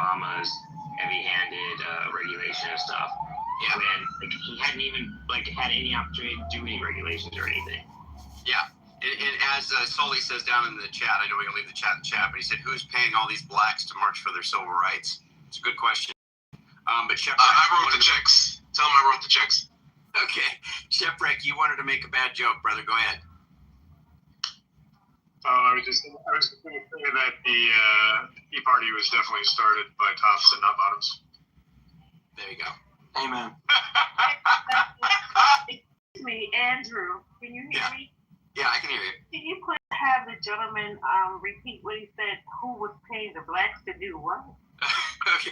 Obama's heavy-handed regulation of stuff. Yeah. When like, he hadn't even had any opportunity to do any regulations or anything. Yeah. And as Sully says down in the chat, I know we can leave the chat in the chat, but he said, who's paying all these blacks to march for their civil rights? It's a good question. But Shep, I wrote the checks. Tell him I wrote the checks. Okay. Shepwreck, you wanted to make a bad joke, brother. Go ahead. I was just going to say that the Tea Party was definitely started by tops and not bottoms. There you go. Amen. Excuse me, Andrew, can you hear me? Yeah, I can hear you. Can you please have the gentleman repeat what he said? Who was paying the blacks to do what? Okay.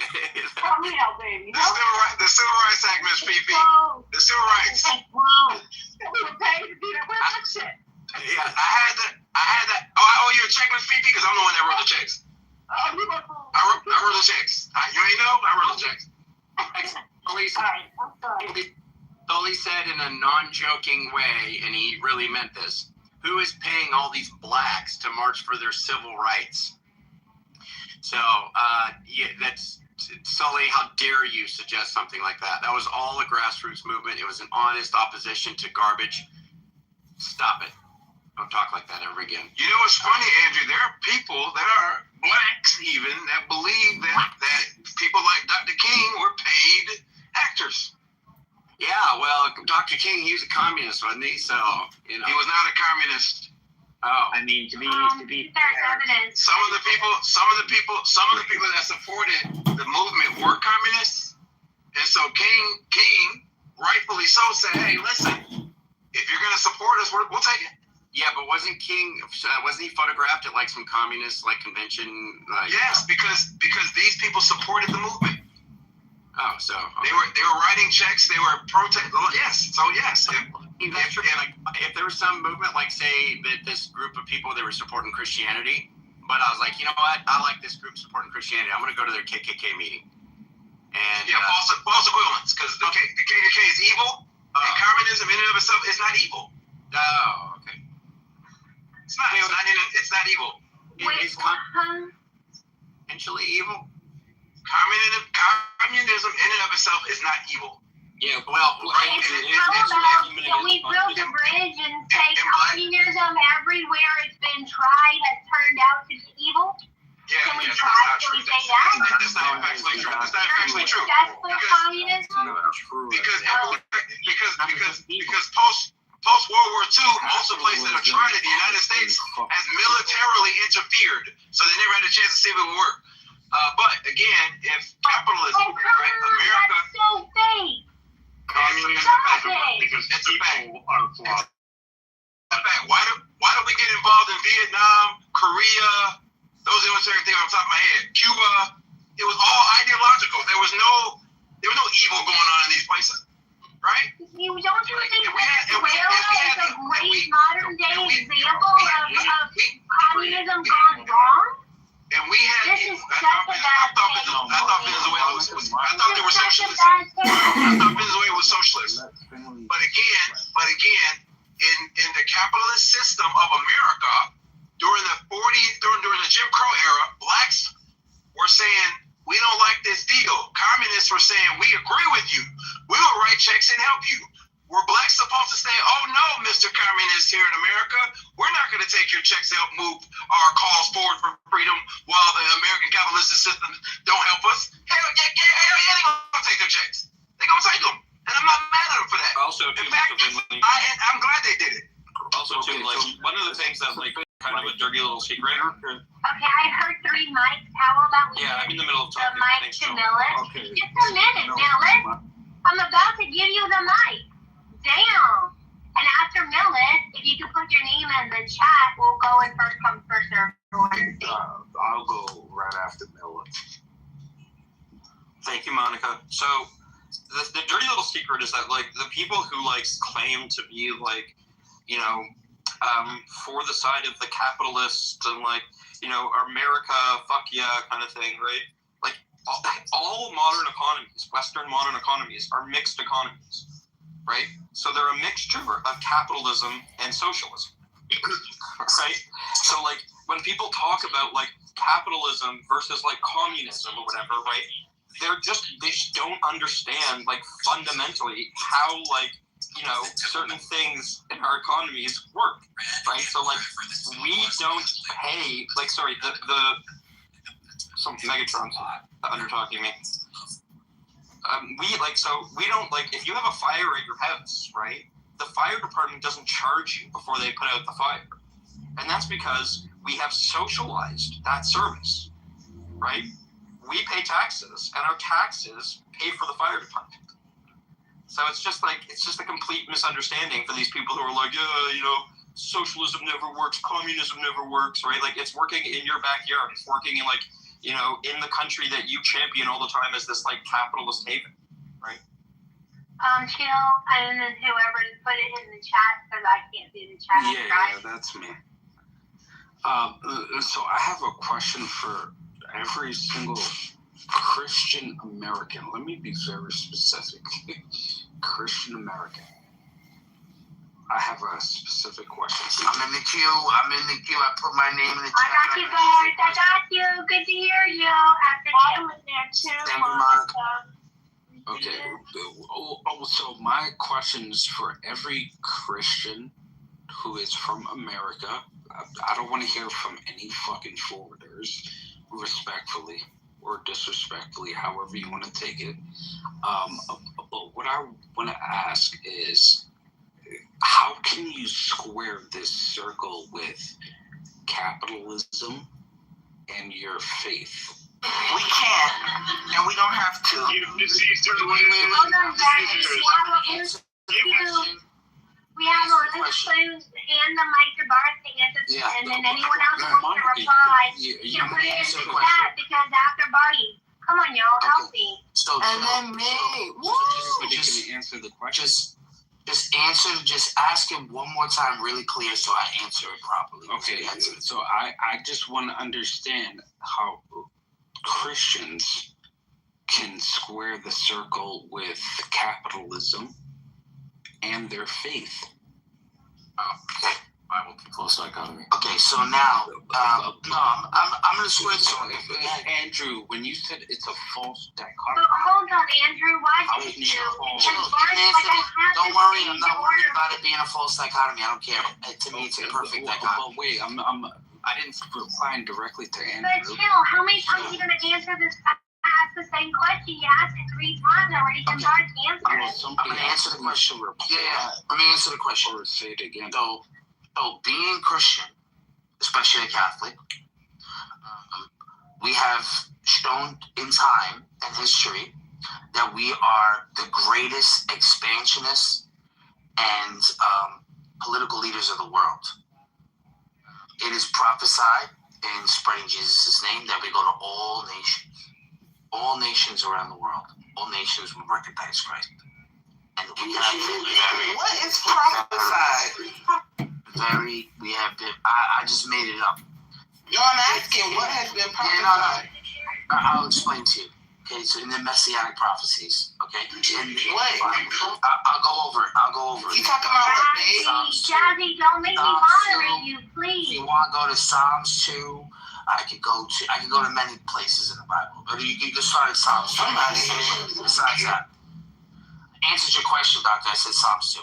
Help me out, baby. The Civil Rights Act, Miss Fifi. The Civil Rights. Wrong. Who was paid to do that? Where's that shit? Yeah, I had that. Oh, I owe you a check, Miss Fifi, because I'm the one that wrote the checks. I wrote the checks. You ain't know? I wrote the checks. Sully said in a non-joking way, and he really meant this, who is paying all these blacks to march for their civil rights? So, that's Sully, how dare you suggest something like that? That was all a grassroots movement. It was an honest opposition to garbage. Stop it. Don't talk like that ever again. You know what's funny, Andrew? There are people that are blacks even that believe that people like Dr. King were paid actors. Yeah, well, Dr. King, he was a communist, wasn't he? So, He was not a communist. Oh, I mean, to be There's evidence. Some of the people that supported the movement were communists, and so King, rightfully so, said, "Hey, listen, if you're going to support us, we'll take it." yeah, but wasn't he photographed at some communist convention? Yes, because these people supported the movement. Oh, so okay. They were writing checks. They were protesting. Yes, so yes. If there was some movement, say that this group of people, they were supporting Christianity, but I was like, you know what? I like this group supporting Christianity. I'm going to go to their KKK meeting. And false equivalence, because the KKK is evil, and communism in and of itself is not evil. Oh, okay. It's not. It's not evil. Is potentially evil? Communism in and of itself is not evil. Yeah, well, can we build a bridge and say communism everywhere it's been tried has turned out to be evil? Yeah, Can we say that? That's not factually true. That's not factually true. That's for communism? Because post World War II, most of the places that have tried it, the United States has militarily interfered, so they never had a chance to see if it would work. But again, if capitalism, America, that's so fake. Because people are flawed. Why do we get involved in Vietnam, Korea? Those are the things on top of my head. Cuba. It was all ideological. There was no evil going on in these places, right? Don't you think Venezuela is a great modern day example of communism gone wrong? And we had. This is such a bad thing. I thought Venezuela was. I thought they were socialists. I thought Venezuela was socialist. But again, in the capitalist system of America, during the Jim Crow era, blacks were saying, we don't like this deal. Communists were saying, we agree with you. We will write checks and help you. Were blacks supposed to say, oh no, Mr. Communist here in America, we're not going to take your checks to help move our cause forward for freedom while the American capitalist system don't help us? Hell yeah, they're going to take their checks. They're going to take them. And I'm not mad at them for that. Also, in fact, I'm glad they did it. Also, too, one of the things that, kind of a dirty little secret. Okay, I heard 3 mics. How about we I'm in the middle of the talking. mic to Millis? Okay. Just a minute, Millis. I'm about to give you the mic. Damn. And after Millis, if you could put your name in the chat, we'll go in first come, first serve. I'll go right after Millis. Thank you, Monica. So, the dirty little secret is that, the people who, claim to be, for the side of the capitalists and, America, fuck yeah, kind of thing, right? All modern economies, Western modern economies, are mixed economies, right? So they're a mixture of capitalism and socialism, right? So, when people talk about, capitalism versus like communism or whatever, right? They just don't understand like fundamentally how like, you know, certain things in our economies work, right? So like we don't pay like, sorry, the some Megatron's under talking me. We don't like, if you have a fire at your house, right? The fire department doesn't charge you before they put out the fire. And that's because we have socialized that service, right? We pay taxes, and our taxes pay for the fire department. So it's just a complete misunderstanding for these people who are like, yeah, you know, socialism never works, communism never works, right? Like, it's working in your backyard. It's working in, like, you know, in the country that you champion all the time as this, like, capitalist haven, right? Chill, and then whoever put it in the chat, because I can't see the chat. Yeah, that's me. So I have a question for every single Christian American. Let me be very specific. Christian American. I have a specific question. I'm in the queue. I put my name in the chat. I got you, guys. I got you. Good to hear you. After I was there too. Thank you, Monica. Okay. So my question is for every Christian who is from America. I don't want to hear from any fucking forwarders, respectfully or disrespectfully, however you want to take it. But what I want to ask is, how can you square this circle with capitalism and your faith? We can't, and we don't have to. You deceased or Hold on, guys. We have a list to hand the mic to Bart to answer, and then anyone else who wants to reply, you can put it in the chat, because after Barty, come on, y'all, help me. So, And then me. Woo! Just answer the question. Just ask it one more time really clear so I answer it properly. Okay, so I just want to understand how Christians can square the circle with capitalism and their faith. Okay. Bible close dichotomy. Okay, so now, I'm going to square this one. Andrew, when you said it's a false So dichotomy, hold on, Andrew, why How did can you? you hold? Don't worry, I'm not worried about it being a false dichotomy. I don't care. To me, it's a perfect dichotomy. But wait, I didn't reply directly to But Andrew. chill, how many times are you going to answer this? Ask the same question. You asked it 3 times already. Can Bart answer it? I'm going to answer the question. Yeah, let me answer the question. Or say it again. So being Christian, especially a Catholic, we have shown in time and history that we are the greatest expansionists and political leaders of the world. It is prophesied in spreading Jesus' name that we go to all nations around the world. All nations will recognize Christ. And we have What is prophesied? I just made it up. No, I'm asking what has been prophesied. I'll explain to you. Okay, so in the Messianic prophecies, okay? What? I'll go over it. You talking about what, Jazzy, don't make me moderate you, please. If you want to go to Psalms 2, I could go to many places in the Bible. But you can start at Psalms 2. Besides that. Answered your question, Doctor. I said Psalms 2.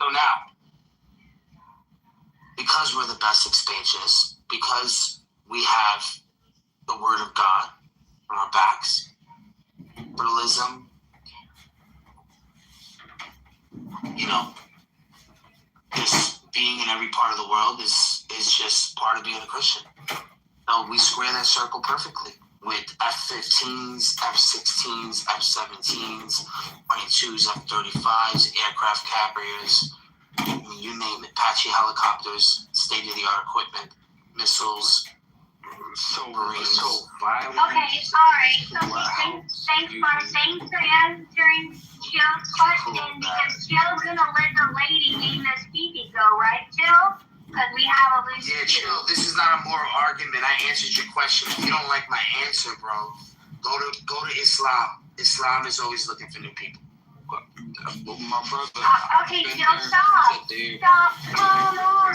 So now, because we're the best expansionists, because we have the Word of God on our backs, liberalism, just being in every part of the world is just part of being a Christian. So we square that circle perfectly with F-15s, F-16s, F-17s, 22s, F-35s, aircraft carriers, you name it, Apache helicopters, state-of-the-art equipment, missiles, submarines. Okay, all right. So thanks for answering Jill's question, because Jill's gonna let the lady named Miss Phoebe go, right, Jill? Because we have a loose Jill, this is not a moral argument. I answered your question. If you don't like my answer, bro, go to Islam. Islam is always looking for new people. My brother. Okay, Jill, stop. Stop. Come on.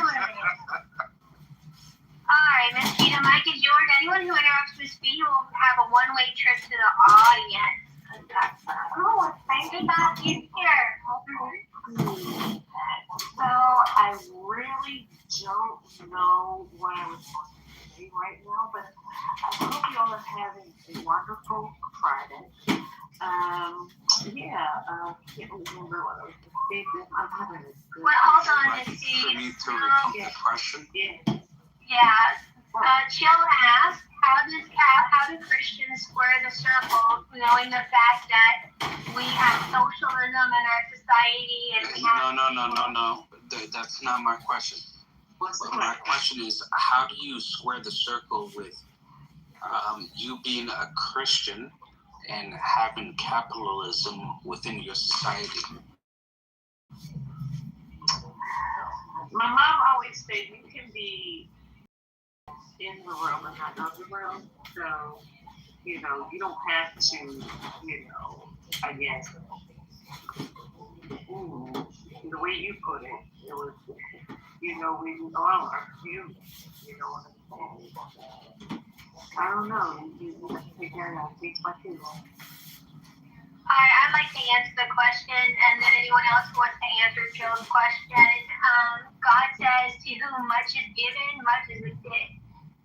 Hi, Miss B, the mic is yours. Anyone who interrupts Miss B will have a one-way trip to the audience. Oh, thank you, God, he's here. So I really don't know what I was going to say right now, but I hope you all are having a wonderful Friday. Can't remember what I was going to say. I'm having a good. Well, hold on, Like, Miss B. for me to repeat the question. Yeah. Chill asked, how do Christians square the circle, knowing the fact that we have socialism in our society and we have... No. That's not my question. My question is, how do you square the circle with you being a Christian and having capitalism within your society? My mom always said you can be in the room and not know the room. So, you don't have to, I guess, the way you put it, it was, we all are human. You know what I'm saying? I don't know. You have to take care of that. Take my kids. I'd like to answer the question, and then anyone else who wants to answer Joe's question. God says, to whom much is given, much is required.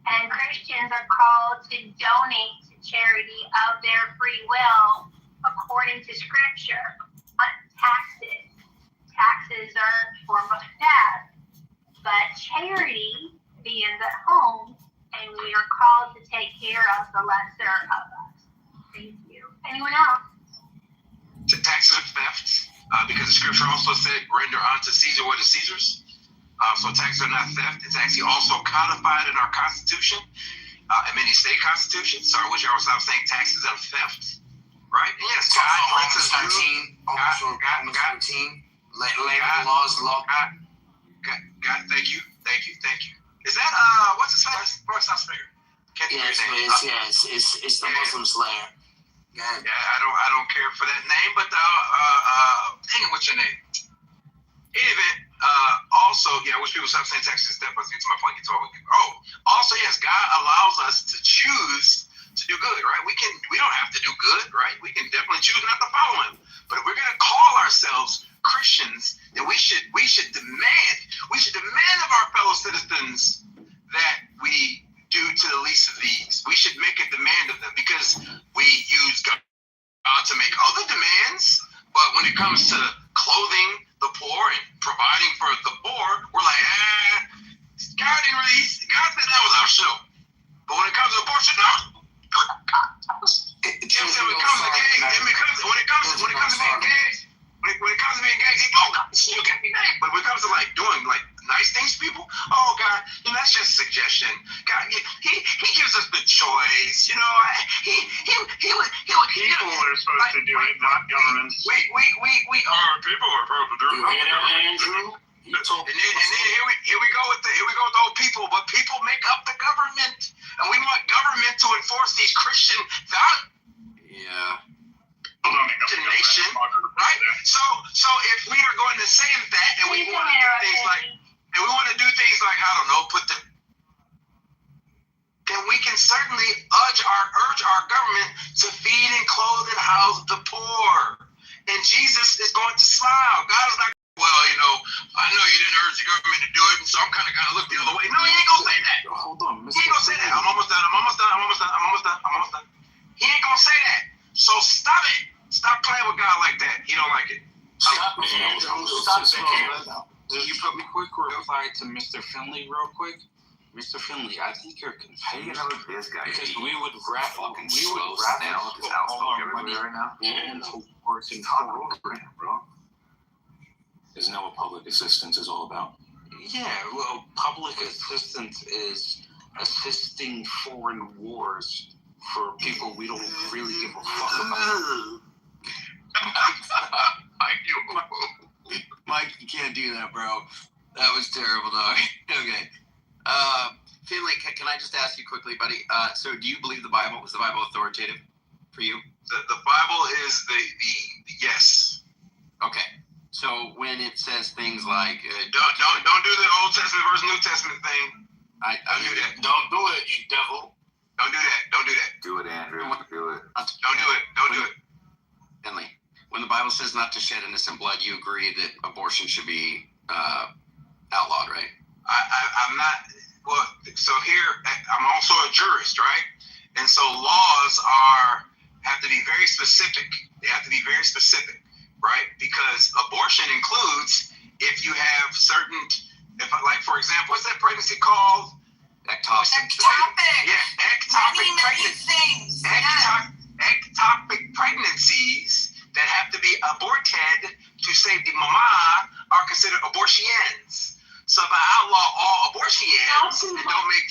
And Christians are called to donate to charity of their free will according to Scripture. Not taxes. Taxes are a form of theft. But charity begins at home, and we are called to take care of the lesser of us. Thank you. Anyone else? Taxes are theft, because the scripture also said, render unto Caesar what is Caesar's. So taxes are not theft. It's actually also codified in our Constitution, and many state constitutions. Sorry, which I was saying taxes are theft, right? And yes, God grants us Romans 13, labor laws, law. God, thank you. Is that what's his face? Royce Osberger. Can't think of his name. It's the Muslim Slayer. Yeah, I don't care for that name, but dang it, what's your name? In any event, also, I wish people stop saying taxes is theft. Let's get to my point. Also, yes, God allows us to choose to do good, right? We don't have to do good, right? We can definitely choose not to follow Him. But if we're going to call ourselves Christians, then we should demand of our fellow citizens that we do to the least of these. We should make a demand of them, because we use God to make other demands, but when it comes to clothing the poor and providing for the poor, we're like, God said that was our show. But when it comes to abortion, no. When it comes to being gay, you can't be gay. But when it comes to doing nice things to people, oh God, that's just a suggestion. God, he gives us the choice. He People are supposed to do it, not government. We are people are supposed to do it. Andrew. And then here we go with the old people, but people make up the government, and we want government to enforce these Christian values. Yeah. To nation, right? So if we are going to say that, and we want to do things like, I don't know, then we can certainly urge our government to feed and clothe and house the poor. And Jesus is going to smile. God is not, I know you didn't urge the government to do it, and so I'm kind of going to look the other way. No, he ain't going to say that. Hold on, Mr. He ain't going to say that. I'm almost done. He ain't going to say that. So stop it. Stop playing with God like that. He don't like it. Stop it. Just a quick reply to Mr. Finley real quick. Mr. Finley, I think you're confused. This guy, because we would rather put all our money into working for it, bro. Isn't that what public assistance is all about? Yeah, well, public assistance is assisting foreign wars for people we don't really give a fuck about. Mike, you can't do that, bro. That was terrible, dog. Okay. Finley, can I just ask you quickly, buddy? So do you believe the Bible? Was the Bible authoritative for you? The Bible is the yes. Okay. So when it says things like don't do the Old Testament versus New Testament thing. Don't do that. Don't do it, you devil. Don't do that. Don't do that. Do it, Andrew. Do it. Don't do it. Don't do it. Henley, when the Bible says not to shed innocent blood, you agree that abortion should be outlawed, right? I'm not. Well, so here I'm also a jurist, right? And so laws have to be very specific. They have to be very specific, right? Because abortion includes if you have certain, like for example, what's that pregnancy called? Ectopic. Yeah, ectopic pregnancy. Ectopic pregnancies that have to be aborted to save the mama are considered abortions. So if I outlaw all abortions and don't make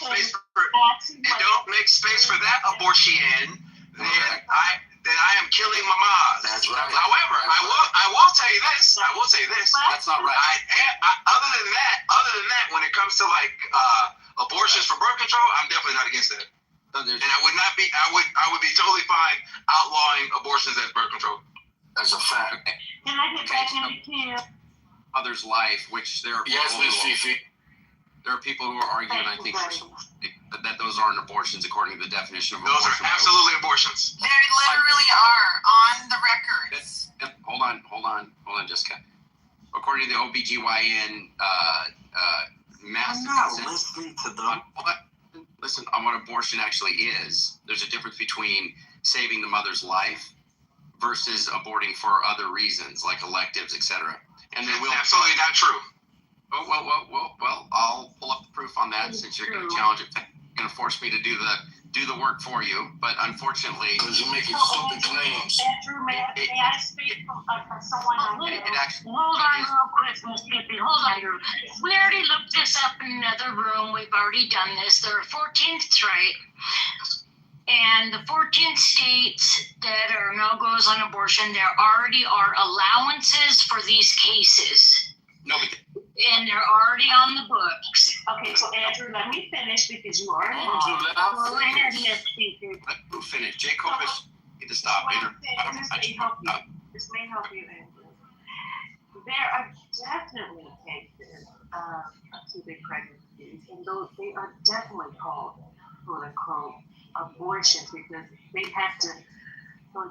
space for that abortion, then I am killing mamas. That's right. However, I will tell you this. That's not right. Other than that, when it comes to like abortions for birth control, I'm definitely not against that. And I would not be. I would be totally fine outlawing abortions as birth control. That's a fact. Can I get back in the queue? Mother's life, which there are Yes, Miss Fifi. There are people who are arguing, I think, that those aren't abortions according to the definition of Those abortion. are absolutely abortions. They literally are on the records. Hold on, Jessica. According to the OBGYN mass listening to them. Listen on what abortion actually is. There's a difference between saving the mother's life versus aborting for other reasons like electives, etc. And they will Absolutely not true. Well, I'll pull up the proof on that since you're going to challenge it. You're going to force me to do the work for you, but unfortunately, Because you're making stupid claims. Andrew, may I speak from someone I it actually Hold on real quick, Miss Skippy. Hold on. We already looked this up in another room. We've already done this. There are 14 right? And the 14 states that are no-goes on abortion, there already are allowances for these cases. no, but And they're already on the books. Okay, so Andrew, let me finish because you already Go ahead, Miss Speaker. let me finish. Jacob need to stop. This may help you, Andrew. There are definitely cases of ectopic pregnancies, and those they are definitely called quote unquote abortions because they have to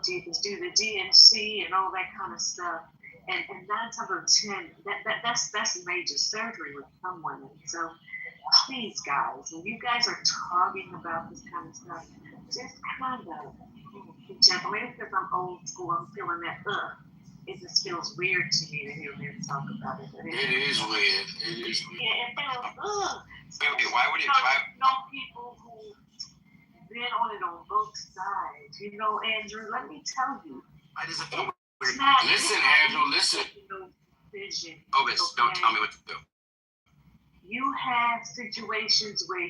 do the DNC and all that kind of stuff. And 9 times out of 10, that's major surgery with some women. So please, guys, when you guys are talking about this kind of stuff, just kind of be gentle. Maybe because I'm old school, I'm feeling that it just feels weird to me to hear them talk about it. It is weird. Yeah, it feels Why would it? People who've been on it on both sides. You know, Andrew, let me tell you. Why does it feel weird? Listen, Andrew, listen. Obis, don't tell me what to do. You have situations where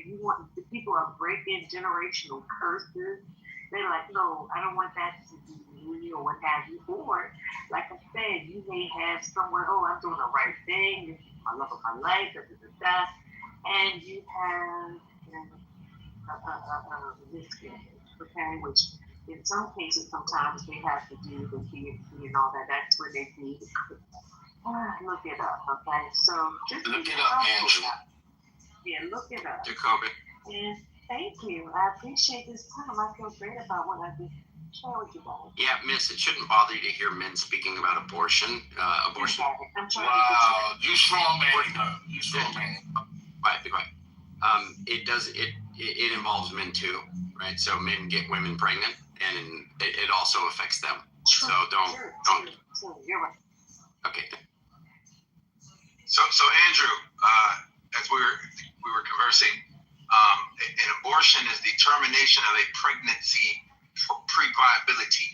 the people are breaking generational curses. They're like, no, I don't want that to be me or what have you. Or, like I said, you may have someone, I'm doing the right thing. This is my love of my life, and you have miscarriage, okay, which in some cases, sometimes they have to do the DNC and all that. That's where they do look it up, okay? So just look it up, Andrew. Yeah, look it up. Jacoby. And thank you. I appreciate this time. I feel great about what I just shared with you guys. Yeah, Miss, it shouldn't bother you to hear men speaking about abortion. Abortion. I'm trying Wow, you strong man. You strong man. Be quiet. It involves men too, right? So men get women pregnant, and it also affects them. True, So don't. You're right. Okay. So Andrew, as we were conversing, an abortion is the termination of a pregnancy for pre-viability,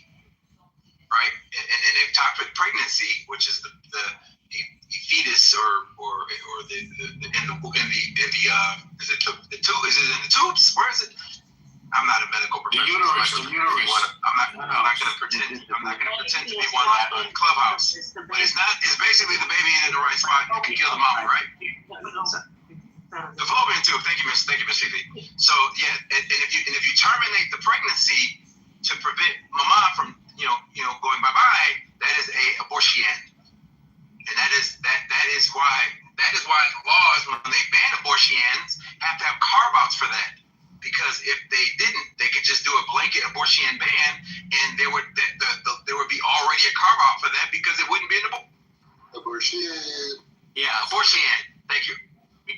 right? An ectopic pregnancy, which is the fetus or the in the tubes? Where is it? I'm not a medical professional. The uterus. I'm not going to pretend to be one on Clubhouse. But it's basically the baby in the right spot. You can kill the mama, right? The fallopian tube. Thank you, Miss Fifi. So yeah, and if you terminate the pregnancy to prevent mama from going bye-bye, that is a abortion. And that is why laws, when they ban abortions, have to have Abortion. Thank you.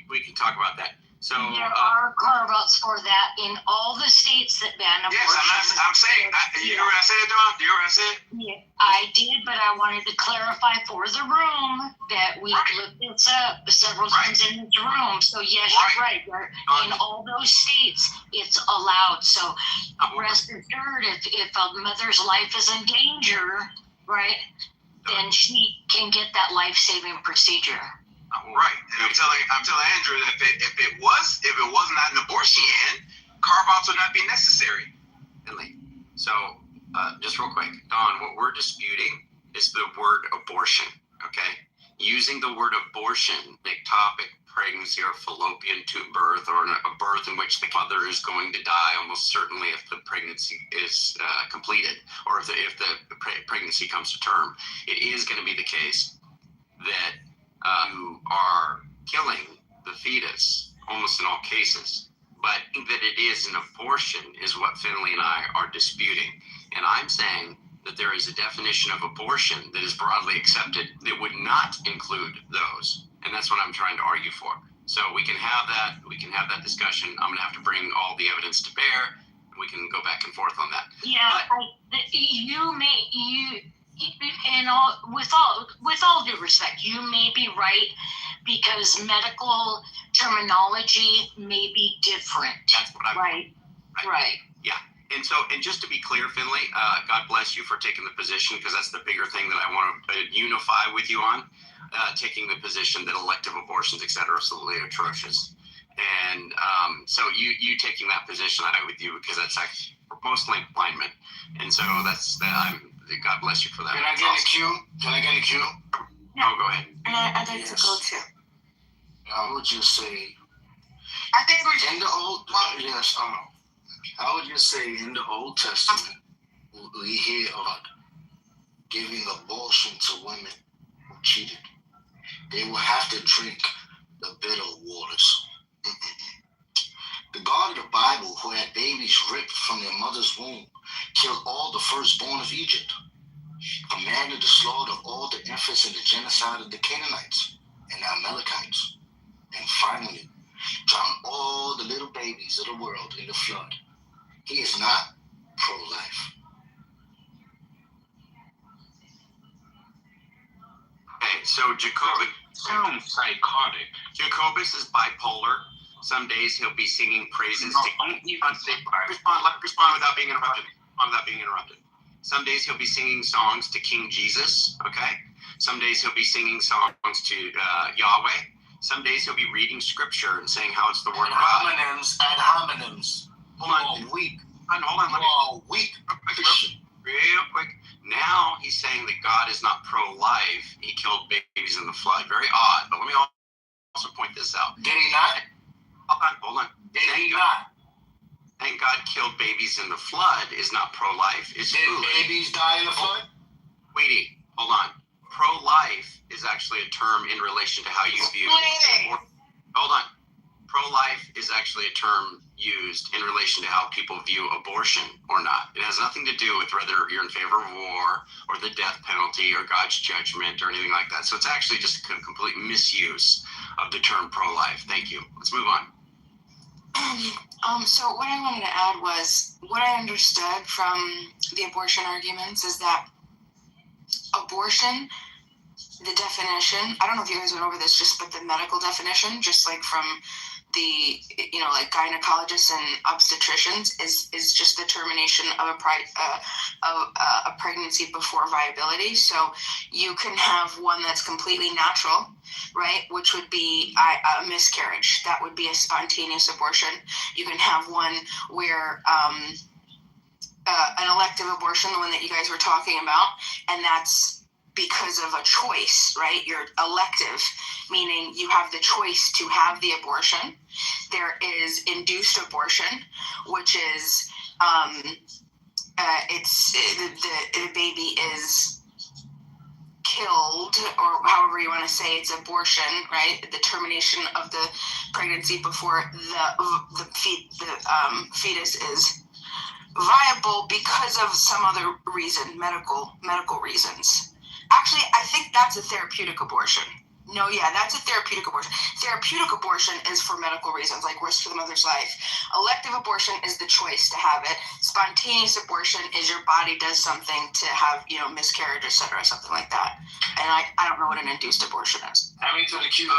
We can talk about that. So there are carve-outs for that in all the states that ban abortion. Yes, I'm saying. You heard what I said, Dawn? You heard what I said? Yeah, I did, but I wanted to clarify for the room that we looked this up several times in this room. So yes, you're right. In all those states, it's allowed. So rest assured, if a mother's life is in danger, right, then she can get that life-saving procedure. Right, and I'm telling Andrew that if it was not an abortion, carve-outs would not be necessary. So, just real quick, Don, what we're disputing is the word abortion. Okay, using the word abortion, ectopic pregnancy or fallopian tube birth, or a birth in which the mother is going to die almost certainly if the pregnancy is completed, or if the pregnancy comes to term, it is going to be the case that you are killing the fetus almost in all cases, but that it is an abortion is what Finley and I are disputing. And I'm saying that there is a definition of abortion that is broadly accepted that would not include those. And that's what I'm trying to argue for. So we can have that discussion. I'm going to have to bring all the evidence to bear, and we can go back and forth on that. Yeah, with all due respect, you may be right because medical terminology may be different. That's what I'm right. Yeah. And just to be clear, Finley, God bless you for taking the position, because that's the bigger thing that I want to unify with you on, taking the position that elective abortions, et cetera, are absolutely atrocious. And so you taking that position, I with you, because that's actually mostly alignment. And so God bless you for that. Can I get a cue? No, go ahead. I'd like to go too. I would just say, I think we're in the Old, I would just say in the Old Testament, we hear about giving abortion to women who cheated. They will have to drink the bitter waters. The God of the Bible, who had babies ripped from their mother's womb, killed all the firstborn of Egypt, commanded the slaughter of all the infants in the genocide of the Canaanites and the Amalekites, and finally drowned all the little babies of the world in the flood. He is not pro-life. Okay, so Jacobus sounds psychotic. Jacobus is bipolar. Some days he'll be singing praises to King. Respond without being interrupted. Some days he'll be singing songs to King Jesus. Okay. Some days he'll be singing songs to Yahweh. Some days he'll be reading scripture and saying how it's the word of God. Ad hominems. Hold on. Weak. Hold on. Weak. Real quick. Now he's saying that God is not pro-life. He killed babies in the flood. Very odd. But let me also point this out. Did he not? Hold on. Did he not? Thank God killed babies in the flood is not pro-life. It's Did babies die in the flood? Sweetie, hold on. Pro-life is actually a term in relation to how you view. Hold on. Pro-life is actually a term used in relation to how people view abortion or not. It has nothing to do with whether you're in favor of war or the death penalty or God's judgment or anything like that. So it's actually just a complete misuse of the term pro-life. Thank you. Let's move on. So what I wanted to add was what I understood from the abortion arguments is that abortion, the definition, I don't know if you guys went over this, but the medical definition, just like from the, like gynecologists and obstetricians, is just the termination of a pregnancy before viability. So you can have one that's completely natural, right, which would be a miscarriage. That would be a spontaneous abortion. You can have one where an elective abortion, the one that you guys were talking about, and that's because of a choice, right? You're elective, meaning you have the choice to have the abortion. There is induced abortion, which is the baby is killed, or however you want to say, it's abortion, right? The termination of the pregnancy before the fetus is viable because of some other reason, medical reasons. Actually, I think that's a therapeutic abortion. No, yeah, that's a therapeutic abortion. Therapeutic abortion is for medical reasons, like risk for the mother's life. Elective abortion is the choice to have it. Spontaneous abortion is your body does something to have, miscarriage, etc., something like that. And I don't know what an induced abortion is. I mean, to the queue.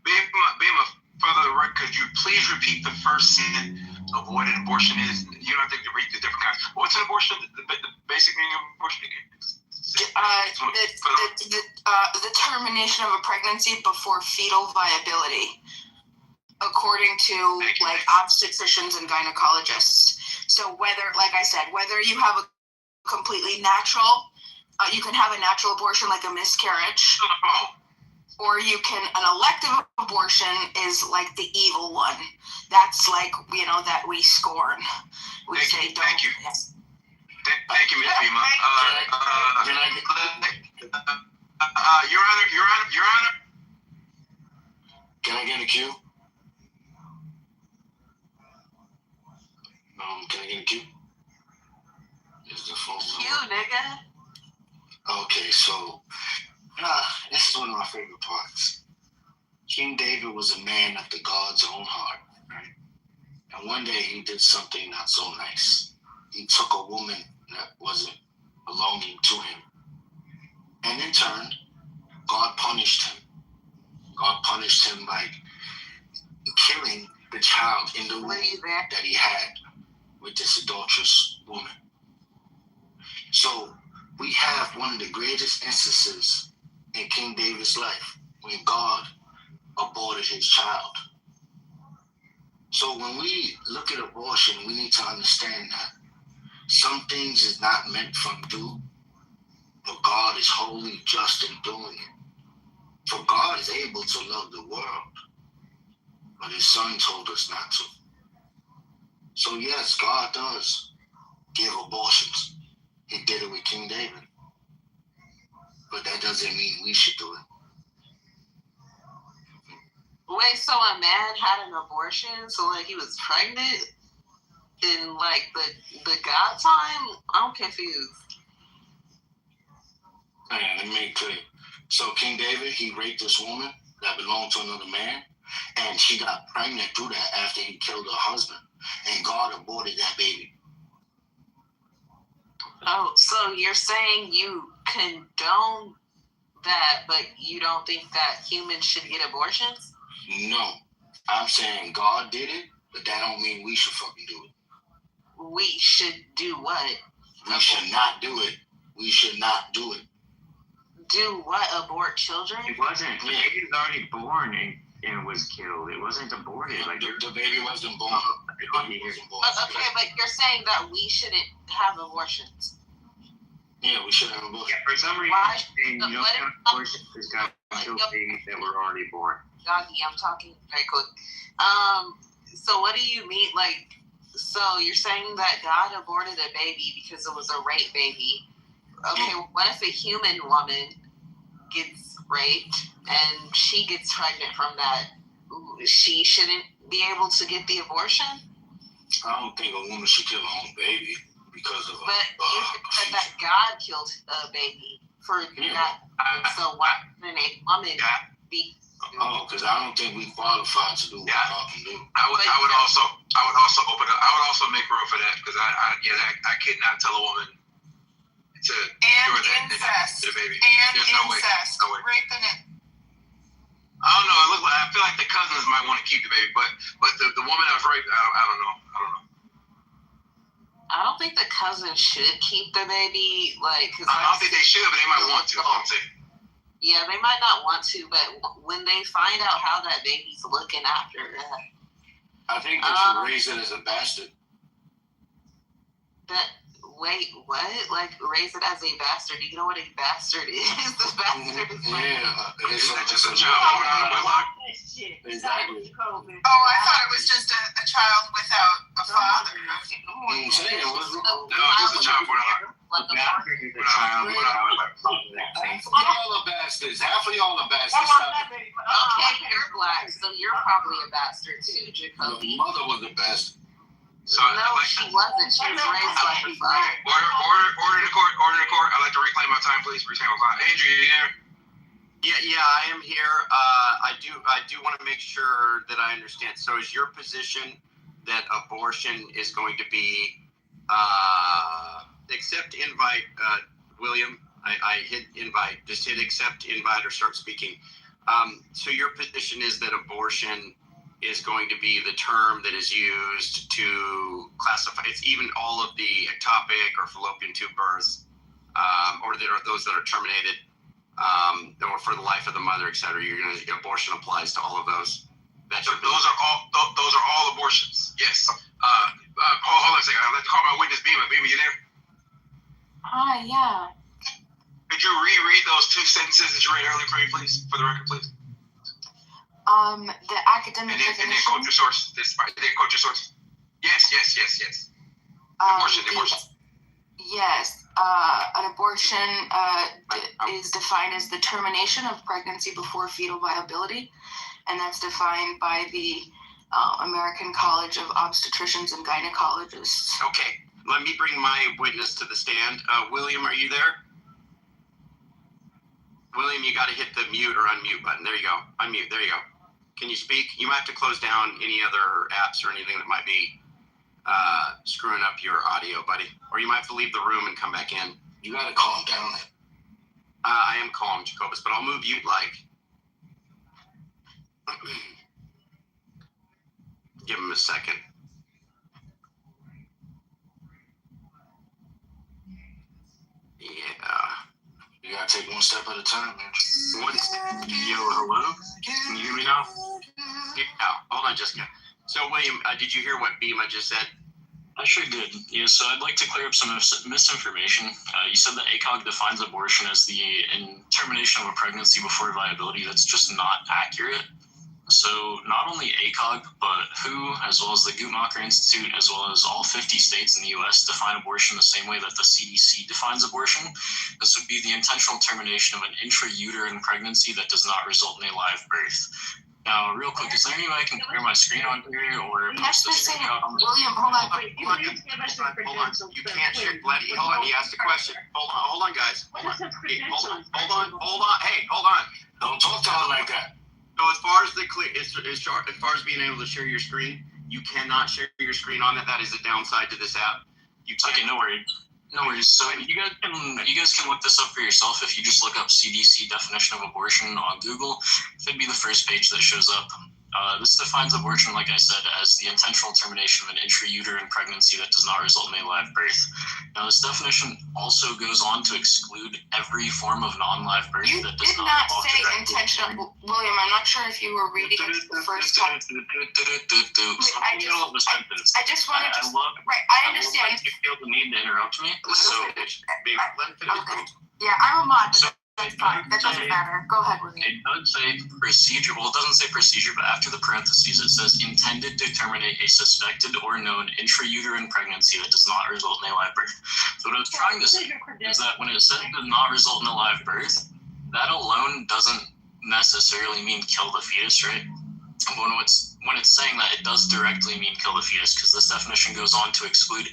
Bama, for the record, could you please repeat the first sentence of what an abortion is? You don't have to read the different kinds. What's an abortion? The basic meaning of abortion again? The termination of a pregnancy before fetal viability, according to obstetricians and gynecologists. So whether you have a completely natural, you can have a natural abortion like a miscarriage, or an elective abortion is like the evil one. That's like, that we scorn. We say, don't. Thank you. Yes. Thank you, Ms. Bima. Your Honor. Can I get in the queue? Can I get in the queue? Is the phone Cue, nigga. Okay, so this is one of my favorite parts. King David was a man after God's own heart, right? And one day he did something not so nice. He took a woman that wasn't belonging to him. And in turn, God punished him. God punished him by killing the child in the womb that he had with this adulterous woman. So we have one of the greatest instances in King David's life when God aborted his child. So when we look at abortion, we need to understand that some things is not meant from do, but God is wholly just in doing it. For God is able to love the world, but his son told us not to. So yes, God does give abortions. He did it with King David. But that doesn't mean we should do it. Wait, so a man had an abortion? So he was pregnant in the God time? I'm confused. Let me make it clear. So King David, he raped this woman that belonged to another man, and she got pregnant through that after he killed her husband, and God aborted that baby. Oh, so you're saying you condone that, but you don't think that humans should get abortions? No. I'm saying God did it, but that don't mean we should fucking do it. We should do what? We should not do it. We should not do it. Do what? Abort children? It wasn't. The baby was already born and was killed. It wasn't aborted. The baby wasn't born. Okay, but you're saying that we shouldn't have abortions. Yeah, we should have abortions. Yeah, for some reason, you don't have abortions because God killed babies that were already born. Doggy, I'm talking very quick. So what do you mean? So you're saying that God aborted a baby because it was a rape baby. Okay, what if a human woman gets raped and she gets pregnant from that? She shouldn't be able to get the abortion? I don't think a woman should kill her own baby because of But you said that God killed a baby for that. So why wouldn't a woman be? Because I don't think we qualified to do what God can do. I would also open up. I would also make room for that because I could not tell a woman to cure that incest. The baby. And There's no incest. way. Raping it. I don't know. I feel like the cousins might want to keep the baby, but the woman that was raped, I don't know. I don't think the cousins should keep the baby. I don't think they should, but they might want to. I'm saying. Yeah, they might not want to, but when they find out how that baby's looking after that. I think they should raise it as a bastard. Wait, what? Raise it as a bastard? Do you know what a bastard is? A bastard is Isn't that just a child born out of wedlock? Exactly. Oh, I thought it was just a child without a father. No, just a child born out of wedlock. Half of y'all are bastards. Okay, you're black, so you're probably a bastard too, Jacoby. Your mother was a bastard. So no, she wasn't. She was raised by her father. Order in the court. I'd like to reclaim my time, please. Reclaim my time. Andrew, you there? Yeah, I am here. I do want to make sure that I understand. So is your position that abortion is going to be accept invite, William? I hit invite. Just hit accept invite or start speaking. So your position is that abortion is going to be the term that is used to classify. It's even all of the ectopic or fallopian tube births, or that are those that are terminated. Or for the life of the mother, etc. Abortion applies to all of those. Those are all abortions. Yes. Hold on a second. I'd like to call my witness, Bima. Bima, you there? Hi, yeah. Could you reread those two sentences that you read earlier for me, please, for the record, please? The academic and then definition. quote your source. Quote your source. Yes. Abortion. Yes. An abortion is defined as the termination of pregnancy before fetal viability, and that's defined by the American College of Obstetricians and Gynecologists. Okay, let me bring my witness to the stand. William, are you there? William, you got to hit the mute or unmute button. There you go. Unmute. There you go. Can you speak? You might have to close down any other apps or anything that might be screwing up your audio, buddy. Or you might have to leave the room and come back in. You gotta calm down. I am calm, Jacobus, but I'll move you like. Give him a second. Yeah. You gotta take one step at a time, man. Yo, hello? Can you hear me now? Yeah. Hold on, Jessica. So, William, did you hear what Bima just said? I sure did. Yeah, so I'd like to clear up some misinformation. You said that ACOG defines abortion as the termination of a pregnancy before viability. That's just not accurate. So not only ACOG, but WHO, as well as the Guttmacher Institute, as well as all 50 states in the U.S. define abortion the same way that the CDC defines abortion. This would be the intentional termination of an intrauterine pregnancy that does not result in a live birth. Now, real quick, is there any way I can clear my screen on here or post this screen up? William, hold on. Hold on. You can't share. Hold on. He asked a question. Hold on, guys. Hold on. Hey, hold on. Don't talk to her like that. So as far as being able to share your screen, you cannot share your screen on it. That is a downside to this app. Okay, no worries. No worries. So you guys can look this up for yourself. If you just look up CDC definition of abortion on Google, it'd be the first page that shows up. This defines abortion, like I said, as the intentional termination of an intrauterine pregnancy that does not result in a live birth. Now, this definition also goes on to exclude every form of non-live birth You that did does not not involve say direct intentional. William, I'm not sure if you were reading it the first time. I just wanted to. Right, I understand. You feel the need to interrupt me. Yeah, I'm a mod. That's fine. That doesn't matter. Go ahead, William. It does say procedure. Well, it doesn't say procedure, but after the parentheses, it says intended to terminate a suspected or known intrauterine pregnancy that does not result in a live birth. So what I was trying to say is that when it says does not result in a live birth, that alone doesn't necessarily mean kill the fetus, right? When it's saying that, it does directly mean kill the fetus, because this definition goes on to exclude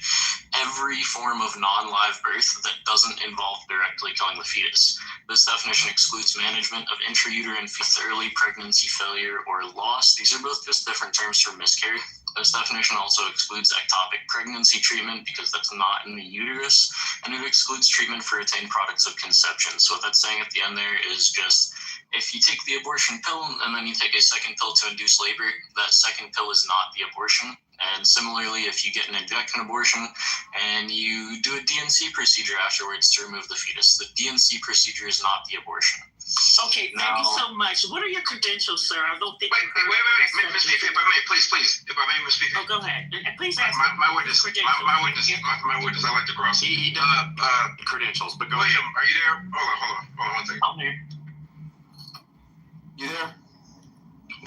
every form of non-live birth that doesn't involve directly killing the fetus. This definition excludes management of intrauterine early pregnancy failure or loss. These are both just different terms for miscarriage. This definition also excludes ectopic pregnancy treatment because that's not in the uterus, and it excludes treatment for retained products of conception. So what that's saying at the end there is just, if you take the abortion pill and then you take a second pill to induce labor, that second pill is not the abortion. And similarly, if you get an injection abortion and you do a DNC procedure afterwards to remove the fetus, the DNC procedure is not the abortion. Okay, thank you so much. What are your credentials, sir? I don't think. Wait. Miss Fifi, if I may, please. If I may, Miss Fifi. Oh, go ahead. And please ask my witness. My witness. I like to cross. He does credentials, but go William, ahead. are you there? Hold on 1 second. I'm here. You there?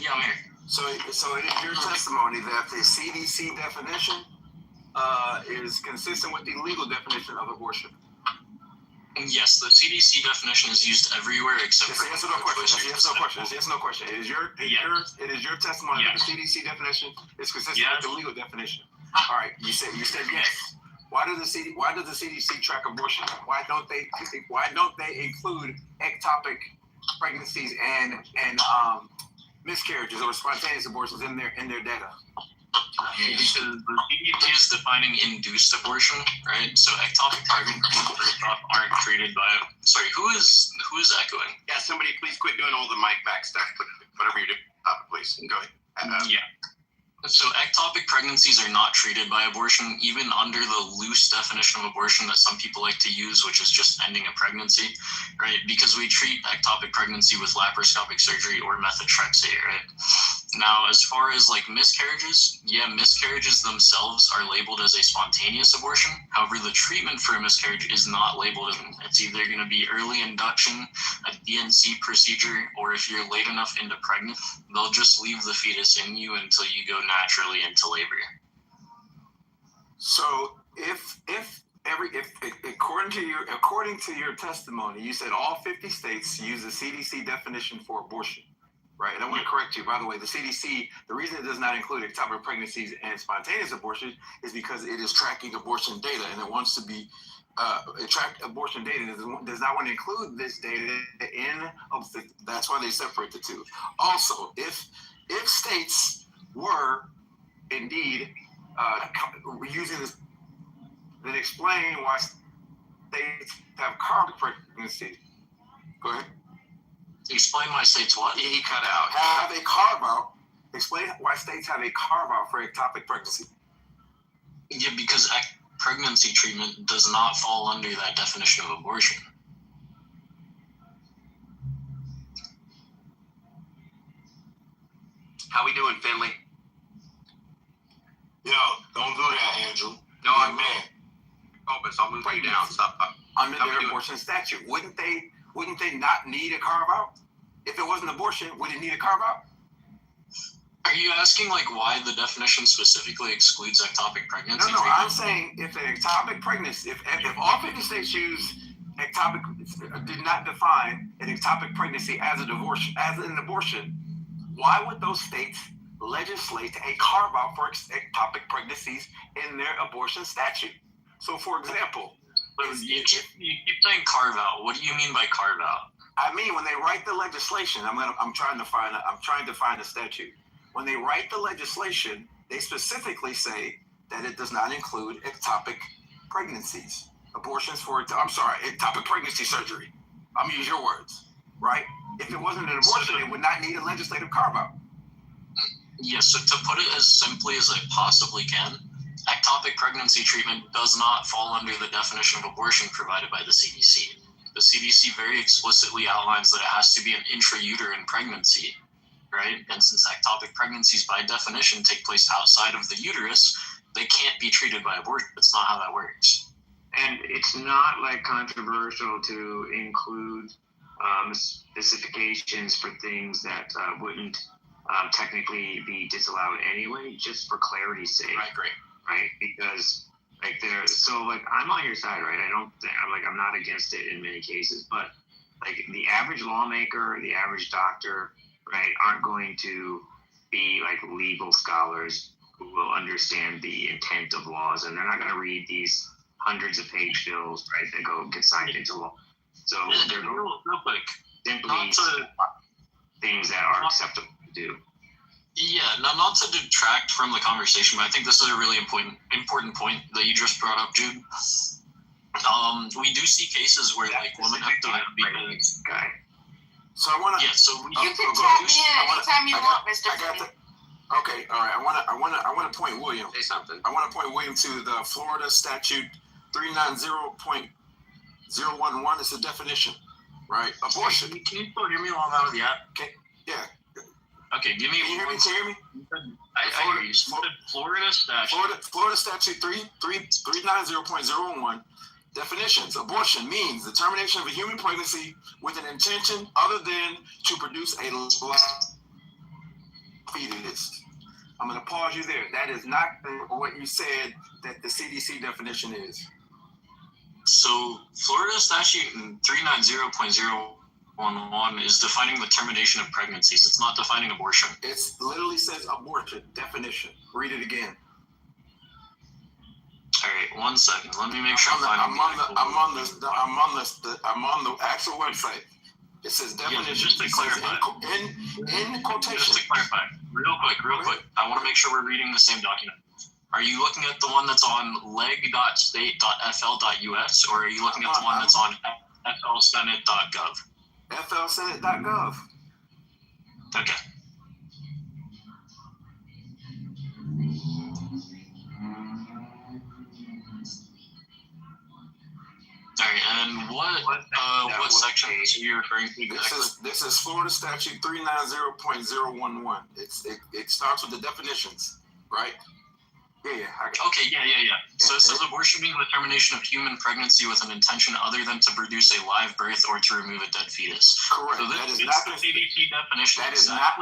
Yeah, I'm here. So it is your testimony that the CDC definition is consistent with the legal definition of abortion? Yes, the CDC definition is used everywhere except for yes or no question. Yes or no question. It is your testimony that the CDC definition is consistent with the legal definition. All right, you said yes. Why does the CDC track abortion? Why don't they include ectopic pregnancies and miscarriages or spontaneous abortions in their data? Because the CDC is defining induced abortion, right? So ectopic pregnancies first off aren't treated by. Sorry, who is echoing? Yeah, somebody please quit doing all the mic back stuff. Whatever you do, please go ahead. Yeah. So ectopic pregnancies are not treated by abortion, even under the loose definition of abortion that some people like to use, which is just ending a pregnancy, right? Because we treat ectopic pregnancy with laparoscopic surgery or methotrexate, right? Now, as far as like miscarriages, yeah, miscarriages themselves are labeled as a spontaneous abortion. However, the treatment for a miscarriage is not labeled. It's either going to be early induction, a DNC procedure, or if you're late enough into pregnant, they'll just leave the fetus in you until you go naturally into labor. So if according to your testimony, you said all 50 states use the CDC definition for abortion, right? And I want to correct you, by the way. The CDC, the reason it does not include ectopic pregnancies and spontaneous abortion is because it is tracking abortion data, and it wants to be track abortion data. It does not want to include this data in. That's why they separate the two. Also, if states were indeed using this, then explain why states have carved pregnancy. Go ahead. Explain why states what? He cut out. Have a carve out. Explain why states have a carve out for ectopic pregnancy. Yeah, because pregnancy treatment does not fall under that definition of abortion. How we doing, Finley? Yo, don't do that, Andrew. No, I'm man. Opus, I'll move you down. Stop. Under their abortion statute, wouldn't they not need a carve out? If it wasn't abortion, would it need a carve out? Are you asking like why the definition specifically excludes ectopic pregnancy? No, I'm saying if an ectopic pregnancy, if all 50 states use ectopic, did not define an ectopic pregnancy as an abortion, why would those states legislate a carve out for ectopic pregnancies in their abortion statute? So, for example, you keep saying carve out. What do you mean by carve out? I mean, when they write the legislation, I'm trying to find the ectopic When they write the legislation, they specifically say that it does not include ectopic pregnancies, ectopic pregnancy surgery. I'm gonna use your words, right? If it wasn't an abortion, it would not need a legislative carve out. Yes, so to put it as simply as I possibly can, ectopic pregnancy treatment does not fall under the definition of abortion provided by the CDC. The CDC very explicitly outlines that it has to be an intrauterine pregnancy, right? And since ectopic pregnancies by definition take place outside of the uterus, they can't be treated by abortion. That's not how that works. And it's not like controversial to include specifications for things that wouldn't technically be disallowed anyway, just for clarity's sake. Right, great. Right, because I'm on your side, right? I'm not against it in many cases, but like the average lawmaker, the average doctor, right, aren't going to be like legal scholars who will understand the intent of laws, and they're not going to read these hundreds of page bills, right, that get signed into law. So they're real quick, simply things that are acceptable to do. Yeah, not to detract from the conversation, but I think this is a really important point that you just brought up, Jude. We do see cases where like women have died because. So I want to. Yeah, so you can tap me in anytime you want, Mr. Okay, all right. I want to point William. Say something. I want to point William to the Florida statute 390.011. It's a definition, right? Abortion. Can you still hear me while I'm out of the app? Okay. Yeah. Okay, give me. Can you hear me? I hear you. Florida statute. Florida statute 390.011. Definitions. Abortion means the termination of a human pregnancy with an intention other than to produce a fetus. I'm going to pause you there. That is not what you said that the CDC definition is. So Florida statute 390.011 is defining the termination of pregnancies. It's not defining abortion. It literally says abortion definition. Read it again. All right, 1 second. Let me make sure I'm on the actual website. It says definition. Just to clarify. In quotation. Just to clarify, real quick. I want to make sure we're reading the same document. Are you looking at the one that's on leg.state.fl.us, or are you looking at the one that's on flsenate.gov? flsenate.gov. Okay. All right, and what section are you referring to? This is Florida Statute 390.011. It starts with the definitions, right? Yeah. Okay. So it says abortion being the termination of human pregnancy with an intention other than to produce a live birth or to remove a dead fetus. Correct. So that is not the CDC definition. That is not.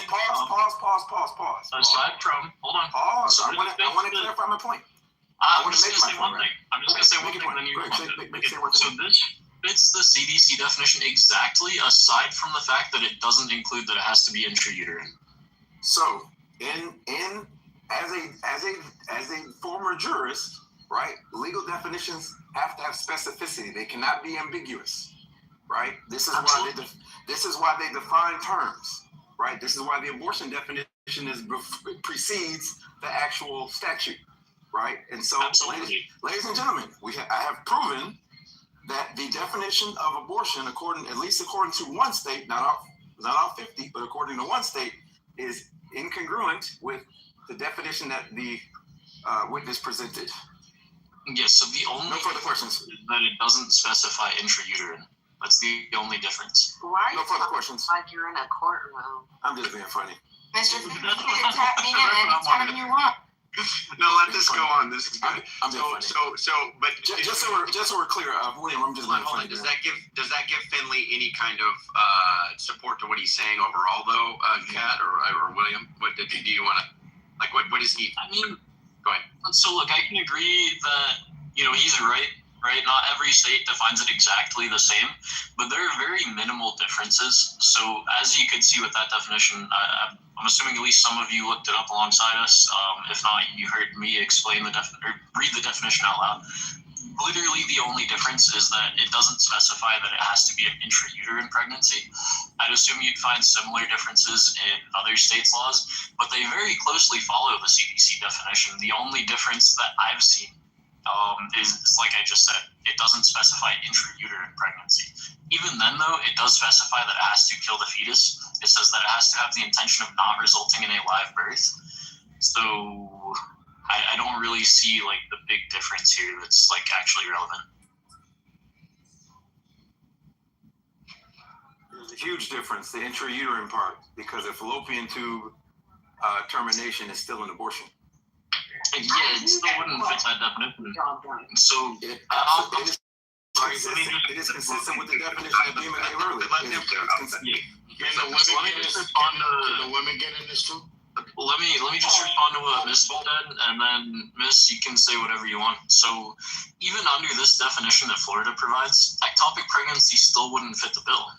Pause. Aside from, hold on. Pause. I want to clarify my point. I'm just going to say one thing. Then you So this fits the CDC definition exactly, aside from the fact that it doesn't include that it has to be intrauterine. So, as a former jurist, right? Legal definitions have to have specificity. They cannot be ambiguous, right? This is why they define terms, right? This is why the abortion definition precedes the actual statute, right? And so, ladies and gentlemen, I have proven that the definition of abortion, at least according to one state, not all 50, but according to one state, is incongruent with the definition that the witness presented. Yes, so the only further questions is that it doesn't specify intrauterine. That's the only difference. Why no further questions. Like you're in a courtroom. I'm just being funny. Mr. You can tap me in anytime you want. No, let this go on. This is good. I'm being funny. But just so we're clear, William, I'm just being funny. Does that give Finley any kind of support to what he's saying overall, though, Kat or William? What do you want to What is he? I mean, go ahead. So look, I can agree that he's right. Not every state defines it exactly the same, but there are very minimal differences. So as you could see with that definition, I'm assuming at least some of you looked it up alongside us. If not, you heard me explain read the definition out loud. Literally, the only difference is that it doesn't specify that it has to be an intrauterine pregnancy. I'd assume you'd find similar differences in other states' laws, but they very closely follow the CDC definition. The only difference that I've seen is, like I just said, it doesn't specify intrauterine pregnancy. Even then, though, it does specify that it has to kill the fetus. It says that it has to have the intention of not resulting in a live birth. So I don't really see the big difference here that's actually relevant. There's a huge difference, the intrauterine part, because a fallopian tube termination is still an abortion. Yeah, it still wouldn't fit that definition. So it is consistent with the definition that Beeman gave earlier. Can the women get in this too? Let me just respond to what Miss said, and then Miss, you can say whatever you want. So even under this definition that Florida provides, ectopic pregnancy still wouldn't fit the bill.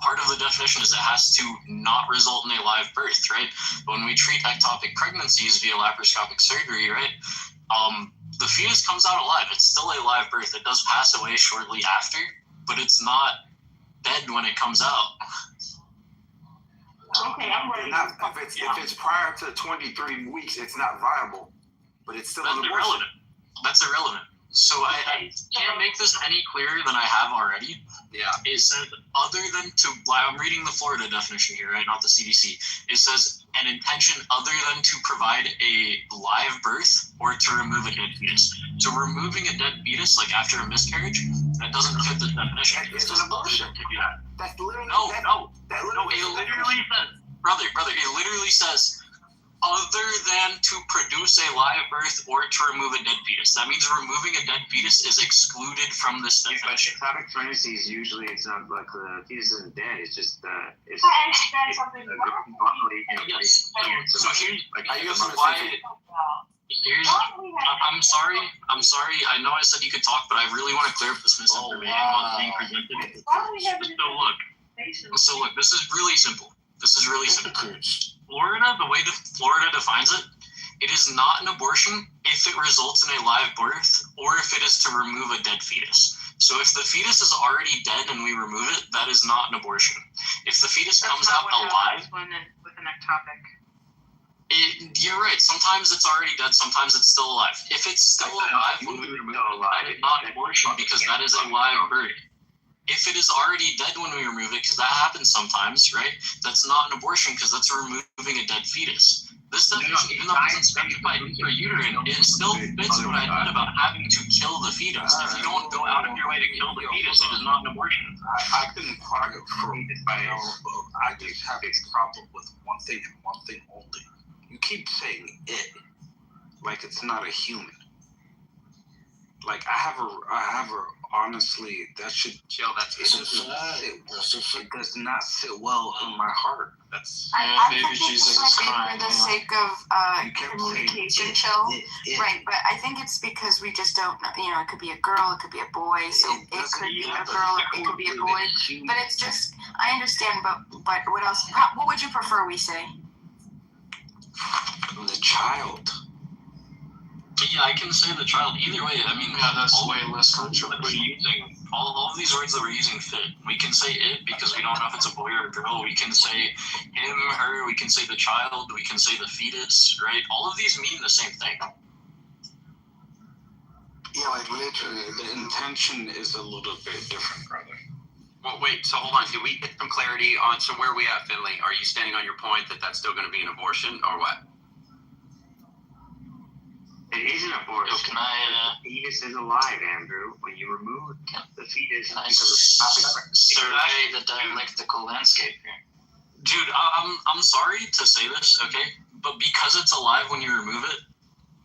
Part of the definition is it has to not result in a live birth, right? But when we treat ectopic pregnancies via laparoscopic surgery, right, the fetus comes out alive. It's still a live birth. It does pass away shortly after, but it's not dead when it comes out. Okay, I'm ready. If it's prior to 23 weeks, it's not viable, but it's still an abortion. Irrelevant. That's irrelevant. So I can't make this any clearer than I have already. Yeah. It says other than I'm reading the Florida definition here, right? Not the CDC. It says an intention other than to provide a live birth or to remove a dead fetus. So removing a dead fetus, after a miscarriage, that doesn't fit the definition. It's an abortion. That's literally it literally says, brother, it literally says other than to produce a live birth or to remove a dead fetus. That means removing a dead fetus is excluded from this definition. Ectopic pregnancies, usually it's not the fetus isn't dead. It's just that's something. So here's why. I'm sorry. I know I said you could talk, but I really want to clear up this misinformation about being presented. So look, this is really simple. Florida, the way Florida defines it, it is not an abortion if it results in a live birth or if it is to remove a dead fetus. So if the fetus is already dead and we remove it, that is not an abortion. If the fetus comes out alive, with an ectopic. You're right. Sometimes it's already dead. Sometimes it's still alive. If it's still alive when we remove it, that is not an abortion because that is a live bird. If it is already dead when we remove it, because that happens sometimes, right? That's not an abortion because that's removing a dead fetus. This definition, even though it doesn't specify intrauterine, it still fits what I said about having to kill the fetus. If you don't go out of your way to kill the fetus, it is not an abortion. I couldn't argue for I just have a problem with one thing and one thing only. You keep saying it like it's not a human. Like I have a honestly, that should it does not sit well in my heart. That's baby Jesus is crying for the sake of communication, chill. Right, but I think it's because we just don't know. You know, it could be a girl, it could be a boy. So it could be a girl, it could be a boy. But it's just, I understand. But what else? What would you prefer we say? The child. Yeah, I can say the child. Either way, I mean, that's way less controversial. All of these words that we're using fit. We can say it because we don't know if it's a boy or a girl. We can say him, her. We can say the child. We can say the fetus, right? All of these mean the same thing. Yeah, like literally, the intention is a little bit different, brother. Well, wait, so hold on. Did we get some clarity on, so where are we at, Finley? Are you standing on your point that that's still going to be an abortion or what? It is an abortion. Can I, the fetus is alive, Andrew. When you remove the fetus, can I survey the dialectical landscape here? Dude, I'm sorry to say this, okay? But because it's alive when you remove it,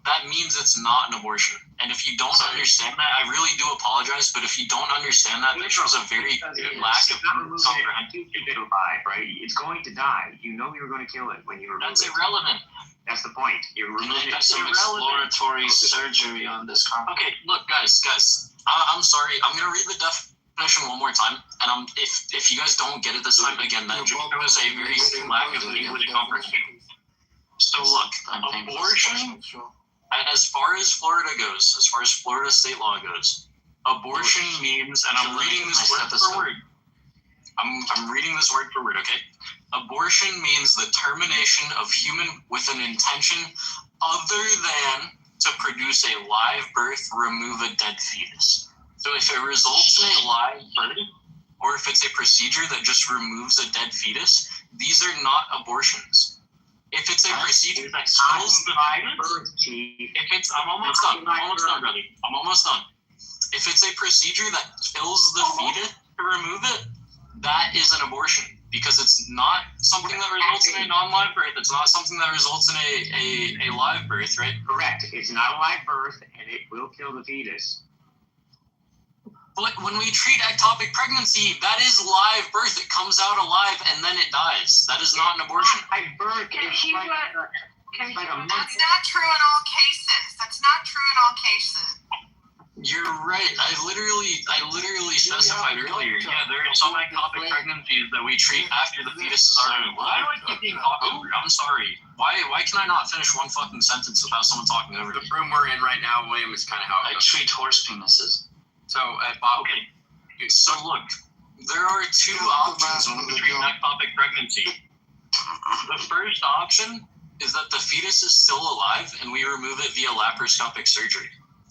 that means it's not an abortion. And if you don't understand that, I really do apologize, but if you don't understand that, that shows a very good lack of comprehension. Keep it alive, right? It's going to die. You know you're going to kill it when you remove it. That's irrelevant. That's the point. You're removing it. Some exploratory surgery on this concept. Okay, look, guys, I'm sorry. I'm gonna read the definition one more time, and if you guys don't get it this time, again, that was a very lack of English comprehension. So look, abortion, as far as Florida goes, as far as Florida state law goes, abortion means, and I'm reading this word for word. I'm reading this word for word, okay? Abortion means the termination of human with an intention other than to produce a live birth, remove a dead fetus. So if it results in a live birth, or if it's a procedure that just removes a dead fetus, these are not abortions. If it's a procedure that kills the fetus, I'm almost done, brother. I'm almost done. If it's a procedure that kills the fetus to remove it, that is an abortion because it's not something that results in a non-live birth. It's not something that results in a live birth, right? Correct. It's not a live birth, and it will kill the fetus. But when we treat ectopic pregnancy, that is live birth. It comes out alive and then it dies. That is not an abortion. Live birth. That's not true in all cases. That's not true in all cases. You're right. I literally specified earlier. Yeah, there are some ectopic pregnancies that we treat after the fetus is already. Why do I keep being talked over? I'm sorry. Why can I not finish one fucking sentence without someone talking over me? The room we're in right now, William, is kind of how I treat horse penises. So, Bob. Okay. So look, there are two options when we treat ectopic pregnancy. The first option is that the fetus is still alive and we remove it via laparoscopic surgery.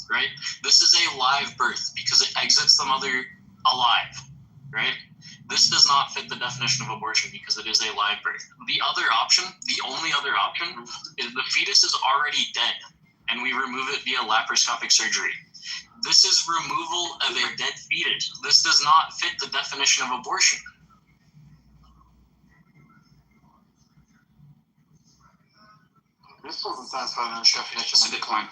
Right? This is a live birth because it exits the mother alive, right? This does not fit the definition of abortion because it is a live birth. The other option, the only other option, is the fetus is already dead and we remove it via laparoscopic surgery. This is removal of a dead fetus. This does not fit the definition of abortion. This wasn't satisfying on definition. It's a decline.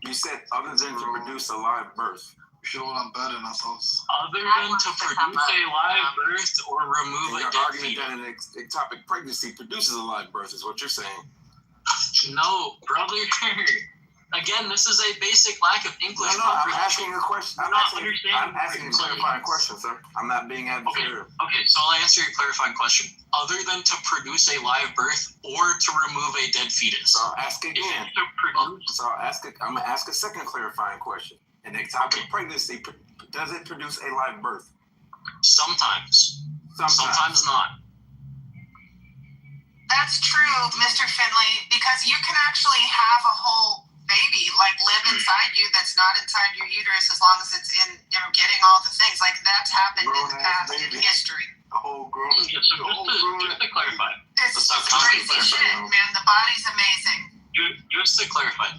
You said other than to produce a live birth. We should all unburden ourselves. Other than to produce a live birth or remove a dead fetus. That an ectopic pregnancy produces a live birth is what you're saying. No, brother. Again, this is a basic lack of English. No, I'm asking a question. I'm asking a clarifying question, sir. I'm not being adversarial. Okay, so I'll answer your clarifying question. Other than to produce a live birth or to remove a dead fetus. So I'll ask again. I'm gonna ask a second clarifying question. An ectopic pregnancy does it produce a live birth? Sometimes not. That's true, Mr. Finley, because you can actually have a whole baby live inside you that's not inside your uterus as long as it's in getting all the things that's happened in the past in history. A whole grown. Yeah, so just to clarify, It's crazy shit, man. The body's amazing. Just to clarify,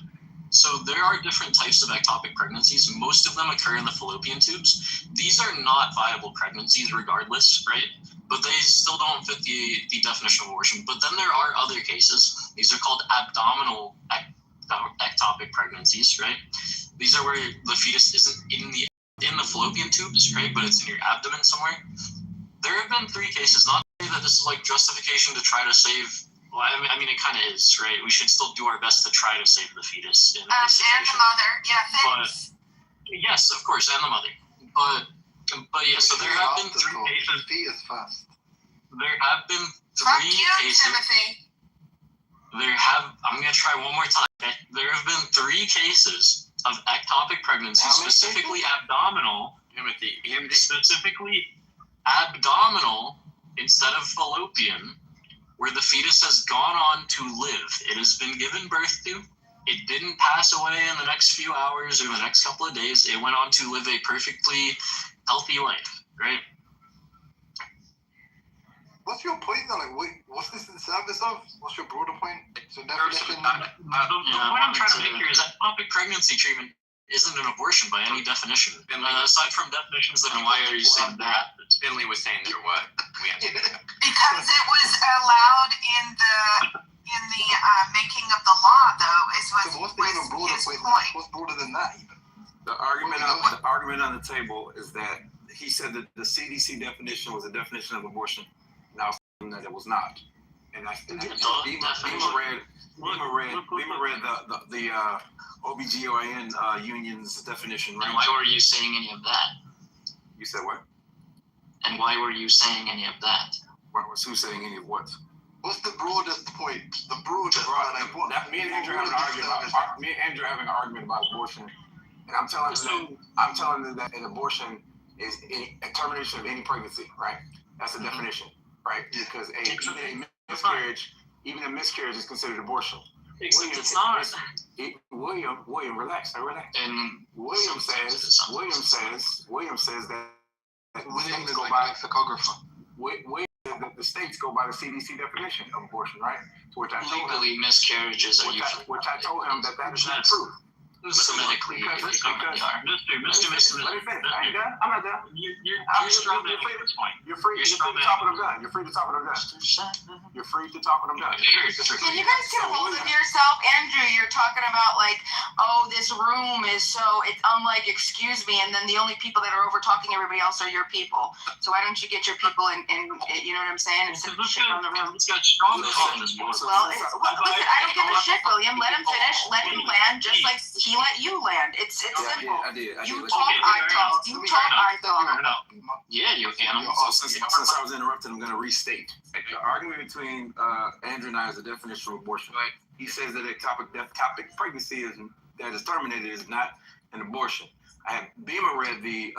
so there are different types of ectopic pregnancies. Most of them occur in the fallopian tubes. These are not viable pregnancies regardless, right? But they still don't fit the definition of abortion. But then there are other cases. These are called abdominal ectopic pregnancies, right? These are where the fetus isn't in the fallopian tubes, right? But it's in your abdomen somewhere. There have been 3 cases. Not to say that this is justification to try to save. Well, I mean, it kind of is, right? We should still do our best to try to save the fetus in this situation. And the mother, yeah, thanks. But, yes, of course, and the mother. But yeah, so there have been 3 cases. There have been 3 cases. Timothy. I'm going to try one more time. Okay? There have been 3 cases of ectopic pregnancy, specifically abdominal. Timothy, specifically abdominal instead of fallopian, where the fetus has gone on to live. It has been given birth to. It didn't pass away in the next few hours or the next couple of days. It went on to live a perfectly healthy life, right? What's your point then? What's this in service of? What's your broader point? So definition. The point I'm trying to make here is that ectopic pregnancy treatment isn't an abortion by any definition. And aside from definitions that why are you saying that? Finley was saying that what? Because it was allowed in the making of the law, though. What's the even broader point? What's broader than that? Even? The argument on the table is that he said that the CDC definition was a definition of abortion. Now that it was not, and Beamer read the OBGYN union's definition, right? And why were you saying any of that? You said what? And why were you saying any of that? What was who saying any of what? What's the broadest point? The broadest. Me and Andrew having an argument about abortion, and I'm telling them that an abortion is a termination of any pregnancy, right? That's the definition, right? Because even a miscarriage is considered abortion. Except it's not. William, relax. And William says that William is like a lexicographer. The states go by the CDC definition of abortion, right? Which I told legally him, miscarriages are usually. Which I told him that is not true. Medically, Mr. Let me finish. I ain't done. I'm not done. You're strong at this point. You're free to talk when I'm done. You're free to talk when I'm done. You're free to talk when I'm done. Can you guys get a hold of yourself? Andrew, you're talking about this room is I'm like, excuse me, and then the only people that are over talking everybody else are your people. So why don't you get your people and you know what I'm saying? Instead of shit on the room. It's got strong on this board. Well, listen, I don't give a shit, William. Let him finish. Let him land, just like he let you land. It's simple. I did. You talk, I talk. You talk, I talk. Yeah, you can. Since I was interrupted, I'm going to restate. The argument between Andrew and I is the definition of abortion. Right. He says that ectopic pregnancy that is terminated is not an abortion. I have Beamer read the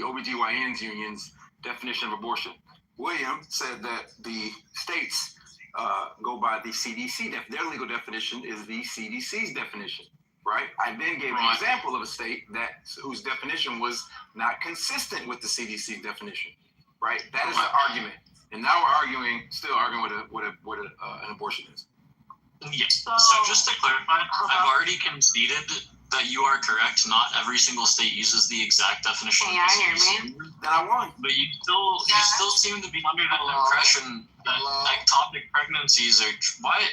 OBGYN's union's definition of abortion. William said that the states go by the CDC. Their legal definition is the CDC's definition. Right. I then gave an example of a state whose definition was not consistent with the CDC definition. Right. That is the argument. And now we're still arguing what an abortion is. Yes. So just to clarify, I've already conceded that you are correct. Not every single state uses the exact definition. Yeah, I hear me. Then I won. But you still seem to be under the impression that ectopic pregnancies are why.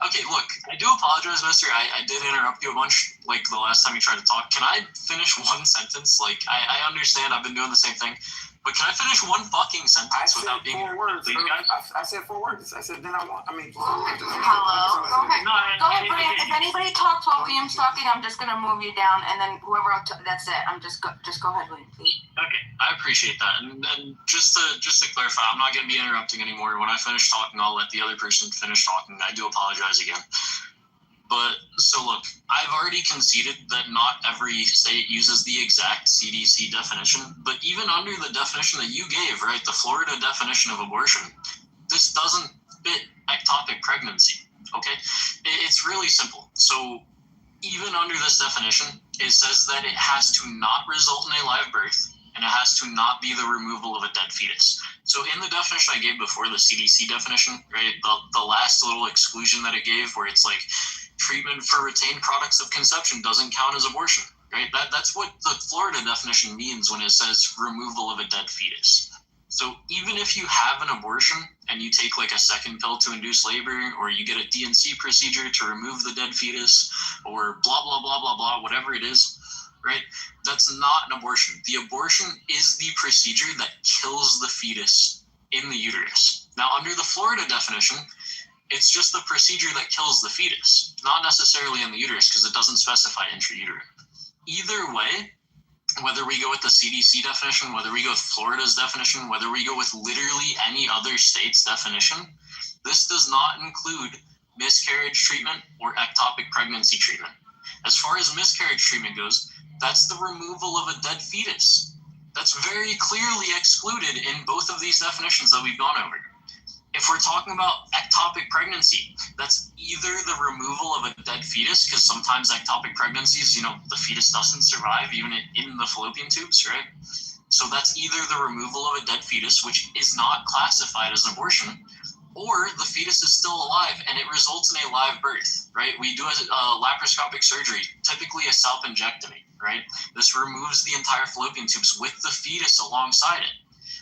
Okay, look, I do apologize, mister. I did interrupt you a bunch, the last time you tried to talk. Can I finish one sentence? I understand I've been doing the same thing, but can I finish one fucking sentence without being 4 words? I said 4 words. I said then I want. Hello. Go ahead, Brian. If anybody talks while William's talking, I'm just gonna move you down, and then whoever that's it. I'm just go ahead, William, please. Okay, I appreciate that. And just to clarify, I'm not gonna be interrupting anymore. When I finish talking, I'll let the other person finish talking. I do apologize again. But so look, I've already conceded that not every state uses the exact CDC definition, but even under the definition that you gave, right, the Florida definition of abortion, this doesn't fit ectopic pregnancy, okay? It's really simple. So even under this definition, it says that it has to not result in a live birth, and it has to not be the removal of a dead fetus. So in the definition I gave before, the CDC definition, right, the last little exclusion that it gave where it's like treatment for retained products of conception doesn't count as abortion, right? That's what the Florida definition means when it says removal of a dead fetus. So even if you have an abortion and you take like a second pill to induce labor, or you get a DNC procedure to remove the dead fetus, or blah, blah, blah, blah, blah, whatever it is, right? That's not an abortion. The abortion is the procedure that kills the fetus in the uterus. Now, under the Florida definition, it's just the procedure that kills the fetus, not necessarily in the uterus, because it doesn't specify intrauterine. Either way, whether we go with the CDC definition, whether we go with Florida's definition, whether we go with literally any other state's definition, this does not include miscarriage treatment or ectopic pregnancy treatment. As far as miscarriage treatment goes, that's the removal of a dead fetus. That's very clearly excluded in both of these definitions that we've gone over. If we're talking about ectopic pregnancy, that's either the removal of a dead fetus, because sometimes ectopic pregnancies, the fetus doesn't survive even in the fallopian tubes, right? So that's either the removal of a dead fetus, which is not classified as an abortion, or the fetus is still alive and it results in a live birth, right? We do a laparoscopic surgery, typically a salpingectomy, right? This removes the entire fallopian tubes with the fetus alongside it.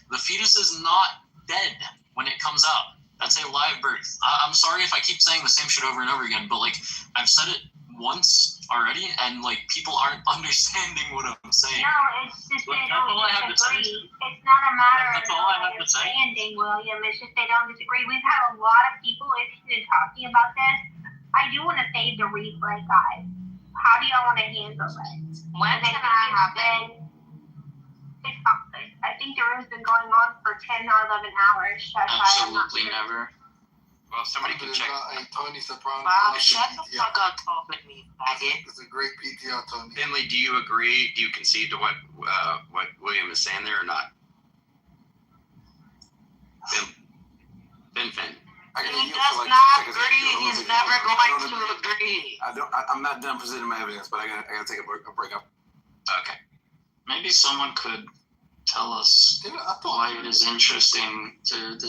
The fetus is not dead when it comes out. That's a live birth. I'm sorry if I keep saying the same shit over and over again, but I've said it once already, and people aren't understanding what I'm saying. No, it's just they don't disagree. It's not a matter of understanding, William. It's just they don't disagree. We've had a lot of people interested in talking about this. I do want to save the replay, guys. How do y'all want to handle it? When can I happen? I think the room's been going on for 10 or 11 hours. Absolutely never. Well, somebody can check. Tony Soprano. Bob, shut the fuck up, talk with me, faggot. It's a great PTR, Tony. Finley, do you agree? Do you concede to what William is saying there or not? Finn. He does not agree. He's never going to agree. I'm not done presenting my evidence, but I gotta take a break up. Okay. Maybe someone could tell us why it is interesting to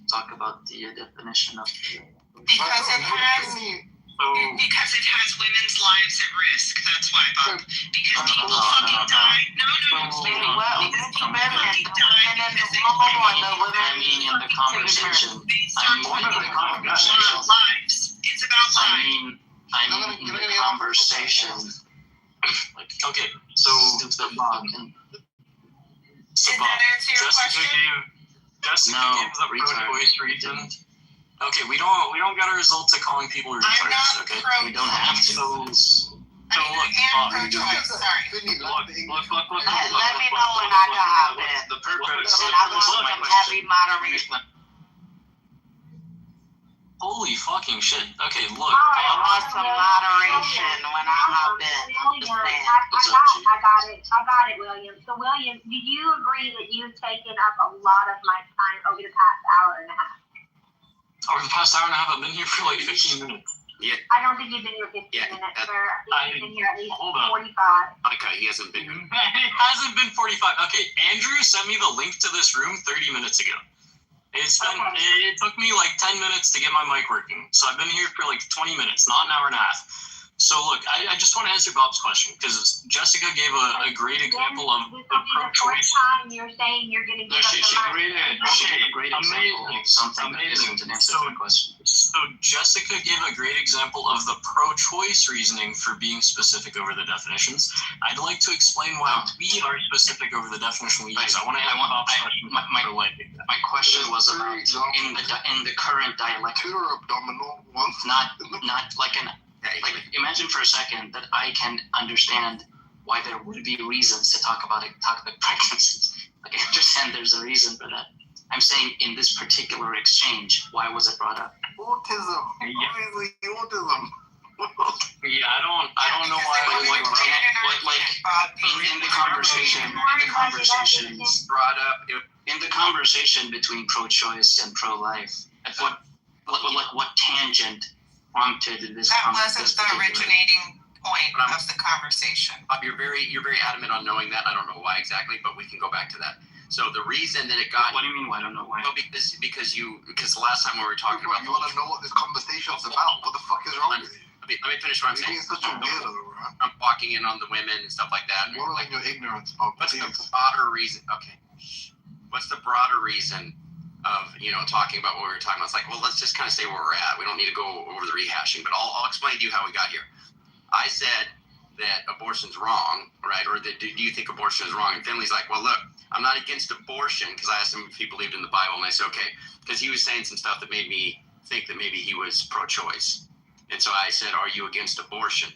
talk about the definition of because it has women's lives at risk. That's why, Bob. Because people fucking die. No. Because people fucking die. I mean, in the conversation. Lives. It's about lives. I mean, in the conversation. Okay, so Did that answer your question? Jessica gave the pro-choice reason. Okay, we don't get a result to calling people retards. Okay, we don't have to. So look, pro-choice. Sorry. Let me know when I can hop in. The purpose. And I want some heavy moderation. Holy fucking shit. Okay, look. I want some moderation when I hop in. I got it, William. So, William, do you agree that you've taken up a lot of my time over the past hour and a half? Over the past hour and a half, I've been here for 15 minutes. Yeah. I don't think you've been here 15 minutes, sir. I think you've been here at least 45. Okay, he hasn't been here. It hasn't been 45. Okay, Andrew sent me the link to this room 30 minutes ago. It took me 10 minutes to get my mic working. So I've been here for 20 minutes, not an hour and a half. So look, I just want to answer Bob's question because Jessica gave a great example of the pro-choice. Time you're saying you're going to give us She gave a great example of something that isn't an answer to the question. So Jessica gave a great example of the pro-choice reasoning for being specific over the definitions. I'd like to explain why we are specific over the definition we use. I want to answer Bob's question. My question was about in the current dialect. Not imagine for a second that I can understand why there would be reasons to talk about ectopic pregnancies. I understand there's a reason for that. I'm saying in this particular exchange, why was it brought up? Autism. Obviously, autism. Yeah, I don't know why. In the conversations brought up in the conversation between pro-choice and pro-life, what tangent prompted this? That wasn't the originating point of the conversation. You're very adamant on knowing that. I don't know why exactly, but we can go back to that. So the reason that it got. What do you mean? I don't know why. Well, because last time we were talking about. You want to know what this conversation is about? What the fuck is wrong with you? Let me finish what I'm saying. You're such a weirdo, bro. I'm walking in on the women and stuff like that. More like your ignorance, bro. What's the broader reason? Okay. What's the broader reason of talking about what we were talking about? It's like, well, let's just kind of say where we're at. We don't need to go over the rehashing, but I'll explain to you how we got here. I said that abortion's wrong, right? Or that, do you think abortion is wrong? And Finley's like, well, look, I'm not against abortion, because I asked him if he believed in the Bible, and I said, okay, because he was saying some stuff that made me think that maybe he was pro-choice. And so I said, are you against abortion?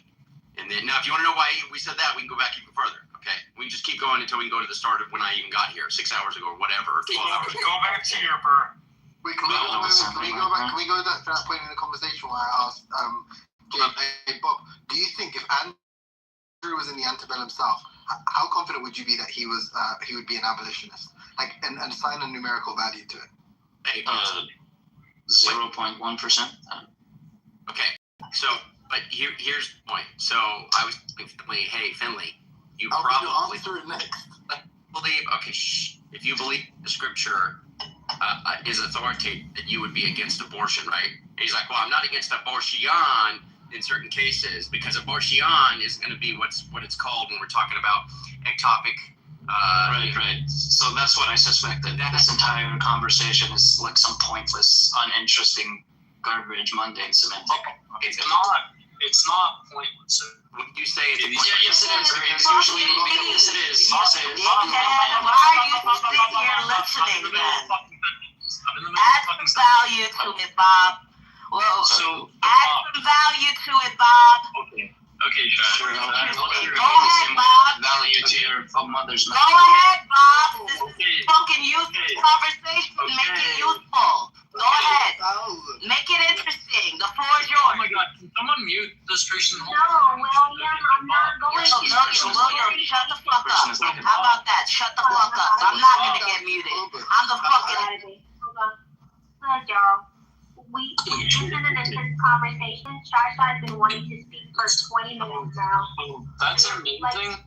And then, now, if you want to know why we said that, we can go back even further, okay? We can just keep going until we can go to the start of when I even got here, 6 hours ago or whatever, 12 hours ago. Go back to your birth. Wait, can we go to that point in the conversation where I asked, hey, Bob, do you think if Andrew was in the antebellum South, how confident would you be that he would be an abolitionist? Like, and assign a numerical value to it? 0.1%. Okay, so, but here's the point. So I was thinking, hey, Finley, you probably answer it next. Believe, okay, if you believe the scripture is authoritative, that you would be against abortion, right? And he's like, well, I'm not against abortion in certain cases, because abortion is going to be what it's called when we're talking about ectopic. Right. So that's what I suspected. This entire conversation is like some pointless, uninteresting, garbage, mundane semantic. It's not pointless. When you say it, yes, it is. It's usually yes, it is. I'll say it. Why are you sitting here listening then? Add some value to it, Bob. Well, add some value to it, Bob. Okay, sure. Go ahead, Bob. Value to your mother's. Go ahead, Bob. This fucking useful conversation. Make it useful. Go ahead. Make it interesting. The floor is yours. Oh my God! Can someone mute this person? No, William, I'm not going to. William, shut the fuck up. How about that? Shut the fuck up. I'm not gonna get muted. I'm the fucking. Hold on. Look, y'all. This is an intense conversation. Shasha's been wanting to speak for 20 minutes now. That's amazing.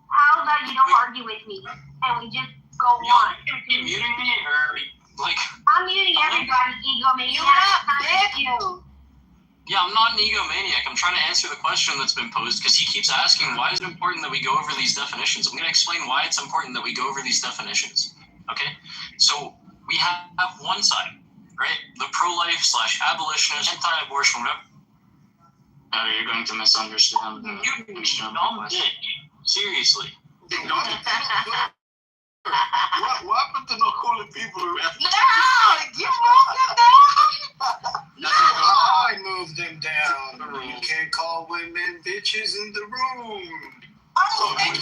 How about you don't argue with me and we just go on? You muted me or like? I'm muting everybody, egomaniac. Yeah, I'm not an egomaniac. I'm trying to answer the question that's been posed because he keeps asking why is it important that we go over these definitions. I'm going to explain why it's important that we go over these definitions. Okay, so we have one side. Right? The pro-life / abolitionist, anti-abortion, whatever. You're going to misunderstand. You dumb dick. Seriously. What happened to not calling people? No! You moved him down! No! I moved him down. You can't call women bitches in the room. Oh, and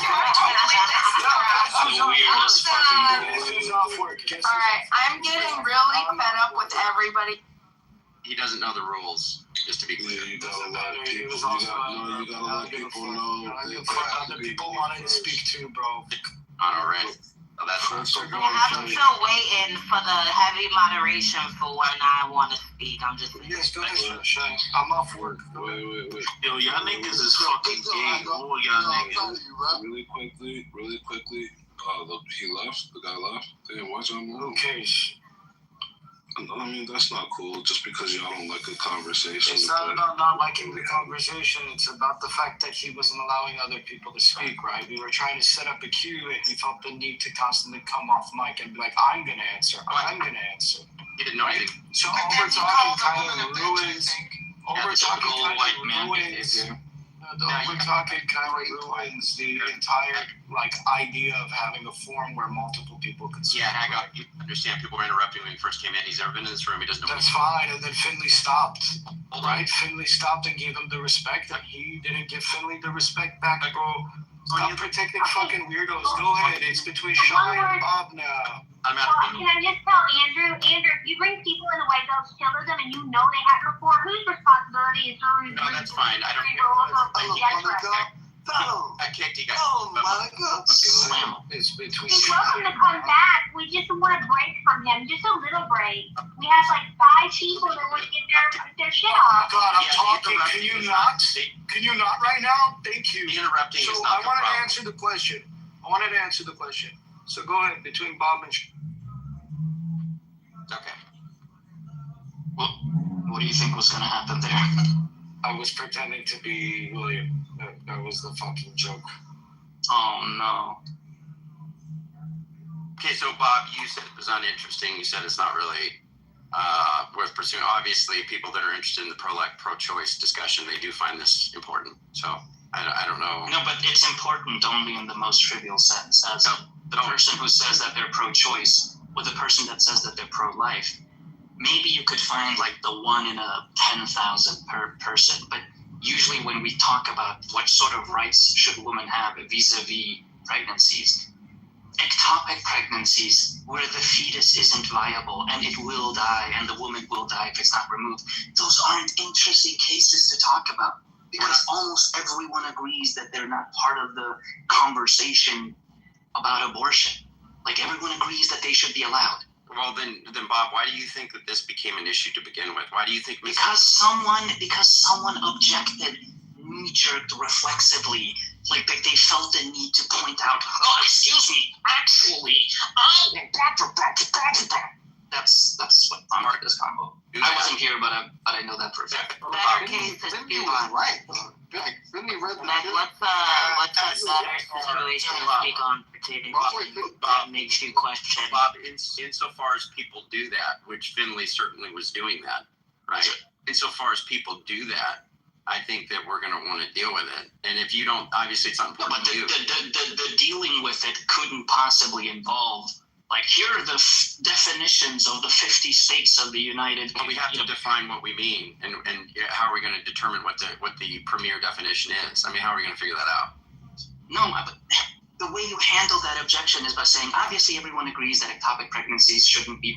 alright, I'm getting really fed up with everybody. He doesn't know the rules, just to be clear. You gotta let people know. Other people wanted to speak too, bro. Alright. So that's You have to still waiting for the heavy moderation for when I want to speak. I'm just I'm off work. Wait. Yo, y'all niggas is fucking gay. All y'all niggas. Really quickly. He left. The guy left. They didn't watch him. Okay. I mean, that's not cool just because y'all don't like a conversation. It's not about not liking the conversation. It's about the fact that he wasn't allowing other people to speak, right? We were trying to set up a queue and he felt the need to constantly come off mic and be like, I'm going to answer. He didn't know anything. So over-talking kind of ruins... Over-talking kind of ruins the entire idea of having a forum where multiple people could speak. Yeah, hang on. You understand people were interrupting when he first came in. He's never been in this room. He doesn't know. That's fine. And then Finley stopped. Right? Finley stopped and gave him the respect, and he didn't give Finley the respect back, bro. Stop protecting fucking weirdos. Go ahead. It's between Sean and Bob now. I'm out Well, can I just tell Andrew, if you bring people in the White House, kill them, and you know they have it before, whose responsibility is who? No, that's fine. I don't care. Okay, you guys. Oh, Monica. Slam. It's between. He's welcome to come back. We just want a break from him, just a little break. We have like 5 people that want to get their shit off. God, I'm talking. Can you not? Can you not right now? Thank you. Interrupting so is not I wanted the problem. to answer the question. So go ahead, between Bob and. Okay. Well, what do you think was going to happen there? I was pretending to be William. That was the fucking joke. Oh, no. Okay, so Bob, you said it was uninteresting. You said it's not really worth pursuing. Obviously, people that are interested in the pro-life, pro-choice discussion, they do find this important. So I don't know. No, but it's important only in the most trivial sense. As the person who says that they're pro-choice or the person that says that they're pro-life, maybe you could find like the 1 in a 10,000 per person. But usually when we talk about what sort of rights should women have vis-a-vis pregnancies, ectopic pregnancies where the fetus isn't viable and it will die and the woman will die if it's not removed, those aren't interesting cases to talk about because almost everyone agrees that they're not part of the conversation about abortion. Like everyone agrees that they should be allowed. Well, then, Bob, why do you think that this became an issue to begin with? Why do you think? Because someone objected, knee-jerked, reflexively, like they felt the need to point out. Oh, excuse me, actually, that's what prompted this combo. I wasn't here, but I know that for a fact. Better case situation. Right. Like, Finley read the Let's have better situation to speak on pertaining that makes you question. Bob, insofar as people do that, which Finley certainly was doing that, right? Insofar as people do that, I think that we're going to want to deal with it. And if you don't, obviously it's not important to you. The dealing with it couldn't possibly involve, like, here are the definitions of the 50 states of the United Kingdom. Well, we have to define what we mean, and how are we going to determine what the premier definition is? I mean, how are we going to figure that out? No, but the way you handle that objection is by saying, obviously everyone agrees that ectopic pregnancies shouldn't be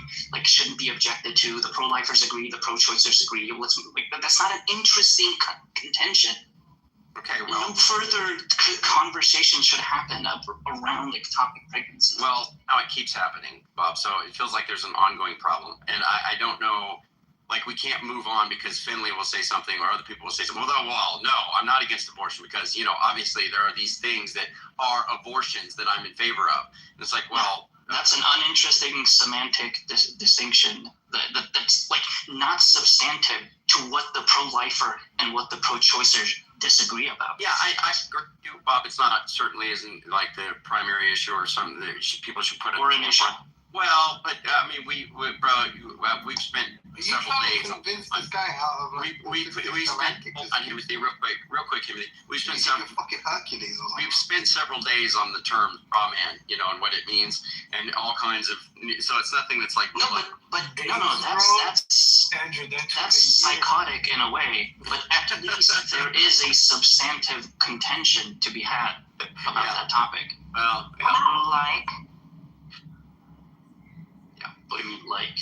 objected to. The pro-lifers agree, the pro-choicers agree. That's not an interesting contention. Okay, well, no further conversation should happen around ectopic pregnancy. Well, now it keeps happening, Bob. So it feels like there's an ongoing problem, and I don't know. Like, we can't move on because Finley will say something or other people will say something. Well, no, I'm not against abortion because, obviously there are these things that are abortions that I'm in favor of. And it's like, well... That's an uninteresting semantic distinction that's, like, not substantive to what the pro-lifer and what the pro-choicer disagree about. Yeah, I agree with you, Bob. It's not, certainly isn't, like, the primary issue or something that people should put or an issue. Well, but I mean, we've spent several days. Convince this guy out of we spent. Timothy, real quick, Timothy. We've spent several fucking Hercules. We've spent several days on the term "raw man," and what it means, and all kinds of. So it's nothing that's like. No, but that's Andrew, that's psychotic in a way. But at least there is a substantive contention to be had about that topic. Well, like. What do you mean, like?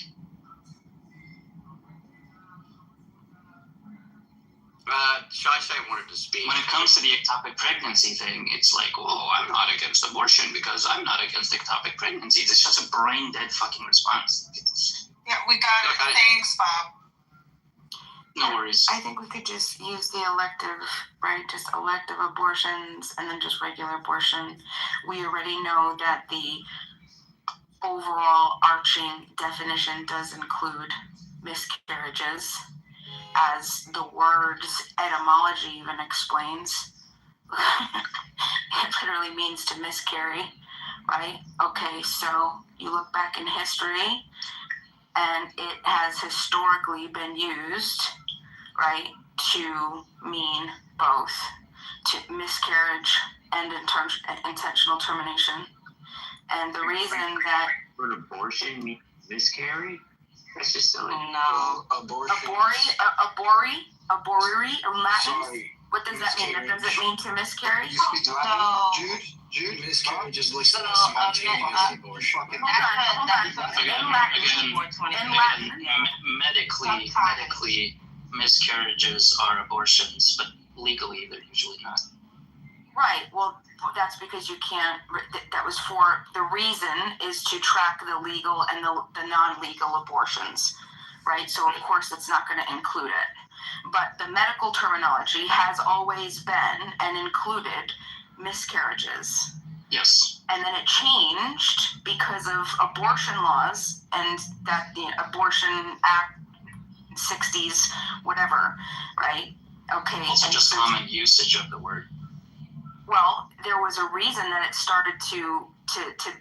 Shai wanted to speak. When it comes to the ectopic pregnancy thing, it's like, well, I'm not against abortion because I'm not against ectopic pregnancies. It's just a brain-dead fucking response. Yeah, we got it. Thanks, Bob. No worries. I think we could just use the elective, right? Just elective abortions and then just regular abortion. We already know that the overall arching definition does include miscarriages, as the word's etymology even explains. It literally means to miscarry, right? Okay, so you look back in history, and it has historically been used, right, to mean both to miscarriage and intentional termination. And the reason that abortion means miscarry? That's just silly. No. Abortion. Latin. What does that mean? Does it mean to miscarry? You speak Latin, Jude? miscarriage is listed So, as spontaneous abortion. Medically, miscarriages are abortions, but legally they're usually not. Right. Well, that's because you can't. That was for the reason is to track the legal and the non-legal abortions, right? So of course it's not going to include it. But the medical terminology has always been and included miscarriages. Yes. And then it changed because of abortion laws and that the Abortion Act 60s, whatever, right? Okay. Also just common usage of the word. Well, there was a reason that it started to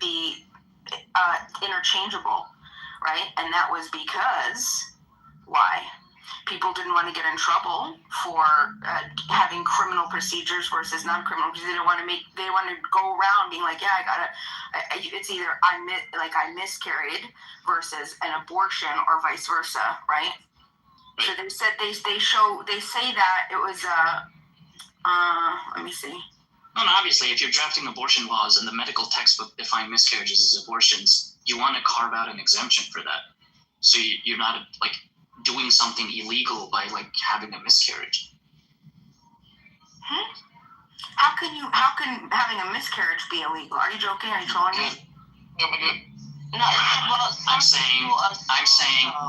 be interchangeable, right? And that was because, why? People didn't want to get in trouble for having criminal procedures versus non-criminal because they wanted to go around being like, yeah, it's either I miscarried versus an abortion or vice versa, right? So they said they say that it was let me see. No, obviously, if you're drafting abortion laws and the medical textbook define miscarriages as abortions, you want to carve out an exemption for that. So you're not like doing something illegal by like having a miscarriage. How can having a miscarriage be illegal? Are you joking? Are you trolling me? No, well, I'm saying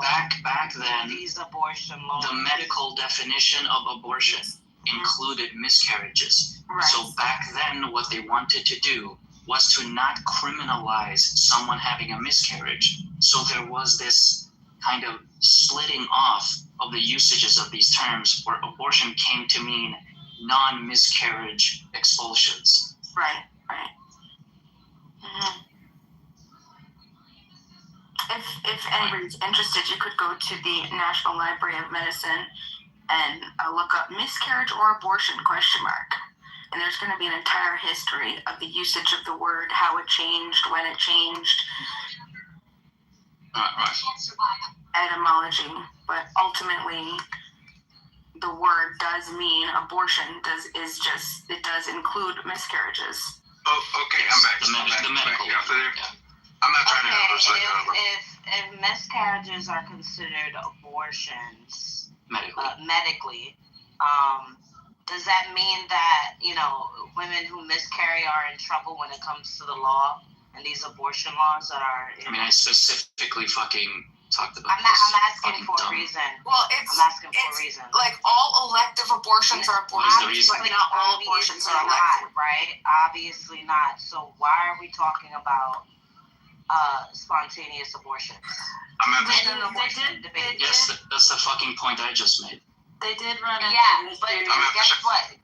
back then, these abortion laws. The medical definition of abortion included miscarriages. Right. So back then, what they wanted to do was to not criminalize someone having a miscarriage. So there was this kind of splitting off of the usages of these terms where abortion came to mean non-miscarriage expulsions. Right. Mm-hmm. If anybody's interested, you could go to the National Library of Medicine and look up miscarriage or abortion ? And there's going to be an entire history of the usage of the word, how it changed, when it changed. Right. Etymology, but ultimately, the word does mean abortion. It does include miscarriages. Oh, okay, I'm back. The medical. I'm not trying to if miscarriages are considered abortions medically, does that mean that women who miscarry are in trouble when it comes to the law and these abortion laws that are? I specifically fucking talked about. I'm asking for a reason. Well, I'm asking for a reason. Like all elective abortions are abortions, but not all abortions are elective, right? Obviously not. So why are we talking about spontaneous abortions? Yes, that's the fucking point I just made. They did run into Yeah, but guess what?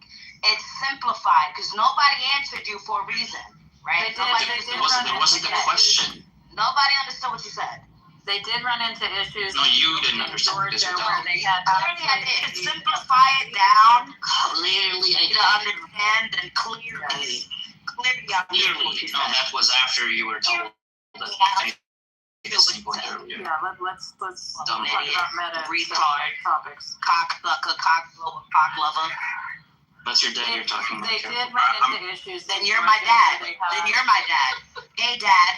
It's simplified because nobody answered you for a reason, right? There wasn't a question. Nobody understood what you said. They did run into issues. No, you didn't understand because where they had to simplify it down. Clearly, I understand and clearly. No, that was after you were told. Yeah, let's talk about meta retard topics. Cocksucker, cockblower, cock lover. That's your dad you're talking about. They did run into issues. Then you're my dad. Hey, Dad.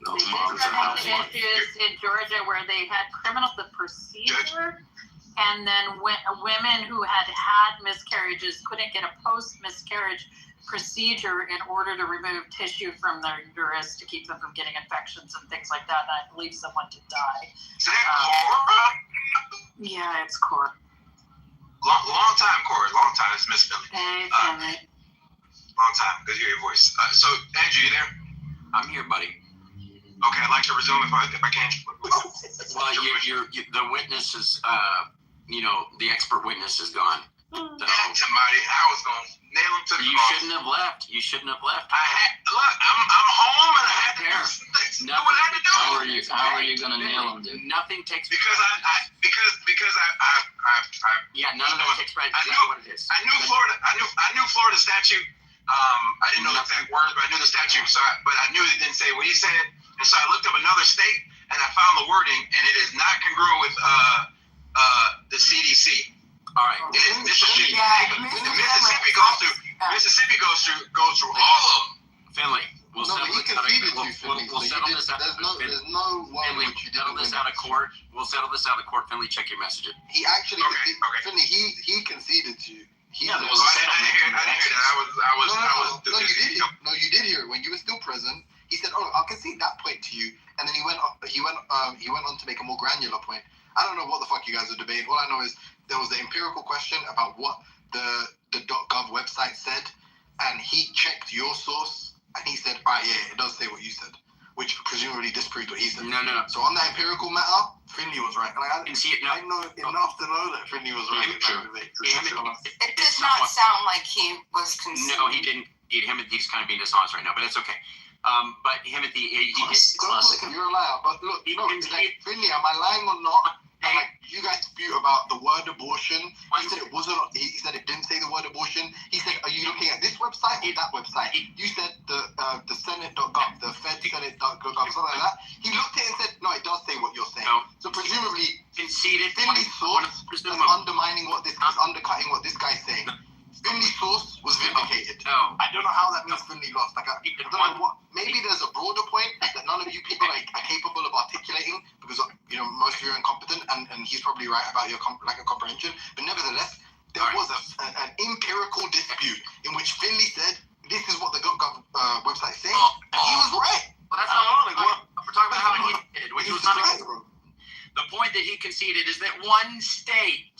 They did run into issues in Georgia where they had criminal the procedure, and then women who had miscarriages couldn't get a post-miscarriage procedure in order to remove tissue from their uterus to keep them from getting infections and things like that. And I believe someone to die. Yeah, it's Cora. Long time, Cora. Long time. It's Miss Philly. Hey, family. Long time. Good to hear your voice. So, Andrew, you there? I'm here, buddy. Okay, I'd like to resume if I can. Well, the witness is, the expert witness is gone. So, somebody, I was going to nail him to the You cross. shouldn't have left. I'm home and I had to do what I had to do. How are you gonna nail him, dude? Nothing takes because I none of that takes right. I knew Florida statute. I didn't know the exact words, but I knew the statute. But I knew it didn't say what he said, and so I looked up another state and I found the wording, and it is not congruent with the CDC. All right. It is Mississippi. Mississippi goes to Mississippi goes through all of them. Finley, we'll settle this out of court. We'll settle this out of court. Finley, check your messages. He actually, Finley, he conceded to you. I didn't hear that. No, you did hear it when you were still present. He said, "Oh, I'll concede that point to you," and then he went on to make a more granular point. I don't know what the fuck you guys are debating. All I know is there was the empirical question about what the .gov website said, and he checked your source, and he said, yeah, it does say what you said," which presumably disproved what he said. No. So on that empirical matter, Finley was right. Like, I know enough to know that Finley was right. It does not sound like he was conceding. No, he didn't. He's kind of being dishonest right now, but it's okay. But Timothy, classic. You're a liar. But look, like, Finley, am I lying or not? Like, you guys dispute about the word abortion. He said it wasn't. He said it didn't say the word abortion. He said, "Are you looking at this website or that website?" You said the Senate.gov, the FedSenate.gov, something like that. He looked at it and said, "No, it does say what you're saying." No. So presumably, conceded. Finley's source is undermining undercutting what this guy's saying. Finley's source was vindicated. No. I don't know how that means Finley lost. Like, I don't know what. Maybe there's a broader point that none of you people are capable of articulating because most of you are incompetent, and he's probably right about your lack of comprehension. But nevertheless, there was an empirical dispute in which Finley said, "This is what the .gov website is saying," and he was right. Well, that's we're talking about how he did, which was not. The point that he conceded is that one state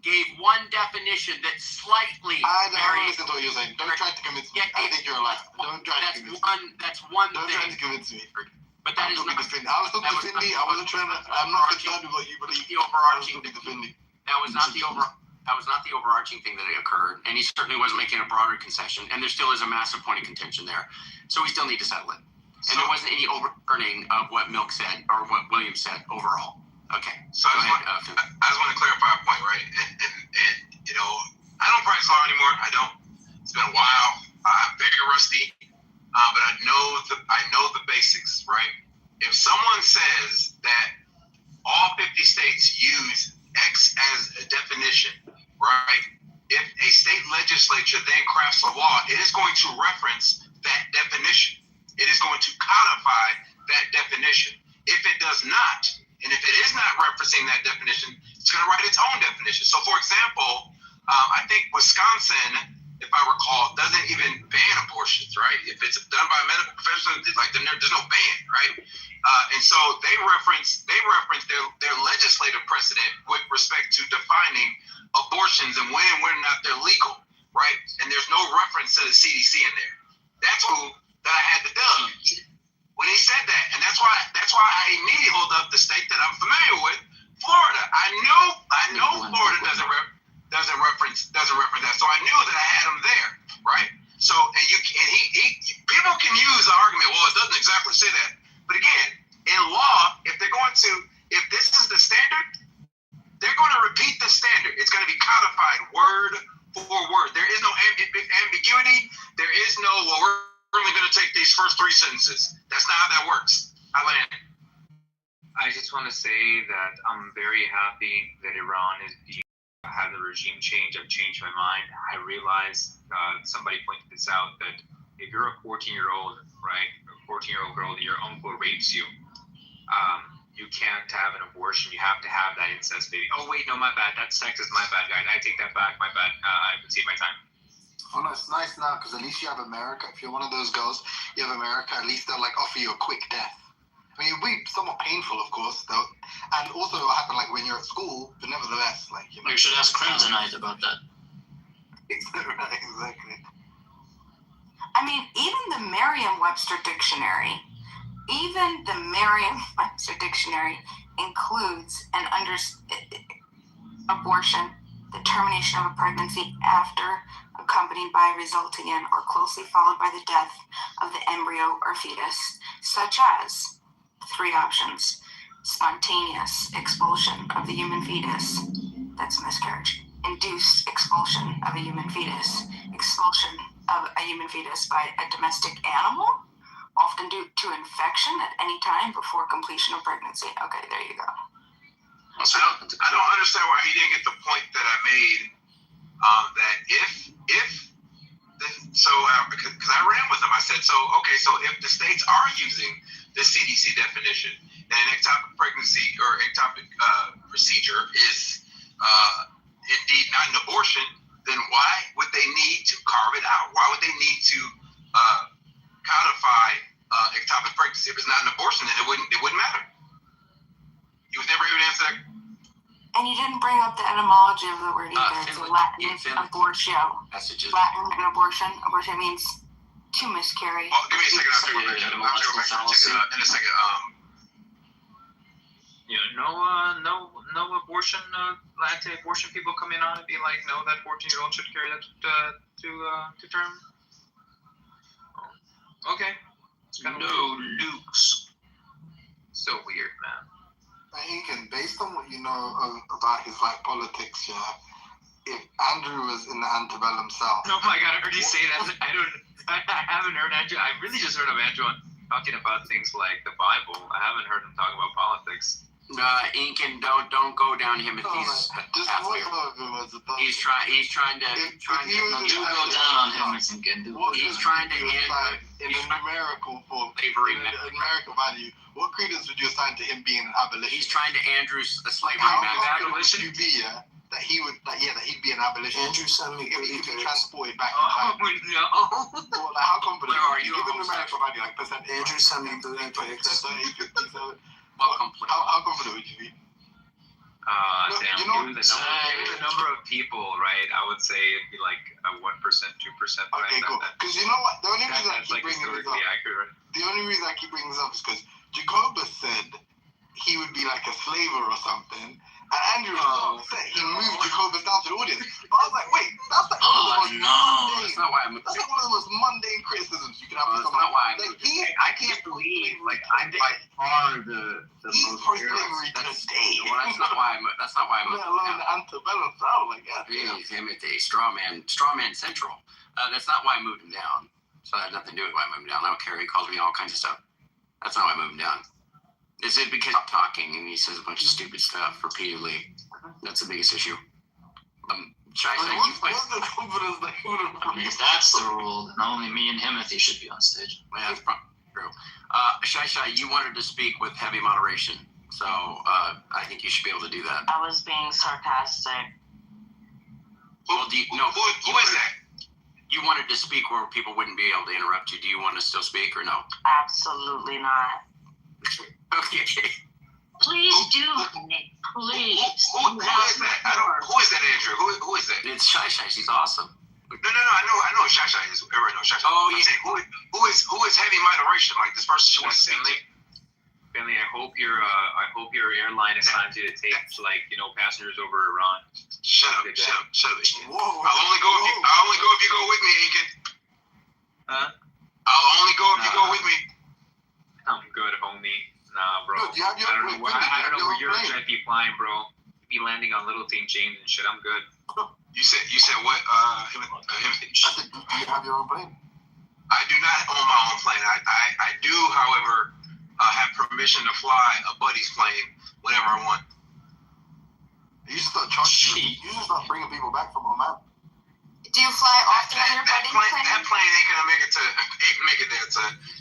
gave one definition that slightly. I don't listen to what you're saying. Don't try to convince me. I think you're a liar. Don't try to convince me. That's one Don't thing. try to convince me. But that is not. I was talking to Finley. I wasn't trying to. I'm not concerned with what you believe. The overarching. That was not the overarching thing that occurred, and he certainly wasn't making a broader concession. And there still is a massive point of contention there, so we still need to settle it. And there wasn't any overturning of what Milk said or what Williams said overall. Okay. So I just want to clarify a point, right? And I don't practice law anymore. I don't. It's been a while. I'm very rusty, but I know the basics, right? If someone says that all 50 states use X as a definition, right? If a state legislature then crafts a law, it is going to reference that definition. It is going to codify that definition. If it does not, and if it is not referencing that definition, it's going to write its own definition. So, for example, I think Wisconsin, if I recall, doesn't even ban abortions, right? If it's done by a medical professional, there's no ban, right? And so they reference their legislative precedent with respect to defining abortions and when and when not they're legal, right? And there's no reference to the CDC in there. That's who that I had to dub when he said that, and that's why I immediately hold up the state that I'm familiar with, Florida. I know Florida doesn't reference that, so I knew that I had him there, right? So people can use the argument, well, it doesn't exactly say that, but again, in law, if this is the standard, they're going to repeat the standard. It's going to be codified word for word. There is no ambiguity. There is no we're only going to take these first three sentences. That's not how that works. I land. I just want to say that I'm very happy that Iran is had the regime change. I've changed my mind. I realized somebody pointed this out that if you're a 14-year-old, right, a 14-year-old girl, your uncle rapes you, you can't have an abortion. You have to have that incest baby. Oh wait, no, my bad. That's sexist. My bad, guys. I take that back. My bad. I would save my time. Oh no, it's nice now because at least you have America. If you're one of those girls, you have America. At least they'll offer you a quick death. I mean, it'll be somewhat painful, of course, though, and also it'll happen when you're at school. But nevertheless, you should ask Crimsonite about that. Exactly. I mean, even the Merriam-Webster dictionary includes abortion, the termination of a pregnancy after, accompanied by, resulting in, or closely followed by the death of the embryo or fetus, such as 3 options: spontaneous expulsion of the human fetus, that's miscarriage; induced expulsion of a human fetus; expulsion of a human fetus by a domestic animal, often due to infection at any time before completion of pregnancy. Okay, there you go. I don't understand why he didn't get the point that I made, that if because I ran with them, I said, so if the states are using the CDC definition and an ectopic pregnancy or ectopic procedure is indeed not an abortion, then why would they need to carve it out? Why would they need to codify ectopic pregnancy? If it's not an abortion, then it wouldn't matter. You was never able to answer that. And you didn't bring up the etymology of the word either. It's a Latin abortio. Latin and abortion. Abortion means to miscarry. Oh, give me a second. I'll check it in a second. No abortion, anti-abortion people coming on and be like, no, that 14-year-old should carry that to term. Okay. It's kind of nukes. So weird, man. Aiken, based on what you know about his politics, if Andrew was in the antebellum South. Oh my God, I heard you say that. I haven't heard Andrew. I really just heard of Andrew talking about things like the Bible. I haven't heard him talk about politics. Incan, don't go down Timothy's pathway. He's trying to. You go down on him, Incan. He's trying to end in a numerical form. Slavery. Numerical value. What credence would you assign to him being an abolitionist? He's trying to Andrew's slavery. How confident would you be that he'd be an abolitionist? Andrew sent me. He could be transported back in time. No. Well, how confident are you? Give him numerical value, like percent. Andrew sent me 30 pics. How confident would you be? Given the number of people, right? I would say it'd be like a 1%, 2%. Okay, cool. Because you know what? The only reason I keep bringing this up. Accurate. The only reason I keep bringing this up is because Jacobus said he would be like a slaver or something. And Andrew said he moved Jacobus down to the audience. But I was like, wait, that's like that's not why I moved. That's like one of the most mundane criticisms you can have. That's not why I can't believe I'm by far the he's most for slavery today. Well, that's not why I moved. That's not why I moved. Let alone the antebellum South, like that. Timothy, straw man central. That's not why I moved him down. So that had nothing to do with why I moved him down. I don't care. He calls me all kinds of stuff. That's not why I moved him down. Is it because I'm talking and he says a bunch of stupid stuff repeatedly? That's the biggest issue. Should I say what's the confidence that he would have? If that's the rule, then only me and Timothy should be on stage. Yeah, that's probably true. Shai, you wanted to speak with heavy moderation, so I think you should be able to do that. I was being sarcastic. Well, who is that? You wanted to speak where people wouldn't be able to interrupt you. Do you want to still speak or no? Absolutely not. Okay. Please do, Nick. Please. Who is that? Who is that, Andrew? Who is that? It's Shai. She's awesome. No. I know Shai is. Everyone knows Shai. Oh yeah. Saying, who is heavy moderation? Like this person she wants to speak. Finley, I hope your airline assigns you to take passengers over Iran. Shut up. Whoa. I'll only go if you go with me, Aiken. Huh? I'll only go if you go with me. I'm good, homie. Nah, bro. No, I don't know where you're going to be flying, bro. You be landing on Little St. James and shit. I'm good. You said what? Do you have your own plane? I do not own my own plane. I do, however, have permission to fly a buddy's plane whenever I want. You just start charging. You just start bringing people back from Oman. Do you fly often on your buddy's plane? That plane ain't gonna make it there.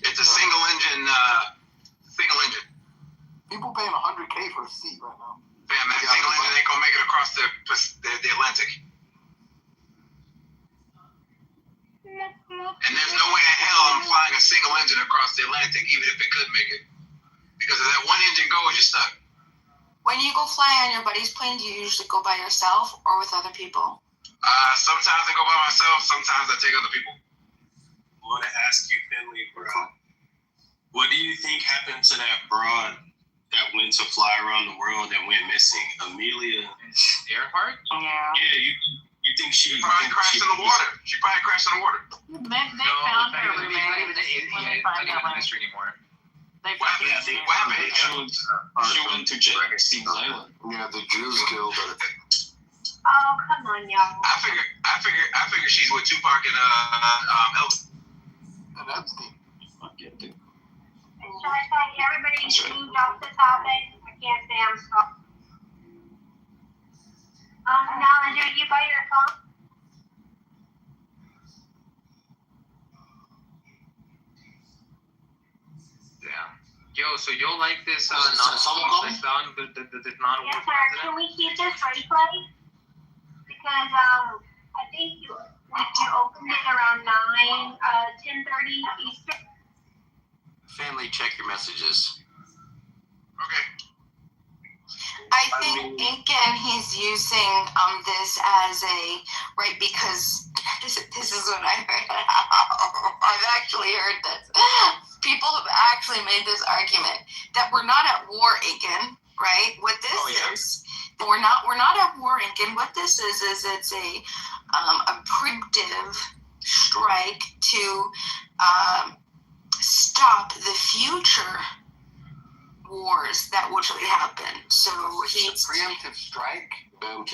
It's a single engine. People paying $100K for a seat right now. Damn, that single engine ain't gonna make it across the Atlantic. And there's no way in hell I'm flying a single engine across the Atlantic, even if it could make it. Because if that one engine goes, you're stuck. When you go fly on your buddy's plane, do you usually go by yourself or with other people? Sometimes I go by myself, sometimes I take other people. I want to ask you, Finley, bro. What do you think happened to that broad that went to fly around the world and went missing? Amelia Earhart? Yeah. Yeah, you think she probably crashed in the water? She probably crashed in the water. They found her remains. It's not even a mystery anymore. What happened? She went to Jackson Island. Yeah, the Jews killed her. Oh, come on, y'all. I figure she's with Tupac and Elvis. And Epstein. So I thought everybody moved off the topic. I can't say I'm sorry. Now, Andrew, you buy your phone? Yo, so you'll like this Yes, sir. Can we keep this replay? Because I think you opened it around 10:30 Eastern. Family, check your messages. Okay. I think Incan, he's using this as a right because this is what I heard. I've actually heard this. People have actually made this argument that we're not at war, Incan. Right? What this is, we're not at war, Incan. What this is it's a preemptive strike to stop the future wars that would happen. So it's a preemptive strike to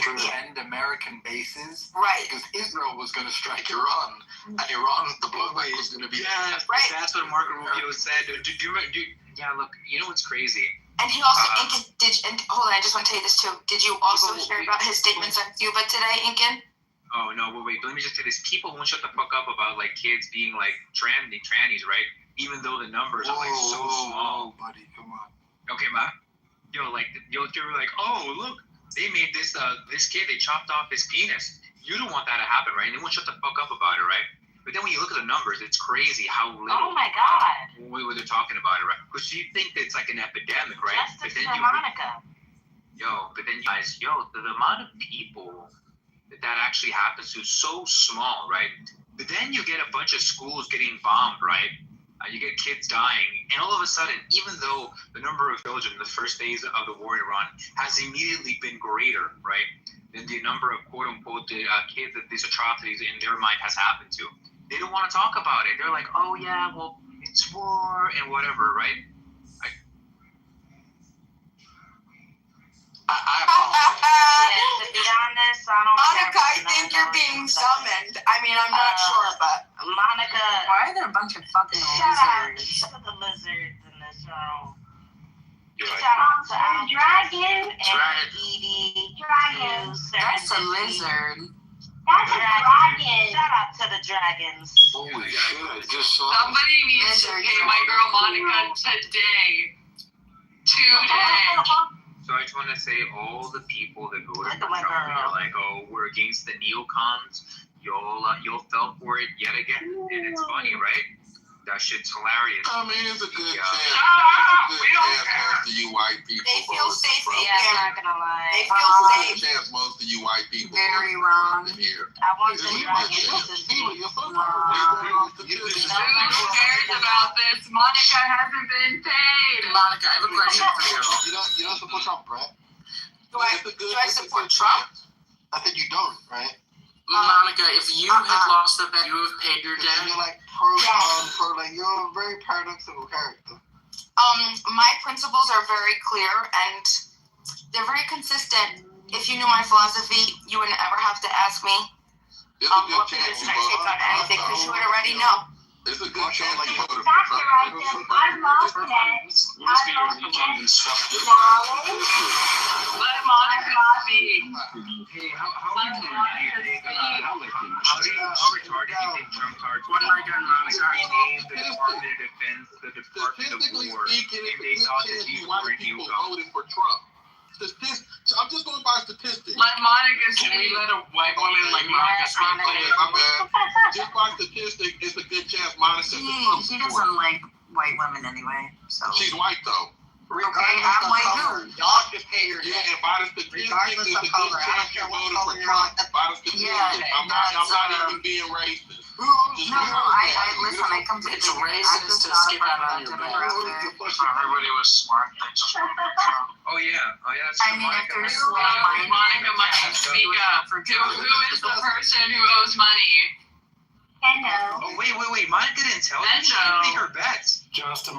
end American bases, right? Because Israel was going to strike Iran, and Iran, the blowback was going to be right. That's what Marco Rubio said. Yeah, look, you know what's crazy? And he also, Incan, hold on, I just want to tell you this too. Did you also hear about his statements on Cuba today, Incan? Oh no, but wait, let me just say this. People won't shut the fuck up about like kids being like trannies, right? Even though the numbers are like so small. Oh, buddy, come on. Okay, ma. They were like, oh look, they made this kid, they chopped off his penis. You don't want that to happen, right? And they won't shut the fuck up about it, right? But then when you look at the numbers, it's crazy how little. Oh my god. What they're talking about it, right? Because you think that it's like an epidemic, right? Justice for Monica. But then you guys, the amount of people that actually happens to is so small, right? But then you get a bunch of schools getting bombed, right? You get kids dying, and all of a sudden, even though the number of children in the first days of the war in Iran has immediately been greater, right, than the number of quote-unquote kids that these atrocities in their mind has happened to, they don't want to talk about it. They're like, oh yeah, well, it's war and whatever, right? To be honest, I don't Monica, I think you're being summoned. I mean, I'm not sure, but Monica. Why are there a bunch of fucking lizards? Shut up. The lizards in this room. Shout out to Dragon and Edie. Dragon. That's a lizard. That's a dragon. Shout out to the dragons. Holy shit, I just saw Somebody needs to pay my girl Monica today. So I just want to say, all the people that voted for Trump and are like, "Oh, we're against the neocons," you'll fell for it yet again, and it's funny, right? That shit's hilarious. I mean, it's a good chance. We don't care. Most of you white people. They feel safe. Yeah, I'm not gonna lie. They feel safe. Chance most of you white people. Very wrong. Here. I want the dragons to see. Who cares about this? Monica hasn't been paid. Monica, I have a question for you. You don't support Trump, right? Do I support Trump? I think you don't, right? Monica, if you had lost the bet, you would have paid your debt. You're like you're a very paradoxical character. My principles are very clear and they're very consistent. If you knew my philosophy, you wouldn't ever have to ask me what position I take on anything because you would already know. There's a good chance you voted for Exactly right. I love that. Let Monica speak. Hey, how retarded do you think Trump cards What am I doing, Monica? renamed the Department of Defense the Department of War, and they thought that these were people neocons? voted for Trump. I'm just going by statistics. Let Monica speak. Can we let a white woman like Monica speak, please? My bad. Just by statistics, it's a good chance Monica is Trump He doesn't like white women anyway, so. She's white though. Okay, I'm white too. Y'all just pay your Yeah, and by the statistics, it's a good chance you voted for Trump. By the statistics, I'm not even being racist. No, I listen, I come to It's racist to skip out on your bet. Everybody was smart. Oh yeah, that's I mean, if there's Monica, speak up. Who is the person who owes money? Kendo. Oh wait, Monica didn't tell you. She didn't pay her bets. Just Wait.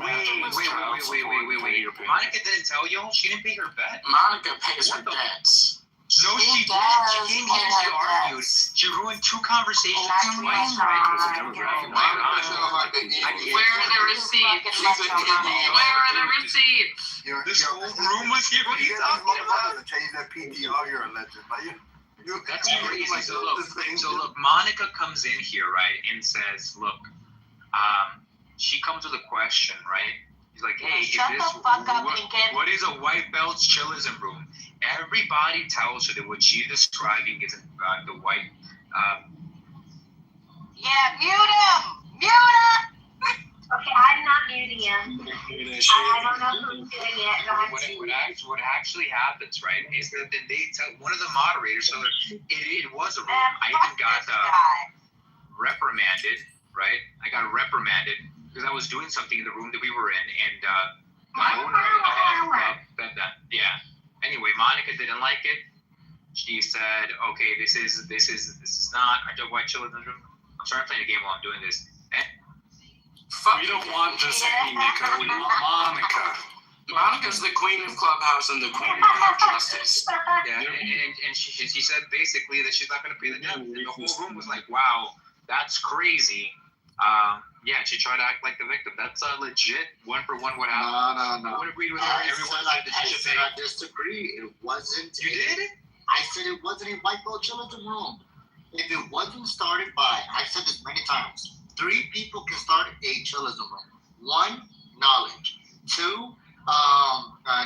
Monica didn't tell you. She didn't pay her bet. Monica pays her debts. No, she didn't. She came here and she argued. She ruined two conversations twice, right? Where are the receipts? Where are the receipts? This whole room was here. What are you talking about? Change that PTR, you're a legend. That's crazy. So look, Monica comes in here, right, and says, look, she comes with a question, right? He's like, hey, Shut the fuck up and get. What is a white belt's chillism room? Everybody tells her that what she's describing is the white. Yeah, mute him! Mute him! Okay, I'm not muting him. I don't know who's doing it. What actually happens, right, is that then they tell one of the moderators, so it was a room. I even got reprimanded, right? I got reprimanded because I was doing something in the room that we were in, and my owner yeah. Anyway, Monica didn't like it. She said, "Okay, this is not a white children's room." I'm sorry, I'm playing a game while I'm doing this. We don't want just any Nika, we want Monica. Monica's the queen of Clubhouse and the queen of justice. Yeah, and she said basically that she's not going to pay the debt. And the whole room was like, wow, that's crazy. Yeah, she tried to act like the victim. That's legit one for one what happened. No. I would agree with her. Everyone said that she should pay. I disagree. It wasn't. You did? I said it wasn't a white belt children's room. If it wasn't started by, I've said this many times, 3 people can start a chillism room. 1, knowledge. 2,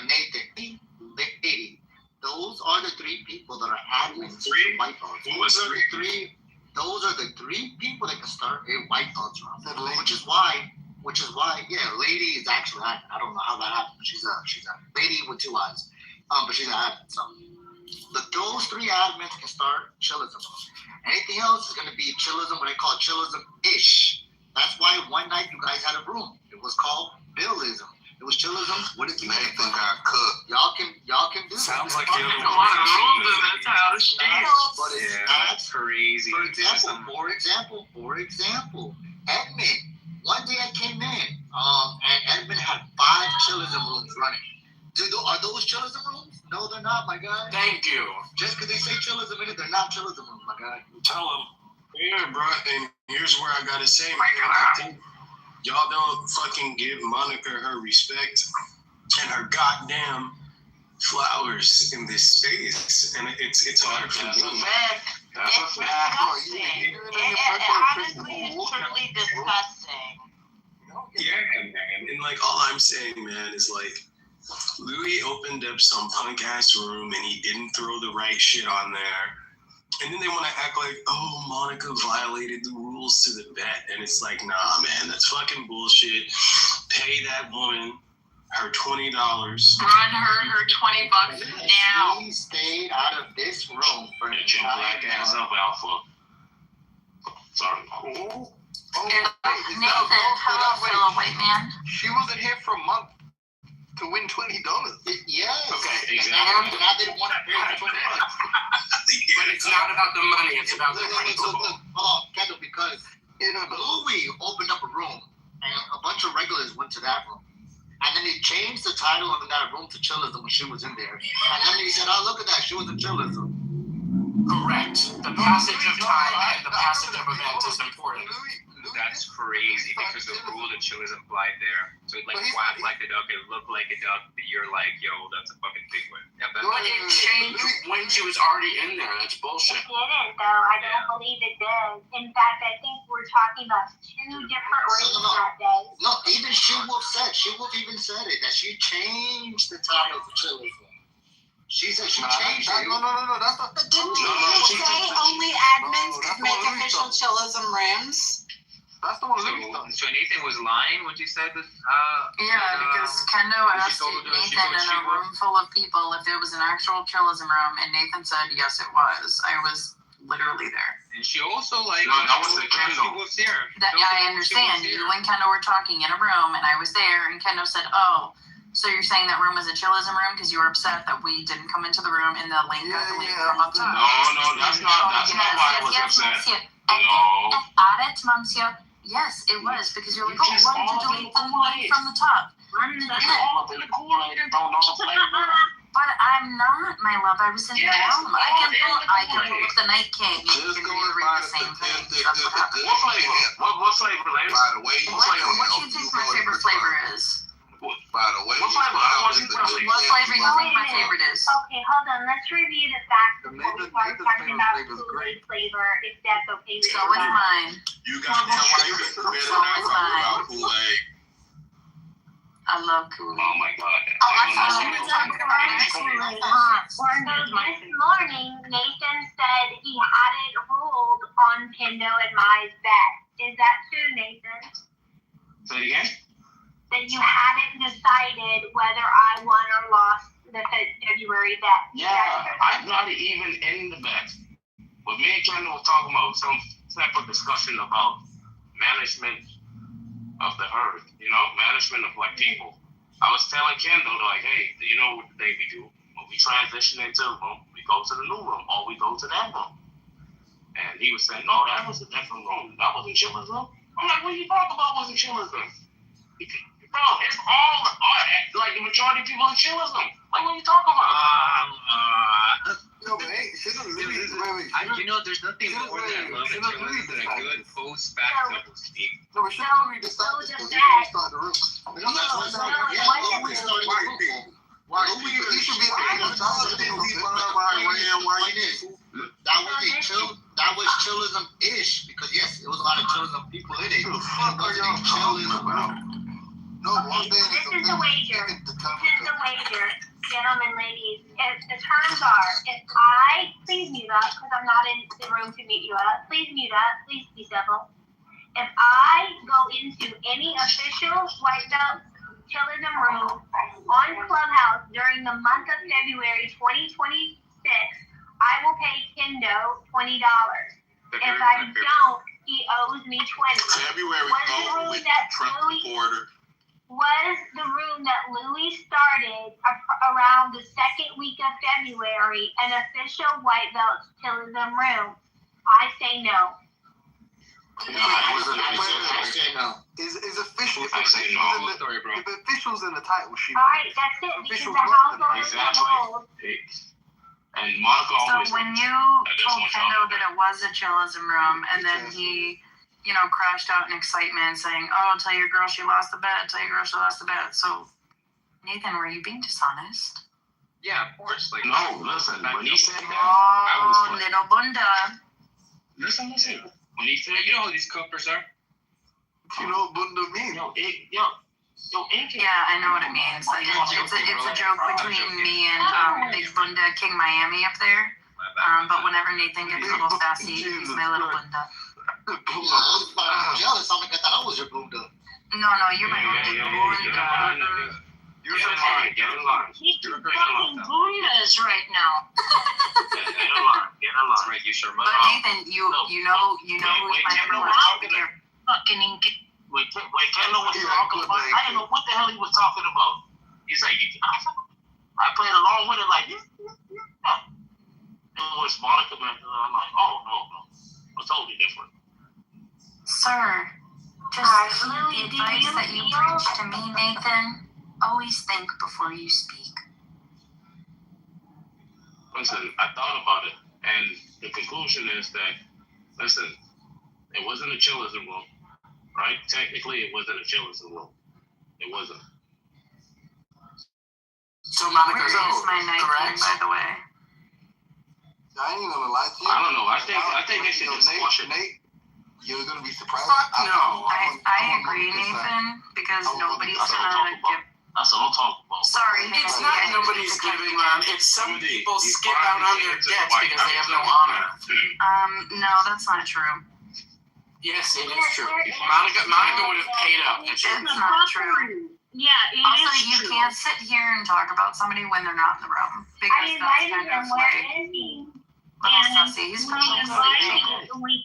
Nathan. Lady. Those are the 3 people that are admins to white belts. Those are the 3 people that can start a white belt room. Which is why, yeah, lady is actually admin. I don't know how that happened, but she's a lady with 2 eyes. But she's an admin. So, but those 3 admins can start chillism rooms. Anything else is going to be chillism, what I call chillism-ish. That's why one night you guys had a room. It was called Billism. It was chillism. What is Nathan got cooked? Y'all can do. Sounds that. like the other one. That's crazy. For example, Edmund. One day I came in, and Edmund had 5 chillism rooms running. Are those chillism rooms? No, they're not, my guy. Thank you. Just because they say chillism in it, they're not chillism rooms, my guy. Tell them. Yeah, bro, and here's where I gotta say, man, y'all don't fucking give Monica her respect and her goddamn flowers in this space, and it's hard for me. It's disgusting. Honestly, it's truly disgusting. Yeah, man, and like all I'm saying, man, is like Louis opened up some punk ass room and he didn't throw the right shit on there. And then they want to act like, oh, Monica violated the rules to the bet. And it's like, nah, man, that's fucking bullshit. Pay that woman her $20. Run her $20 now. She stayed out of this room for the black ass up, Alpha. Sorry. Nathan, hello, white man. She wasn't here for a month to win $20. Yes. Okay, exactly. And now they don't want to pay $20. But it's not about the money, it's about the principle. Kendall, because Louis opened up a room, and a bunch of regulars went to that room. And then they changed the title of that room to Chillism when she was in there. And then they said, oh, look at that, she was in Chillism. Correct. The passage of time and the passage of events is important. That's crazy because the rule that chillism applied there. So it like quacked like a duck, it looked like a duck, but you're like, yo, that's a fucking big one. Yeah, but it changed when she was already in there. That's bullshit. It didn't, though. I don't believe it did. In fact, I think we're talking about 2 different rooms that day. No, even She Wolf even said it, that she changed the title to Chillism. She said she changed it. No, that's not. But didn't you say only admins could make official chillism rooms? That's the one So Nathan was lying when she said that? Because Kendo asked Nathan in a room full of people if it was an actual chillism room, and Nathan said yes, it was. I was literally there. And she also like. No, that was the Kendo. She was there. I understand. You and Kendo were talking in a room, and I was there, and Kendo said, "Oh, so you're saying that room was a chillism room because you were upset that we didn't come into the room and the link got deleted from up top?" No, that's not why I was upset. No. Monsieur. Yes, it was because you're like, oh, why did you delete the link from the top? But I'm not, my love. I was in the room. I can pull up the Night King and you can read the same thing. That's what happened. What flavor? By the way, what do you think my favorite flavor is? By the way, what flavor do you think my favorite is? Okay, hold on. Let's review the facts before we start talking about Kool-Aid flavor, if that's okay with you. So is mine. You got to tell why you better not talk about Kool-Aid. I love love Kool-Aid. Oh my god. Oh, I thought you were talking about this morning, Nathan said he had it ruled on Kendo and Mai's bet. Is that true, Nathan? Say it again? That you hadn't decided whether I won or lost the February bet. Yeah, I'm not even in the bet. But me and Kendall were talking about some separate discussion about management of the earth, management of like people. I was telling Kendall, like, hey, you know what the day we do? When we transition into a room, we go to the new room or we go to that room. And he was saying, no, that was a different room. That wasn't Chilla's room. I'm like, what are you talking about wasn't Chilla's room? Bro, it's all like the majority of people in Chilla's room. Like, what are you talking about? No, but hey, there's nothing more than I love than a good post-back double speak. No, but shouldn't we decide this because we start the room? Why? He should be that was chillism-ish, because yes, it was a lot of chillism people in it. No, this is the wager. Gentlemen, ladies. The terms are, please mute up, because I'm not in the room to mute you up. Please mute up. Please be civil. If I go into any official White Belt Chillism room on Clubhouse during the month of February 2026, I will pay Kendo $20. If I don't, he owes me $20. February, Was the room that Louis started around the second week of February an official White Belt Chillism room? I say no. Is official? If officials in the title, she. All right, that's it. Because the household is old. And Monica always. So when you told Kendo that it was a chillism room, and then he, crashed out in excitement, saying, "Oh, tell your girl she lost the bet. Tell your girl she lost the bet." So, Nathan, were you being dishonest? Yeah, of course. Like, no, listen. When he said that, I was little bunda. Listen. When he said, you know who these coupers are? You know what bunda means? Yeah, I know what it means. Like, it's a joke between me and Big Bunda King Miami up there. But whenever Nathan gets a little sassy, he's my little bunda. I'm jealous. I thought I was your bunda. No, you're my big bunda. Get in line. He's fucking bundas right now. Get in line. That's right, you sure must. But Nathan, you know who's my number one. Fucking Wait, Kendall was talking about, I didn't know what the hell he was talking about. He's like, I played along with it like, yeah. It was Monica, and I'm like, oh, no. It's totally different. Sir, just the advice that you preach to me, Nathan, always think before you speak. Listen, I thought about it, and the conclusion is that, listen, it wasn't a chillism room, right? Technically, it wasn't a chillism room. It wasn't. So Monica, where is my Nike, by the way? I ain't gonna lie to you. I don't know. I think they should just squash it. Nate, you're gonna be surprised. Fuck no. I agree, Nathan, because nobody's gonna give. That's what I'm talking about. Sorry, it's not nobody's giving in. It's some people skip out on their debts because they have no honor. No, that's not true. Yes, it is true. Monica would have paid up. It's not true. Yeah, also, you can't sit here and talk about somebody when they're not in the room. Because I invited him. Where is he? We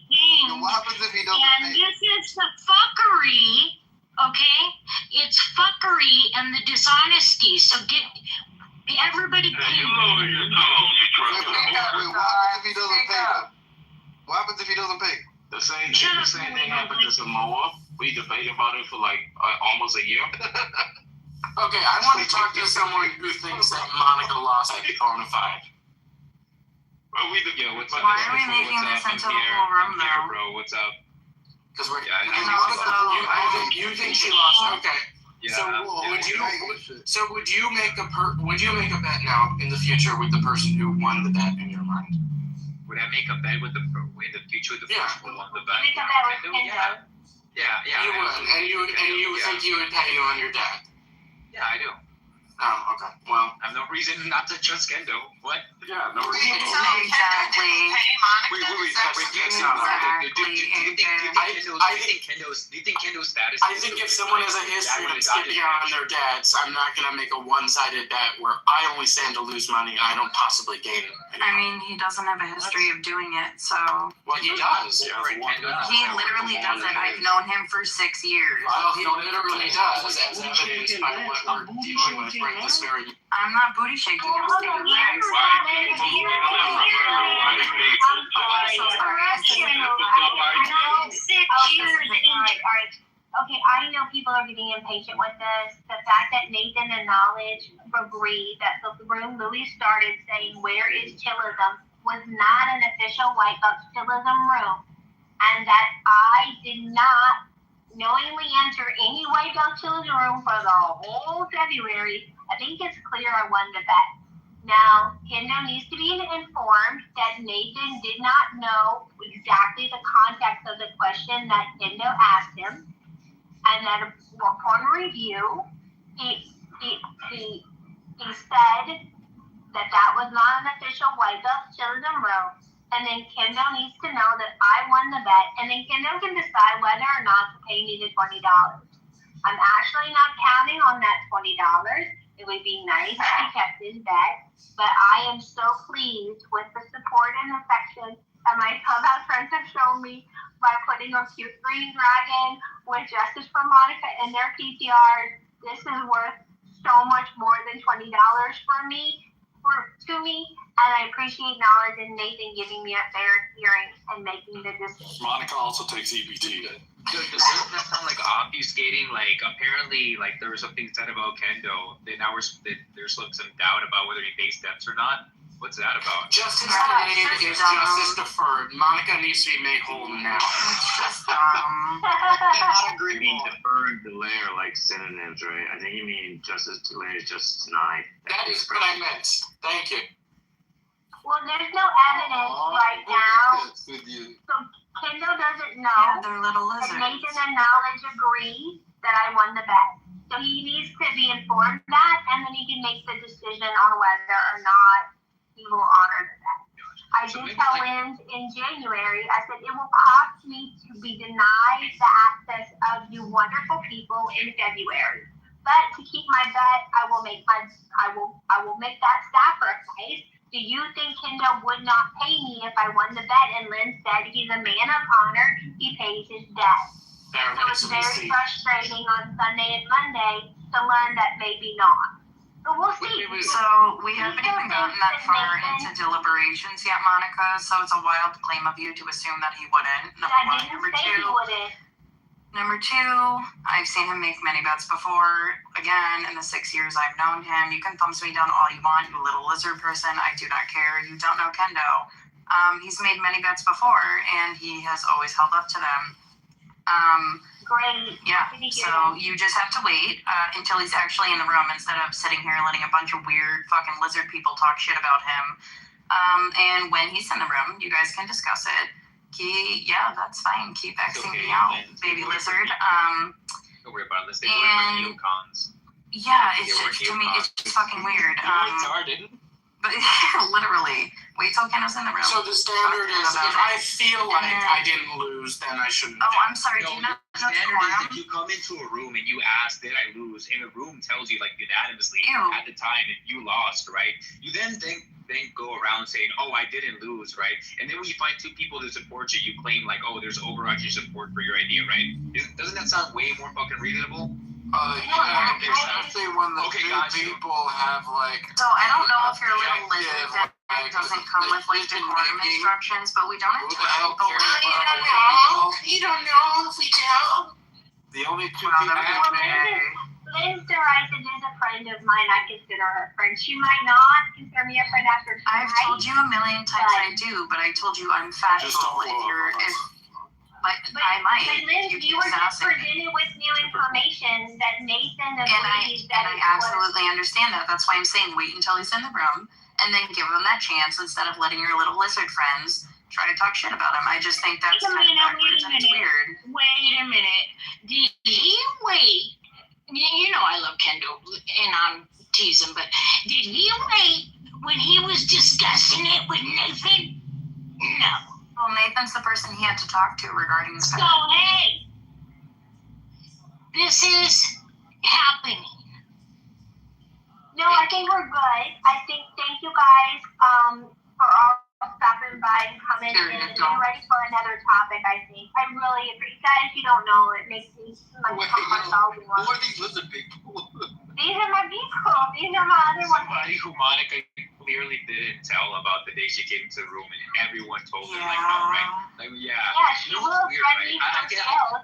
came. What happens if he doesn't pay? And this is the fuckery, okay? It's fuckery and the dishonesty. So everybody came. Wait, what happens if he doesn't pay them? What happens if he doesn't pay? The same thing happened to Samoa. We debated about it for like almost a year. Okay, I want to talk to someone who thinks that Monica lost at bona fide. Why are we making this into the whole room now? Bro, what's up? Because you think she lost? Okay. Yeah, would you make a bet now in the future with the person who won the bet in your mind? Would I make a bet in the future with the person who won the bet? Make a bet with Kendo. Yeah. You would, and you think you would pay on your debt. Yeah, I do. Oh, okay. Well, I have no reason not to trust Kendo. What? Yeah, no reason. Exactly. Wait. Do you think Kendo's status? I think if someone has a history of skipping out on their debts, I'm not gonna make a one-sided bet where I only stand to lose money and I don't possibly gain it. I mean, he doesn't have a history of doing it, so. Well, he does. He literally does it. I've known him for 6 years. Well, he literally does, as evidenced by what we're dealing with right this very. I'm not booty shaking. I'm stating facts. Okay, I know people are getting impatient with this. The fact that Nathan and Knowledge agree that the room Louis started saying, "Where is chillism?" was not an official White Bucks chillism room, and that I did not knowingly enter any White Bucks chillism room for the whole February. I think it's clear I won the bet. Now, Kendo needs to be informed that Nathan did not know exactly the context of the question that Kendo asked him, and that upon review, he said that was not an official White Belt chillism room, and then Kendo needs to know that I won the bet, and then Kendo can decide whether or not to pay me the $20. I'm actually not counting on that $20. It would be nice if he kept his bet, but I am so pleased with the support and affection that my clubhouse friends have shown me by putting a cute green dragon with Justice for Monica in their PTRs. This is worth so much more than $20 to me, and I appreciate Knowledge and Nathan giving me a fair hearing and making the decision. Monica also takes EBT. Doesn't that sound like obfuscating? Like, apparently, like, there was something said about Kendo. Now there's like some doubt about whether he pays debts or not. What's that about? Justice delayed is justice deferred. Monica needs to be made whole now. It's just You mean defer and delay are like synonyms, right? I think you mean justice delayed is justice denied. That is what I meant. Thank you. Well, there's no evidence right now. So Kendo doesn't know. Yeah, they're little lizards. And Nathan and Knowledge agree that I won the bet. So he needs to be informed of that, and then he can make the decision on whether or not he will honor the bet. I did tell Linz in January, I said it will cost me to be denied the access of you wonderful people in February. But to keep my bet, I will make that sacrifice. Do you think Kendo would not pay me if I won the bet? And Lynn said he's a man of honor. He pays his debt. So it's very frustrating on Sunday and Monday to learn that maybe not. But we'll see. So we haven't even gotten that far into deliberations yet, Monica. So it's a wild claim of you to assume that he wouldn't. Number two. Number two, I've seen him make many bets before. Again, in the 6 years I've known him, you can thumbs me down all you want, you little lizard person. I do not care. You don't know Kendo. He's made many bets before, and he has always held up to them. Great. Yeah. So you just have to wait until he's actually in the room instead of sitting here letting a bunch of weird fucking lizard people talk shit about him. And when he's in the room, you guys can discuss it. Yeah, that's fine. Keep Xing me out, baby lizard. Don't worry about this. They were neocons. Yeah, it's just, to me, it's just fucking weird. But literally, wait till Kendo's in the room. So the standard is, if I feel like I didn't lose, then I shouldn't. Oh, I'm sorry. Do you not know the standard is quorum? if you come into a room and you ask, did I lose? And the room tells you, like, unanimously at the time that you lost, right? You then go around saying, oh, I didn't lose, right? And then when you find two people that support you, you claim, like, oh, there's overarching support for your idea, right? Doesn't that sound way more fucking reasonable? Yeah, especially when the people have, like... So I don't know if you're a little lizard that doesn't come with, like, decorum instructions, but we don't have to people You don't know if we do. The only two people that Liz DeRice is a friend of mine. I consider her a friend. She might not consider me a friend after tonight. I've told you a million times I do, but I told you I'm factual. I might. But Liz, you were just presented with new information that Nathan agrees that I absolutely understand that. That's why I'm saying wait until he's in the room and then give him that chance instead of letting your little lizard friends try to talk shit about him. I just think that's kind of backwards and it's weird. Wait a minute. Did he wait? You know I love Kendo. tease him, but did he wait when he was discussing it with Nathan? No. Well, Nathan's the person he had to talk to regarding the So, hey, this is happening. No, I think we're good. I think thank you guys for all stopping by and coming and getting ready for another topic. I think I really appreciate guys. You don't know, it makes me like all we want. Who are these lizard people? These are my people. These are my other ones. Somebody who Monica clearly didn't tell about the day she came into the room, and everyone told her like no, right? Like yeah. Yeah, she was weird, ready right? for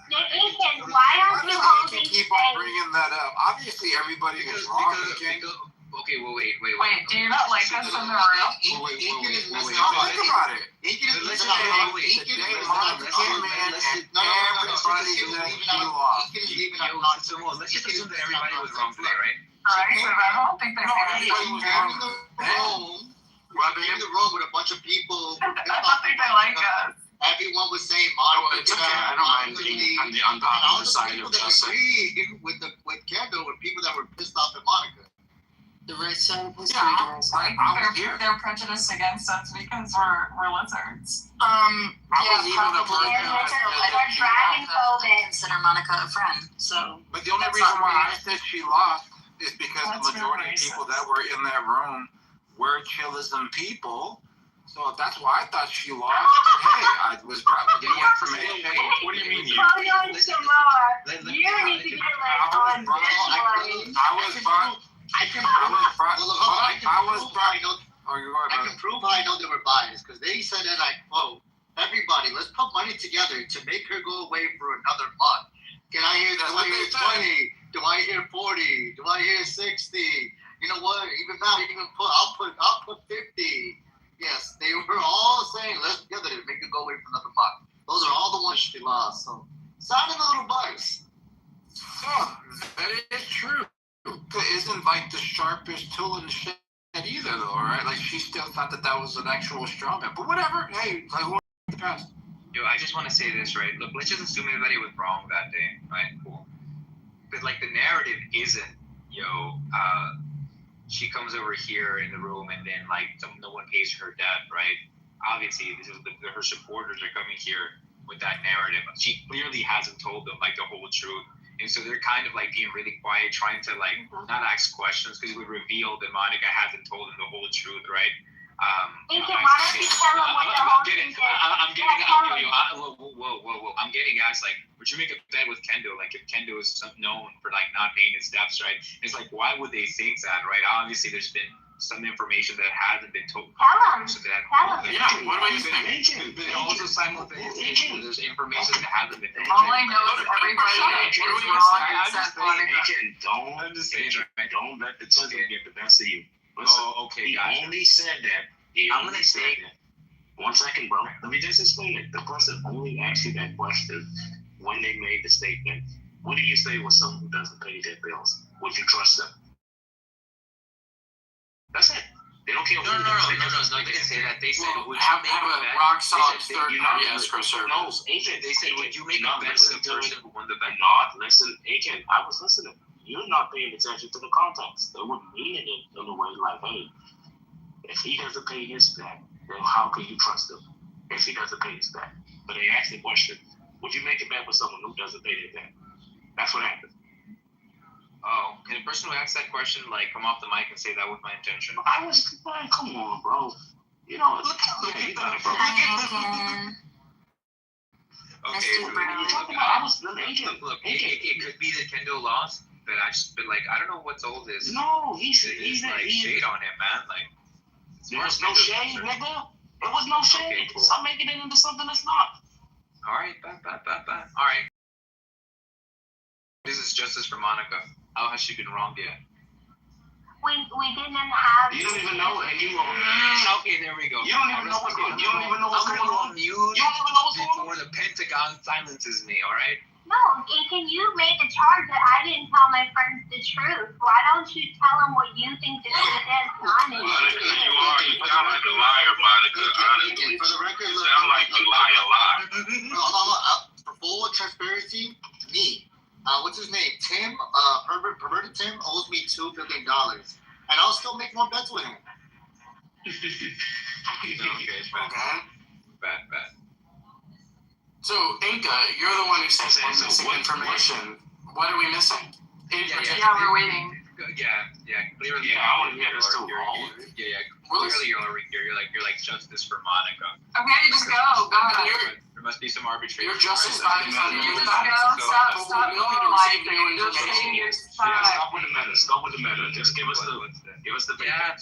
Nathan, why aren't you holding keep on bringing that up? Obviously, everybody was wrong. Okay, well, wait. Wait, do you not like us in the room? Wait. Think about it. Listen, let's just assume that everybody was wrong today, right? Alright, so I don't think that's We're in the room with a bunch of people. I don't think they like us. Everyone was saying Monica. It's okay. I don't mind being on the unpopular side of Justin. With Kendall, with people that were pissed off at Monica. The right side was They're prejudiced against us because we're lizards. Consider Monica a friend. So. But the only reason why I said she lost is because the majority of people that were in that room were chillism people. So that's why I thought she lost. Hey, I was probably getting information. What do you mean? You need to get on this one. I can prove I know they were biased because they said, and I quote, everybody, let's put money together to make her go away for another month. Can I hear 20? Do I hear 40? Do I hear 60? You know what? Even now, I'll put 50. Yes, they were all saying, let's together to make her go away for another month. Those are all the ones she lost. So, sounding a little biased. So, that is true. Isn't like the sharpest tool in the shed either, though, right? Like she still thought that was an actual straw man, but whatever. Hey, like who the past? Yo, I just want to say this, right? Look, let's just assume everybody was wrong that day, right? Cool. But like the narrative isn't, she comes over here in the room and then like no one pays her debt, right? Obviously, this is her supporters are coming here with that narrative. She clearly hasn't told them like the whole truth. And so they're kind of like being really quiet, trying to like not ask questions because it would reveal that Monica hasn't told them the whole truth, right? Why don't you tell them what the whole truth is? I'm getting asked like, would you make a bet with Kendo? Like if Kendo is known for like not paying his debts, right? It's like why would they think that, right? Obviously, there's been some information that hasn't been told. Tell them. So that, yeah, what about you saying? But also simultaneously, there's information that hasn't been told. All I know is everybody is wrong except Monica. Don't let the chisel get the best of you. Listen, okay, guys. He only said that. I'm gonna say that. 1 second, bro. Let me just explain it. The person only asked you that question when they made the statement. What do you say with someone who doesn't pay their bills? Would you trust them? That's it. They don't care. No. They didn't say that. They said, "Would you make a bet?" rock solid third party escrow service? No, agent. They said, "Would you make a bet with the person who won the bet?" Not listen, agent. I was listening. You're not paying attention to the context. They were meaning it in a way like, "Hey, if he doesn't pay his debt, then how can you trust him? If he doesn't pay his debt." But they asked the question, "Would you make a bet with someone who doesn't pay their debt?" That's what happened. Oh, can the person who asked that question like come off the mic and say that was my intention? Man, come on, bro. You know, look you got it, bro. Okay, look, it could be that Kendo lost, but I don't know what all this. No, he's like shade on him, man. Like there was no shade, nigga. There was no shade. Okay, cool. Stop making it into something that's not. All right, all right. This is justice for Monica. How has she been wronged yet? We didn't have. You don't even know, and you won't. Okay, there we go. You don't even know what's going on. You don't even know what's going on. You don't even know what's going on. Before the Pentagon silences me, all right? No, and can you make a charge that I didn't tell my friends the truth? Why don't you tell them what you think the truth is? Monica, you sound like a liar, Monica. Honestly, for the record, you sound like you lie a lot. For full transparency, me, what's his name? Tim, perverted Tim owes me $2 billion, and I'll still make more bets with him. Bad. So, Inca, you're the one who sent the missing information. What are we missing? Yeah, we're waiting. Yeah. Clearly, I want to get this too. Clearly, you're like justice for Monica. Okay, just go. God. There must be some arbitration. You're justice by Just go. Stop normalizing. Just say your side. Stop with the meta. Just give us the.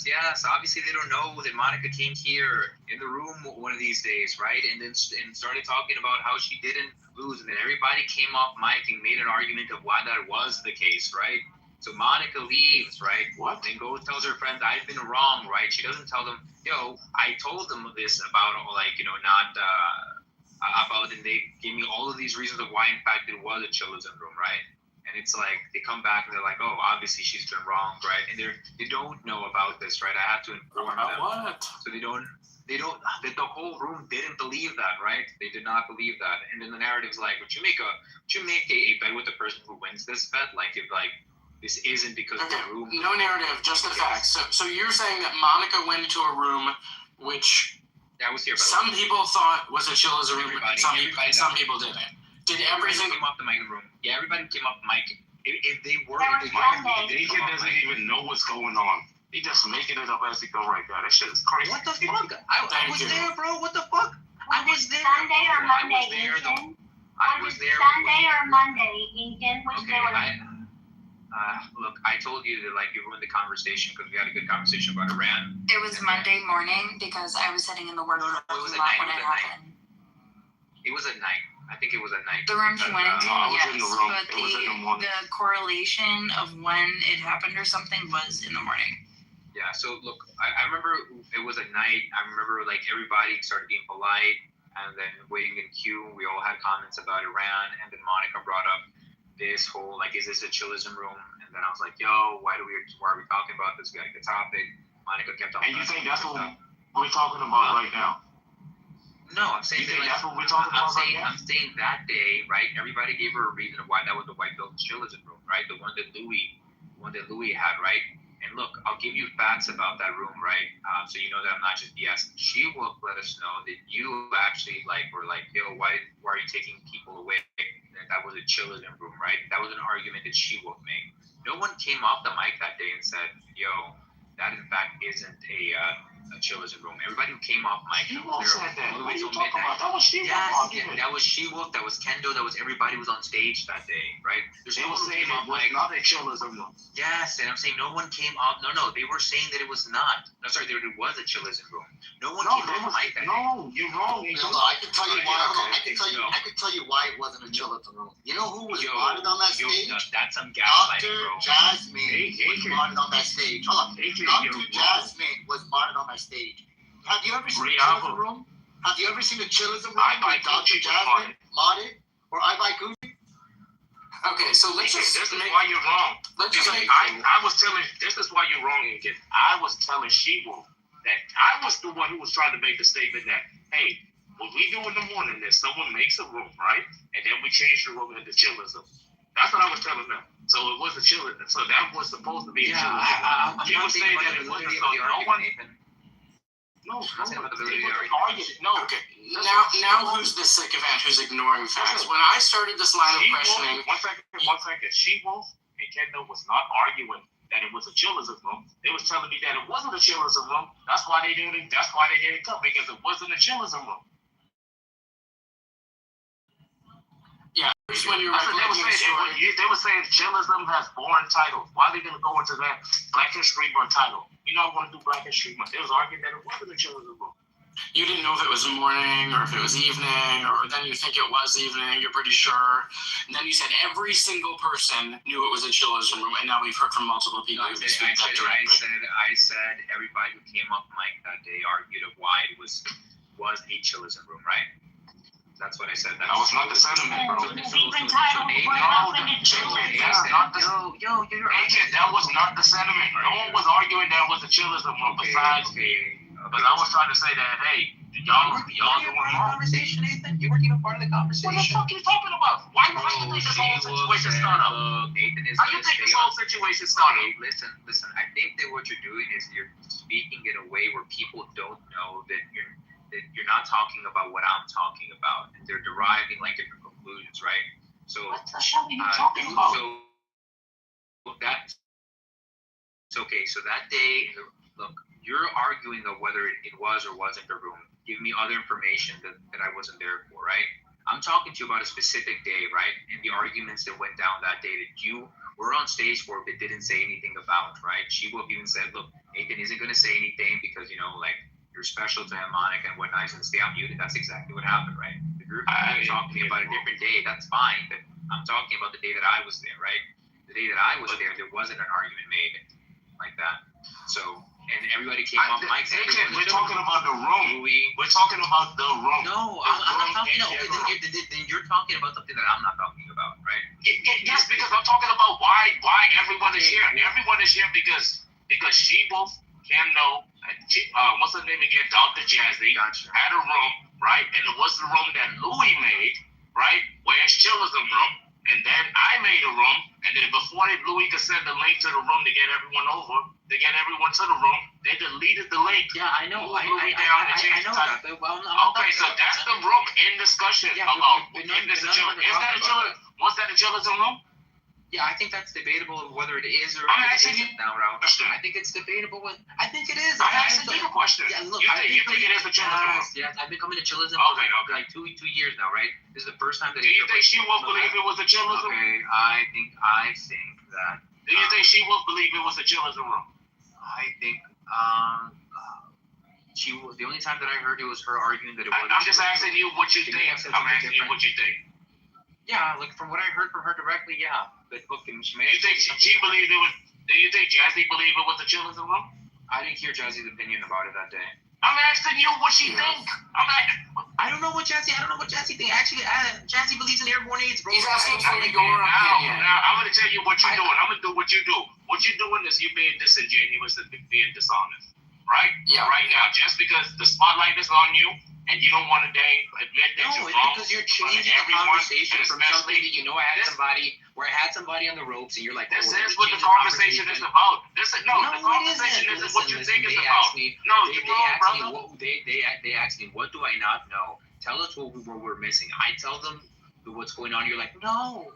Yes. Obviously, they don't know that Monica came here in the room one of these days, right? And started talking about how she didn't lose, and then everybody came off mic and made an argument of why that was the case, right? So Monica leaves, right? What? And goes tells her friends, I've been wrong, right? She doesn't tell them, I told them this about, not about, and they gave me all of these reasons of why, in fact, it was a chillism room, right? And it's like, they come back and they're like, oh, obviously she's been wrong, right? And they don't know about this, right? I have to inform them. What? So they don't, that the whole room didn't believe that, right? They did not believe that. And then the narrative's like, would you make a bet with the person who wins this bet? Like, if, this isn't because of the room. No narrative, just the facts. So you're saying that Monica went into a room which some people thought was a chillism room, and some people didn't. Did everything came off the mic room? Yeah, everybody came off the mic. If they were, Deacon doesn't even know what's going on. He just making it up as he go right there. That shit is crazy. What the fuck? I was there, bro. What the fuck? I was there. Sunday or Monday, Incan? I was there. Sunday or Monday, Incan? Which day was it? Look, I told you that you ruined the conversation because we had a good conversation about Iran. It was Monday morning because I was sitting in the workroom when it happened. It was at night. I think it was at night. The room she went into, yes, in the room. but It was in the morning. the correlation of when it happened or something was in the morning. Yeah, so look, I remember it was at night. I remember everybody started being polite and then waiting in queue. We all had comments about Iran, and then Monica brought up this whole is this a chillism room? And then I was like, yo, why are we talking about this? We got a good topic. Monica kept on. And you think that's what we're talking about right now? No, I'm saying that's what we're talking about right now. I'm saying that day, right? Everybody gave her a reason of why that was the white built chillism room, right? The one that Louis had, right? And look, I'll give you facts about that room, right? So you know that I'm not just BS. She will let us know that you actually were like, yo, why are you taking people away? That was a chillism room, right? That was an argument that she will make. No one came off the mic that day and said, yo, that in fact isn't a chillism room. Everybody who came off mic, all the way till midnight. That was She-Wolf. That was She-Wolf, that was Kendo, that was everybody who was on stage that day, right? There's no one who came off mic. Not a chillism room. Yes, and I'm saying no one came off. No, they were saying that it was not. No, sorry, there was a chillism room. No one came off mic that day. No, you're wrong. I can tell you why. I can tell you why it wasn't a chillism room. You know who was martyred on that stage? That's some gaslighting, bro. Dr. Jasmine was martyred on that stage. Hold on. Dr. Jasmine was martyred on that stage. Have you ever seen a chillism room? Have you ever seen a chillism room by Dr. Jasmine martyred or I buy Gucci? Okay, so let's just this is why you're wrong. I was telling, this is why you're wrong, Incan. I was telling She-Wolf that I was the one who was trying to make the statement that, hey, what we do in the morning is someone makes a room, right? And then we change the room into chillism. That's what I was telling them. So it was a chillism. So that was supposed to be a chillism. She was saying that it wasn't. No, okay. Now who's the sycophant who's ignoring facts? When I started this line of questioning, one second. She-Wolf and Kendo was not arguing that it was a chillism room. They was telling me that it wasn't a chillism room. That's why they didn't come, because it wasn't a chillism room. Yeah, when you were they were saying chillism has born titles. Why are they gonna go into that Black History Month title? You don't want to do Black History Month. They was arguing that it wasn't a chillism room. You didn't know if it was morning or if it was evening, or then you think it was evening, you're pretty sure. And then you said every single person knew it was a chillism room, and now we've heard from multiple people who speak that directly. I said everybody who came up mic that day argued of why it was a chillism room, right? That's what I said. That was not the sentiment, bro. That was not the sentiment. No one was arguing that it was a chillism room besides me. But I was trying to say that, hey, Y'all You doing were part of the wrong. conversation, Nathan. You weren't even part of the conversation. What the fuck are you talking about? How you think this whole situation started? Nathan is How you think this whole situation started? Listen. I think that what you're doing is you're speaking in a way where people don't know that you're not talking about what I'm talking about, and they're deriving like different conclusions, right? So What the hell are you talking about? So that's okay. So that day, look, you're arguing of whether it was or wasn't a room. Give me other information that I wasn't there for, right? I'm talking to you about a specific day, right? And the arguments that went down that day that you were on stage for but didn't say anything about, right? She will even said, look, Nathan isn't going to say anything because, like, you're special to him, Monica, and whatnot. He's going to stay on mute. That's exactly what happened, right? If you're talking about a different day, that's fine. But I'm talking about the day that I was there, right? The day that I was there wasn't an argument made like that. So, and everybody came off mic. We're talking about the room. We're talking about the room. No, I'm not talking about. Then you're talking about something that I'm not talking about, right? Yes, because I'm talking about why everyone is here. Everyone is here because She-Wolf, Cam No, what's her name again? Dr. Jazzy had a room, right? And it was the room that Louis made, right? Where's Chillism room? And then I made a room, and then before Louis could send the link to the room to get everyone over, to get everyone to the room, they deleted the link. Yeah, I know. I know that. Well, okay, so that's the room in discussion about. Was that a Chillism room? Yeah, I think that's debatable whether it is or I'm it asking isn't you. now, Ralph. I think it's debatable. I think it is. I'm asking you a question. Yeah, look, you think it is a Chillism room? Yes, I've been coming to Chillism for like two years now, right? This is the first time that. Do you think she will believe it was a Chillism room? Okay, I think that. Do you think she will believe it was a Chillism room? I think she was the only time that I heard it was her arguing that it was. I'm just asking you what you think. I'm asking you what you think. Yeah, like from what I heard from her directly, yeah. But look, she may. You think she believed it was? Do you think Jazzy believed it was a Chillism room? I didn't hear Jazzy's opinion about it that day. I'm asking you what she think. I don't know what Jazzy thinks. Actually, Jazzy believes in airborne AIDS, bro. He's asking for your opinion. Now, I'm gonna tell you what you're doing. I'm gonna do what you do. What you're doing is you're being disingenuous and being dishonest, right? Yeah. Right now, just because the spotlight is on you and you don't want to admit that you're wrong. No, it's because you're changing the conversation from something that I had somebody on the ropes, and you're like, this is what the conversation is about. The conversation isn't what you think it's about. No, you're wrong, brother. They asked me, what do I not know? Tell us what we're missing. I tell them what's going on. You're like, no,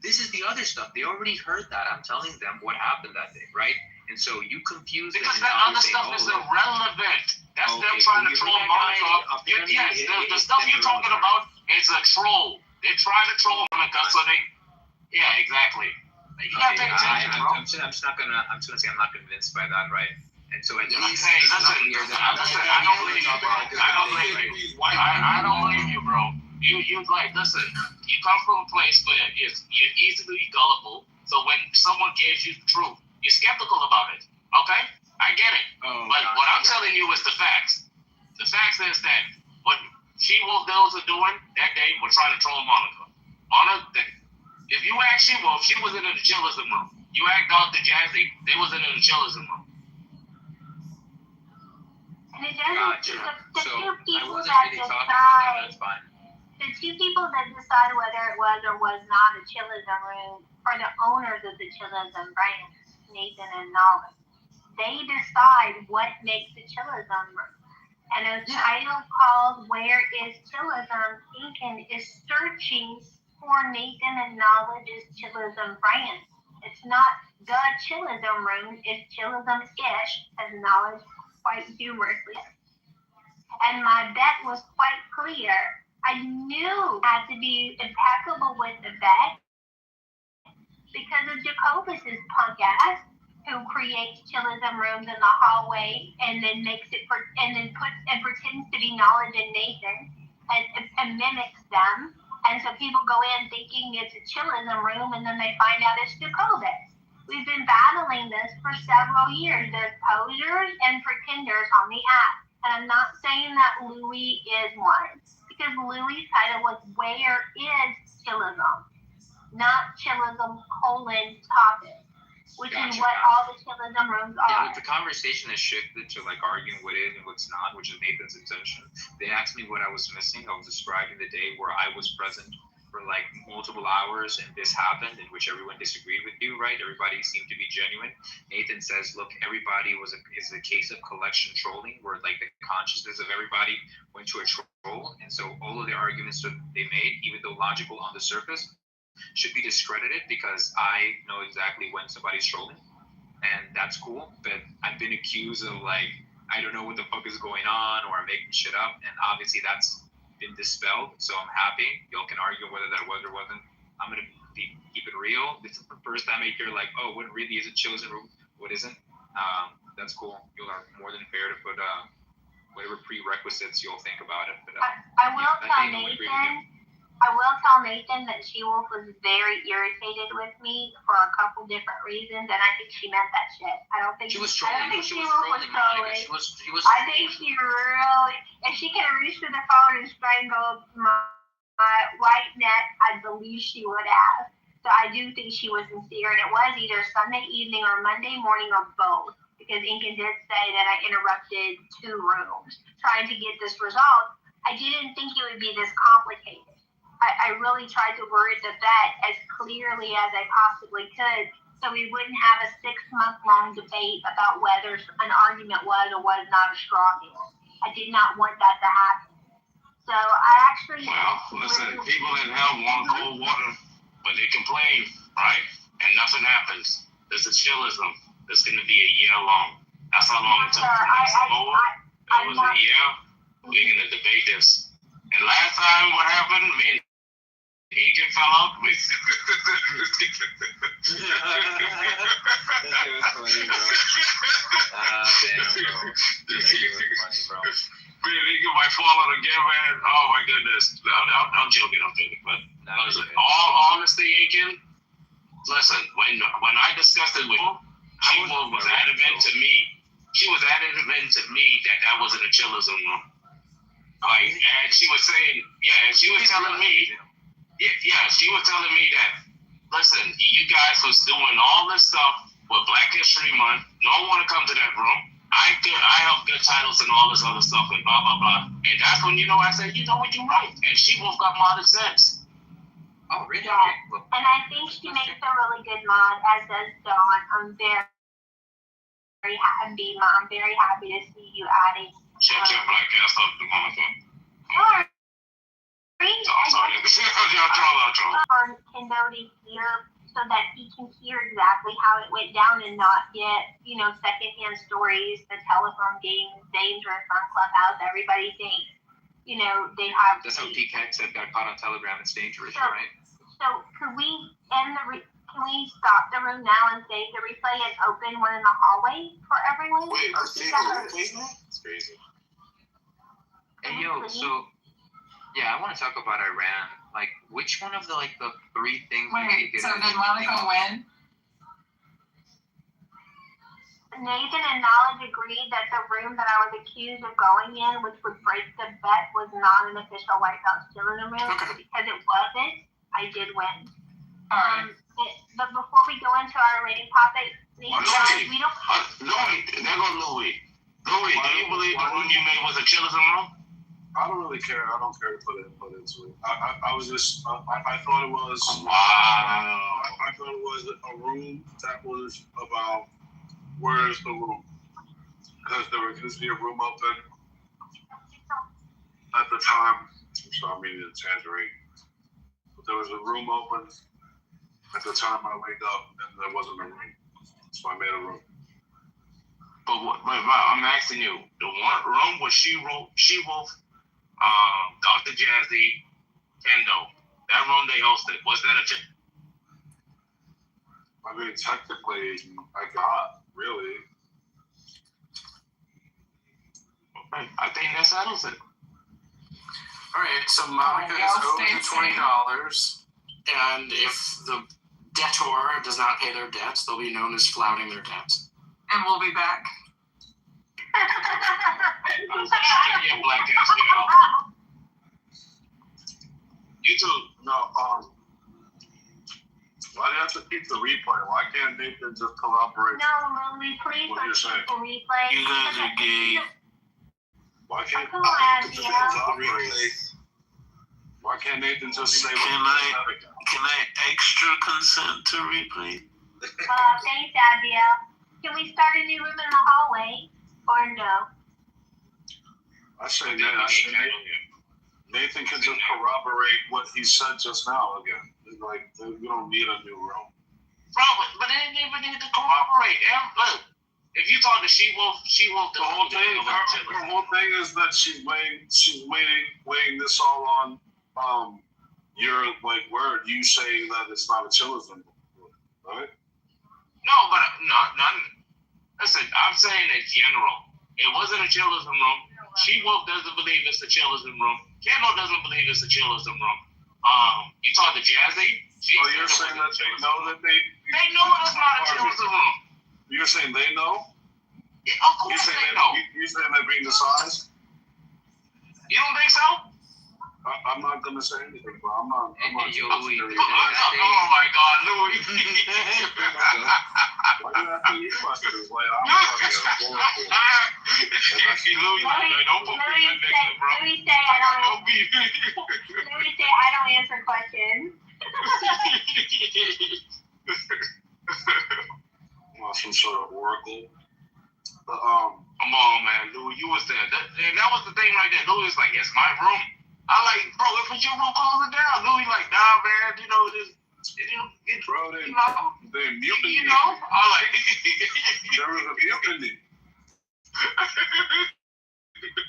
this is the other stuff. They already heard that. I'm telling them what happened that day, right? And so you confuse because that other stuff is irrelevant. That's them trying to troll Monica. Yes, the stuff you're talking about is a troll. They're trying to troll Monica, so they. Yeah, exactly. You gotta pay attention, bro. I'm just gonna say I'm not convinced by that, right? And so at least I don't believe you, bro. You like, listen, you come from a place where you're easily gullible, so when someone gives you the truth, you're skeptical about it. Okay? I get it. But what I'm telling you is the facts. The facts is that what She-Wolf girls are doing that day, we're trying to troll Monica. If you ask She-Wolf, she was in the Chillism room. You ask Dr. Jazzy, they was in the Chillism room. And it doesn't, the two people that decide whether it was or was not a Chillism room are the owners of the Chillism brand, Nathan and Nolly. They decide what makes a Chillism room. And a title called Where is Chillism Inc. is searching for Nathan and Knowledge's Chillism brand. It's not the Chillism room, it's Chillism-ish, as Knowledge quite humorously. And my bet was quite clear. I knew I had to be impeccable with the bet because of Jacobus's punk ass who creates Chillism rooms in the hallway and then pretends to be Knowledge and Nathan and mimics them. And so people go in thinking it's a Chillism room, and then they find out it's Jacobus. We've been battling this for several years. There's posers and pretenders on the app. And I'm not saying that Louis is one, because Louis' title was Where is Chillism? Not Chillism : topic. which is what all the chillism rooms are. Yeah, but the conversation has shifted to like arguing what is and what's not, which is Nathan's intention. They asked me what I was missing. I was describing the day where I was present for like multiple hours and this happened, in which everyone disagreed with you, right? Everybody seemed to be genuine. Nathan says, look, everybody is a case of collection trolling, where like the consciousness of everybody went to a troll, and so all of the arguments that they made, even though logical on the surface, should be discredited because I know exactly when somebody's trolling, and that's cool. But I've been accused of like, I don't know what the fuck is going on, or I'm making shit up, and obviously that's been dispelled. So I'm happy. Y'all can argue whether that was or wasn't. I'm gonna keep it real. This is the first time I hear like, oh, what really is a chosen room, what isn't. That's cool. You are more than fair to put whatever prerequisites you'll think about it. But I will tell Nathan that She-Wolf was very irritated with me for a couple different reasons, and I think she meant that shit. I don't think She-Wolf was trolling. I think she really, if she could have reached to the phone and strangled my white neck, I believe she would have. So I do think she was sincere, and it was either Sunday evening or Monday morning or both, because Incan did say that I interrupted 2 rooms trying to get this resolved. I didn't think it would be this complicated. I really tried to word the bet as clearly as I possibly could, so we wouldn't have a 6-month-long debate about whether an argument was or was not a straw man. I did not want that to happen. So I actually... Well, listen, people in hell want cold water, but they complain, right? And nothing happens. There's a chillism that's going to be a year long. That's how long it took for this to go up. It was a year. We're going to debate this. And last time, what happened? Me and Incan fell out with. That shit was funny, bro. Damn, bro. That shit was funny, bro. Me and Incan might fall out again, man. Oh my goodness. I'm joking, but listen, all honesty, Incan, listen, when I discussed it with you, she was adamant to me. She was adamant to me that wasn't a chillism room. Like, and she was saying, she was telling me that, listen, you guys was doing all this stuff with Black History Month. No one want to come to that room. I have good titles and all this other stuff and blah, blah, blah. And that's when, I said, you know what, you're right. And she both got modded since. Oh, really? Yeah. And I think she makes a really good mod, as does Dawn. I'm very happy to see you adding. Shut your black ass up, the motherfucker. Sorry. Troll. Can know to hear, so that he can hear exactly how it went down and not get, secondhand stories, the telephone game is dangerous on Clubhouse. Everybody thinks, they have. That's how PCAT said got caught on Telegram. It's dangerous, right? So could we can we stop the room now and save the replay and open one in the hallway for everyone? Wait, it's crazy. Hey, yo, so, I want to talk about Iran. Like, which one of the 3 things Wait, so did Monica win? Nathan and Knowledge agreed that the room that I was accused of going in, which would break the bet, was not an official White House chilling room. Okay. Because it wasn't, I did win. All right. But before we go into our rating topic, we don't. Louis, there go Louis. Louis, do you believe the room you made was a chillism room? I don't really care. I don't care to put into it. I was just, I thought it was. Wow. I thought it was a room that was about where's the room? Because there was going to be a room open at the time. I'm sorry, I'm eating a tangerine. But there was a room open at the time I wake up, and there wasn't a room. So I made a room. But I'm asking you, the one room where She-Wolf, Dr. Jazzy, Kendo, that room they hosted, was that a I mean, technically, I got, really. I think that settles it. All right, so Monica is owed $20, and if the debtor does not pay their debts, they'll be known as flouting their debts. And we'll be back. Your black ass get out. You too. No, Why do you have to keep the replay? Why can't Nathan just corroborate? No, Louie, please What you're let's saying? keep the replay. You guys are gay. Why can't Come on, Nathan Dia. just corroborate? Why can't Nathan just say what he said? Can I extra consent to replay? Thanks, Adia. Can we start a new room in the hallway? Or no? I say Nathan can just corroborate what he said just now again. Like, we don't need a new room. Bro, but they didn't even need to corroborate. Look, if you talk to She-Wolf, The whole thing is that she's weighing this all on your like word. You saying that it's not a chillism, right? No, but not. Listen, I'm saying in general. It wasn't a chillism room. She-Wolf doesn't believe it's a chillism room. Kendall doesn't believe it's a chillism room. You talk to Jazzy. You're saying that they know that they know it's not a chillism room. You're saying they know? Yeah, of course they know. You're saying they're being dishonest? You don't think so? I'm not gonna say anything, but I'm not. Oh my God, Louis. Why you asking me questions? Like I'm fucking Don't put me in victim, bro. Louis say I don't answer questions. Well, some sort of oracle. But come on, man, Louis, you was there. That was the thing right there. Louis was like, it's my room. I like, bro, if it's your room, close it down. Louis like, nah, man, you know this. Bro, they mutiny. You know, I like. There was a mutiny.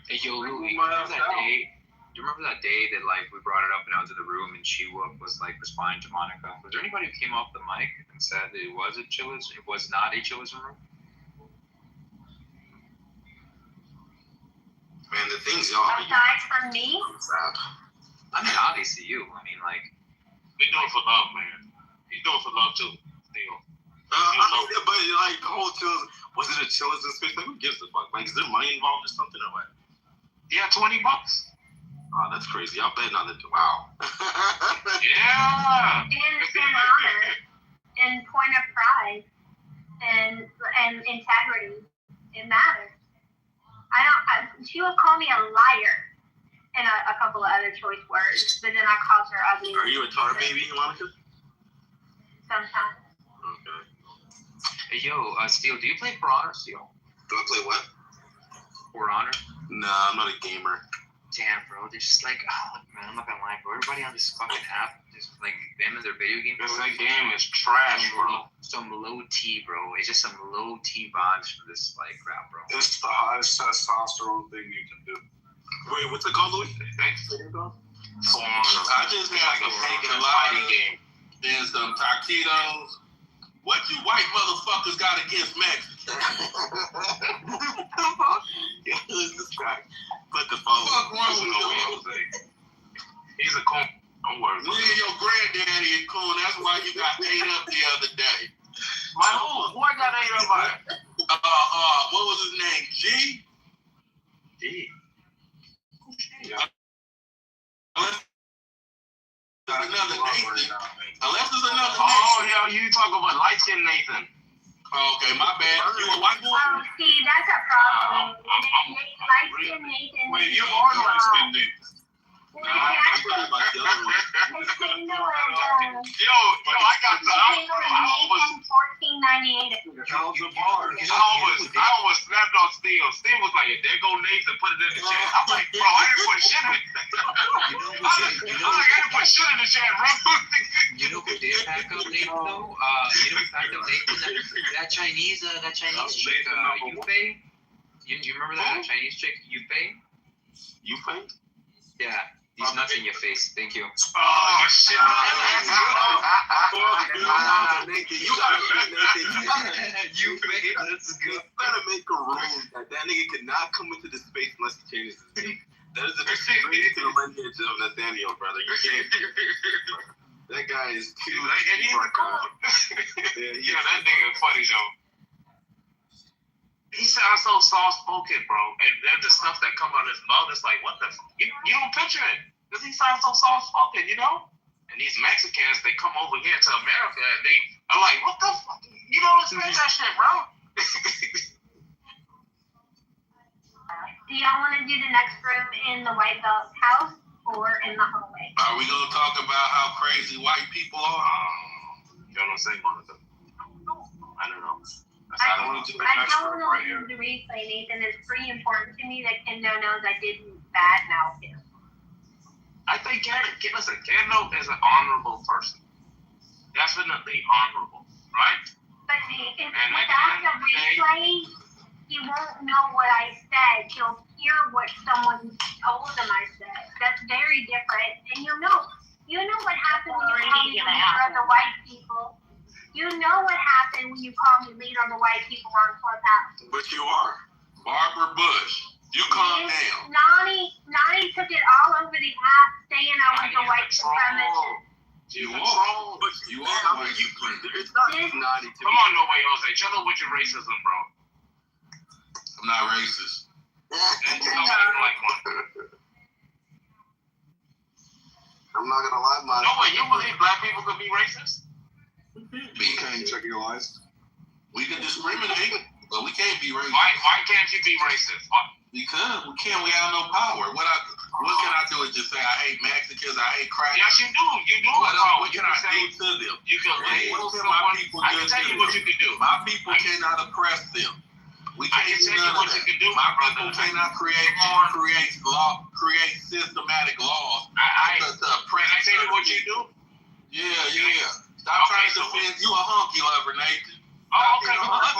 Hey, yo, Louis, you remember that day? Do you remember that day that like we brought it up and out to the room and She-Wolf was like responding to Monica? Was there anybody who came off the mic and said that it was not a chillism room? Man, the things y'all. Aside from me? I mean, obviously you. I mean, like. They do it for love, man. They do it for love too. Still. But like the whole chills, was it a chillism space? Like, who gives a fuck? Like, is there money involved or something or what? Yeah, $20. Oh, that's crazy. I'll bet not that. Wow. Yeah. In honor, in point of pride, and integrity, it matters. She will call me a liar and a couple of other choice words, but then I call her ugly. Are you a tar baby, Monica? Sometimes. Okay. Hey, yo, Steel, do you play For Honor, Steel? Do I play what? For Honor? Nah, I'm not a gamer. Damn, bro, they're just like, oh, man, I'm not gonna lie, bro. Everybody on this fucking app, just like them and their video game. That game is trash, bro. Some low T, bro. It's just some low T vibes for this like crap, bro. It's the highest testosterone thing you can do. Wait, what's it called, Louis? Thanks. I just had some steak and fighting game. Then some taquitos. What you white motherfuckers got against Mexicans? Put the phone. Fuck wrong with you? He's a coon. Don't worry. Me and your granddaddy is coon. That's why you got ate up the other day. My who? Who I got ate up by? What was his name? G? G. Yeah. Unless there's another Nathan. Oh, yeah, you talking about light-skinned Nathan. Okay, my bad. You a white boy? Oh, see, that's a problem. Light-skinned Nathan. Wait, you are light-skinned Nathan. Yo, I got the. $14.98. I almost snapped on Steve. Steve was like, there go Nathan, put it in the chat. I'm like, bro, I didn't put shit in it. I didn't put shit in the chat, bro. You know who did back up Nathan, though? You know who backed up Nathan? That Chinese chick, Yufei? You remember that Chinese chick, Yufei? Yufei? Yeah. These nuts in your face. Thank you. Oh, shit. You gotta That's good. You gotta make a rule that nigga cannot come into the space unless he changes his name. That is a disgrace to the lineage of Nathaniel, brother. You can't. That guy is too. And he's a cool. Yeah, that nigga funny, though. He sounds so soft-spoken, bro. And then the stuff that come out of his mouth is like, what the? You don't picture it. Because he sounds so soft-spoken, you know? And these Mexicans, they come over here to America and they are like, what the fuck? You don't understand that shit, bro. Do y'all want to do the next room in the white belt's house or in the hallway? Are we gonna talk about how crazy white people are? You know what I'm saying, Monica? I don't know. I don't want to lose the replay, Nathan. It's pretty important to me that Kendo knows I didn't badmouth him. I think Kendo is an honorable person. Definitely honorable, right? But without the replay, he won't know what I said. He'll hear what someone told him I said. That's very different. And you know what happened when you call me leader of the white people. You know what happened when you call me leader of the white people on Clubhouse. But you are. Barbara Bush. You calm down. Nani took it all over the app saying I was a white supremacist. You are. But you are white supremacist. It's not Nani. Come on, no way, Jose. Tell her what your racism, bro. I'm not racist. And you don't act like one. I'm not gonna lie, man. No way, you believe black people could be racist? We can't check your lies. We can discriminate, but we can't be racist. Why can't you be racist? Because we can't. We have no power. What can I do? Is just say I hate Mexicans. I hate crack. Yes, you do. You do. What can I do to them? You can What can my people do? I can tell you what you can do. My people cannot oppress them. We can't do none of that. My people cannot create systematic laws. Can I tell you what you do? Yeah. Stop trying to defend. You a honky lover, Nathan. Oh, okay. Don't lie,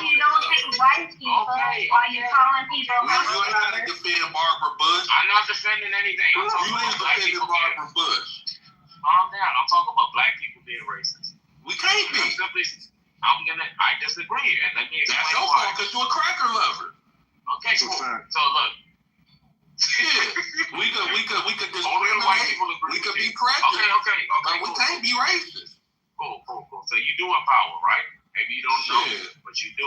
you don't take white people while you're calling people honky You ain't gotta defend Barbara Bush. I'm not defending anything. I'm talking about black people. Barbara Bush. Calm down. I'm talking about black people being racist. We can't be. I disagree, and let me explain That's your why. fault because you're a cracker lover. Okay, so look. We could Only the white people agree. We could be crackers. Okay. But we can't be racist. Cool. So you do have power, right? Maybe you don't know it, but you do.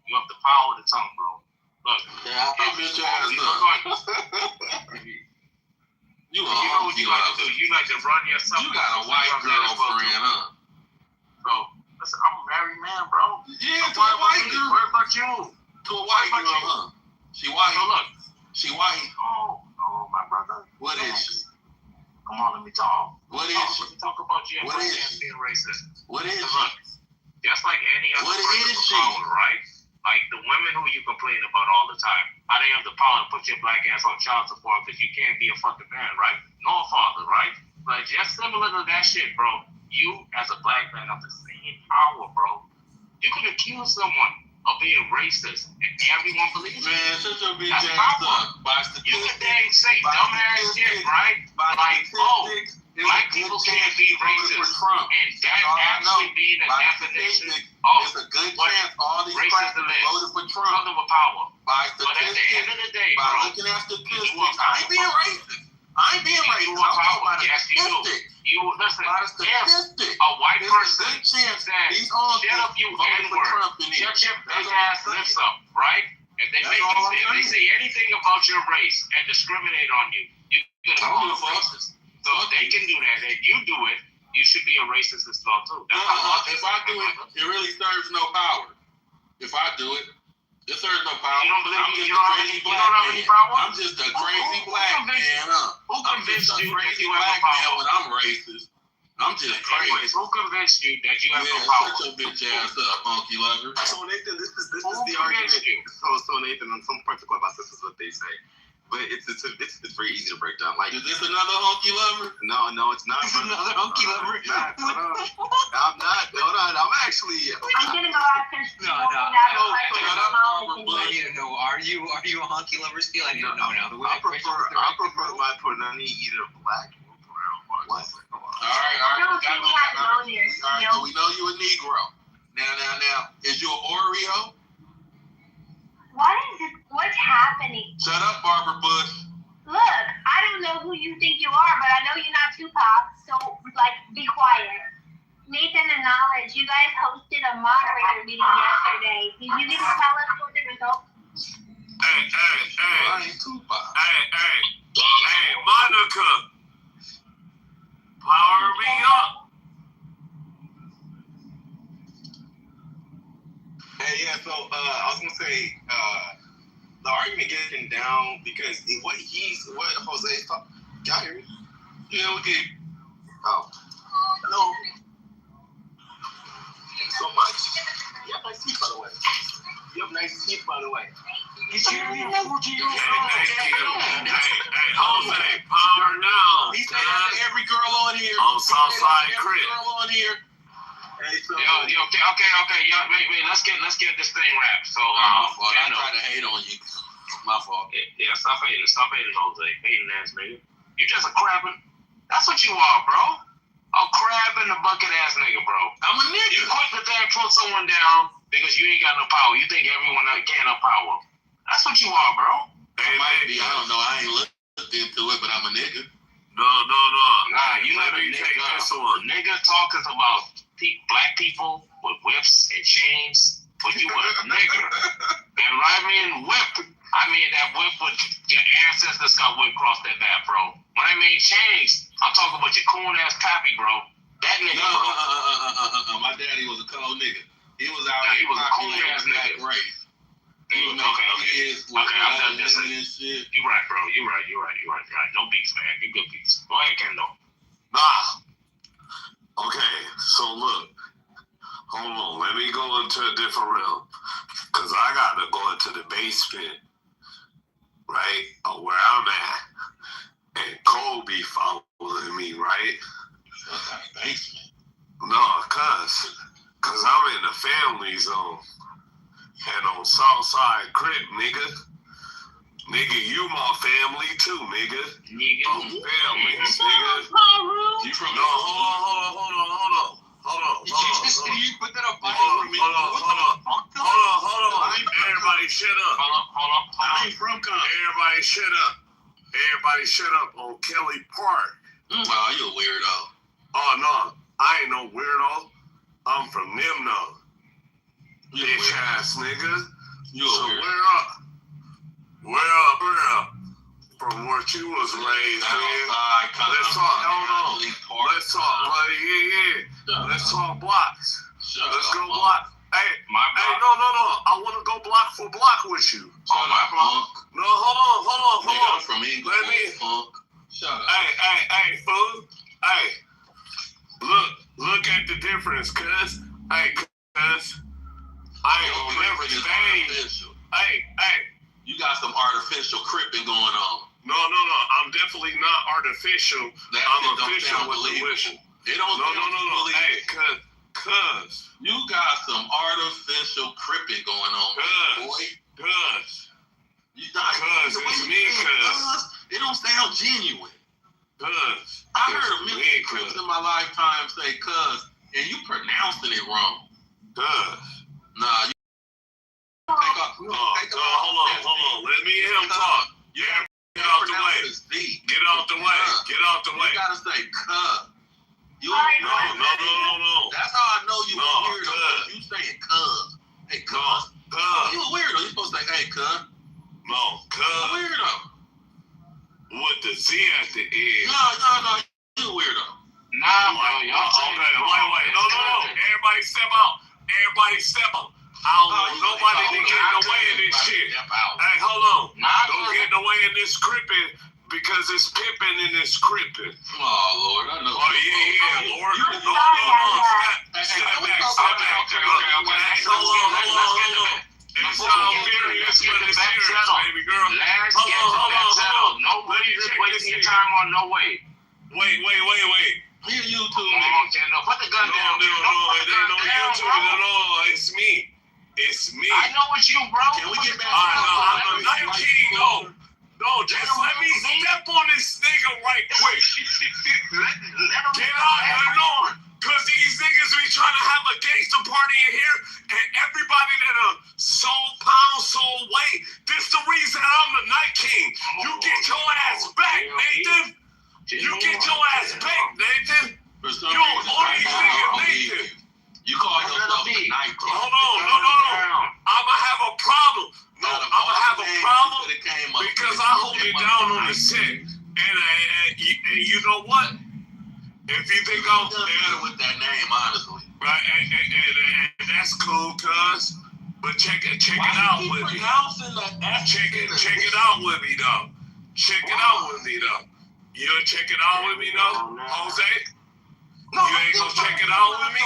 You have the power of the tongue, bro. Look. Yeah, I'll bitch your ass up. You know what you like to do. You like to run yourself. You got a white girlfriend, huh? Bro, listen, I'm a married man, bro. Yeah, to a white girl. What about you? To a white girl, huh? She white. So look. She white. Oh, my brother. What is she? Come on, let me talk. What is she? Let me talk about you and What my is man she? being racist. What is she? Look, just like any other What person is with she? power, right? Like the women who you complain about all the time. How they have the power to put your black ass on child support because you can't be a fucking man, right? Nor a father, right? But just similar to that shit, bro. You, as a black man, have the same power, bro. You can accuse someone of being racist and everyone believes it. Man, shut your bitch That's ass power. up. By You can dang say by dumbass shit, right? Like, black people can't be racist. And that actually being a definition of it's a good what chance all these racism crackers is. voted for Trump. Because of power. By But at the end of the day, by bro, looking at statistics, you are I ain't being racist. I'm talking about yes, you do. statistics. You listen. By the If statistics. a white There's a person good chance says, these all "Shut up, you voted for Trump N-word," in here. shut your big That's all ass I'm lips saying. up, right? If they That's make all I'm you, if they saying. say anything about your race and discriminate on you, you're gonna I don't call give a them fuck. racist. So if they can do that, and you do it, you should be a racist as well too. That's how If I do it, it really serves no power. If I do it, it serves no power. You don't believe I'm you just don't a have crazy any- you black don't have man. any power? I'm just a crazy black man, huh? Who I'm just convinced a you that crazy you have black no man power? when I'm racist. I'm just crazy. Anyways, who convinced you that you have no Yeah, power? shut your bitch ass up, monkey lover. So Nathan, this is Who the convinced argument. you? So Nathan, on some points of Clubhouse, this is what they say, but it's very easy to break down. Like, Is this another honky lover? No, it's not. This another honky lover? I'm not. Hold on. I'm actually. I'm gonna go after No. I need to know. Are you a honky lover still? I need to know now. I prefer my punani either black or brown. All right. So we know you a Negro. Now, is you an Oreo? What's happening? Shut up, Barbara Bush. Look, I don't know who you think you are, but I know you're not Tupac, so, be quiet. Nathan and Knowledge, you guys hosted a moderator meeting yesterday. Can you tell us what the results? Hey. Hey, Monica, power me up. Hey, yeah. So I was gonna say the argument getting down because what Jose's talking. Can y'all hear me? Yeah, we can. Oh, hello. Thanks so much. You have nice teeth, by the way. You have nice teeth, by the way. He's here. Hey, Jose, power down. He said every girl on here. On Southside Crib. Every girl on here. Hey, so okay. Yo, wait. Let's get this thing wrapped. So, my fault. I tried to hate on you. My fault. Yeah, stop hating, Jose. Hating ass nigga. You just a crabbing. That's what you are, bro. A crab in a bucket ass nigga, bro. I'm a nigga. You quick to then put someone down because you ain't got no power. You think everyone can't have power. That's what you are, bro. I might be. I don't know. I ain't looked into it, but I'm a nigga. No. Nah, you let me take this one. Nigga talk is about black people with whips and chains, but you a nigga. And I mean whip, I mean that whip with your ancestors got whipped across that back, bro. When I mean chains, I'm talking about your cool ass pappy, bro. That nigga, bro. My daddy was a cold nigga. He was out he here was a cool ass nigga. Race. Okay, I'm done this. You right, bro. You right. No beats, man. You good beats. Go ahead, Kendo. Nah. Okay, so look. Hold on. Let me go into a different realm. Because I got to go into the basement, right? Where I'm at. And Kobe following me, right? Basement? No, cuz I'm in the family zone. And on Southside Crib, nigga. Nigga, you my family too, nigga. Families, nigga. You from Hold on. You put that up for me. Hold on. Everybody shut up. Hold on. I ain't from Compton. Everybody shut up on Kelly Park. Wow, you a weirdo. Oh, no. I ain't no weirdo. I'm from Nimno. Bitch ass nigga. You a weirdo. Where up? From where you was raised, man. Let's talk. Hold on. Let's talk, buddy. Yeah. Let's talk blocks. Let's go block. Hey, no. I want to go block for block with you. Oh, my block. No, hold on. From England. Let me. Shut up. Hey, fool. Hey, look at the difference, cuz. Hey, cuz. I ain't gonna never stay. Hey. You got some artificial cripping going on. No. I'm definitely not artificial. I'm official with the whistle. It don't No. Hey, cuz. You got some artificial cripping going on, boy. Cuz. It's me, cuz. It don't sound genuine. Cuz. I heard a million crips in my lifetime say cuz, and you pronouncing it wrong. Cuz. Nah, you hold on. Let me hear him talk. Yeah, get out the way. Get out the way. You gotta say cuz. No. That's how I know you a weirdo. You saying cuz. Hey, cuz. You a weirdo. You supposed to say, hey, cuz. No, cuz. You a weirdo. With the Z at the end. No. You a weirdo. Nah, bro. Y'all wait. No. Everybody step out. I don't want nobody to get in the way of this shit. Hey, hold on. Don't get in the way of this crippin' because it's pippin' and it's crippin'. Oh, Lord, I know. Oh, yeah, Lord. No. Step back. Okay. Hold on. It's not serious, but it's serious, baby girl. Let's get that settled. Nobody's just wasting your time on no way. Wait. Me and you too. Come on, Kendall. Put the gun down. No, it ain't no YouTube. No, it's me. I know it's you, bro. Can we get back? I'm the Night King. No, just let me step on this nigga right quick. Get out. Because these niggas be trying to have a gangster party in here, and everybody that sold pounds, sold weight. This the reason I'm the Night King. You get your ass back, Nathan. You get your ass back, Nathan. You all these niggas, Nathan. You call yourself the Night King. Hold on. I'ma have a problem. No, I'ma have a problem because I hold it down on the set. better with that name, honestly. Right, and that's cool, cuz. But check it out with me. Check it out with me though. Check it out with me though. You'll check it out with me though, Jose? No, you ain't gonna check it out with me?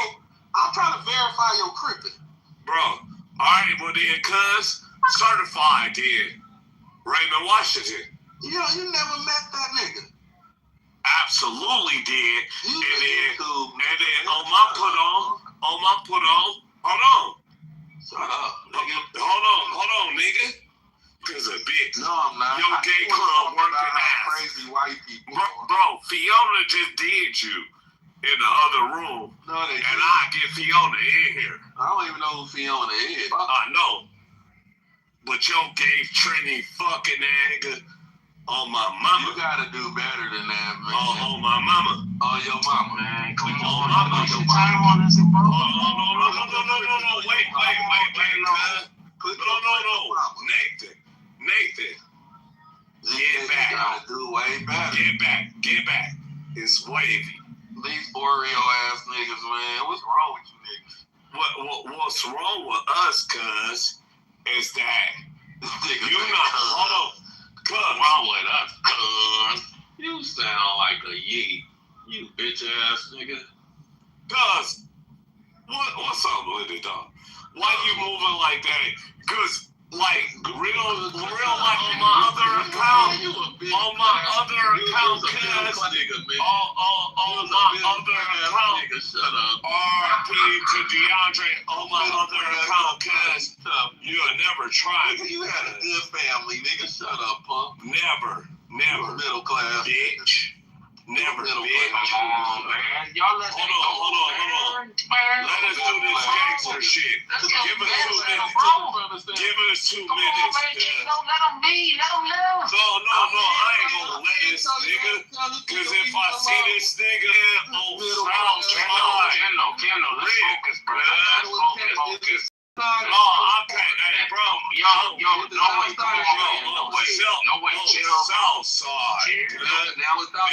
I'm trying to verify your crippin'. Bro, alright, well then, cuz, certified then. Raymond Washington. You never met that nigga. Absolutely did. And then on my put on, hold on. Shut up, nigga. Hold on, nigga. Cause a bitch. No, I'm not. Your gay club working ass. Crazy white people. Bro, Fiona just did you in the other room. No, they and didn't. I get Fiona in here. I don't even know who Fiona is. I know. But your gay Trini fucking nigga on my mama. You gotta do better than that, man. On my mama. On your mama. Man, come on, mama. No. Wait. Nathan. Get back. Gotta do way better. Get back. It's wavy. These Oreo ass niggas, man. What's wrong with you niggas? What's wrong with us, cuz, is that you not, hold on. Cuz. What's wrong with us, cuz? You sound like a yeet. You bitch ass nigga. Cuz, what's up with it, dog? Why you moving like that? Cuz, like, real, like on my other account, cuz, on my other account, shut up. RP to DeAndre, on my other account, cuz, you'll never try. You had a good family, nigga. Shut up, punk. Never. Middle class. Bitch. Never, bitch. Come on, man. Y'all let Hold on. Let us do this gangster shit. Give us 2 minutes. Give us 2 minutes. Let them be. Let them live. No. I ain't gonna let this nigga. Cause if I see this nigga on Southside, Kendall, let's focus, bro. Let's focus. No, I can't. Hey, bro. Yo, no way, chill. Southside. Now it's I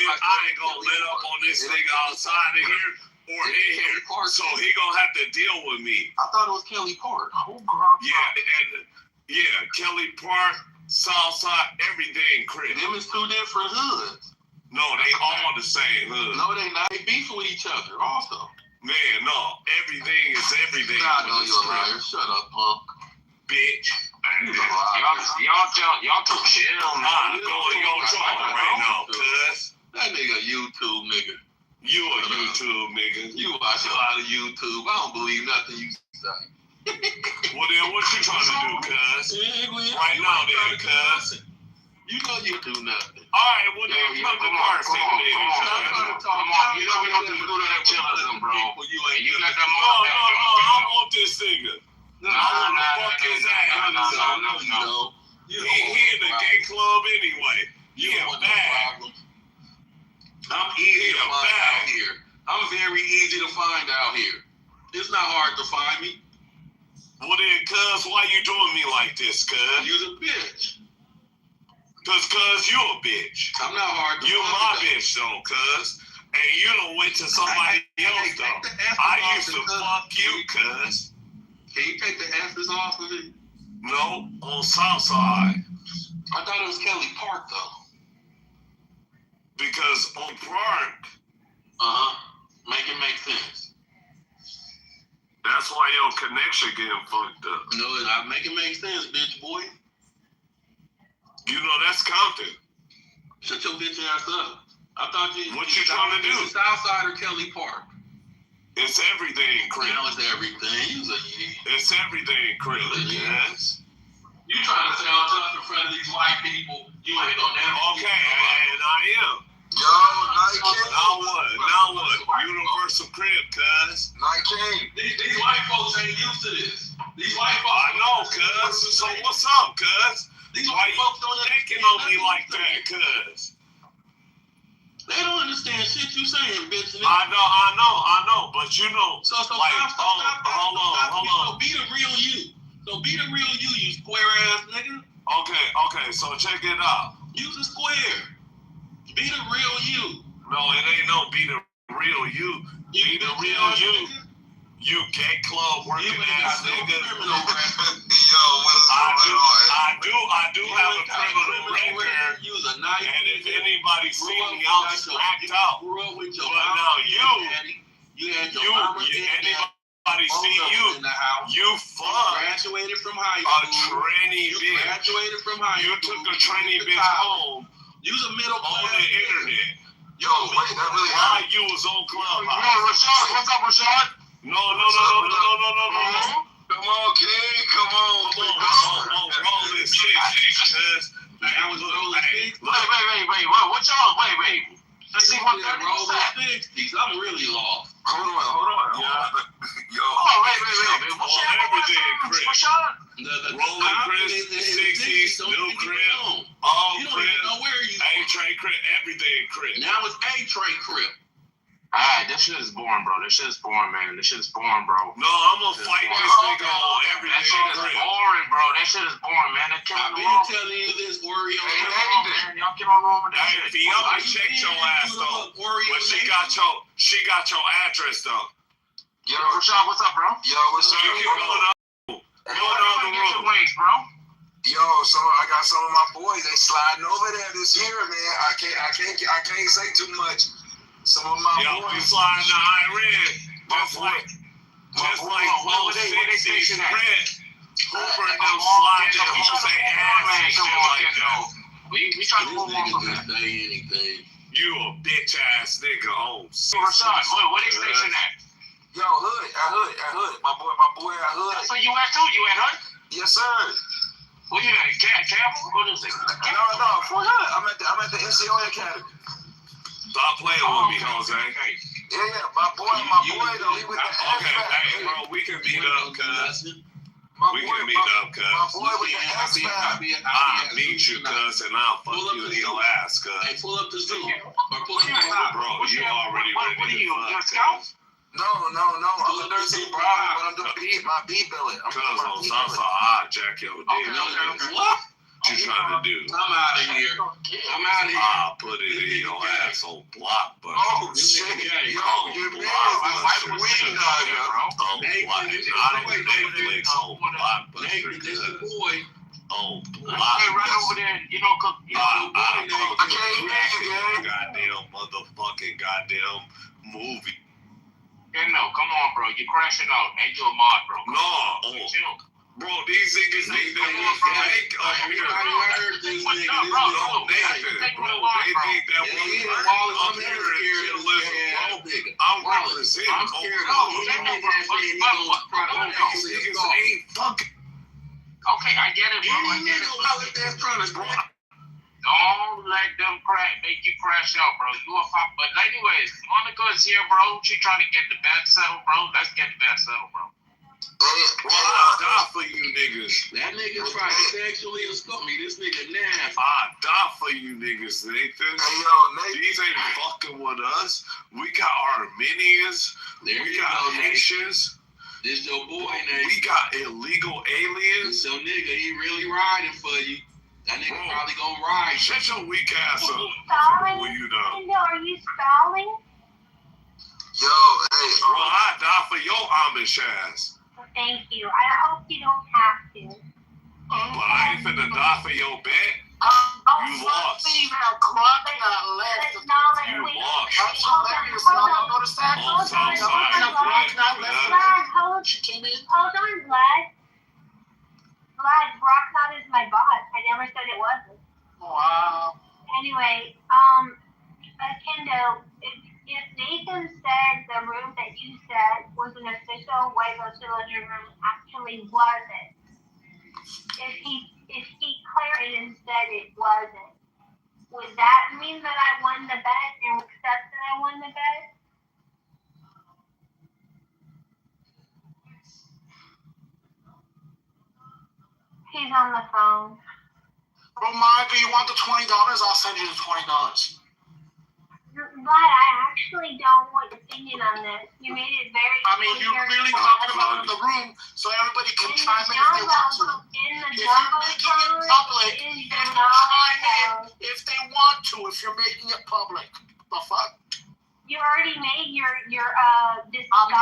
ain't gonna let up on this nigga outside of here or in here. So he gonna have to deal with me. I thought it was Kelly Park. Yeah, Kelly Park, Southside, everything, Chris. Them is 2 different hoods. No, they all the same hood. No, they not. They beefing with each other also. Man, no. Everything is everything. I know you're a liar. Shut up, punk. Bitch. Y'all too chill, man. I'm going your joint right now, cuz. That nigga YouTube nigga. You a YouTube nigga. You watch a lot of YouTube. I don't believe nothing you say. Well then, what you trying to do, cuz? Right now, then, cuz. You know you do nothing. Alright, well then, come to Park. Come on. You know we don't do that chillism, bro. You got that No, I want this nigga. I want to fuck his ass. No. He in the gay club anyway. Yeah, bad. I'm easy to find out here. I'm very easy to find out here. It's not hard to find me. Well then, cuz, why you doing me like this, cuz? You're a bitch. Cuz you a bitch. I'm not hard to you find. You my bitch though, cuz. And you done went to somebody else though. I used to fuck you, cuz. Can you take the S's off of it? No, on Southside. I thought it was Kelly Park though. Because on Park. Make it make sense. That's why your connection getting fucked up. No, I make it make sense, bitch boy. You know that's Compton. Shut your bitch ass up. I thought you. What you trying to do? Southside or Kelly Park? It's everything, Chris. Now it's everything. It's everything, Chris. Yes. You trying to sound tough in front of these white people? You ain't gonna never. Okay, and I am. Yo, Now what? Universal crib, cuz. These white folks ain't used to this. These white folks. I know, cuz. So what's up, cuz? These white folks don't thinking on me like that, cuz. They don't understand shit you saying, bitch. I know, but you know. So like, hold on. So be the real you. You square ass nigga. Okay, so check it out. Use a square. Be the real you. No, it ain't no be the real you. Be the real you. You gay club working ass nigga. Yo, I do have a criminal record. You was a nice and if anybody see me, I'm smacked out. But now anybody see you, you fucked graduated from high a school. tranny bitch. Graduated from high You school. took a tranny bitch home. You was a middle on the internet. Yo, wait, that really While you was on Clubhouse. Yo, Rashad, what's up, Rashad? No. Come on, King, come on. Roll this shit, cuz. I was rolling 60s. Wait, what y'all, wait. See what that rolling 60s. I'm really lost. Hold on. Yo. Wait. What's everything, Chris? Rolling Chris, 60s, new crib, all You don't crib, even know where you A-Tray crib, everything crib. Now it's A-Tray crib. Alright, this shit is boring, bro. This shit is boring, man. This shit is boring, bro. No, I'm gonna fight this nigga on everything That shit is crib. boring, bro. That shit is boring, man. That killing I've the been telling you this, Oreo. Y'all keep on rolling with that Hey, shit. Fiona checked your ass though, but she got your address though. Yo, Rashad, what's up, bro? Yo, what's up? You can go to Get your wings, bro. Yo, so I got some of my boys. They sliding over there this year, man. I can't say too much. Some of my Yo, we boys sliding to Iran, just like low 60s Fred. Hooper and them sliding Jose ass and shit like that. We trying to move on from that. Say anything. You a bitch ass nigga on. Rashad, what they station at? Yo, Hood. My boy at Hood. So you at too? You at Hood? Yes, sir. Who you at? Campbell? What is it? No, for Hood. I'm at the NCOA Academy. Stop playing with me, Jose. Yeah, my boy, though, he with the Okay, hey, bro, we can meet up, cuz. We can meet up, cuz. My boy with the X-Pac. I'll meet you, cuz, and I'll fuck you in your ass, cuz. Hey, pull up the zoo. Or pull up the Bro, you already ready to fuck, cuz. No. I'm the 13 Bravo, but I'm doing my B billet. Cuz on Southside, I'll jack your dick. What? What you trying to do? I'm out of here. I'll put it in your ass on Blockbuster. Oh, shit. Yo, you man. Blockbuster, on Netflix, on Blockbuster, cuz. On Blockbuster. Right over there, you know, goddamn movie. Yeah, no, come on, bro. You crashing out. Ain't you a mod, bro? No. Bro, these niggas think they want to make up here. These Bro, they think that we're up here in chillism, bro. I'm representing. Niggas ain't fucking. Okay, I get it, bro. Don't let them make you crash out, bro. You a fuck. But anyways, Monica's here, bro. She trying to get the bed settled, bro. Let's get the bed settled, bro. Bro, I'll die for you niggas. That nigga tried to sexually assault me. This nigga nasty. I'll die for you niggas, Nathan. Hey, yo, Nathan. These ain't fucking with us. We got Armenians. We got Haitians. This your boy, Nathan. We got illegal aliens. So nigga, he really riding for you. That nigga probably gonna ride. Shut your weak ass up. Stalling? You know. Nintendo, are you stalling? Yo, hey. Bro, I'll die for your Amish ass. Thank you. I hope you don't have to. But I ain't finna die for your bet. You lost. You lost. Hold on, Vlad. Brocknot is my boss. I never said it wasn't. Wow. Anyway, Kendo, if Nathan said the room that you said was an official White House Children room, actually wasn't. If he clarified and said it wasn't, would that mean that I won the bet and accept that I won the bet? He's on the phone. Bro, Monica, you want the $20? I'll send you the $20. But I actually don't want your opinion on this. You made it very I mean, you're clearly talking about it in the room, so everybody can chime in if they want to. If you're making it public, if they want to, if you're making it public. The fuck? You already made your discuss of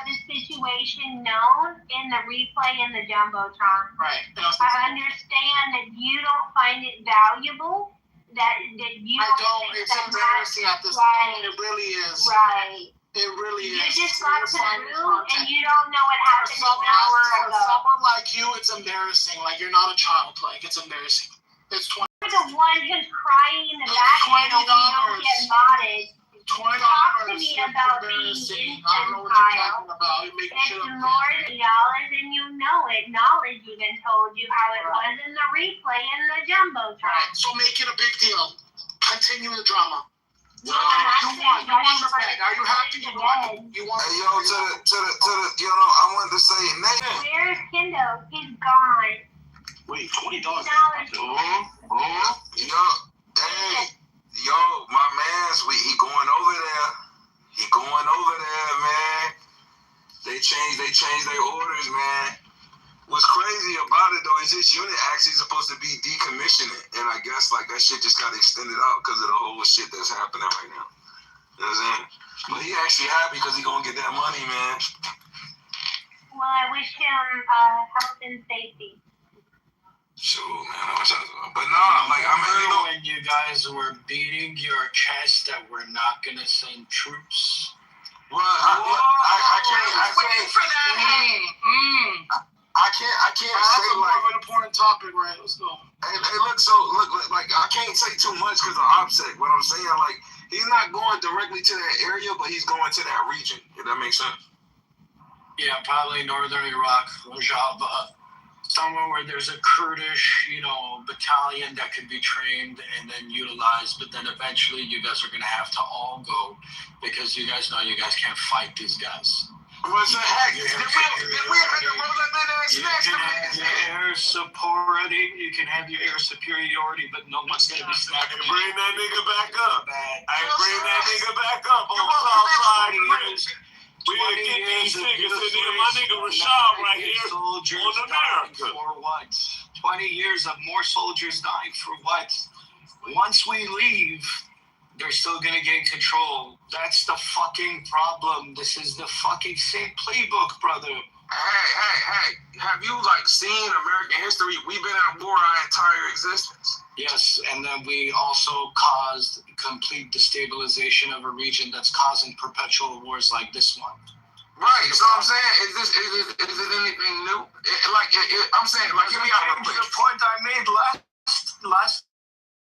the situation known in the replay in the Jumbotron. Right. I understand that you don't find it valuable. That you don't. It's embarrassing at this point. It really is. Right. It really is. You just got to the room and you don't know what happened an hour ago. For someone like you, it's embarrassing. Like you're not a child. Like it's embarrassing. It's $20. You're the one who's crying in the back and you don't get modded. $20. Talk to me about being infantile. It's more than dollars and you know it. Knowledge even told you how it was in the replay in the Jumbotron. Right, so make it a big deal. Continue the drama. You won the bag. Are you happy you won? You won. Hey, yo, to the, you know, I wanted to say, Nathan. Where's Kendo? He's gone. Wait, $20. Yo, my man's, he going over there. He going over there, man. They changed their orders, man. What's crazy about it though is this unit actually supposed to be decommissioned, and I guess like that shit just got extended out because of the whole shit that's happening right now. You know what I'm saying? But he actually happy because he gonna get that money, man. Well, I wish him health and safety. Sure, man. But nah, like I mean, you know, when you guys were beating your chest that we're not gonna send troops. Well, I can't. Wait for that. I can't say more like of an important topic, right? Let's go. Hey, look, like I can't say too much because of OPSEC. What I'm saying, like he's not going directly to that area, but he's going to that region. If that makes sense. Yeah, probably northern Iraq, Rojava, somewhere where there's a Kurdish, battalion that could be trained and then utilized. But then eventually, you guys are gonna have to all go because you guys know you guys can't fight these guys. What's the heck? Did we have to roll up in there You can have your air superiority. You can have your air superiority, but no one's gonna be snapping. Bring that nigga back up. Bring that nigga back up on the south side. We get these niggas in there. My nigga Rashad right here on America. For what? 20 years of more soldiers dying for what? Once we leave, they're still gonna gain control. That's the fucking problem. This is the fucking same playbook, brother. Hey, have you seen American history? We've been at war our entire existence. Yes, and then we also caused complete destabilization of a region that's causing perpetual wars like this one. Right, so I'm saying, is it anything new? I'm saying, hear me out real quick. The point I made last.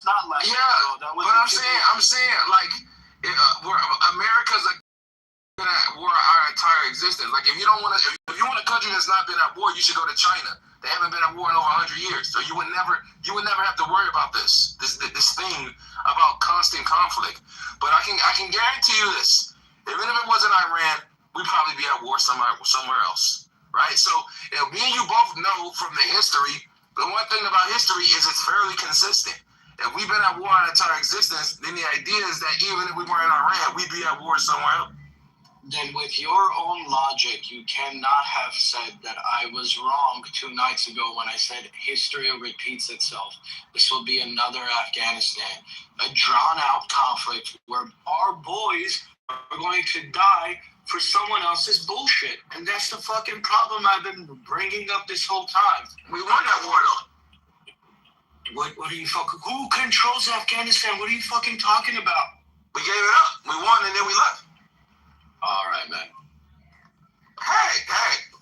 Yeah, but I'm saying, we're America's been at war our entire existence. Like, if you want a country that's not been at war, you should go to China. They haven't been at war in over 100 years, so you would never have to worry about this thing about constant conflict. But I can guarantee you this: even if it wasn't Iran, we'd probably be at war somewhere else, right? So, me and you both know from the history. The one thing about history is it's fairly consistent. If we've been at war our entire existence, then the idea is that even if we weren't in Iran, we'd be at war somewhere else. Then with your own logic, you cannot have said that I was wrong 2 nights ago when I said history repeats itself. This will be another Afghanistan, a drawn-out conflict where our boys are going to die for someone else's bullshit. And that's the fucking problem I've been bringing up this whole time. We won that war, though. What are you fucking... Who controls Afghanistan? What are you fucking talking about? We gave it up. We won and then we left. All right, man. Hey.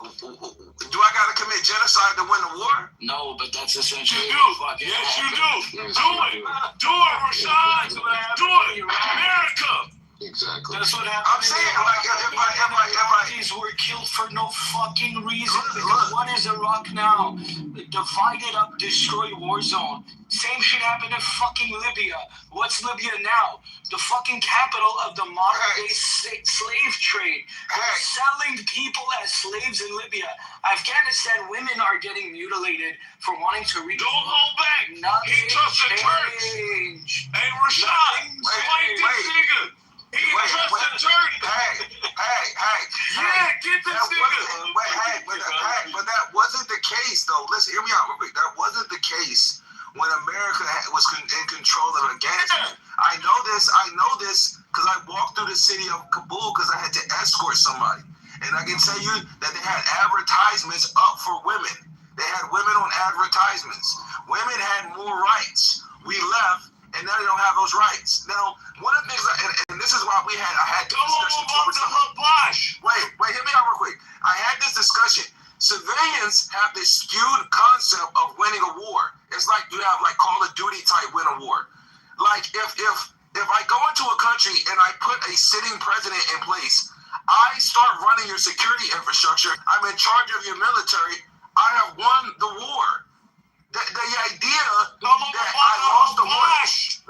Do I gotta commit genocide to win the war? No, but that's essentially... You do. Yes, you do. Do it. Do it, Rashad. Do it. America. Exactly. That's what happened. I'm saying, if These were killed for no fucking reason. Because what is Iraq now? A divided up, destroyed war zone. Same shit happened in fucking Libya. What's Libya now? The fucking capital of the modern day slave trade. They're selling people as slaves in Libya. Afghanistan women are getting mutilated for wanting to reach. Don't hold back. He trusts the Turks. Hey, Rashad, explain this nigga. He trusts the Turks. Hey. Yeah, get this nigga. But that wasn't the case, though. Listen, hear me out real quick. That wasn't the case when America was in control of Afghanistan. I know this because I walked through the city of Kabul because I had to escort somebody. And I can tell you that they had advertisements up for women. They had women on advertisements. Women had more rights. We left, and now they don't have those rights. Now, one of the things, and this is why I had this discussion. Wait, hear me out real quick. I had this discussion. Civilians have this skewed concept of winning a war. It's like you have like Call of Duty type win a war. Like if I go into a country and I put a sitting president in place, I start running your security infrastructure. I'm in charge of your military. I have won the war. The idea that I lost the war.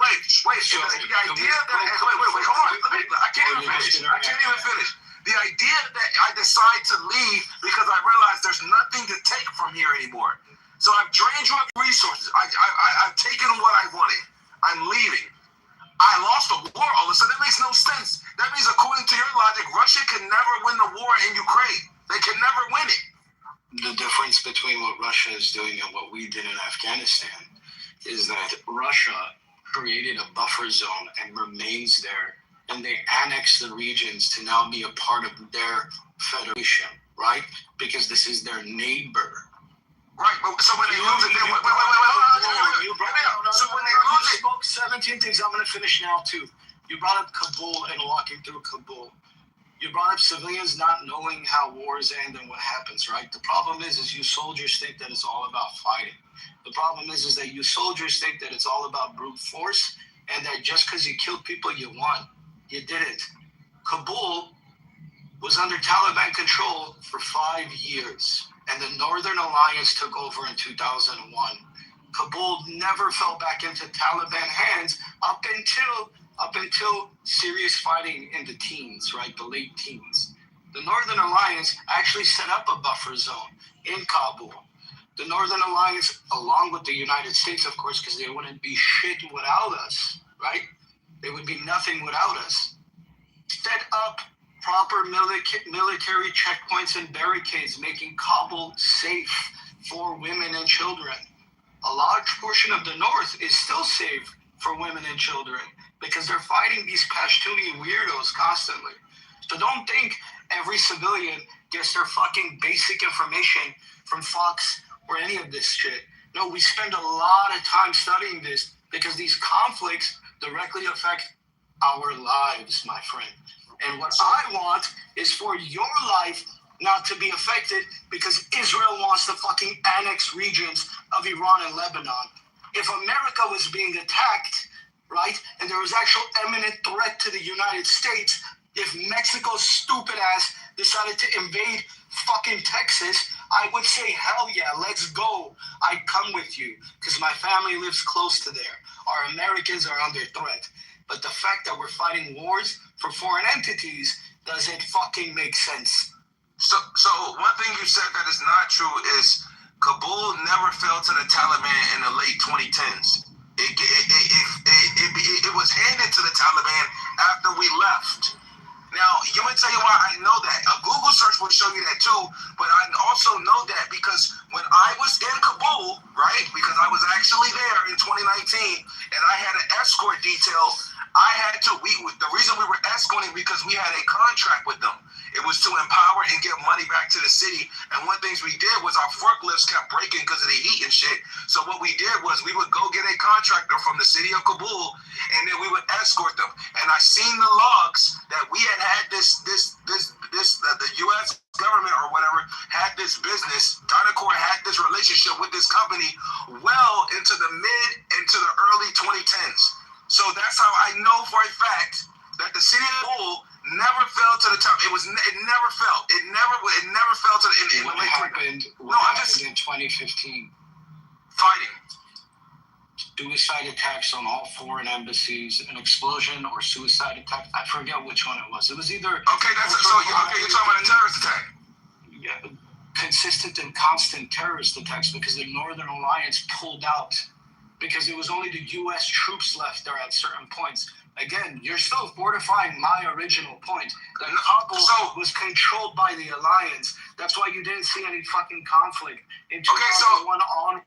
Wait. The idea that wait. Hold on. I can't even finish. The idea that I decide to leave because I realize there's nothing to take from here anymore. So I've drained you of resources. I've taken what I wanted. I'm leaving. I lost the war all of a sudden. That makes no sense. That means, according to your logic, Russia can never win the war in Ukraine. They can never win it. The difference between what Russia is doing and what we did in Afghanistan is that Russia created a buffer zone and remains there, and they annexed the regions to now be a part of their federation, right? Because this is their neighbor. Right, but so when they lose it, So when they lose it, you spoke 17 things. I'm going to finish now too. You brought up Kabul and walking through Kabul. You brought up civilians not knowing how wars end and what happens, right? The problem is you soldiers think that it's all about fighting. The problem is that you soldiers think that it's all about brute force and that just because you killed people, you won. You didn't. Kabul was under Taliban control for 5 years, and the Northern Alliance took over in 2001. Kabul never fell back into Taliban hands up until serious fighting in the teens, right? The late teens. The Northern Alliance actually set up a buffer zone in Kabul. The Northern Alliance, along with the United States, of course, because they wouldn't be shit without us, right? They would be nothing without us. Set up proper military checkpoints and barricades, making Kabul safe for women and children. A large portion of the north is still safe for women and children because they're fighting these Pashtuni weirdos constantly. So don't think every civilian gets their fucking basic information from Fox or any of this shit. No, we spend a lot of time studying this because these conflicts directly affect our lives, my friend. And what I want is for your life not to be affected because Israel wants to fucking annex regions of Iran and Lebanon. If America was being attacked, right, and there was actual imminent threat to the United States, if Mexico's stupid ass decided to invade fucking Texas, I would say, hell yeah, let's go. I'd come with you because my family lives close to there. Our Americans are under threat. But the fact that we're fighting wars for foreign entities doesn't fucking make sense. So one thing you said that is not true is Kabul never fell to the Taliban in the late 2010s. It was handed to the Taliban after we left. Now, you want to tell you why I know that. A Google search will show you that too, but I also know that because when I was in Kabul, right, because I was actually there in 2019, and I had an escort detail, the reason we were escorting because we had a contract with them. It was to empower and get money back to the city. And one of the things we did was our forklifts kept breaking because of the heat and shit. So what we did was we would go get a contractor from the city of Kabul, and then we would escort them. And I seen the logs that we had the U.S. government or whatever had this business. Dynacor had this relationship with this company well into the early 2010s. So that's how I know for a fact that the city of Kabul never fell to the top. It never fell. It never fell to the What happened in 2015? Fighting. Suicide attacks on all foreign embassies, an explosion or suicide attack. I forget which one it was. It was either you're talking about a terrorist attack. Yeah, consistent and constant terrorist attacks because the Northern Alliance pulled out because it was only the U.S. troops left there at certain points. Again, you're still fortifying my original point that Kabul was controlled by the alliance. That's why you didn't see any fucking conflict in 2001 on.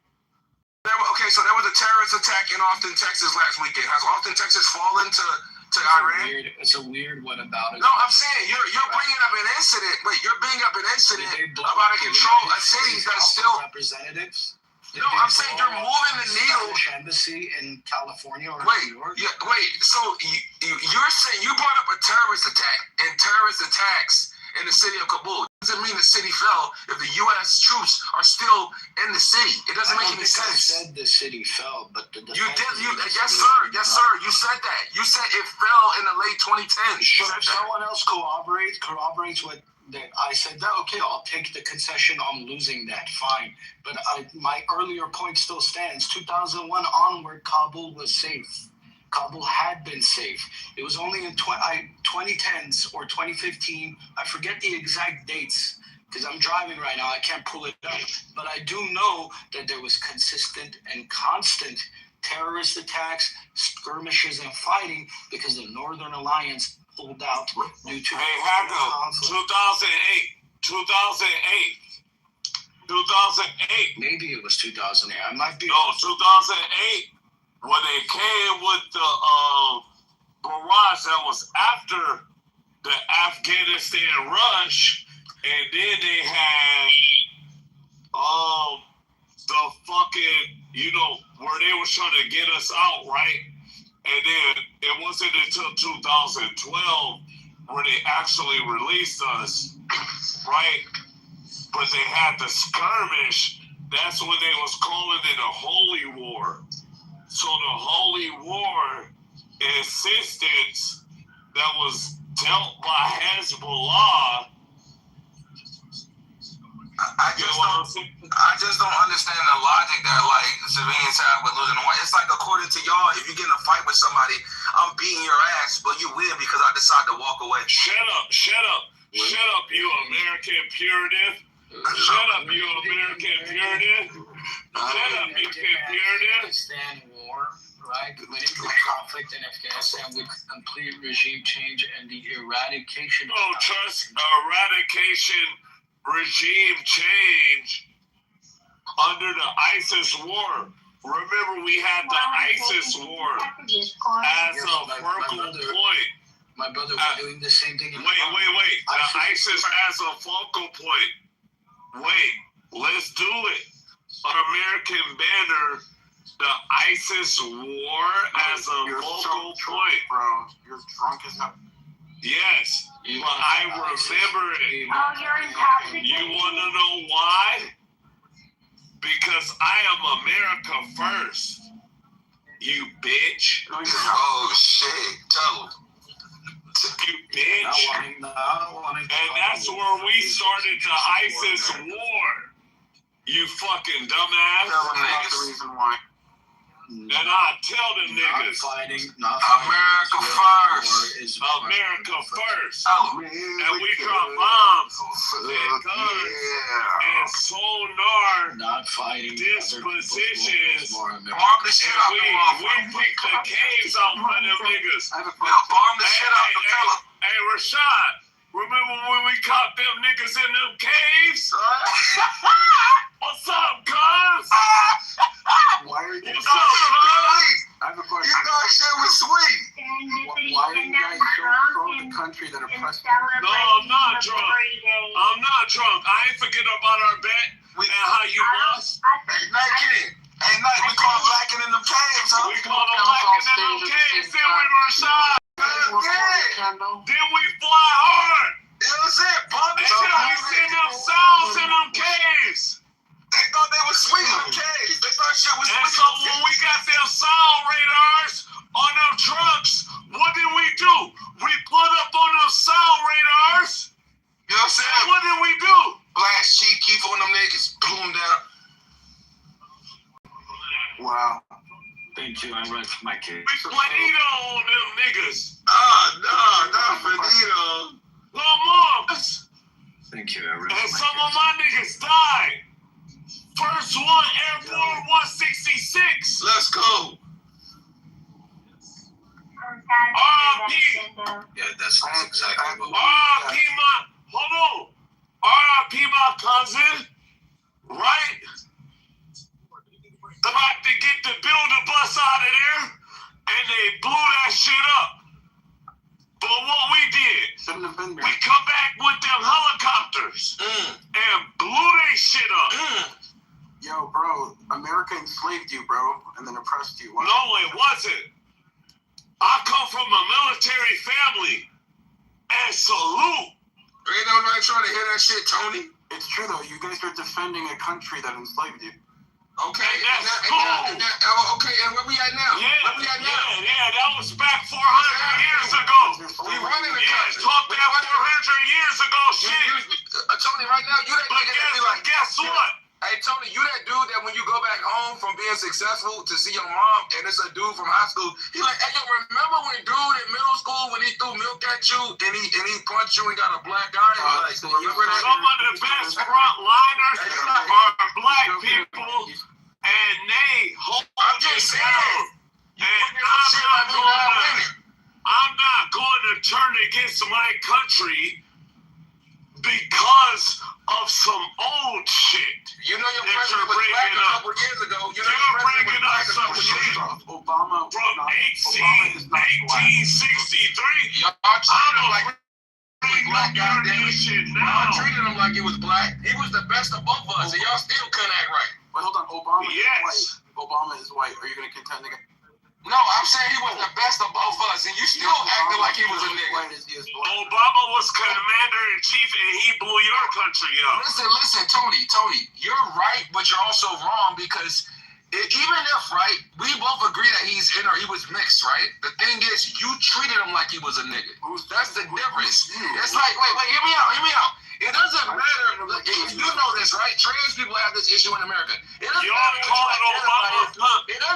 So there was a terrorist attack in Austin, Texas last weekend. Has Austin, Texas fallen to to Iran. It's a weird what about it. No, I'm saying you're bringing up an incident. Wait, you're bringing up an incident about a control a city that's still representatives. No, I'm saying you're moving the needle. Spanish embassy in California or New York. So you're saying you brought up a terrorist attack and terrorist attacks in the city of Kabul. It doesn't mean the city fell if the U.S. troops are still in the city. It doesn't make any sense. I said the city fell, but yes, sir. You said that. You said it fell in the late 2010s. Sure, if someone else corroborates what I said, that okay, I'll take the concession on losing that. Fine, but my earlier point still stands. 2001 onward, Kabul was safe. Kabul had been safe. It was only in 2010s or 2015. I forget the exact dates because I'm driving right now. I can't pull it up. But I do know that there was consistent and constant terrorist attacks, skirmishes, and fighting because the Northern Alliance pulled out due to... Hey, Hago, 2008. Maybe it was 2008. I might be... No, 2008. When they came with the barrage, that was after the Afghanistan rush, and then they had the fucking, where they were trying to get us out, right? And then it wasn't until 2012 where they actually released us, right? But they had the skirmish. That's when they was calling it a holy war. So the holy war assistance that was dealt by Hezbollah. I just don't understand the logic that like civilians have with losing the war. It's like according to y'all, if you get in a fight with somebody, I'm beating your ass, but you win because I decide to walk away. Shut up, you American puritan. Shut up, you American puritan. Shut up, you Afghanistan war, right? Winning the conflict in Afghanistan with complete regime change and the eradication. Eradication, regime change under the ISIS war. Remember, we had the ISIS war as a focal point. My brother was doing the same thing. Wait. The ISIS as a focal point. Wait, let's do it. An American banner, the ISIS war as a focal point. Bro, you're drunk as hell. Yes, but I remember it. Oh, you're intoxicated. You want to know why? Because I am America first. You bitch. Oh, shit. Tell him. You bitch. And that's where we started the ISIS war. You fucking dumbass. That's the reason why. And I tell them niggas. America first. America first. And we drop bombs and guns and sonar dispositions. Bomb the shit out of we pick the caves out for them niggas. Bomb the shit out of them. Hey, Rashad, remember when we caught them niggas in them caves? What's up, cuz? Why are you What's up, cuz? I have a question. You thought shit was sweet. Why are you guys so pro the country that oppressed you? No, I'm not drunk. I'm not drunk. I ain't forget about our bet and how you lost. Hey, Nike. Hey, Nike, we call them lacking in them caves, huh? We call them lacking in them caves. Then we were shot. Then we fly hard. It was it. Bomb the shit out of them. We send them sounds in them caves. They thought they were sweet in the caves. They thought shit was sweet. And so when we got them sound radars on them trucks, what did we do? We put up on them sound radars. You know what I'm saying? And what did we do? Blast cheap keep on them niggas, blew them down. Wow. Thank you. I read for my kids. We Finito on them niggas. Not Finito. Lamont. Thank you. I read and some of my niggas died. First one, Airborne 166. Let's go. R.I.P. Yeah, that's exactly what we R.I.P. Hold on. R.I.P. my cousin, right? About to get the builder bus out of there, and they blew that shit up. for what we did. Shouldn't have been there. We come back with them helicopters and blew their shit up. Yo, bro, America enslaved you, bro, and then oppressed you. Why? No, it wasn't. I come from a military family. And salute. Ain't nobody trying to hear that shit, Tony. It's true, though. You guys are defending a country that enslaved you. Okay, and that's cool. Okay, and where we at now? Yeah, where we at now? Yeah, that was back 400 years ago. We running the country. Talk that 400 years ago, shit. Tony, right now, you that nigga that be like, guess what? Hey, Tony, you that dude that when you go back home from being successful to see your mom and it's a dude from high school, he like, hey, yo, remember when dude in middle school when he threw milk at you and he punched you and got a black eye? Like, remember that? Some of the best frontliners are black people, and they hold it down. And I'm not going to turn against my country because of some old shit. You know your president was black a couple years ago. You know your president was black a couple years ago. Obama from 1863. Y'all treated him like he was black, goddamn it. Y'all treated him like he was black. He was the best of both of us, and y'all still couldn't act right. Wait, hold on. Obama is white. Obama is white. Are you going to contend against? No, I'm saying he was the best of both of us, and you still acting like he was a nigga. Obama was commander-in-chief, and he blew your country up. Listen, Tony, you're right, but you're also wrong because even if, right, we both agree that he was mixed, right? The thing is, you treated him like he was a nigga. That's the difference. It's like, wait, hear me out. It doesn't matter. You know this, right? Trans people have this issue in America. It doesn't matter what you identify as.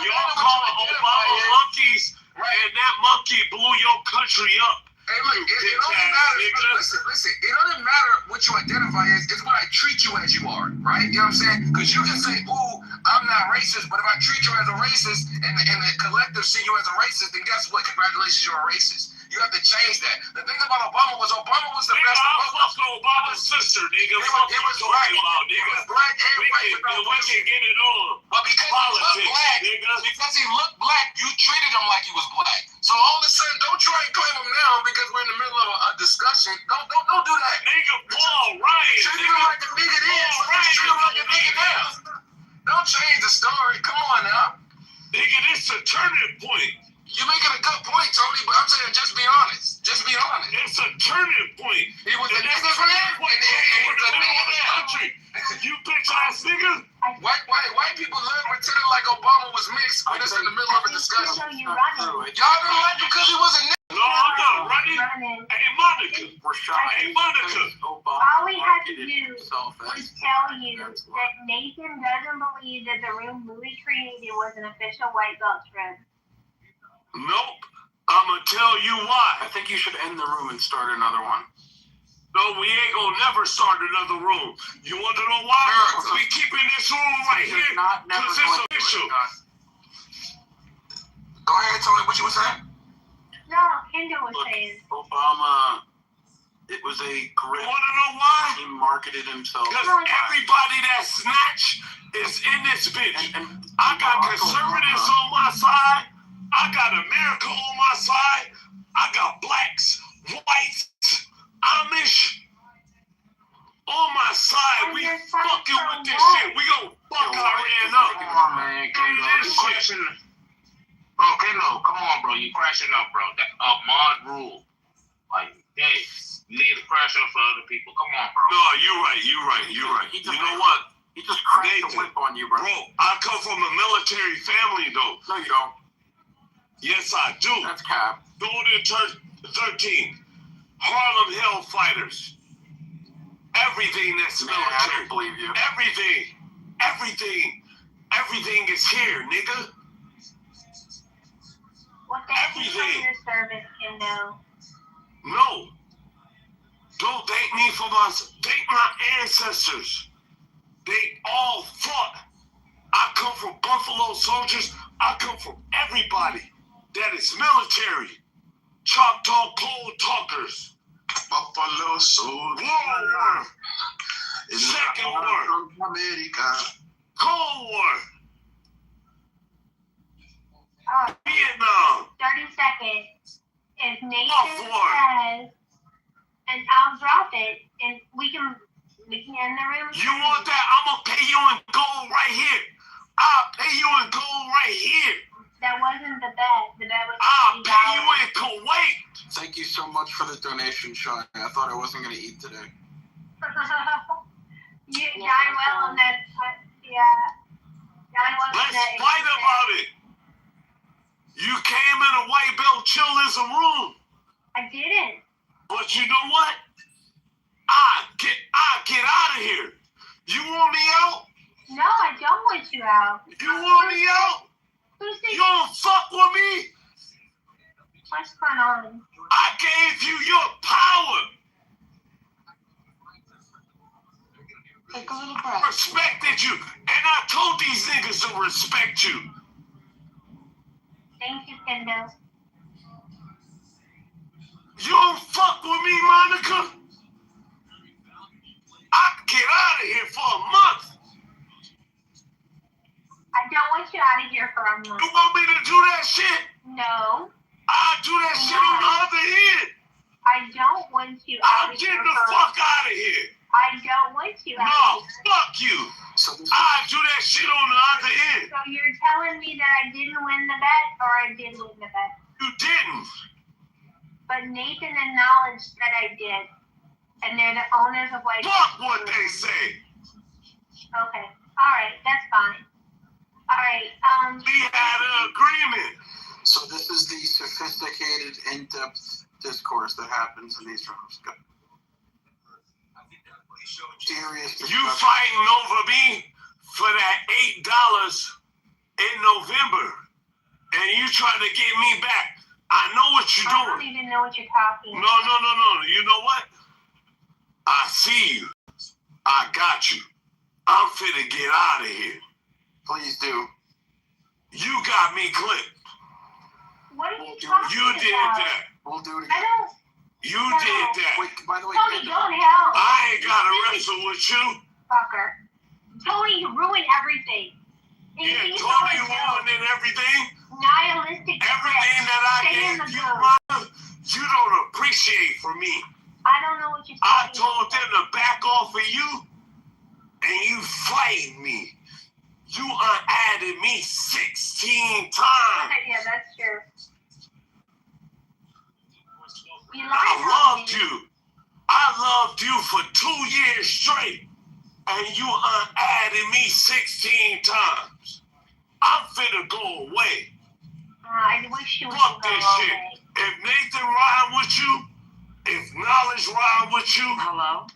Y'all call Obama monkeys, and that monkey blew your country up. Hey, look, it doesn't matter. Listen, it doesn't matter what you identify as. It's what I treat you as you are, right? You know what I'm saying? Because you can say, ooh, I'm not racist, but if I treat you as a racist and the collective see you as a racist, then guess what? Congratulations, you're a racist. You have to change that. The thing about Obama was the best of both. I fucked Obama's sister, nigga. It was black. It was black and white. We can get it on. But because he looked black, you treated him like he was black. So all of a sudden, don't try and claim him now because we're in the middle of a discussion. Don't do that. Nigga, Paul Ryan. Treat him like a nigga then. Treat him like a nigga now. Don't change the story. Come on now. Nigga, this is a turning point. You're making a good point, Tony, but I'm saying just be honest. Just be honest. It's a turning point. He was a nigga man, and he was a nigga country. You bitch ass nigga. White people love pretending like Obama was mixed when it's in the middle of a discussion. Y'all didn't like him because he was a nigga. No, I'm not running. Hey, Monica. Hey, Monica. All we had to do was tell you that Nathan doesn't believe that the room Louis created was an official white belt trip. Nope. I'ma tell you why. I think you should end the room and start another one. No, we ain't gonna never start another room. You wanna know why? We keeping this room right here because it's official. Go ahead, Tony. What you were saying? No, Kendall was saying. Obama, it was a great. You wanna know why? He marketed himself. Because everybody that snatched is in this bitch. And I got conservatives on my side. I got America on my side. I got blacks, whites, Amish on my side. We fucking with this shit. We gonna fuck our end up. Come on, man. Bro, Kendall, come on, bro. You crashing up, bro. That mod rule. Like, hey, you need to crash up for other people. Come on, bro. No, you're right. You know what? He just cracked the whip on you, bro. Bro, I come from a military family, though. No, you don't. Yes, I do. That's cap. Golden 13. Harlem Hellfighters. Everything that's military. I don't believe you. Everything is here, nigga. Well, thank you for your service, Kendo. No. Don't thank me for thank my ancestors. They all fought. I come from Buffalo Soldiers. I come from everybody that is military. Choctaw Cold Talkers. Buffalo Soldiers. World War. Second War. America. Cold War. Vietnam. 30 seconds. if Nathan says, and I'll drop it, and we can end the room. You want that? I'm gonna pay you in gold right here. I'll pay you in gold right here. That wasn't the bet. The bet was I'll pay you in Kuwait. Thank you so much for the donation, Sean. I thought I wasn't going to eat today. John will on that. Yeah. John was. Let's fight about it. You came in a white belt chillism room. I didn't. But you know what? I get out of here. You want me out? No, I don't want you out. You want me out? You don't fuck with me? What's going on? I gave you your power. Take a little breath. Respected you. And I told these niggas to respect you. Thank you, Kendo. You don't fuck with me, Monica? I can get out of here for a month. I don't want you out of here for a month. You want me to do that shit? No. I'll do that shit on the other end. I don't want you out of here. I'm getting the fuck out of here. I don't want you out of No, here. fuck you. I'll do that shit on the other end. So you're telling me that I didn't win the bet, or I did win the bet? You didn't. But Nathan acknowledged that I did. And they're the owners of White. Fuck what they say. Okay. All right. That's fine. All right. We had an agreement. So this is the sophisticated, in-depth discourse that happens in these rooms. Serious. You fighting over me for that $8 in November, and you trying to get me back. I know what you're doing. I don't even know what you're talking about. No. You know what? I see you. I got you. I'm finna get out of here. Please do. You got me clipped. What are you talking about? You did that. We'll do it I again. don't. You did that. Wait, by the way, Tony, don't help. I ain't gotta wrestle with you. Fucker. Tony, you ruined everything. Yeah, Tony ruining everything. Nihilistic. Everything that I gave you, brother, you don't appreciate from me. I don't know what you're I talking told them to back off of you, and you fight me. You unadded me 16 times. Yeah, that's true. I loved you. I loved you for 2 years straight, and you unadded me 16 times. I'm finna go away. I wish you would Fuck go this away. shit. If Nathan ride with you, if Knowledge ride with you. Hello?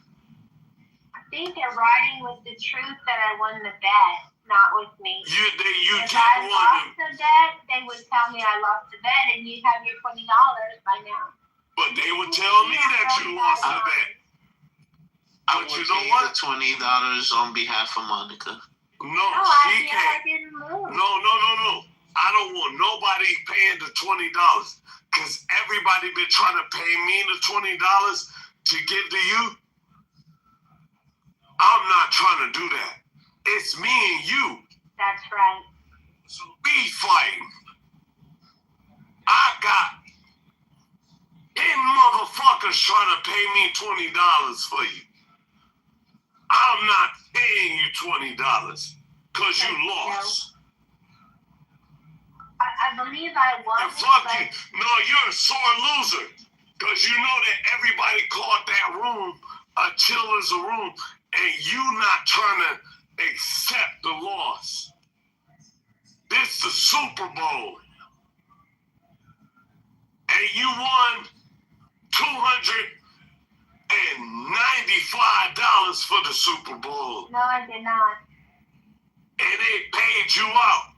I think they're riding with the truth that I won the bet, not with me. You if did I win lost the bet, they would tell me I lost the bet, and you'd have your $20 by now. But they would tell me that you lost the bet. But you know what? $20 on behalf of Monica. No, she can't. I didn't lose. No. I don't want nobody paying the $20 because everybody been trying to pay me the $20 to give to you. I'm not trying to do that. It's me and you. That's right. We fighting. I got 10 motherfuckers trying to pay me $20 for you. I'm not paying you $20 because you lost. I believe I won. And fuck you. No, you're a sore loser. Because you know that everybody called that room a chiller's room, and you not trying to accept the loss. This the Super Bowl. And you won $295 for the Super Bowl. No, I did not. And it paid you out.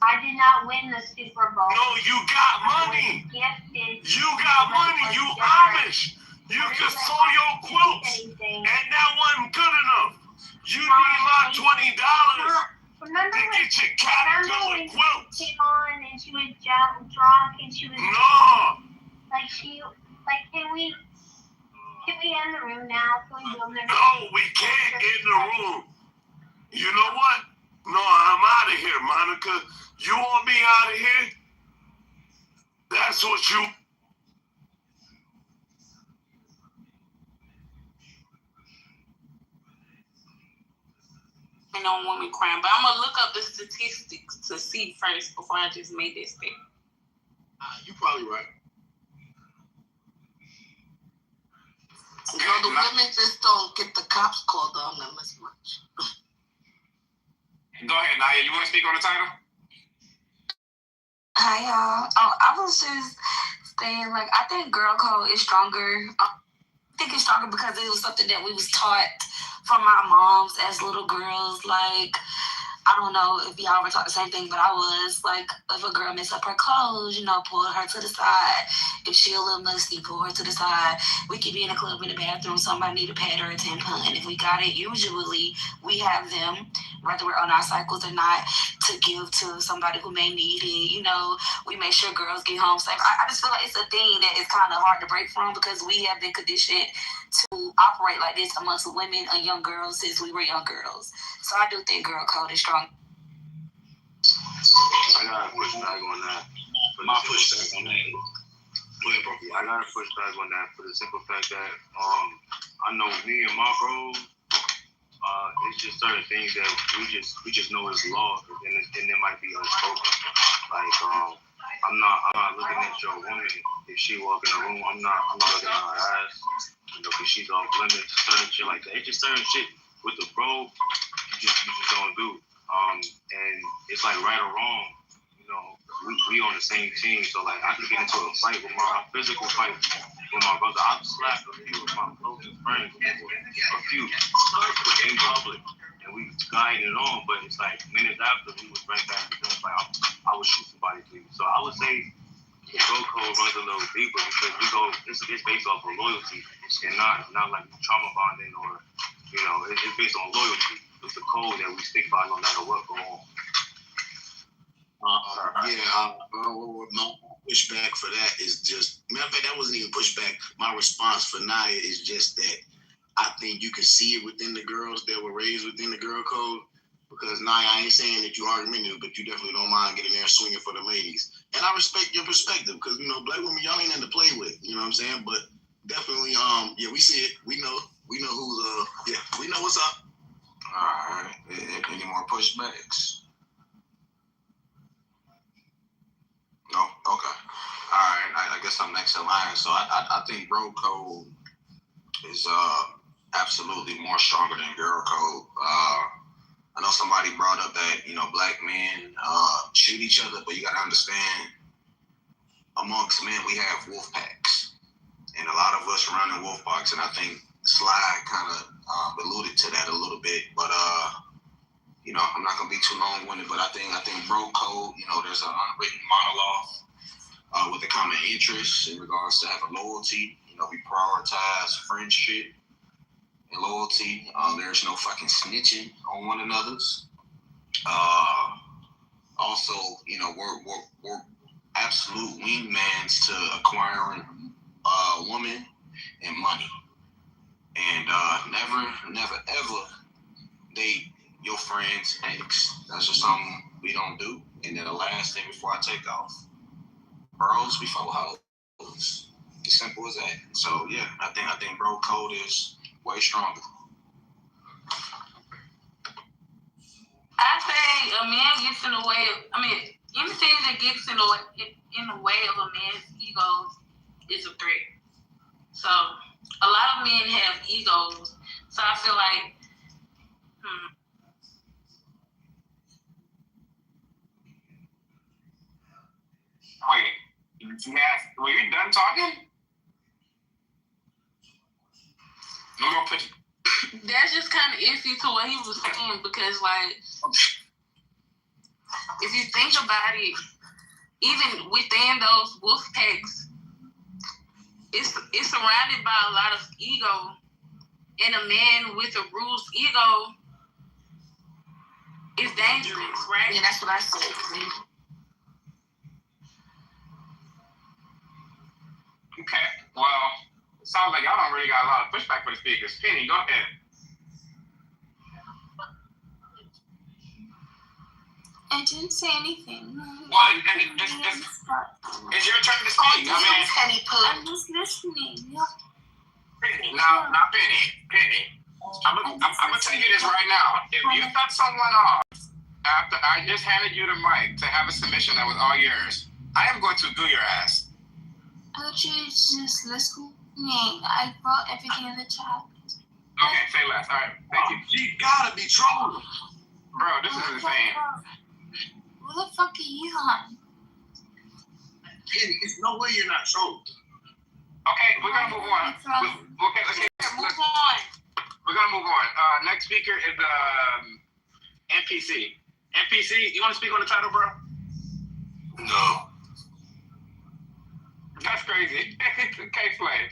I did not win the Super Bowl. No, you got money. Gifted. You got money. You Amish. You can sew your quilts. And that wasn't good enough. You need my $20 Remember to get your caterpillar quilts. She came on and she was drunk and she was can we end the room now? Can we build No, we can't end the room. You know what? No, I'm out of here, Monica. You want me out of here? That's what you. On women crime, but I'm gonna look up the statistics to see first before I just made this statement. You're probably right. You know, the women just don't get the cops called on them as much. Go ahead, Naya. You want to speak on the title? Hi, y'all. Oh, I was just saying, like, I think girl code is stronger. I think it's stronger because it was something that we was taught from our moms as little girls. Like, I don't know if y'all ever taught the same thing, but I was like, if a girl mess up her clothes, you know, pull her to the side. If she a little musty, pull her to the side. We could be in a club in the bathroom, somebody need a pad or a tampon. And if we got it, usually we have them, whether we're on our cycles or not, to give to somebody who may need it. You know, we make sure girls get home safe. I just feel like it's a thing that is kind of hard to break from because we have been conditioned to operate like this amongst women and young girls since we were young girls. So I do think girl code is strong. I gotta push back on that. My pushback on that. Go ahead, bro. I gotta push back on that for the simple fact that I know me and my bros, it's just certain things that we just know is law, and it might be unspoken. Like I'm not looking at your woman if she walk in the room. I'm not looking at her ass, you know, because she's off limits, certain shit like that. It's just certain shit with the bro you just don't do. And it's like right or wrong, you know, we on the same team. So like I could get into a fight with my physical fight with my brother. I've slapped a few of my closest friends before, a few in public, and we guided it on. But it's like minutes after we was right back because like I would shoot somebody to you. So I would say the bro code runs a little deeper because it's based off of loyalty and not like trauma bonding or you know it's based on loyalty. It's the code that we stick by no matter what go on. My pushback for that is just, matter of fact, that wasn't even pushback. My response for Naya is just that I think you can see it within the girls that were raised within the girl code. Because Naya, I ain't saying that you argumentative, but you definitely don't mind getting there and swinging for the ladies. And I respect your perspective because, you know, black women, y'all ain't nothing to play with. You know what I'm saying? But definitely, yeah, we see it. We know who's, we know what's up. All right. Any more pushbacks? No? Okay. All right. I guess I'm next in line. So I think bro code is absolutely more stronger than girl code. I know somebody brought up that, you know, black men shoot each other, but you got to understand, amongst men, we have wolf packs. And a lot of us run in wolf packs, and I think Sly kind of alluded to that a little bit, but you know, I'm not gonna be too long-winded, but I think bro code, you know, there's an unwritten monologue with the common interests in regards to having loyalty. You know, we prioritize friendship and loyalty. There's no fucking snitching on one another's. Also, you know, we're absolute wingmans to acquiring women and money. And never, ever date your friend's ex. That's just something we don't do. And then the last thing before I take off, bros before hoes. As simple as that. So yeah, I think bro code is way stronger. I say a man gets in the way of, anything that gets in the way of a man's ego is a threat. So a lot of men have egos. So I feel like, Wait, were you done talking? No more push. That's just kind of iffy to what he was saying because, like, if you think about it, even within those wolf packs, it's surrounded by a lot of ego, and a man with a bruised ego is dangerous, right? Yeah, that's what I said. Okay, well, it sounds like y'all don't really got a lot of pushback for the speakers. Penny, go ahead. I didn't say anything. Well, it's your turn to speak. I'm just listening. Yeah. Penny, now, Penny. I'm gonna tell you this right now. If you cut someone off after I just handed you the mic to have a submission that was all yours, I am going to do your ass. Actually, just listening. I wrote everything in the chat. Okay, say less. All right, thank you. She gotta be trolling. Bro, this is insane. Who the fuck are you on? Penny, there's no way you're not trolling. Okay, we're gonna move on. Okay, move on. We're gonna move on. Next speaker is NPC. NPC, you want to speak on the title, bro? No. That's crazy. K-Flay.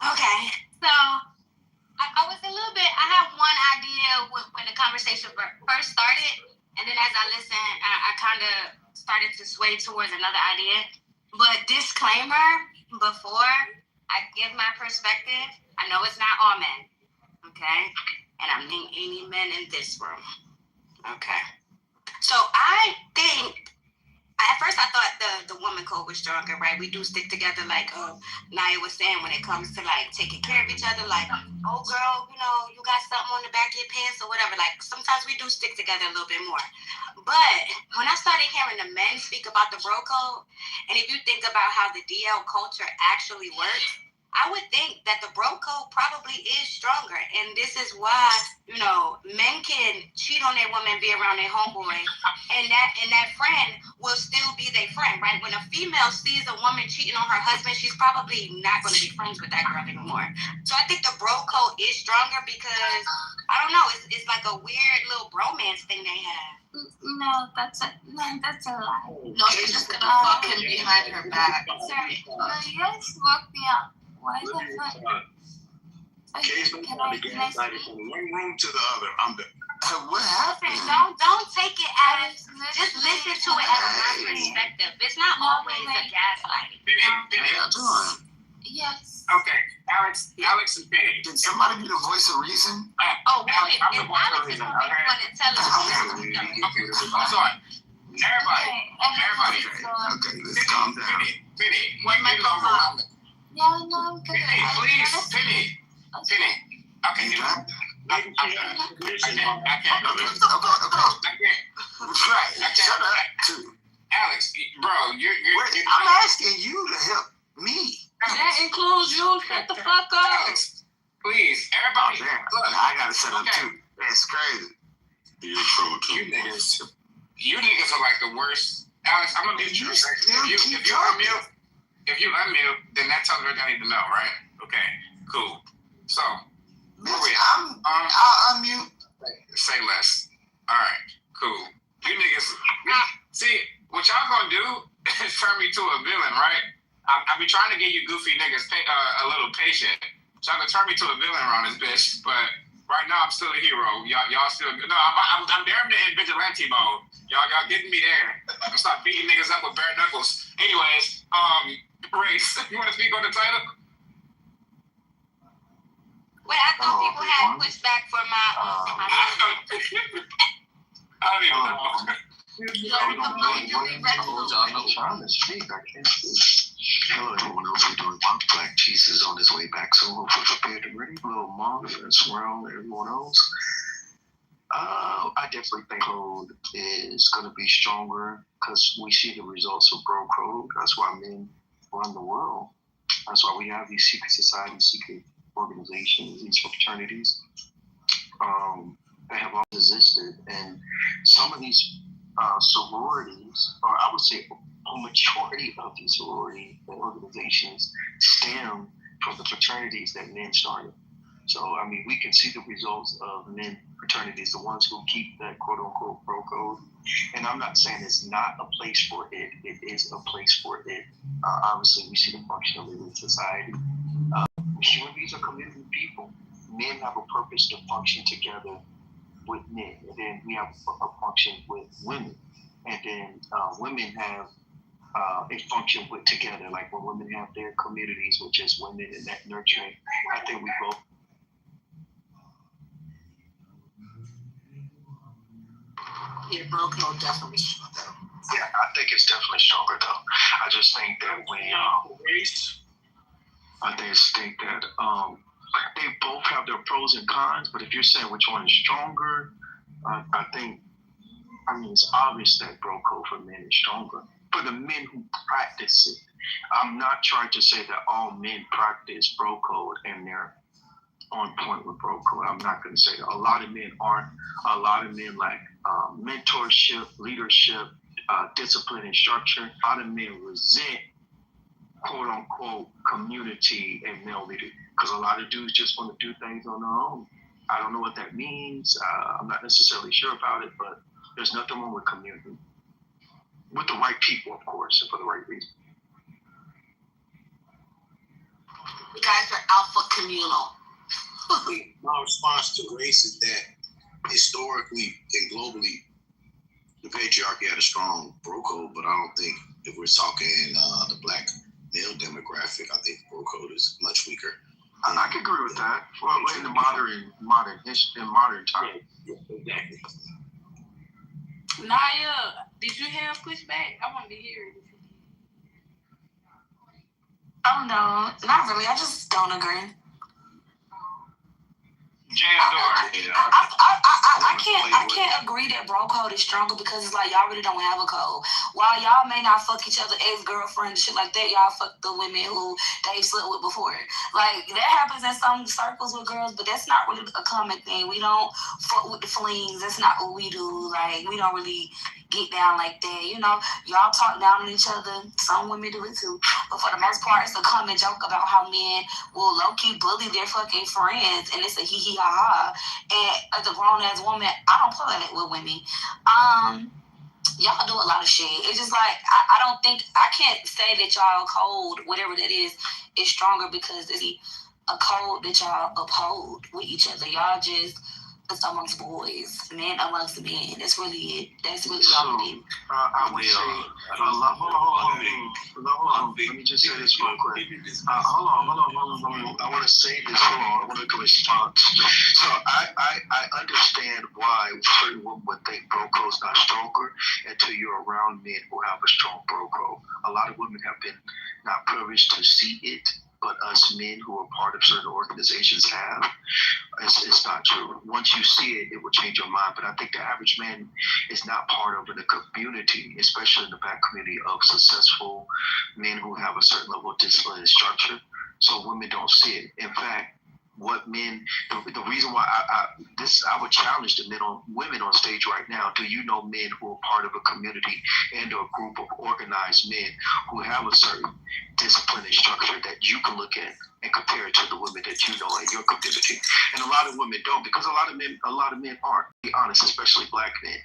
Okay, so I was a little bit. I had one idea when the conversation first started, and then as I listened, I kind of started to sway towards another idea. But disclaimer, before I give my perspective, I know it's not all men, okay? And I mean any men in this room, okay? So I think, at first I thought the woman code was stronger, right? We do stick together like Naya was saying when it comes to like taking care of each other, like, oh girl, you know, you got something on the back of your pants or whatever. Like sometimes we do stick together a little bit more. But when I started hearing the men speak about the bro code, and if you think about how the DL culture actually works, I would think that the bro code probably is stronger. And this is why, you know, men can cheat on their woman, be around their homeboy, and that friend will still be their friend, right? When a female sees a woman cheating on her husband, she's probably not going to be friends with that girl anymore. So I think the bro code is stronger because, I don't know, it's like a weird little bromance thing they have. No, that's a lie. No, she's just gonna fuck him behind her back. Sorry. No, you guys woke me up. Why the fuck? Case can I from one room to the other. I'm the. What happened? Don't take it as, just listen to it as my perspective. It's not always a gaslighting. How you doing? Yes. Okay, Alex and Penny. Did somebody be the voice of reason? Oh, well, I'm the voice of reason. Okay, hold on. Everybody. Okay, let's calm down. Penny, When my overwhelming. Yeah, no, I'm good. Penny, please, Penny. Okay, you know. I can't. Shut up, too. Alex, bro, you're I'm asking you to help me. That includes you. Shut the fuck up. Alex, please, everybody. Look, I gotta set up too. That's crazy. You're in trouble too. You niggas are like the worst. Alex, I'm gonna mute you. If you unmute, then that tells me what I need to know, right? Okay, cool. So, I'll unmute. Say less. All right, cool. You niggas, see, what y'all gonna do is turn me to a villain, right? I be trying to get you goofy niggas a little patient. Y'all gonna turn me to a villain around this bitch, but right now I'm still a hero. Y'all still, no, I'm damn near in vigilante mode. Y'all getting me there. I'm gonna stop beating niggas up with bare knuckles. Anyways, Race, you wanna speak on the title? Wait, I thought people had pushback for my I don't even know. I'm trying to speak. I can't speak. Hello, everyone else. We're doing Black Jesus on his way back. So we're prepared and ready. Little Mom, Swirl, everyone else. I definitely think code is going to be stronger because we see the results of bro code. That's why men run the world. That's why we have these secret societies, secret organizations, these fraternities that have always existed. And some of these sororities, or I would say a majority of these sorority organizations, stem from the fraternities that men started. So, I mean, we can see the results of men fraternities, the ones who keep that quote-unquote bro code. And I'm not saying it's not a place for it. It is a place for it. Obviously, we see the function of it in society. Human beings are committed people. Men have a purpose to function together with men. And then we have a function with women. And then women have a function with together. Like when women have their communities, which is women and that nurturing, I think we both. Yeah, bro code definitely stronger. Yeah, I think it's definitely stronger though. I just think that I just think that they both have their pros and cons. But if you're saying which one is stronger, I think it's obvious that bro code for men is stronger. For the men who practice it, I'm not trying to say that all men practice bro code and they're on point with bro code. I'm not going to say that. A lot of men aren't. A lot of men like mentorship, leadership, discipline, and structure. A lot of men resent quote unquote community and male leader because a lot of dudes just want to do things on their own. I don't know what that means. I'm not necessarily sure about it, but there's nothing wrong with community. With the right people, of course, and for the right reason. You guys are alpha communal. My response to race is that historically and globally, the patriarchy had a strong bro code, but I don't think if we're talking the black male demographic, I think bro code is much weaker. I can agree with that. Well, in the modern time. Yeah, exactly. Naya, did you have pushback? I wanted to hear it. Oh no, not really. I just don't agree. I can't agree that bro code is stronger because it's like y'all really don't have a code. While y'all may not fuck each other ex-girlfriend and shit like that, y'all fuck the women who they slept with before. Like that happens in some circles with girls, but that's not really a common thing. We don't fuck with the flings. That's not what we do. Like we don't really get down like that. You know, y'all talk down on each other. Some women do it too, but for the most part, it's a common joke about how men will low-key bully their fucking friends, and it's a hee-hee ha-ha. And as a grown-ass woman, I don't play that with women. Y'all do a lot of shit. It's just like, I don't think, I can't say that y'all code, whatever that is stronger because it's a code that y'all uphold with each other. Y'all just, it's amongst boys, men amongst men. That's really it. That's really all it is. I would say, hold on. Let me just say this real quick. Hold on. I want to say this. I want to give a response. So I understand why certain women would think bro code's not stronger until you're around men who have a strong bro code. A lot of women have been not privileged to see it, but us men who are part of certain organizations have. It's not true. Once you see it, it will change your mind. But I think the average man is not part of the community, especially in the black community, of successful men who have a certain level of discipline and structure. So women don't see it. In fact, what men, the reason why I would challenge the women on stage right now. Do you know men who are part of a community and a group of organized men who have a certain discipline and structure that you can look at and compare it to the women that you know in your community? And a lot of women don't, because a lot of men aren't, to be honest, especially black men.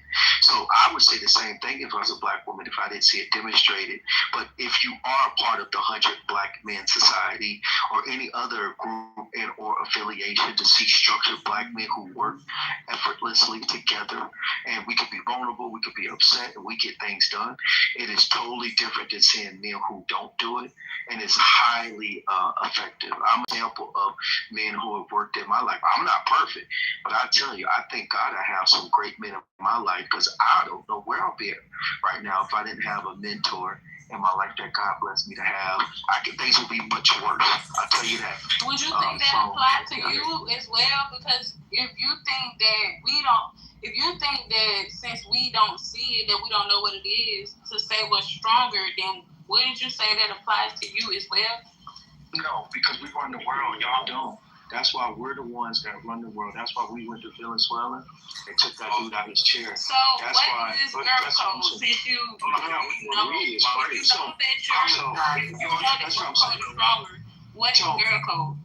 So I would say the same thing if I was a black woman, if I didn't see it demonstrated. But if you are a part of the 100 Black Men Society or any other group and or affiliation to see structured black men who work effortlessly together, and we could be vulnerable, we could be upset, and we get things done, it is totally different than seeing men who don't do it, and it's highly effective. I'm an example of men who have worked in my life. I'm not perfect, but I tell you, I thank God I have some great men in my life, because I don't know where I'll be right now if I didn't have a mentor in my life that God blessed me to have. Things would be much worse. I'll tell you that. Would you think that applies to you as well? Because if you think that since we don't see it, that we don't know what it is, to say what's stronger, then wouldn't you say that applies to you as well? No, because we run the world. Y'all don't. That's why we're the ones that run the world. That's why we went to Venezuela and took that dude out of his chair. So that's what is girl code? Since you know that you're stronger, what is girl code?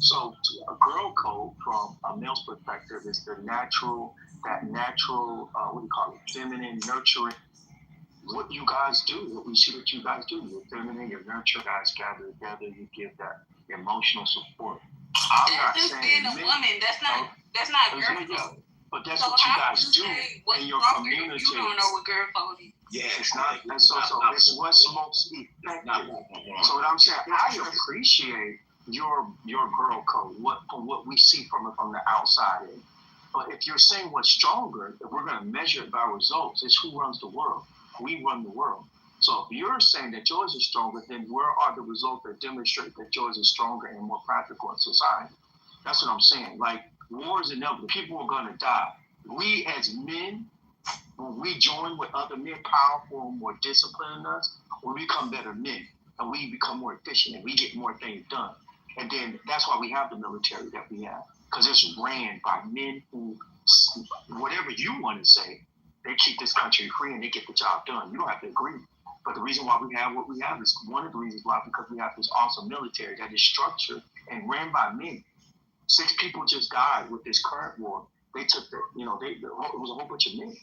So a girl code from a male's perspective is the natural, what do you call it, feminine, nurturing. What you guys do, what we see what you guys do, you're feminine, you're nurture, guys gather together, you give that emotional support. I'm not just saying being a woman, that's not girl code. But that's what you guys do in your community. You don't know what girl code is. Yeah, it's not. So it's what's most effective. So what I'm saying, I appreciate your girl code. From what we see from the outside in. But if you're saying what's stronger, if we're going to measure it by results, it's who runs the world. We run the world. So if you're saying that yours is stronger, then where are the results that demonstrate that yours is stronger and more practical in society? That's what I'm saying. Like, war is inevitable. People are going to die. We as men, when we join with other men powerful and more disciplined than us, we become better men and we become more efficient and we get more things done. And then that's why we have the military that we have, because it's ran by men who, whatever you want to say, they keep this country free and they get the job done. You don't have to agree. But the reason why we have what we have is one of the reasons why, because we have this awesome military that is structured and ran by men. 6 people just died with this current war. They took it was a whole bunch of men.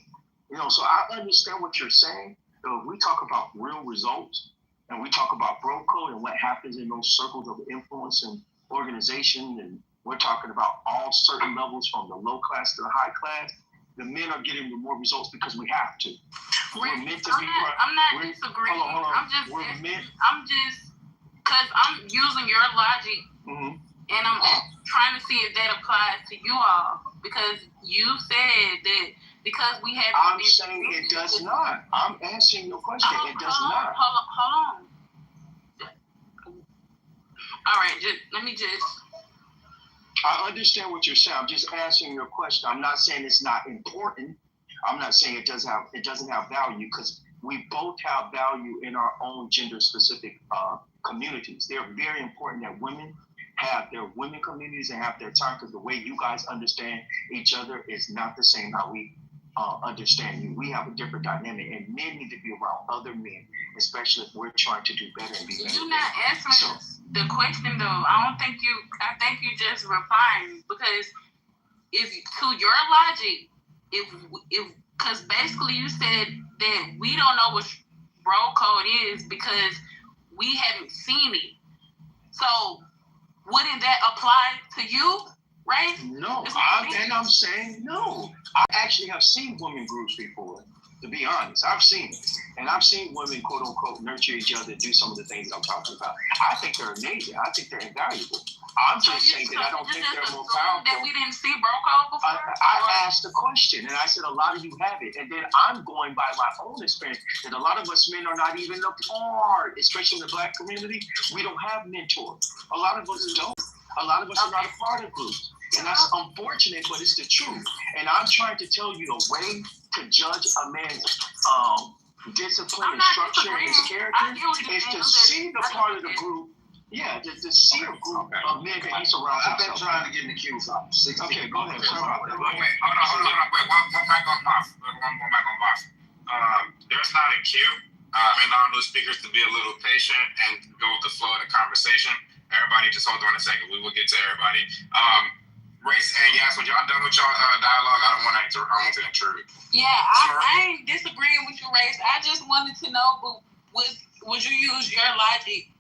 So I understand what you're saying. If we talk about real results and we talk about bro code and what happens in those circles of influence and organization, and we're talking about all certain levels from the low class to the high class, the men are getting the more results because we have to. We're meant to be. I'm not disagreeing. Hold on. I'm just because I'm using your logic, and I'm trying to see if that applies to you all, because you said that because we have. I'm saying it does not. I'm answering your question. It does not. Hold on. All right, let me just. I understand what you're saying. I'm just answering your question. I'm not saying it's not important. I'm not saying it doesn't have value, because we both have value in our own gender-specific communities. They're very important that women have their women communities and have their time, because the way you guys understand each other is not the same how we understand you. We have a different dynamic, and men need to be around other men, especially if we're trying to do better and be better. You're not answering the question, though. I think you just refined, because if to your logic, if because basically you said that we don't know what bro code is because we haven't seen it. So wouldn't that apply to you, right? No, I'm saying no. I actually have seen women groups before, to be honest. I've seen it. And I've seen women, quote unquote, nurture each other, do some of the things I'm talking about. I think they're amazing. I think they're invaluable. I'm just saying that I don't think they're more powerful. That we didn't see bro code before? I asked the question, and I said a lot of you have it. And then I'm going by my own experience that a lot of us men are not even a part, especially in the Black community. We don't have mentors. A lot of us don't. A lot of us are not a part of groups. And that's unfortunate, but it's the truth. And I'm trying to tell you the way to judge a man's discipline and structure and his character is to see the part of the group. Yeah, to see a group of men that he's around. I've been trying to get in the queue for 60. Okay, go ahead. Sorry about that. Wait, hold on. Wait, one back on boss. There's not a queue. I'm allowing new speakers to be a little patient and go with the flow of the conversation. Everybody just hold on a second. We will get to everybody. Race and Yas, when y'all done with y'all dialogue, I don't want to intrude. Yeah, I ain't disagreeing with you, Race. I just wanted to know, would you use your logic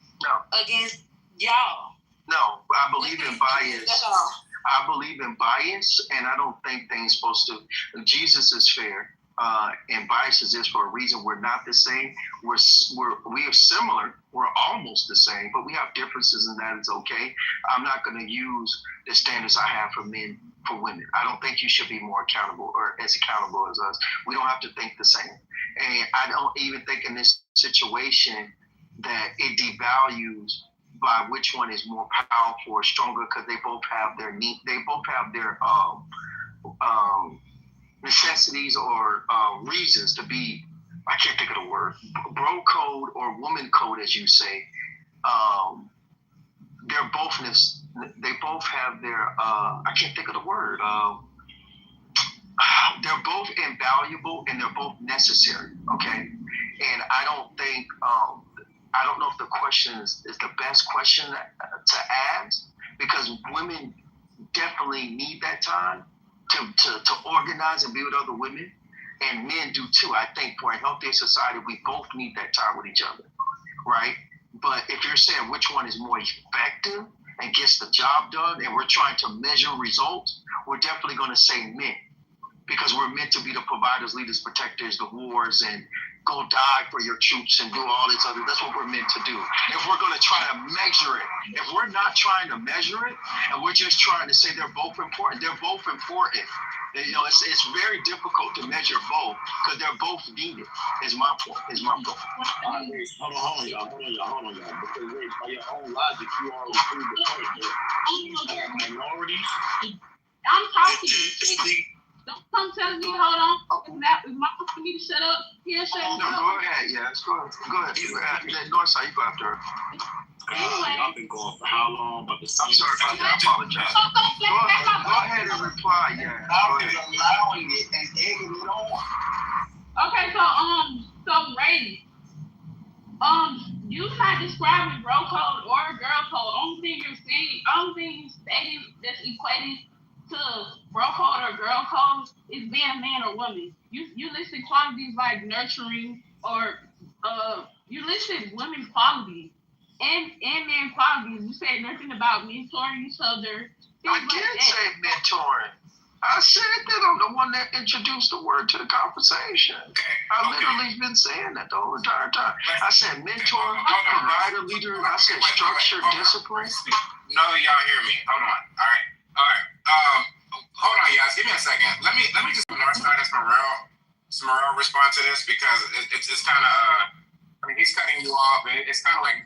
against y'all? No, I believe in bias. I believe in bias, and I don't think things supposed to. Jesus is fair, and bias is for a reason. We're not the same. We are similar. We're almost the same, but we have differences, and that is okay. I'm not going to use the standards I have for men for women. I don't think you should be more accountable or as accountable as us. We don't have to think the same, and I don't even think in this situation that it devalues by which one is more powerful or stronger, because they both have their necessities or reasons to be. I can't think of the word. Bro code or woman code, as you say. They both have their. I can't think of the word. They're both invaluable and they're both necessary. Okay, and I don't think. I don't know if the question is the best question to ask, because women definitely need that time to organize and be with other women, and men do too. I think for a healthier society, we both need that time with each other, right? But if you're saying which one is more effective and gets the job done, and we're trying to measure results, we're definitely going to say men, because we're meant to be the providers, leaders, protectors, the wars, and go die for your troops and do all this other. That's what we're meant to do. If we're going to try to measure it, if we're not trying to measure it, and we're just trying to say they're both important, they're both important. You know, it's very difficult to measure both because they're both needed. Is my point. Hold on, y'all. Because by your own logic, you already proved the point there. Minorities. I'm talking to you. Don't come telling me, hold on. It's my for me to shut up. Here, shut up. No, go ahead. Yeah, let's go. Go ahead. Northside, you go after her. Y'all been going for how long? But I'm sorry about that. I apologize. Go ahead and reply. Yeah. Go ahead. Allowing it and egging it on. Okay, so Ray, you're not describing bro code or girl code. Only thing you're stating that's equating to bro code or girl code is being a man or woman. You listed qualities like nurturing or you listed women qualities and men qualities. You said nothing about mentoring each other. I did say mentoring. I said that I'm the one that introduced the word to the conversation. I literally been saying that the whole entire time. I said mentor, provider, leader. I said structure, discipline. No, y'all hear me. Hold on. All right. Hold on, guys. Give me a second. Let me just start as Morel respond to this because it's kind of. I mean, he's cutting you off. It's kind of like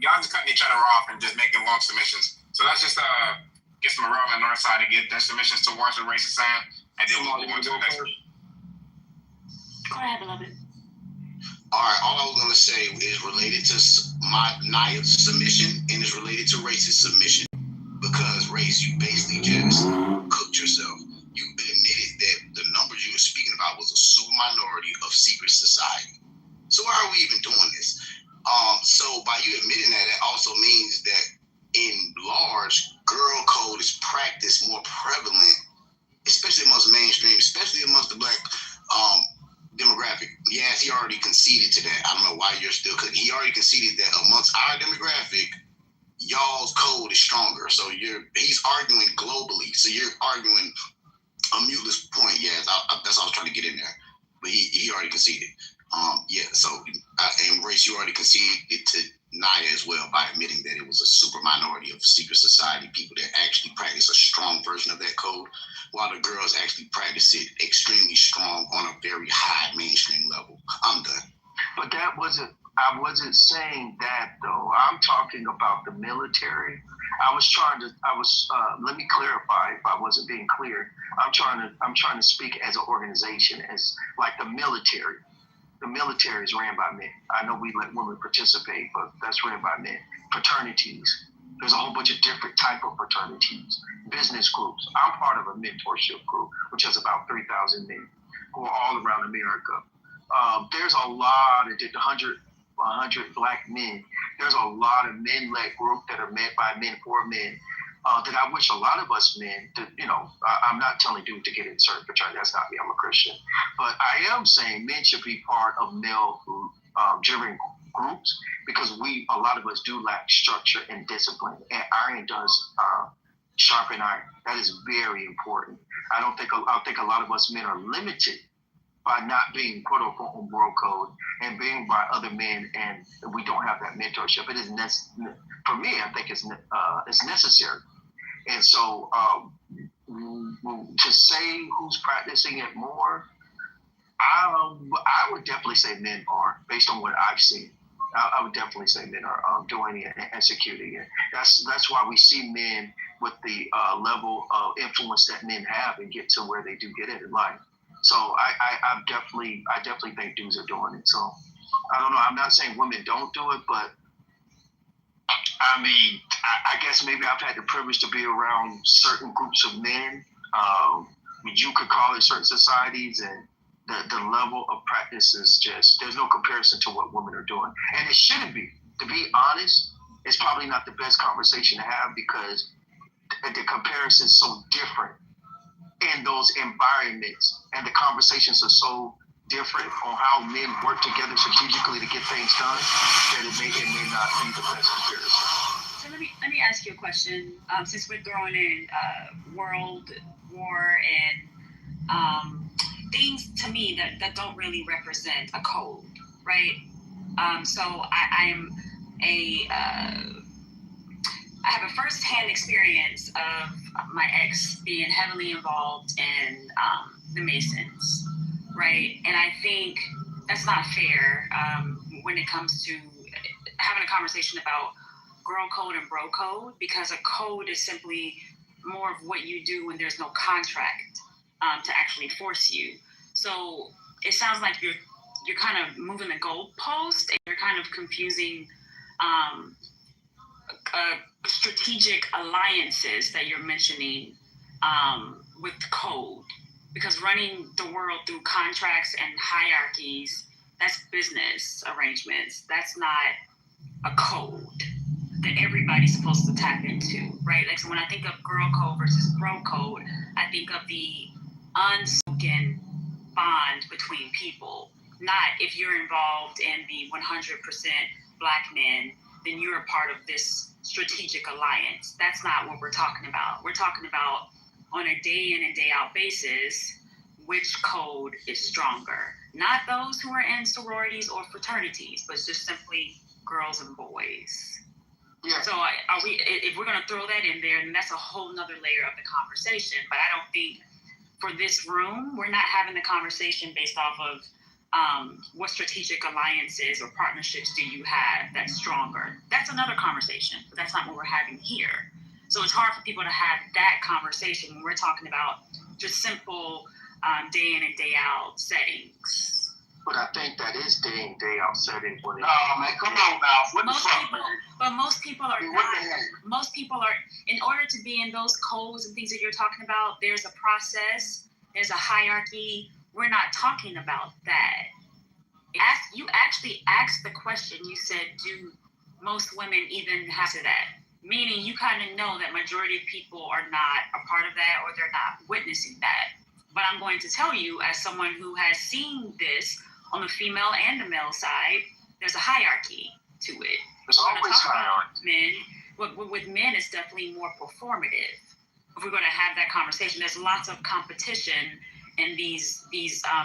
y'all just cutting each other off and just making long submissions. So let's just get Morel and Northside to get their submissions towards the racist saying, and then we'll move on to the next one. Go ahead, beloved. All right, all I was going to say is related to Naya's submission and is related to racist submission. Because race, you basically just cooked yourself. You admitted that the numbers you were speaking about was a super minority of secret society. So why are we even doing this? So by you admitting that, that also means that in large, girl code is practiced more prevalent, especially amongst mainstream, especially amongst the black demographic. Yes, he already conceded to that. I don't know why you're still cooking. He already conceded that amongst our demographic, y'all's code is stronger. So he's arguing globally. So you're arguing a muteless point. Yes, that's what I was trying to get in there. But he already conceded. So and race, you already conceded to Naya as well by admitting that it was a super minority of secret society people that actually practice a strong version of that code, while the girls actually practice it extremely strong on a very high mainstream level. I'm done. But I wasn't saying that though. I'm talking about the military. Let me clarify if I wasn't being clear. I'm trying to speak as an organization, as like the military. The military is ran by men. I know we let women participate, but that's ran by men. Fraternities. There's a whole bunch of different type of fraternities. Business groups. I'm part of a mentorship group, which has about 3,000 men who are all around America. There's a lot of 100 black men. There's a lot of men-led group that are led by men for men. That I wish a lot of us men, I'm not telling dudes to get in certain fraternity. That's not me. I'm a Christian. But I am saying men should be part of male-driven groups because a lot of us do lack structure and discipline. And iron does sharpen iron. That is very important. I think a lot of us men are limited by not being quote unquote on world code and being by other men, and we don't have that mentorship. It is for me. I think it's necessary. And so to say who's practicing it more, I would definitely say men are, based on what I've seen. I would definitely say men are doing it and executing it. That's why we see men with the level of influence that men have and get to where they do get it in life. So I definitely think dudes are doing it. So I don't know. I'm not saying women don't do it, but I mean, I guess maybe I've had the privilege to be around certain groups of men. You could call it certain societies, and the level of practice is just, there's no comparison to what women are doing. And it shouldn't be. To be honest, it's probably not the best conversation to have because the comparison is so different in those environments, and the conversations are so different on how men work together strategically to get things done that it may not be the best comparison. So let me ask you a question. Since we're throwing in world war and things to me that don't really represent a code, right? So I have a first-hand experience of my ex being heavily involved in the Masons, right? And I think that's not fair when it comes to having a conversation about girl code and bro code, because a code is simply more of what you do when there's no contract to actually force you. So it sounds like you're kind of moving the goalpost, and you're kind of confusing strategic alliances that you're mentioning with the code, because running the world through contracts and hierarchies, that's business arrangements. That's not a code that everybody's supposed to tap into, right? Like, so when I think of girl code versus bro code, I think of the unspoken bond between people. Not if you're involved in the 100% Black men, then you're a part of this strategic alliance. That's not what we're talking about. We're talking about, on a day in and day out basis, which code is stronger. Not those who are in sororities or fraternities, but just simply girls and boys. Yeah. So if we're going to throw that in there, then that's a whole nother layer of the conversation. But I don't think for this room, we're not having the conversation based off of what strategic alliances or partnerships do you have that's stronger. That's another conversation, but that's not what we're having here. So it's hard for people to have that conversation when we're talking about just simple day in and day out settings. But I think that is day in, day out setting. No, man, come on now. What the fuck, man? But most people are not. Most people are, in order to be in those codes and things that you're talking about, there's a process, there's a hierarchy. We're not talking about that. You actually asked the question, you said, do most women even have to that? Meaning you kind of know that majority of people are not a part of that, or they're not witnessing that. But I'm going to tell you, as someone who has seen this on the female and the male side, there's a hierarchy to it. There's always hierarchy. With men, it's definitely more performative. If we're going to have that conversation, there's lots of competition in these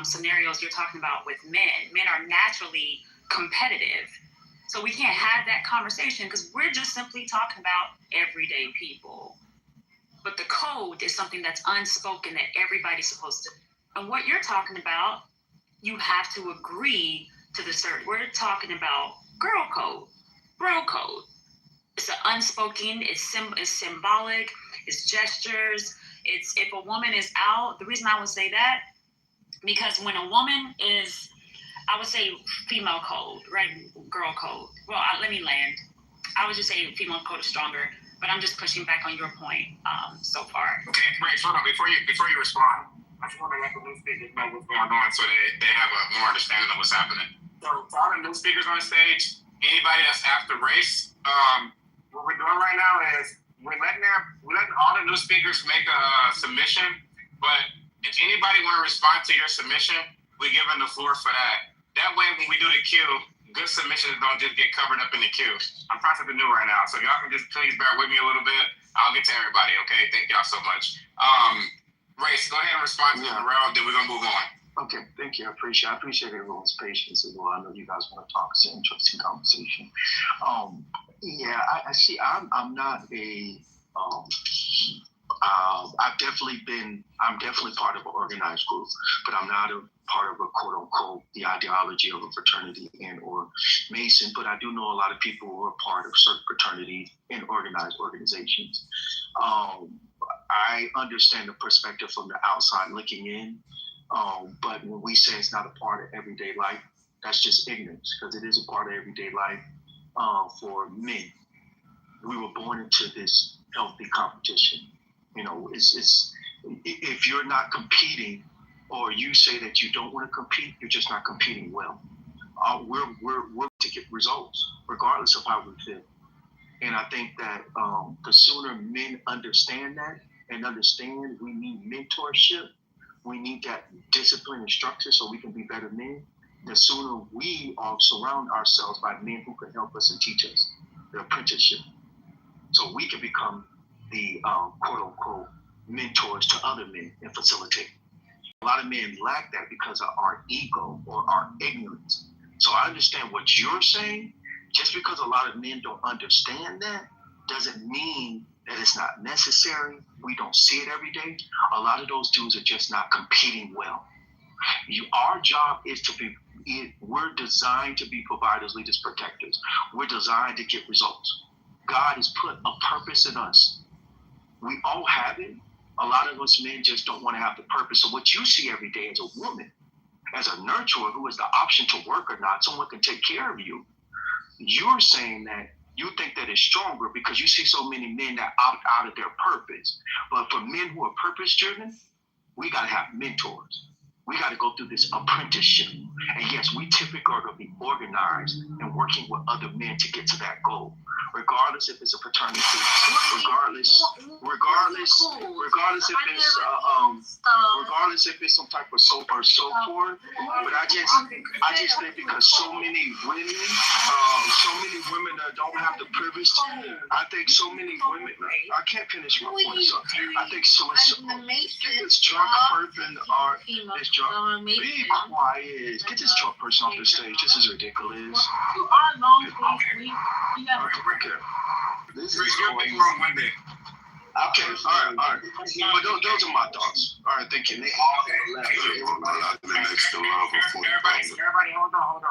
scenarios you're talking about with men. Men are naturally competitive. So we can't have that conversation because we're just simply talking about everyday people. But the code is something that's unspoken that everybody's supposed to. And what you're talking about, you have to agree to the certain. We're talking about girl code, bro code. It's an unspoken, it's symbolic, it's gestures. It's if a woman is out, the reason I would say that, because when a woman is, I would say female code, right? Girl code. Well, let me land. I would just say female code is stronger, but I'm just pushing back on your point so far. Okay, wait, hold on. Before you respond, I just want to let the new speakers know what's going on so they have a more understanding of what's happening. So, for all the new speakers on stage, anybody that's after race, what we're doing right now is we're letting all the new speakers make a submission, but if anybody want to respond to your submission, we give them the floor for that. That way, when we do the queue, good submissions don't just get covered up in the queue. I'm trying something new right now, so y'all can just please bear with me a little bit. I'll get to everybody, okay? Thank y'all so much. Race, go ahead and respond to the round, then we're going to move on. Okay, thank you. I appreciate everyone's patience as well. I know you guys want to talk. It's an interesting conversation. I see. I'm not a. I'm definitely part of an organized group, but I'm not a part of a quote unquote the ideology of a fraternity and or Mason. But I do know a lot of people who are part of certain fraternities and organized organizations. I understand the perspective from the outside looking in, but when we say it's not a part of everyday life, that's just ignorance, because it is a part of everyday life for men. We were born into this healthy competition. You know, it's if you're not competing, or you say that you don't want to compete, you're just not competing well. We're to get results, regardless of how we feel. And I think that the sooner men understand that and understand we need mentorship, we need that discipline and structure so we can be better men, the sooner we all surround ourselves by men who can help us and teach us the apprenticeship. So we can become the quote unquote mentors to other men and facilitate. A lot of men lack that because of our ego or our ignorance. So I understand what you're saying. Just because a lot of men don't understand that doesn't mean that it's not necessary. We don't see it every day. A lot of those dudes are just not competing well. Our job is to be, we're designed to be providers, leaders, protectors. We're designed to get results. God has put a purpose in us. We all have it. A lot of us men just don't want to have the purpose. So what you see every day as a woman, as a nurturer who has the option to work or not, someone can take care of you. You're saying that you think that it's stronger because you see so many men that opt out of their purpose. But for men who are purpose-driven, we got to have mentors. We got to go through this apprenticeship. And yes, we typically are going to be organized and working with other men to get to that goal. Regardless if it's a fraternity, regardless if it's some type of so or so forth. But I just think because so many women that don't have the privilege, I think so many women. I can't finish my point. So I think so. Get this drunk person or this drunk. Be quiet. Get this drunk person off the stage. This is ridiculous. You are long. Okay. This is big room one day. Okay, all right. But those are my thoughts. All right, thank you. Everybody, hold on.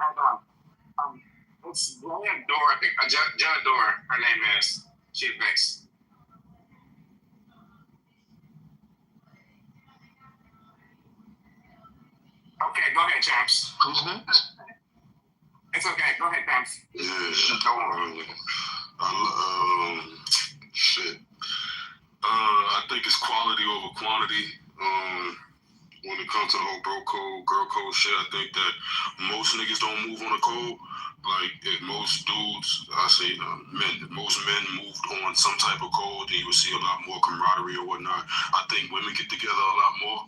What's Dora? I think Judge Dora. Her name is. She's next. Okay, go ahead, Champs. Who's next? It's okay. Go ahead, Champs. Yeah. Go on. Shit. I think it's quality over quantity. When it comes to the whole bro code, girl code shit, I think that most niggas don't move on a code. Like, if most dudes, most men moved on some type of code, then you would see a lot more camaraderie or whatnot. I think women get together a lot more.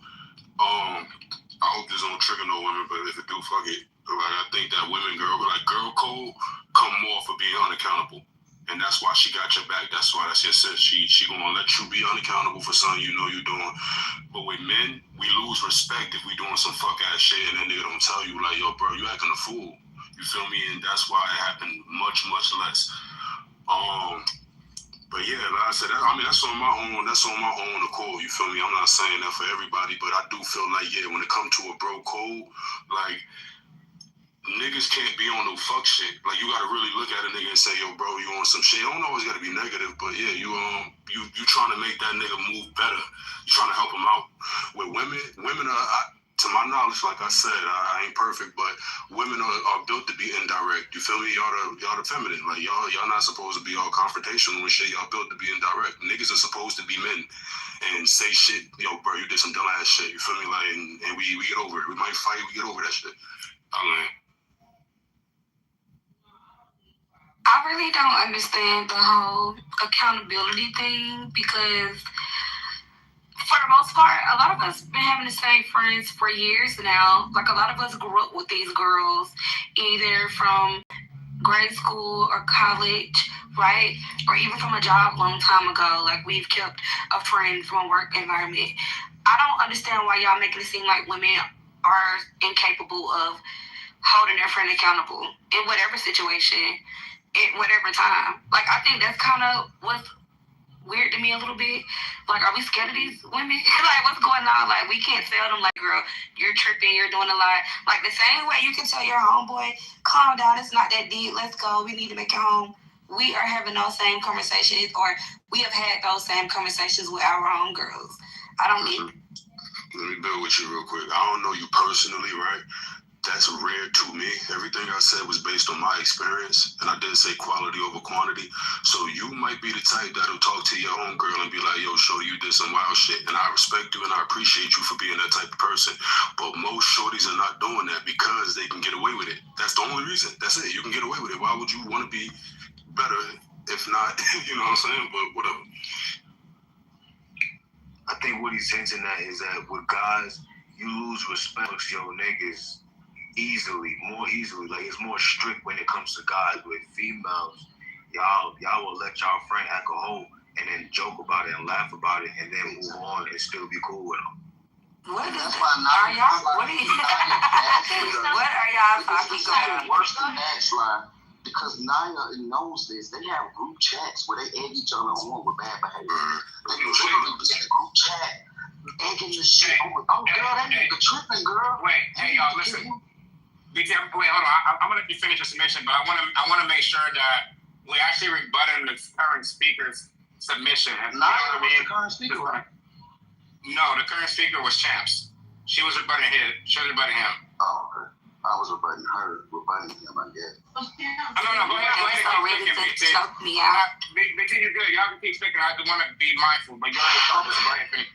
I hope this don't trigger no women, but if it do, fuck it. Like, I think that girl code come more for being unaccountable. And that's why she got your back. That's why that's your sis. She gonna let you be unaccountable for something you know you're doing. But with men, we lose respect if we doing some fuck ass shit and then nigga don't tell you like, yo, bro, you acting a fool. You feel me? And that's why it happened much, much less. But yeah, like I said, that's on my own accord. You feel me? I'm not saying that for everybody, but I do feel like, yeah, when it comes to a bro code, like, niggas can't be on no fuck shit. Like, you gotta really look at a nigga and say, yo, bro, you on some shit. It don't always gotta be negative, but yeah, you trying to make that nigga move better. You trying to help him out. With women are, to my knowledge, like I said, I ain't perfect, but women are built to be indirect. You feel me? Y'all the feminine. Like, y'all not supposed to be all confrontational and shit. Y'all built to be indirect. Niggas are supposed to be men and say shit. Yo, bro, you did some dumb ass shit. You feel me? Like, and we get over it. We might fight. We get over that shit. I really don't understand the whole accountability thing because for the most part, a lot of us been having the same friends for years now. Like, a lot of us grew up with these girls either from grade school or college, right? Or even from a job a long time ago. Like, we've kept a friend from a work environment. I don't understand why y'all making it seem like women are incapable of holding their friend accountable in whatever situation, at whatever time. Like, I think that's kind of what's weird to me a little bit. Like, are we scared of these women? Like, what's going on? Like, we can't tell them, like, girl, you're tripping, you're doing a lot. Like, the same way you can tell your homeboy, calm down, it's not that deep, let's go, we need to make it home. We are having those same conversations, or we have had those same conversations with our homegirls. I don't need. Let me build with you real quick. I don't know you personally, right? That's rare to me. Everything I said was based on my experience, and I did say quality over quantity. So you might be the type that'll talk to your own girl and be like, yo, shorty, you did some wild shit, and I respect you and I appreciate you for being that type of person. But most shorties are not doing that because they can get away with it. That's the only reason. That's it. You can get away with it. Why would you want to be better if not? You know what I'm saying? But whatever. I think what he's hinting at is that with guys, you lose respect with your niggas more easily. Like, it's more strict when it comes to guys. With females, y'all will let y'all friend act a hoe and then joke about it and laugh about it and then move on and still be cool with them. What are That's why are y'all? What are you? What are y'all talking about? Worse than that, Sly. Because Naya knows this. They have group chats where they egg each other on with bad behavior. They literally be in a group chat egging the shit on. Oh, girl, that nigga tripping, girl. Wait, hey, y'all, listen. Wait, hold on. I'm gonna finish the submission, but I want to make sure that we actually rebutting the current speaker's submission. Naya was the current speaker, right? No, the current speaker was Champs. She was rebutting him. Oh, okay. I was rebutting him, I guess. No, go ahead and keep speaking. BT, you're good. Y'all can keep speaking. I just want to be mindful, but y'all can talk. Go ahead and finish.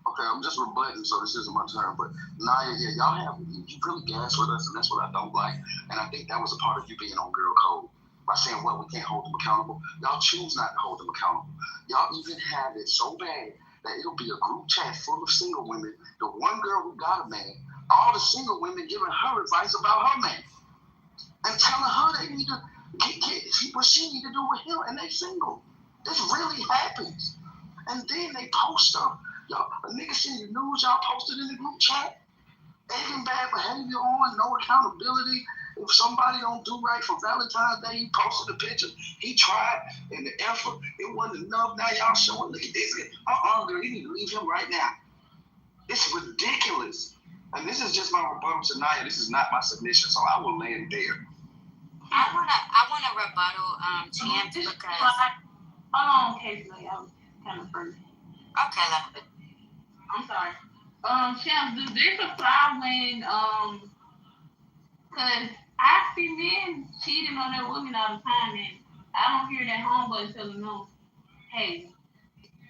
Okay, I'm just rebutting, so this isn't my turn. But Naya, yeah, you really gas with us, and that's what I don't like. And I think that was a part of you being on Girl Code. By saying, well, we can't hold them accountable. Y'all choose not to hold them accountable. Y'all even have it so bad that it'll be a group chat full of single women. The one girl who got a man, all the single women giving her advice about her man. And telling her they need to get what she need to do with him, and they single. This really happens. And then they post stuff. Y'all, a nigga seen the news, y'all posted in the group chat. Egging bad behavior on, no accountability. If somebody don't do right for Valentine's Day, he posted a picture. He tried, and the effort, it wasn't enough. Now y'all showing, look at this. Girl, you need to leave him right now. It's ridiculous. And this is just my rebuttal to Naya. This is not my submission, so I will land there. I wanna rebuttal Champs because Hold on, Casey. I was kind of first. Okay, love it. I'm sorry. Champs, does this apply when cause I see men cheating on their women all the time, and I don't hear that homeboy telling them, hey,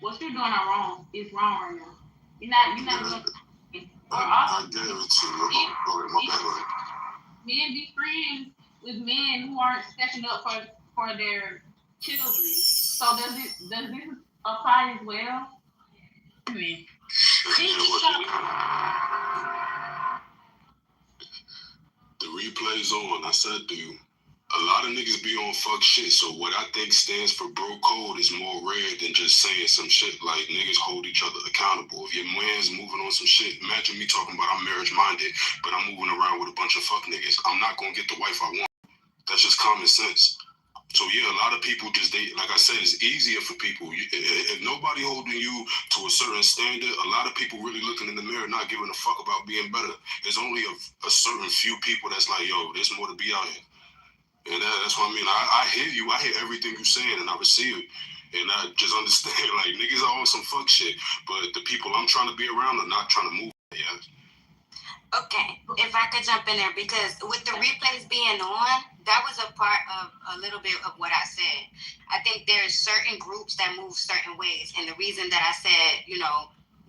what you're doing are wrong. It's wrong right now. You're not doing. I guarantee you. Men be friends with men who aren't stepping up for their children. So does this apply as well? The replay's on. I said to you, a lot of niggas be on fuck shit. So what I think stands for bro code is more rare than just saying some shit like niggas hold each other accountable. If your man's moving on some shit, imagine me talking about I'm marriage minded, but I'm moving around with a bunch of fuck niggas. I'm not gonna get the wife I want. That's just common sense. So yeah, a lot of people like I said, it's easier for people. If nobody holding you to a certain standard, a lot of people really looking in the mirror, not giving a fuck about being better. There's only a certain few people that's like, yo, there's more to be out here. And that's what I mean. I hear you. I hear everything you're saying, and I receive it. And I just understand, like, niggas are on some fuck shit. But the people I'm trying to be around are not trying to move. Yeah. Okay, if I could jump in there, because with the replays being on, that was a part of a little bit of what I said. I think there's certain groups that move certain ways. And the reason that I said,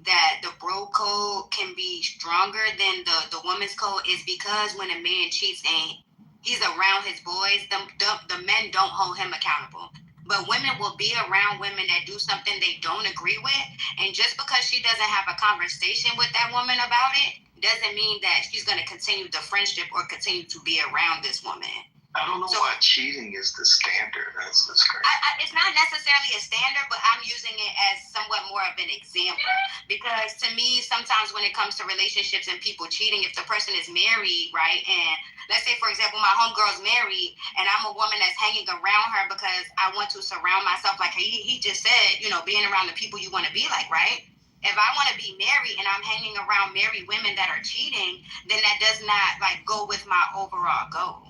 that the bro code can be stronger than the woman's code is because when a man cheats and he's around his boys, the men don't hold him accountable. But women will be around women that do something they don't agree with. And just because she doesn't have a conversation with that woman about it, doesn't mean that she's going to continue the friendship or continue to be around this woman. I don't know why cheating is the standard. That's crazy. It's not necessarily a standard, but I'm using it as somewhat more of an example. Because to me, sometimes when it comes to relationships and people cheating, if the person is married, right, and let's say, for example, my homegirl's married, and I'm a woman that's hanging around her because I want to surround myself, like he just said, being around the people you want to be like, right? If I want to be married and I'm hanging around married women that are cheating, then that does not go with my overall goal.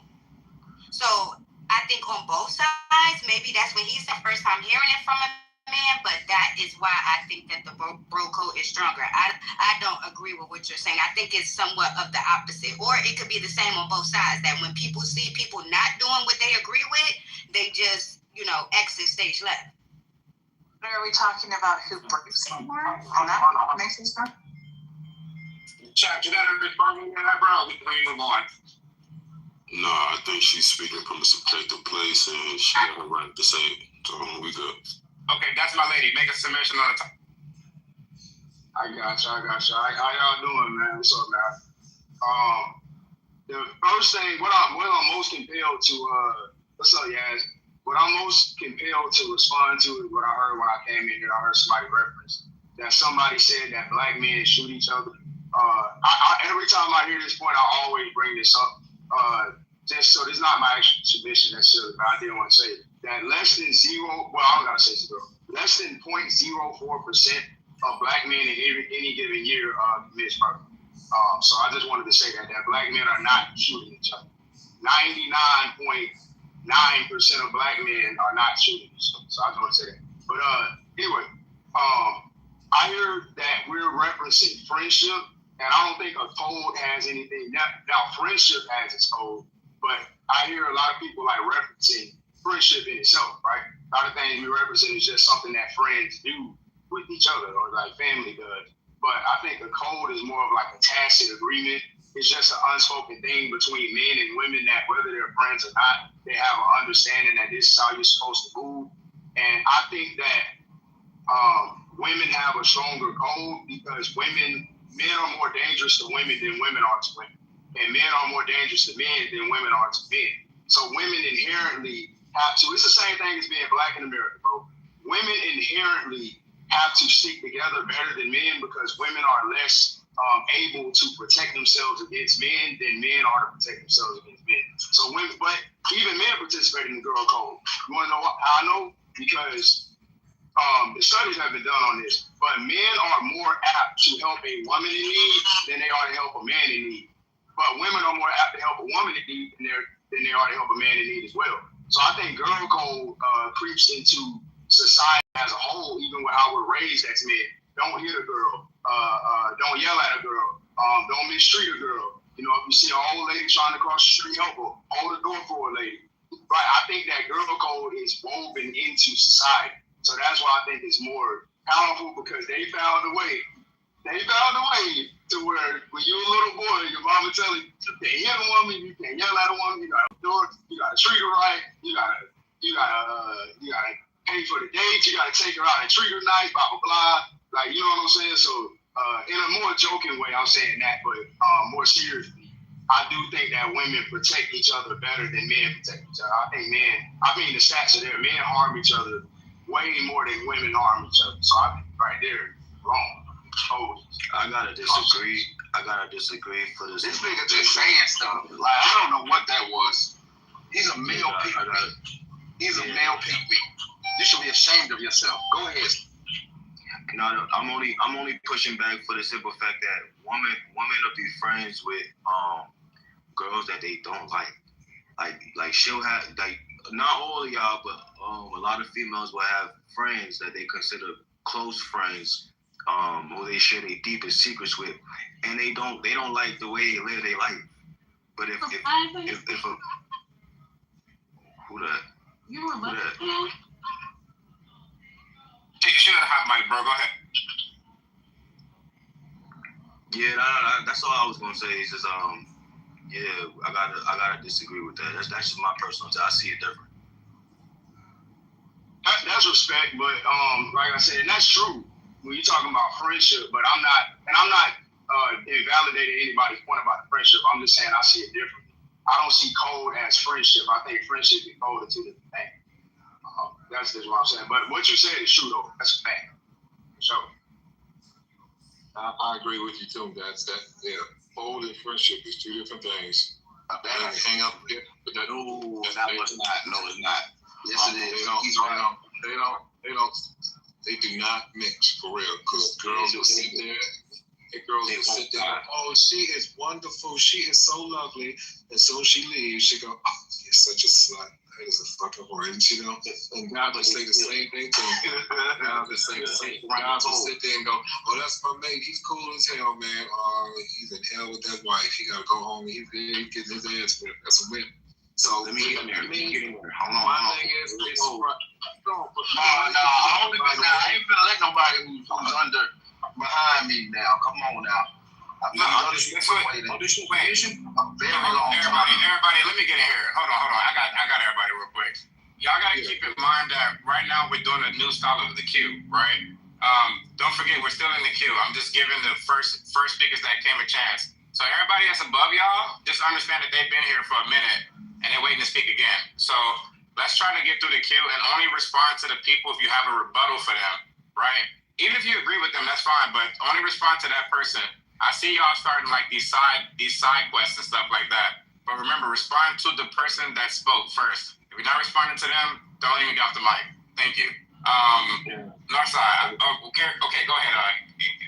So I think on both sides, maybe that's what he said first time hearing it from a man, but that is why I think that the bro code is stronger. I don't agree with what you're saying. I think it's somewhat of the opposite. Or it could be the same on both sides, that when people see people not doing what they agree with, they just, exit stage left. Are we talking about who breaks more? On that makes sense. Chuck, you got to respond to that, bro. We can move on. No, I think she's speaking from a subjective place, and she got a right to say it. So we good. Okay, that's my lady. Make a submission on the top. I got you. How y'all doing, man? What's up, man? The first thing, what I'm most compelled to, what's up, Yaz? What I'm most compelled to respond to is what I heard when I came in here. I heard somebody reference that somebody said that black men shoot each other. Every time I hear this point, I always bring this up. Just so this is not my actual submission necessarily, but I didn't want to say it. That less than I don't gotta say zero. Less than 0.04% of black men in any given year commit murder. So I just wanted to say that black men are not shooting each other. 99.9% of black men are not shooting each other. So I just want to say that. But anyway, I hear that we're referencing friendship, and I don't think a code has anything. Now friendship has its code, but I hear a lot of people like referencing friendship in itself, right? A lot of things we represent is just something that friends do with each other or like family does. But I think the code is more of like a tacit agreement. It's just an unspoken thing between men and women that whether they're friends or not, they have an understanding that this is how you're supposed to move. And I think that women have a stronger code because men are more dangerous to women than women are to women. And men are more dangerous to men than women are to men. So women inherently have to, it's the same thing as being black in America, bro. Women inherently have to stick together better than men because women are less able to protect themselves against men than men are to protect themselves against men. So women, but even men participate in the girl code. You want to know how I know? Because the studies have been done on this, but men are more apt to help a woman in need than they are to help a man in need. But women are more apt to help a woman in need than they are to help a man in need as well. So I think girl code creeps into society as a whole, even with how we're raised as men. Don't hit a girl. Don't yell at a girl. Don't mistreat a girl. You know, if you see an old lady trying to cross the street, help her. Hold the door for a lady. Right? I think that girl code is woven into society. So that's why I think it's more powerful because they found a way. They found a way to where when you're a little boy, your mama tell you, you can't hit a woman, you can't yell at a woman, you gotta do it, you gotta treat her right, you gotta pay for the date, you gotta take her out and treat her nice, blah blah blah. Like, you know what I'm saying? So in a more joking way, I'm saying that, but more seriously, I do think that women protect each other better than men protect each other. I think the stats are there. Men harm each other way more than women harm each other. So I think right there, wrong. I gotta disagree. For this. This nigga just saying stuff. Like, I don't know what that was. He's a male pygmy. He's a male pygmy. You should be ashamed of yourself. Go ahead. No, I'm only pushing back for the simple fact that women will be friends with girls that they don't like. Like she'll have, like, not all of y'all, but a lot of females will have friends that they consider close friends, or they share their deepest secrets with, and they don't like the way they live their life. But if who that? Who that? You should have mic, bro. Go ahead. Yeah, that's all I was gonna say. Is just yeah, I gotta disagree with that. That's just my personal. I see it different. That's respect, but like I said, and that's true when you're talking about friendship. But I'm not invalidating anybody's point about the friendship. I'm just saying I see it differently. I don't see code as friendship. I think friendship and code are two different things. That's just what I'm saying. But what you said is true, though. That's a fact. So I agree with you too. Code and friendship is two different things. Hang up. Yeah, but that was not. No, it's not. Yes, it is. They do not mix for real. Because girls will sit there. Girls will sit there. Oh, she is wonderful. She is so lovely. And so she leaves. She go, oh, you're such a slut. That is a fucking orange, you know. And God will say the same thing to him. God will say the same thing. God will sit there and go, oh, that's my mate. He's cool as hell, man. He's in hell with that wife. He got to go home. He's getting his ass whipped. That's a whip. So let me get in there. My thing is, it's no, I ain't gonna let nobody who's under behind me now. Come on now. Everybody, let me get in here. Hold on. I got everybody real quick. Y'all gotta keep in mind that right now we're doing a new style of the queue, right? Don't forget we're still in the queue. I'm just giving the first speakers that came a chance. So everybody that's above y'all, just understand that they've been here for a minute and they're waiting to speak again. So let's try to get through the queue and only respond to the people if you have a rebuttal for them, right? even if you agree with them, that's fine, but only respond to that person. I see y'all starting like these side quests and stuff like that. But remember, respond to the person that spoke first. If you're not responding to them, don't even get off the mic. Thank you. Northside. Okay, go ahead.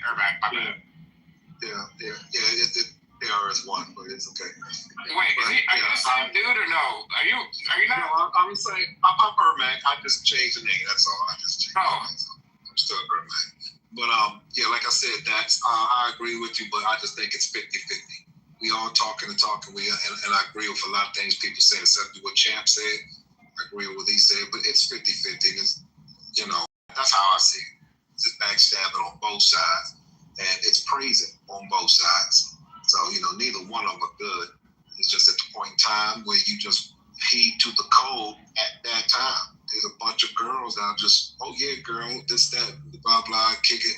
Urban, my bad. They are as one, but it's okay. Wait, are you the same dude or no? Are you not? No, I'm saying I'm Urban. I just changed the name. That's all. I just changed. I'm still Urban. But like I said, that's I agree with you, but I just think it's 50-50. We all talking, and I agree with a lot of things people say, except what Champ said. I agree with what he said, but it's 50-50. It's, that's how I see it. It's backstabbing on both sides, and it's praising on both sides. So, neither one of them are good. It's just at the point in time where you just heed to the code at that time. There's a bunch of girls that are just, oh yeah, girl, this, that, blah, blah, kick it.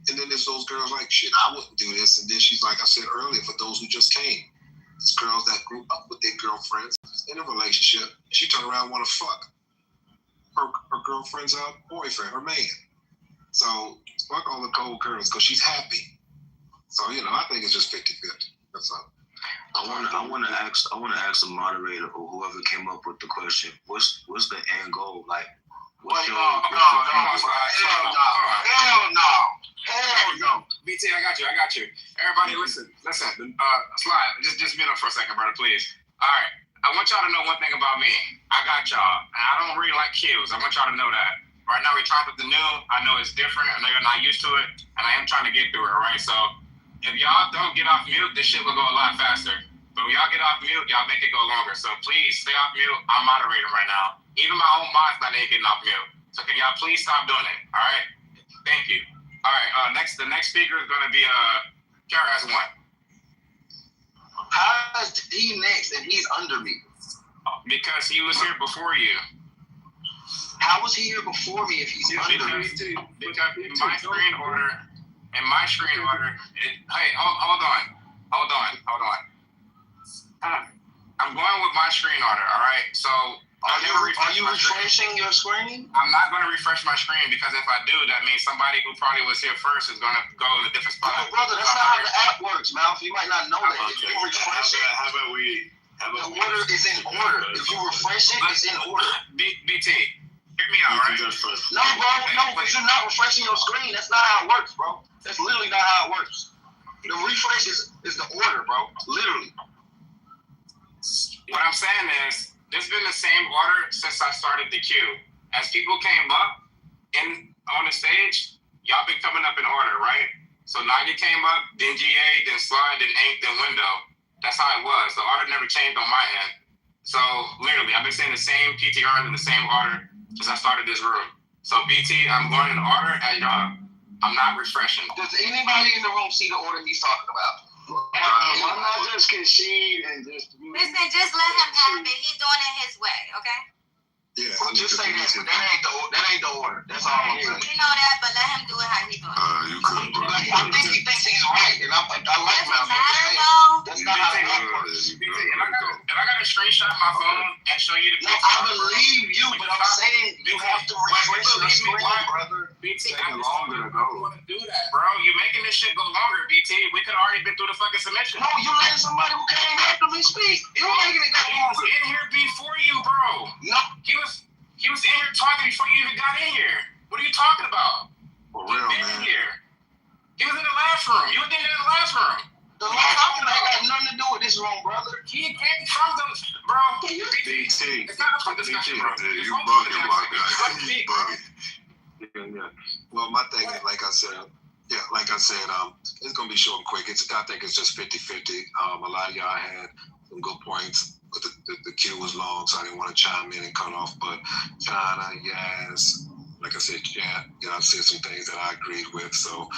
And then there's those girls like, shit, I wouldn't do this. And then she's like I said earlier, for those who just came, it's girls that grew up with their girlfriends in a relationship. She turned around and want to fuck her girlfriend's boyfriend, her man. So fuck all the cold girls because she's happy. So, I think it's just 50-50. That's all. I want to ask the moderator or whoever came up with the question. What's the end goal? Like, what's your Hell no. BT, I got you. Everybody, listen. Slide. Just mute up for a second, brother, please. All right. I want y'all to know one thing about me. I got y'all, and I don't really like kills. I want y'all to know that. Right now, we tried with the new. I know it's different. I know you're not used to it, and I am trying to get through it, right? So, if y'all don't get off mute, this shit will go a lot faster. But when y'all get off mute, y'all make it go longer. So please stay off mute. I'm moderating right now. Even my own mod's not getting off mute. So can y'all please stop doing it? All right? Thank you. All right. The next speaker is going to be Kara one. How is he next and he's under me? Because he was here before you. How was he here before me if he's under me? Because in my screen order. Hey, hold on. I'm going with my screen order, all right? So, are you refreshing your screen? I'm not going to refresh my screen because if I do, that means somebody who probably was here first is going to go in a different spot. No, brother, that's not how the app works, Mouth. You might not know that. If you refresh it, the order is in order. If you refresh it, it's in order. BT, hear me out, right? No, because you're not refreshing your screen. That's not how it works, bro. That's literally not how it works. The refresh is the order, bro. Literally. What I'm saying is, this has been the same order since I started the queue. As people came up on the stage, y'all been coming up in order, right? So now you came up, then GA, then Slide, then Ink, then Window. That's how it was. The order never changed on my end. So literally, I've been saying the same PTRs in the same order since I started this room. So BT, I'm going in order as y'all. I'm not refreshing. Does anybody in the room see the order he's talking about? Why not just concede and just... Listen, just let him have it. He's doing it his way, okay? Yeah, just say that, but that ain't the order. That's all I'm saying. You know that, but let him do it how he doing it. You could, bro. I think he thinks he's right, and I like Doesn't my matter, though. That's not how it works. If I got to screenshot my phone and show you the picture... No, I believe you, but I'm saying you have to refresh your screen, brother. BT, I'm longer to go. You want to do that, bro? You're making this shit go longer, BT. We could have already been through the fucking submission. No, you letting somebody who came after me speak. You're making it go longer. He was in here before you, bro. No. He was in here talking before you even got in here. What are you talking about? For real, man. In here. He was in the last room. You was in the last room. The last room ain't got nothing to do with this room, brother. He came from the... Bro. BT. It's not a discussion, bro. You bugging, my guy. You bugging. Yeah. Well, my thing is, like I said, it's going to be short and quick. I think it's just 50-50. A lot of y'all had some good points, but the queue was long, so I didn't want to chime in and cut off. But China, yes, like I said, y'all said some things that I agreed with. So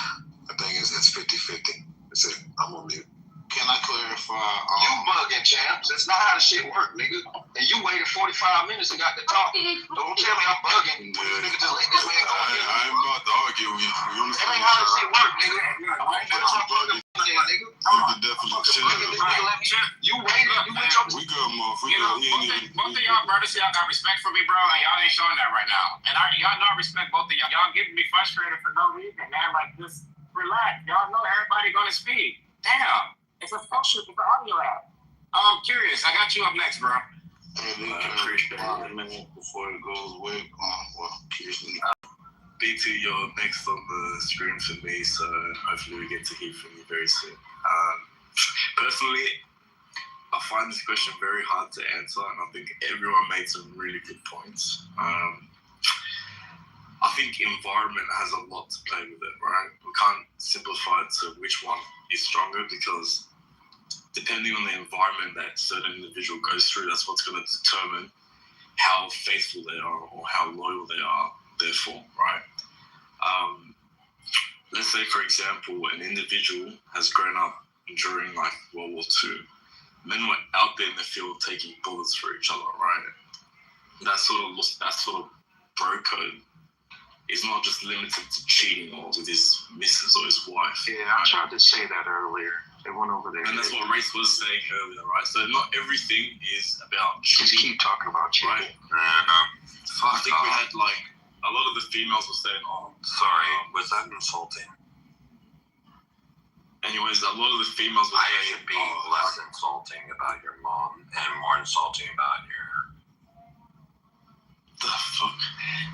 I think it's 50-50. That's it. I'm on mute. Can I clarify? You bugging, champs. That's not how the shit work, nigga. And you waited 45 minutes and got to talk. Don't tell me I'm bugging. You nigga just let this man go. I ain't about to argue with you. That ain't how the shit work, nigga. Nigga. definitely chill. You waited. You with your. We good, motherfucker. You know, both of y'all brothers, y'all got respect for me, bro, and y'all ain't showing that right now. And y'all know I respect both of y'all. Y'all getting me frustrated for no reason, man. Like, just relax. Y'all know everybody gonna speak. Damn, it's a function. It's an audio app. I'm curious. I got you up next, bro. Appreciate it, man. Before it goes away, BT, you're next on the screen for me, so hopefully we get to hear from you very soon. Personally, I find this question very hard to answer, and I think everyone made some really good points. I think environment has a lot to play with it, right? We can't simplify it to which one is stronger, because depending on the environment that certain individual goes through, that's what's going to determine how faithful they are or how loyal they are, therefore, right? Let's say, for example, an individual has grown up during like World War II. Men were out there in the field taking bullets for each other, right? That sort of bro code is not just limited to cheating or with his missus or his wife. Yeah, I tried to say that earlier. They went over there. And that's what Race was saying earlier, right? So not everything is about cheating. Just keep talking about cheating. Right? I think we had like a lot of the females were saying, "Oh, sorry, was that insulting?" Anyways, a lot of the females were saying, "Should be less insulting about your mom and more insulting about your." The fuck.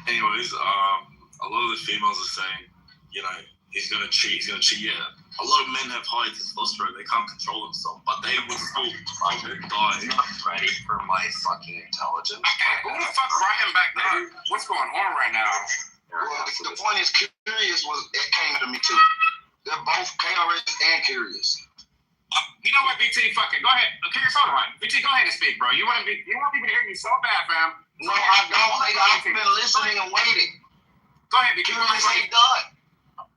Anyways, a lot of the females are saying, you know, he's gonna cheat. Yeah. A lot of men have high testosterone. They can't control themselves, but they would still probably die. You're not ready for my fucking intelligence. Okay, who the fuck brought him back there? What's going on right now? Well, the point is, Curious it came to me too. They're both KRS and Curious. You know what, BT? Fuck it. Go ahead. Curious, hold on. BT, go ahead and speak, bro. You want people to hear you so bad, fam. No, I don't. I've been listening and waiting. Go ahead, BT. Curious ain't done.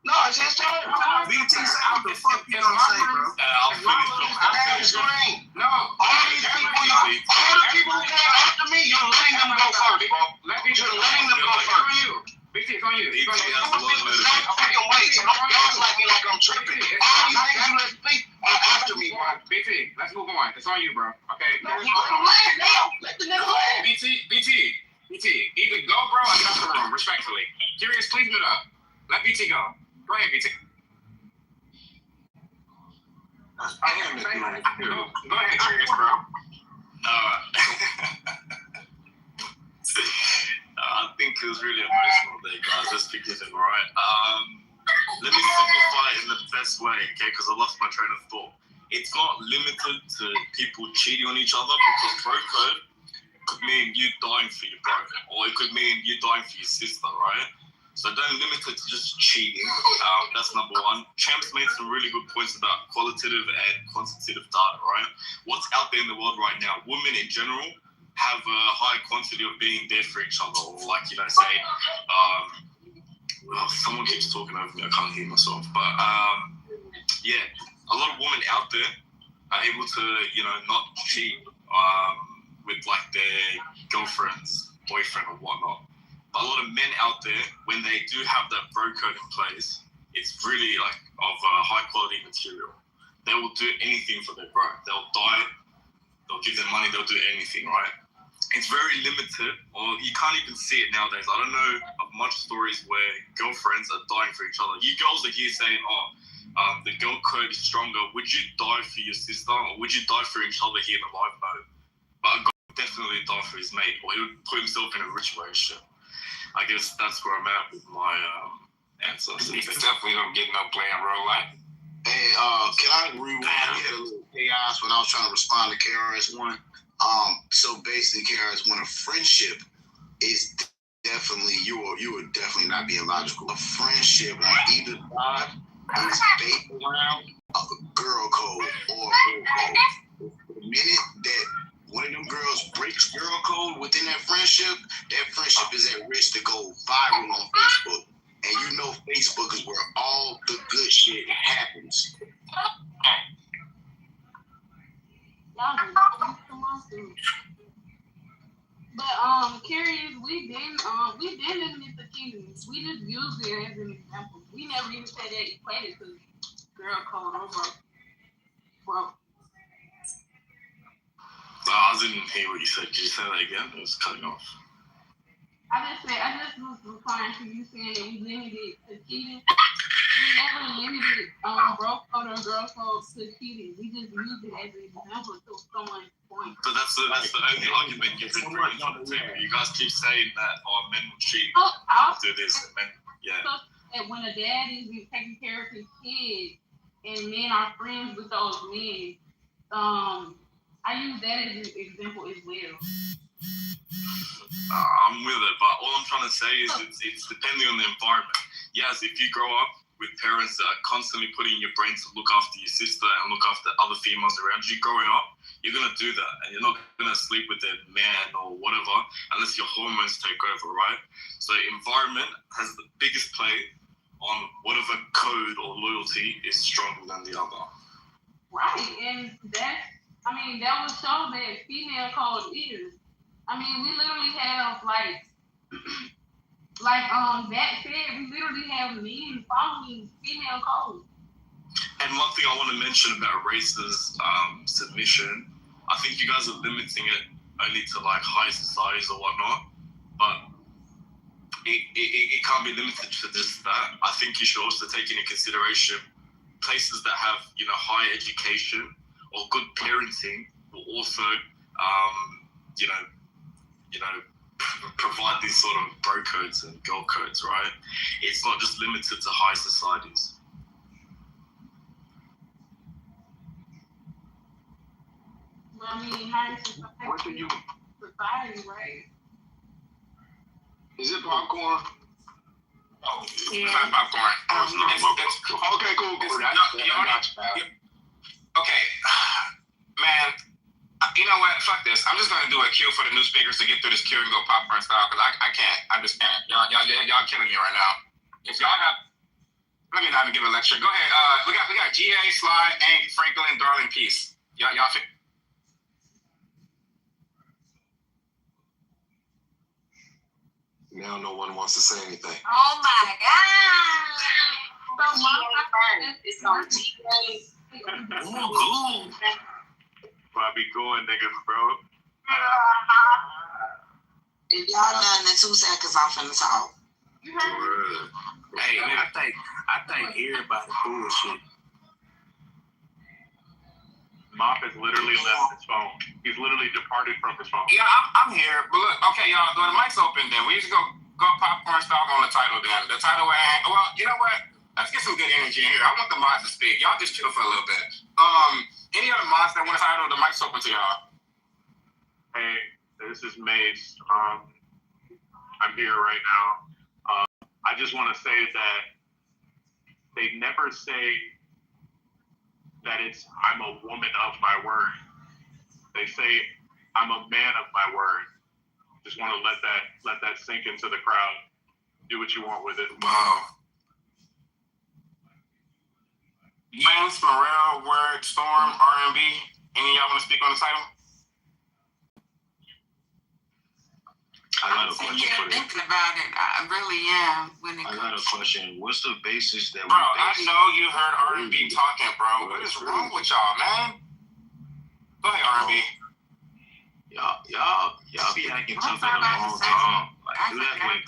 No, it's his turn. BT, say what the fuck you gonna say, bro? I'll finish the screen. No. All these people, all the people who came after me, you're letting them go first, bro. You're letting them go first. BT, it's on you. BT has a lot of motivation. Stop fucking waiting. Don't gaslight me like I'm tripping. All these niggas you let speak are after me, bro. BT, let's move on. It's on you, bro. Okay. No, let him land now. Let the nigga land. BT, either go, bro, or get out the room, respectfully. Curious, please mute up. Let BT go. Go ahead, BT. Go ahead, Curious, bro. I think it was really emotional there, guys. Let's forgive him, right? Let me simplify it in the best way, okay? Because I lost my train of thought. It's not limited to people cheating on each other, because bro code could mean you dying for your bro, or it could mean you dying for your sister, right? So don't limit it to just cheating. That's number one. Champs made some really good points about qualitative and quantitative data, right? What's out there in the world right now? Women in general have a high quantity of being there for each other, or like, you know, say, someone keeps talking over me, I can't hear myself, but yeah, a lot of women out there are able to, you know, not cheat with like their girlfriends, boyfriend or whatnot. But a lot of men out there, when they do have that bro code in place, it's really like of high quality material. They will do anything for their bro. They'll die, they'll give them money, they'll do anything, right? It's very limited, or you can't even see it nowadays. I don't know of much stories where girlfriends are dying for each other. You girls are here saying, the girl code is stronger. Would you die for your sister, or would you die for each other here in the live mode? But a guy would definitely die for his mate, or he would put himself in a situation. I guess that's where I'm at with my answer. He's definitely don't get no playing role like. Hey, can I agree with you? We had a little chaos when I was trying to respond to KRS-One. So basically, KRS-One, a friendship is definitely, you are definitely not being logical. A friendship on either side is based around a girl code or a boy code. The minute that one of them girls breaks girl code within that friendship is at risk to go viral on Facebook. And you know Facebook is where all the good shit happens. But curious, we didn't admit the kingdoms. We just used it as an example. We never even said that equated to girl code over broke. I didn't hear what you said. Did you say that again? It was cutting off. I just was replying to you saying that we limited to cheating. We never limited bro code or girl code to cheating. We just used it as an example to someone's point. But that's the only argument you can bring on the table. You guys keep saying that men will cheat, do this, and men, And when a dad is taking care of his kids and men are friends with those men, I use that as an example as well. I'm with it, but all I'm trying to say is it's depending on the environment. Yes, if you grow up with parents that are constantly putting your brain to look after your sister and look after other females around you growing up, you're going to do that. And you're not going to sleep with a man or whatever unless your hormones take over, right? So environment has the biggest play on whatever code or loyalty is stronger than the other. Right, and that would show that female code is. I mean, we literally have that said, we literally have men following female code. And one thing I want to mention about races submission, I think you guys are limiting it only to like high societies or whatnot, but it can't be limited to just that. I think you should also take into consideration places that have high education or good parenting will also provide these sort of bro codes and girl codes, right? It's not just limited to high societies. Well, I mean, high society, right? Is it popcorn? Oh, yeah. It's not popcorn. Okay, cool. Okay, man. You know what? Fuck this. I'm just gonna do a cue for the new speakers to get through this queue and go popcorn style because I can't. I just can't. Y'all killing me right now. If y'all have, let me not even give a lecture. Go ahead. We got GA, Sly, Hank, Franklin, Darling, Peace. Y'all. Now no one wants to say anything. Oh my God! It's on GA. Ooh. Bobby going, niggas, bro. If y'all done in 2 seconds, I'm finna talk. Hey, man, I think everybody bullshit. Mop has literally left his phone. He's literally departed from his phone. Yeah, I'm here. But look, okay, y'all, the mic's open then. We just go popcorn style on the title then. The title, well, you know what? Let's get some good energy in here. I want the mods to speak. Y'all just chill for a little bit. Any other mods that want to title, the mic's open to y'all. Hey, this is Mace. I'm here right now. I just want to say that they never say that I'm a woman of my word. They say I'm a man of my word. Just want to let that sink into the crowd. Do what you want with it. Wow. Lance, Morel, Word, Storm, R&B. Any of y'all want to speak on the title? I'm thinking about it. I really am. I got a question. What's the basis that bro, I know you heard R&B talking, bro. What is wrong with y'all, man? Go ahead, R&B. Y'all be acting tough at the wrong time. Like, do that with.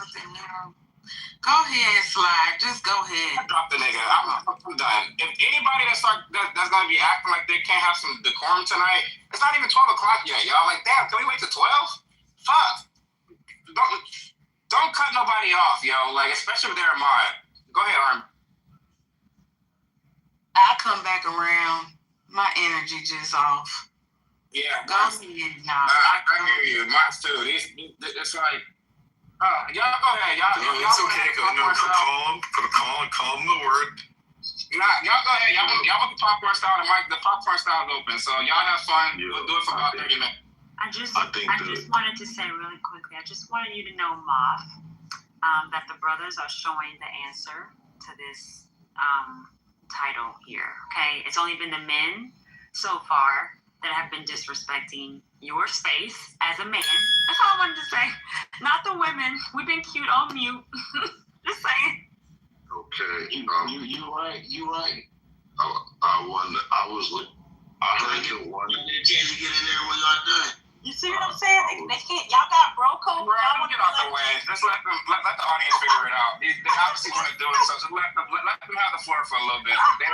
Go ahead, Slide. Just go ahead. Drop the nigga. I'm done. If anybody that's gonna be acting like they can't have some decorum tonight, it's not even 12 o'clock yet, y'all. Like, damn, can we wait till 12? Fuck. Don't cut nobody off, yo. Like, especially if they're a mod. Go ahead, Arm. I come back around. My energy just off. Yeah. Go ahead, y'all. I hear you. Mine too. It's like. Y'all go ahead. Y'all it's okay. Calm the word. Nah, y'all go ahead. Y'all want the popcorn style. The popcorn style is open. So y'all have fun. We'll do it for about 30 minutes. I just wanted to say really quickly. I just wanted you to know, Moff, that the brothers are showing the answer to this title here. Okay, it's only been the men so far that have been disrespecting your space as a man. That's all I wanted to say. Not the women. We've been cute on mute. Just saying. Okay. You right. I was I heard you. One. Get a chance to get in there when y'all done. You see what I'm saying? They can't. Y'all got bro code. Bro, get out the way. Just let the audience figure it out. They obviously want to do it, so just let them have the floor for a little bit. They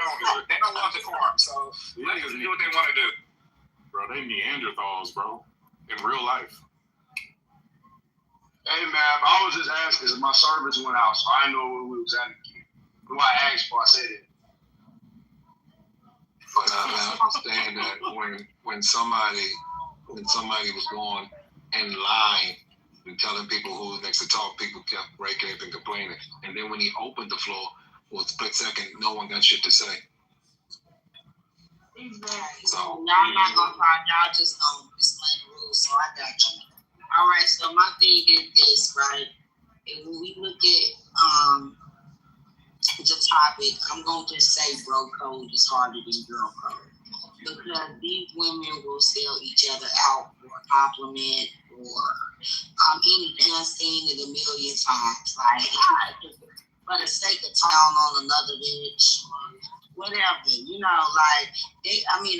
don't want decorum, so let them do what they want to do. Bro, they Neanderthals, bro, in real life. Hey man, I was just asking because my service went out, so I didn't know where we was at. Who I asked for, I said it. But I understand that when somebody was going in line and telling people who was next to talk, people kept breaking it and complaining. And then when he opened the floor, for a split second, no one got shit to say. Exactly. So y'all not gonna talk, y'all just gonna explain the rules, so I got you. All right, so my thing is this, right? And when we look at the topic, I'm gonna just say bro code is harder than girl code. Because these women will sell each other out or compliment or anything I've seen it a million times. Like for the sake of talking on another bitch, whatever,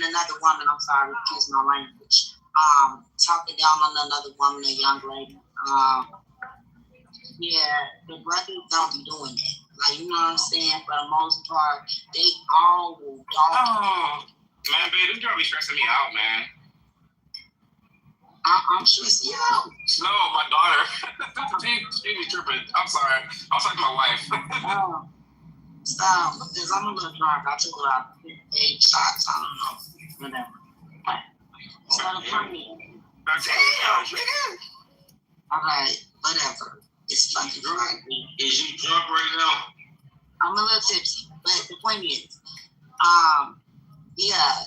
another woman, I'm sorry, excuse my language. Talking down on another woman, a young lady. The brothers don't be doing that. Like, you know what I'm saying? For the most part, they all will dog. Man, babe, this girl be stressing me out, man. I'm stressing you out. No, my daughter. she be tripping. I'm sorry. I was talking to my wife. Stop, because I'm a little drunk. I took about 8 shots. I don't know. Whatever. So the funny. Okay, whatever. It's fucking fine. Is you drunk right now? I'm a little tipsy, but the point is,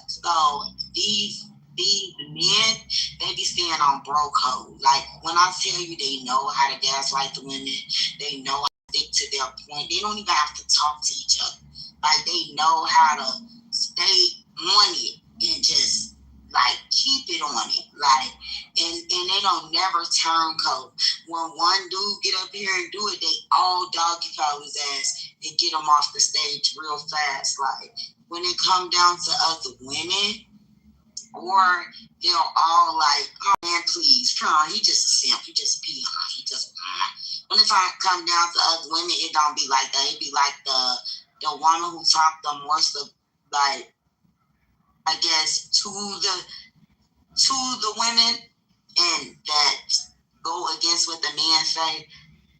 so these men, they be staying on bro code. Like, when I tell you they know how to gaslight the women, they know how to stick to their point. They don't even have to talk to each other. Like, they know how to stay on it and just, like, keep it on it. Like, and they don't never turncoat. When one dude get up here and do it, they all doggy paddle his ass and get him off the stage real fast. Like, when it come down to other women, or they'll all like, oh man, please, Tron, he just a simp, he just peon, he just. When it come down to other women, it don't be like that. It be like the woman who talked the most, like, I guess, to the women, and that go against what the men say.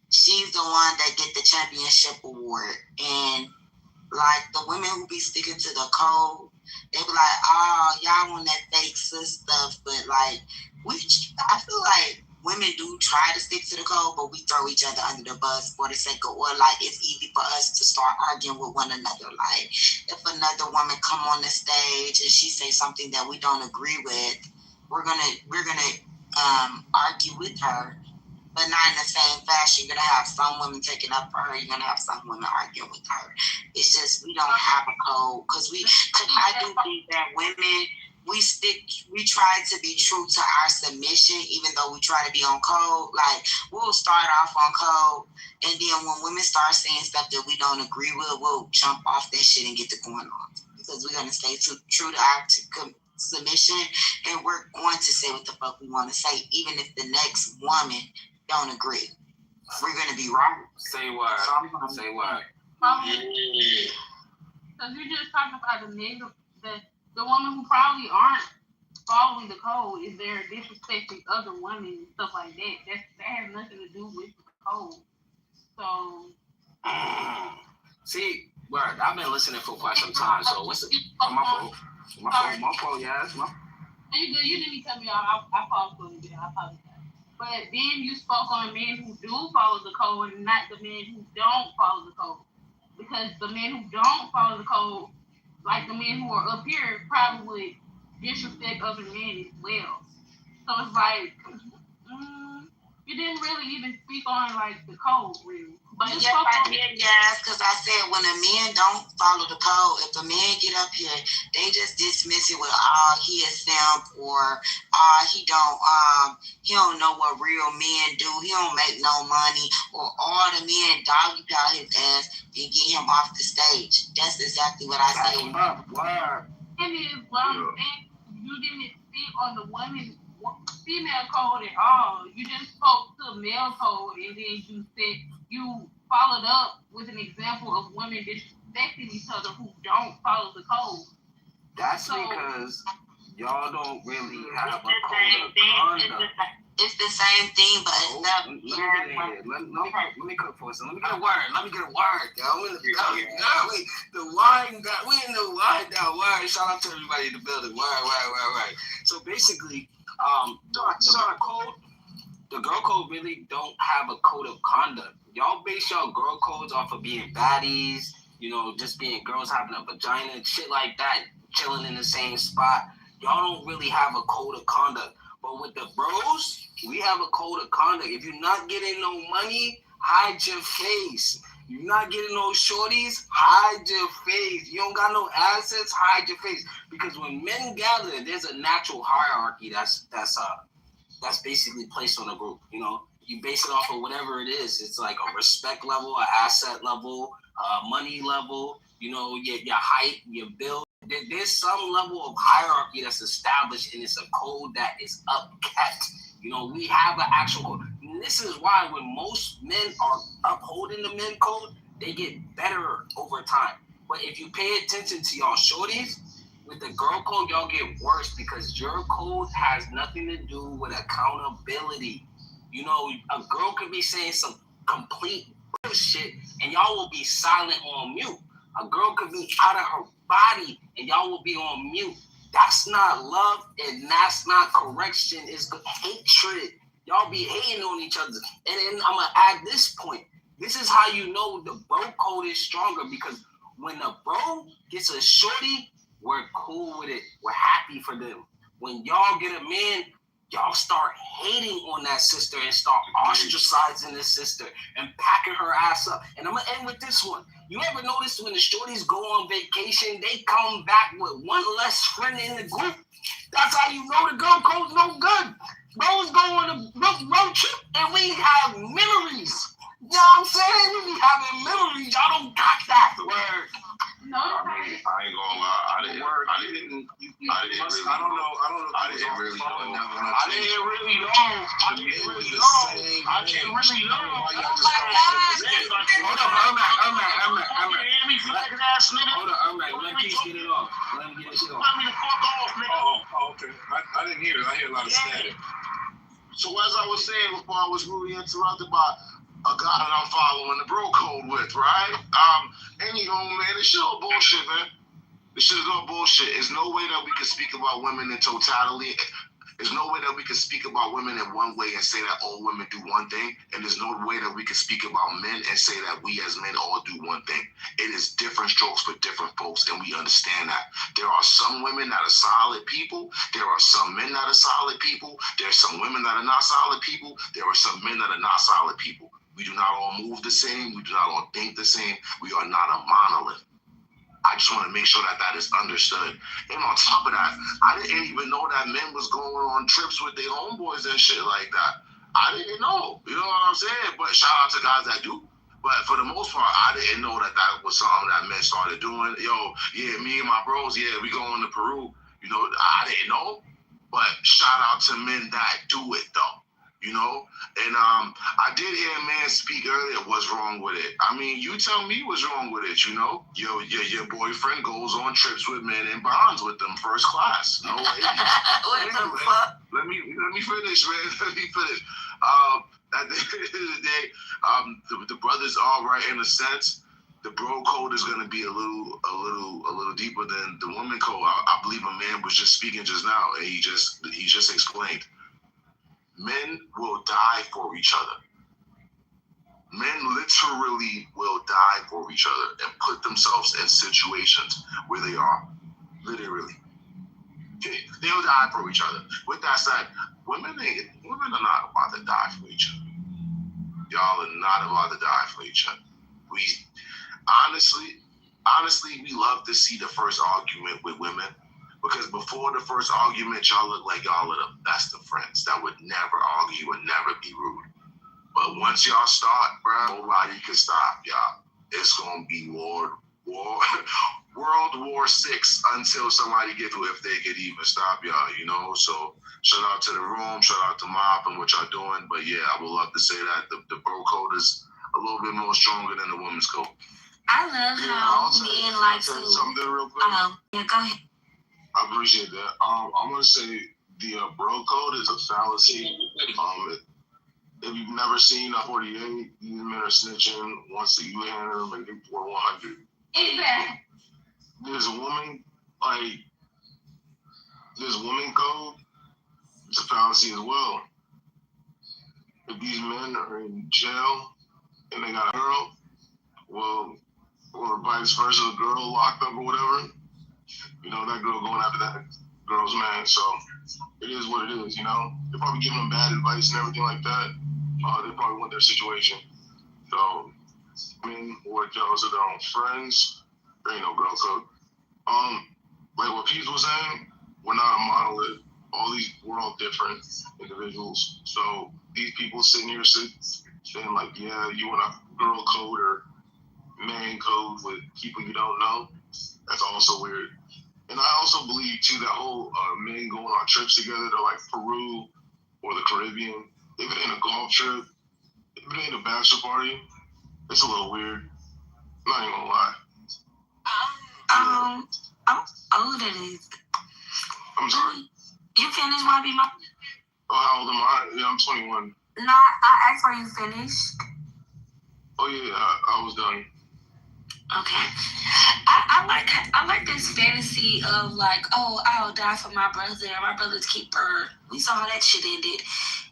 She's the one that get the championship award, and like the women who be sticking to the code, they be like, oh, y'all want that fake sis stuff, but like, I feel like women do try to stick to the code, but we throw each other under the bus for the sake of, or like, it's easy for us to start arguing with one another. Like, if another woman come on the stage and she say something that we don't agree with, we're gonna argue with her, but not in the same fashion. You're gonna have some women taking up for her. You're gonna have some women arguing with her. It's just we don't have a code because I do think that women, we try to be true to our submission, even though we try to be on code. Like, we'll start off on code, and then when women start saying stuff that we don't agree with, we'll jump off that shit and get to going on, because we're gonna stay true to our submission, and we're going to say what the fuck we want to say, even if the next woman don't agree. We're gonna be right. Say what? Say what? Because you just talking about the women who probably aren't following the code is there disrespecting other women and stuff like that. That has nothing to do with the code. So. See, word, I've been listening for quite some time. So what's it? My fault, yeah. You good? You didn't cut me off. I paused for a bit. I apologize. But then you spoke on men who do follow the code and not the men who don't follow the code. Because the men who don't follow the code, like the men who are up here, probably would disrespect other men as well. So it's like, you didn't really even speak on, like, the code, really. But yes, I did, guys, because I said when a man don't follow the code, if a man get up here, they just dismiss it with, he a simp, or he don't know what real men do, he don't make no money, or all the men doggy paddle his ass and get him off the stage. That's exactly what I said. And is what I'm saying, you didn't speak on the women, female code at all. You just spoke to male code, and then you said you followed up with an example of women disrespecting each other who don't follow the code. That's because y'all don't really have a code of conduct. It's the same thing, but it's not. Let me cook for us. Let me get a word. Yo, the wine that we in the wine down word. Shout out to everybody in the building. Word. So basically, the girl code really don't have a code of conduct. Y'all base y'all girl codes off of being baddies, just being girls having a vagina, shit like that, chilling in the same spot. Y'all don't really have a code of conduct. But with the bros, we have a code of conduct. If you're not getting no money, hide your face. You're not getting no shorties, hide your face. You don't got no assets, hide your face. Because when men gather, there's a natural hierarchy that's basically placed on a group. You base it off of whatever it is. It's like a respect level, an asset level, money level. Your height, your build. There's some level of hierarchy that's established, and it's a code that is upkept. We have an actual code. And this is why when most men are upholding the men code, they get better over time. But if you pay attention to y'all shorties, with the girl code, y'all get worse because your code has nothing to do with accountability. A girl could be saying some complete bullshit, and y'all will be silent on mute. A girl could be out of her body, and y'all will be on mute. That's not love, and that's not correction. It's hatred. Y'all be hating on each other. And then I'm going to add this point. This is how you know the bro code is stronger, because when a bro gets a shorty, we're cool with it. We're happy for them. When y'all get a man, y'all start hating on that sister and start ostracizing this sister and packing her ass up. And I'm going to end with this one. You ever notice when the shorties go on vacation, they come back with one less friend in the group? That's how you know the girl code's no good. Bros go on a road trip and we have memories. You know what I'm saying? We be having memories. Y'all don't got that word. No, I ain't gonna lie. I didn't really know. I didn't really know. Hold up, let me get it off. Let me get this shit off. Oh, okay. I didn't hear it. I hear a lot of static. So as I was saying before, I was really interrupted by a guy that I'm following the bro code with, right? Man, this shit all bullshit, man. This shit is all bullshit. There's no way that we can speak about women in totality. There's no way that we can speak about women in one way and say that all women do one thing. And there's no way that we can speak about men and say that we as men all do one thing. It is different strokes for different folks, and we understand that. There are some women that are solid people. There are some men that are solid people. There are some women that are not solid people. There are some men that are not solid people. We do not all move the same. We do not all think the same. We are not a monolith. I just want to make sure that that is understood. And on top of that, I didn't even know that men was going on trips with their homeboys and shit like that. I didn't know. You know what I'm saying? But shout out to guys that do. But for the most part, I didn't know that that was something that men started doing. Me and my bros, we going to Peru. I didn't know. But shout out to men that do it, though. And I did hear a man speak earlier. What's wrong with it? I mean, you tell me what's wrong with it. Your boyfriend goes on trips with men and bonds with them first class. No way. What the fuck? Let me finish, man. Let me finish. At the end of the day, the brothers are right in a sense. The bro code is going to be a little deeper than the woman code. I believe a man was just speaking just now, and he just explained. Men will die for each other. Men literally will die for each other and put themselves in situations where they are. Literally. They'll die for each other. With that said, women are not about to die for each other. Y'all are not about to die for each other. We honestly, we love to see the first argument with women. Because before the first argument, y'all look like y'all are the best of friends that would never argue and never be rude. But once y'all start, bro, nobody can stop y'all. It's gonna be world War 6 until somebody get to, if they could even stop y'all, you know. So shout out to the room, shout out to Mop and what y'all doing. But yeah, I would love to say that the bro code is a little bit more stronger than the women's code. I love how men like to. Something real quick. Yeah, go ahead. I appreciate that. I'm gonna say the bro code is a fallacy. If you've never seen a 48, these men are snitching. Once you handle them, and they pour 100. Exactly. There's a woman, like, this woman code, it's a fallacy as well. If these men are in jail and they got a girl, well, or vice versa, the girl locked up or whatever, you know, that girl going after that girl's man. So it is what it is, you know. They're probably giving them bad advice and everything like that. They probably want their situation. So, men or jealous of their own friends, there ain't no girl code. Like what Pease was saying, we're not a monolith. We're all different individuals. So these people sitting here saying like, yeah, you want a girl code or man code with people you don't know. That's also weird. And I also believe too that whole men going on trips together to like Peru or the Caribbean. If it ain't a golf trip, if it ain't a bachelor party, it's a little weird. I'm not even gonna lie. That is. I'm sorry. You finished, YB? Oh, how old am I? Yeah, I'm 21. No, I asked were you finished. Oh yeah, I was done. Okay. I like this fantasy of like, oh, I'll die for my brother's keeper. We saw how that shit ended.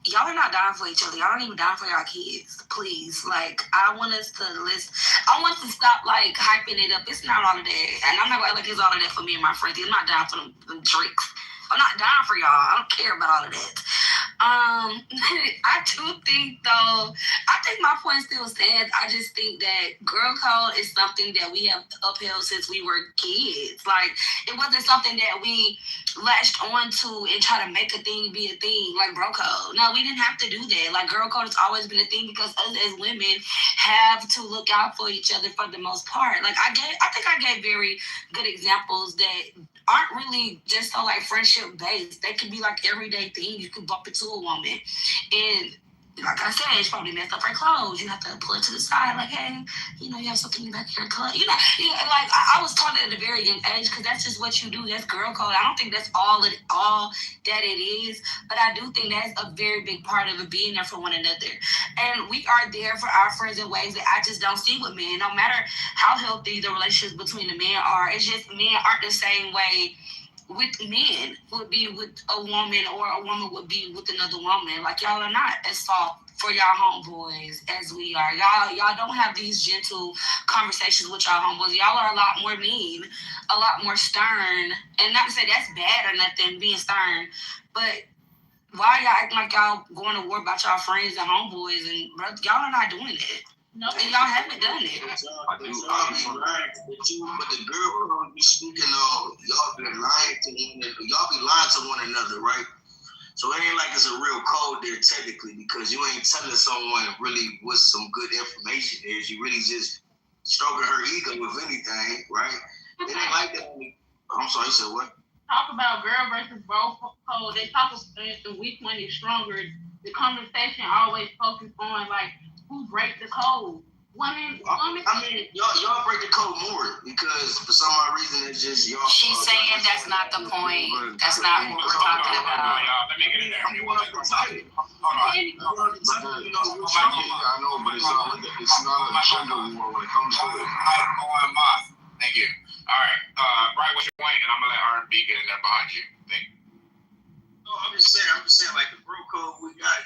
Y'all are not dying for each other. Y'all aren't even dying for y'all kids. Please. Like, I want us to stop like hyping it up. It's not all of that. And I'm not gonna act like it's all of that for me and my friends. I'm not dying for them drinks. I'm not dying for y'all. I don't care about all of that. I do think though, I think my point still stands. I just think that girl code is something that we have upheld since we were kids. Like, it wasn't something that we latched on to and try to make a thing be a thing, like bro code. No, we didn't have to do that. Like, girl code has always been a thing because us as women have to look out for each other for the most part. Like, I think I gave very good examples that aren't really just so like friendship based. They could be like everyday things. You could bump into a woman and like I said, she probably messed up her clothes. You have to pull it to the side, like, hey, you have something back in your clothes. Like I was taught at a very young age because that's just what you do. That's girl code. I don't think that's all that it is, but I do think that's a very big part of it, being there for one another. And we are there for our friends in ways that I just don't see with men. No matter how healthy the relationships between the men are, it's just men aren't the same way with men would be with a woman, or a woman would be with another woman. Like, y'all are not as soft for y'all homeboys as we are. Y'all don't have these gentle conversations with y'all homeboys. Y'all are a lot more mean, a lot more stern. And not to say that's bad or nothing, being stern, but why y'all acting like y'all going to war about y'all friends and homeboys and brothers? Y'all are not doing it. No, and y'all haven't done it. But the girl be speaking on, y'all be lying to one another, right? So it ain't like it's a real code there technically, because you ain't telling someone really what some good information is. You really just stroking her ego with anything, right? It ain't like that. I'm sorry, you said what? Talk about girl versus bro code. They talk about the weak one is stronger. The conversation always focuses on like who break the code. Women. I mean, y'all break the code more because for some odd reason it's just y'all. She's saying that's not the point. That's not what we're talking about. Let me get in there. I know, but it's not a gender war when it comes to it. Thank you. All right. Right, what's your point? And I'm gonna let R&B get in there behind you. Thank you. No, I'm just saying, like the bro code we got,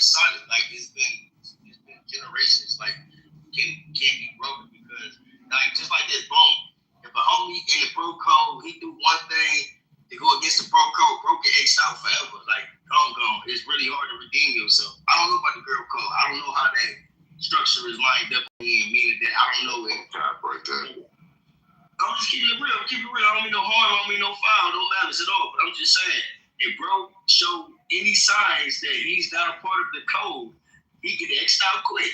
it's solid. Like it's been generations. Like can't be broken because, like, just like this, boom. If a homie in the bro code, he do one thing to go against the bro code, bro get X'd out forever. Like gone. It's really hard to redeem yourself. I don't know about the girl code. I don't know how that structure is lined up in, meaning that I don't know it. Right there. I'm just keeping it real. I don't mean no harm. I don't mean no foul. No malice at all. But I'm just saying, if bro show any signs that he's not a part of the code, he get X'd out quick.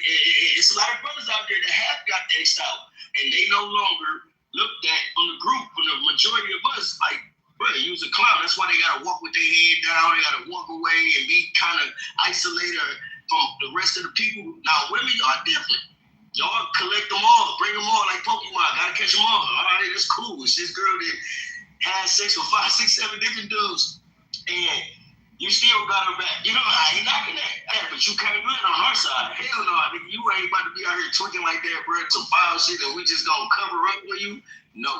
It's a lot of brothers out there that have got X'd out, and they no longer looked at on the group when the majority of us, like, bro, use a clown. That's why they gotta walk with their head down. They gotta walk away and be kind of isolated from the rest of the people. Now, women, y'all different. Y'all collect them all, bring them all like Pokemon. Gotta catch them all. All right, that's cool. It's this girl that had sex with 5, 6, 7 different dudes, and you still got her back. You know, I ain't knocking that. Yeah, but you can't do it on our side. Hell no, nigga, you ain't about to be out here tweaking like that, bro. Some foul shit that we just gonna cover up for you. No.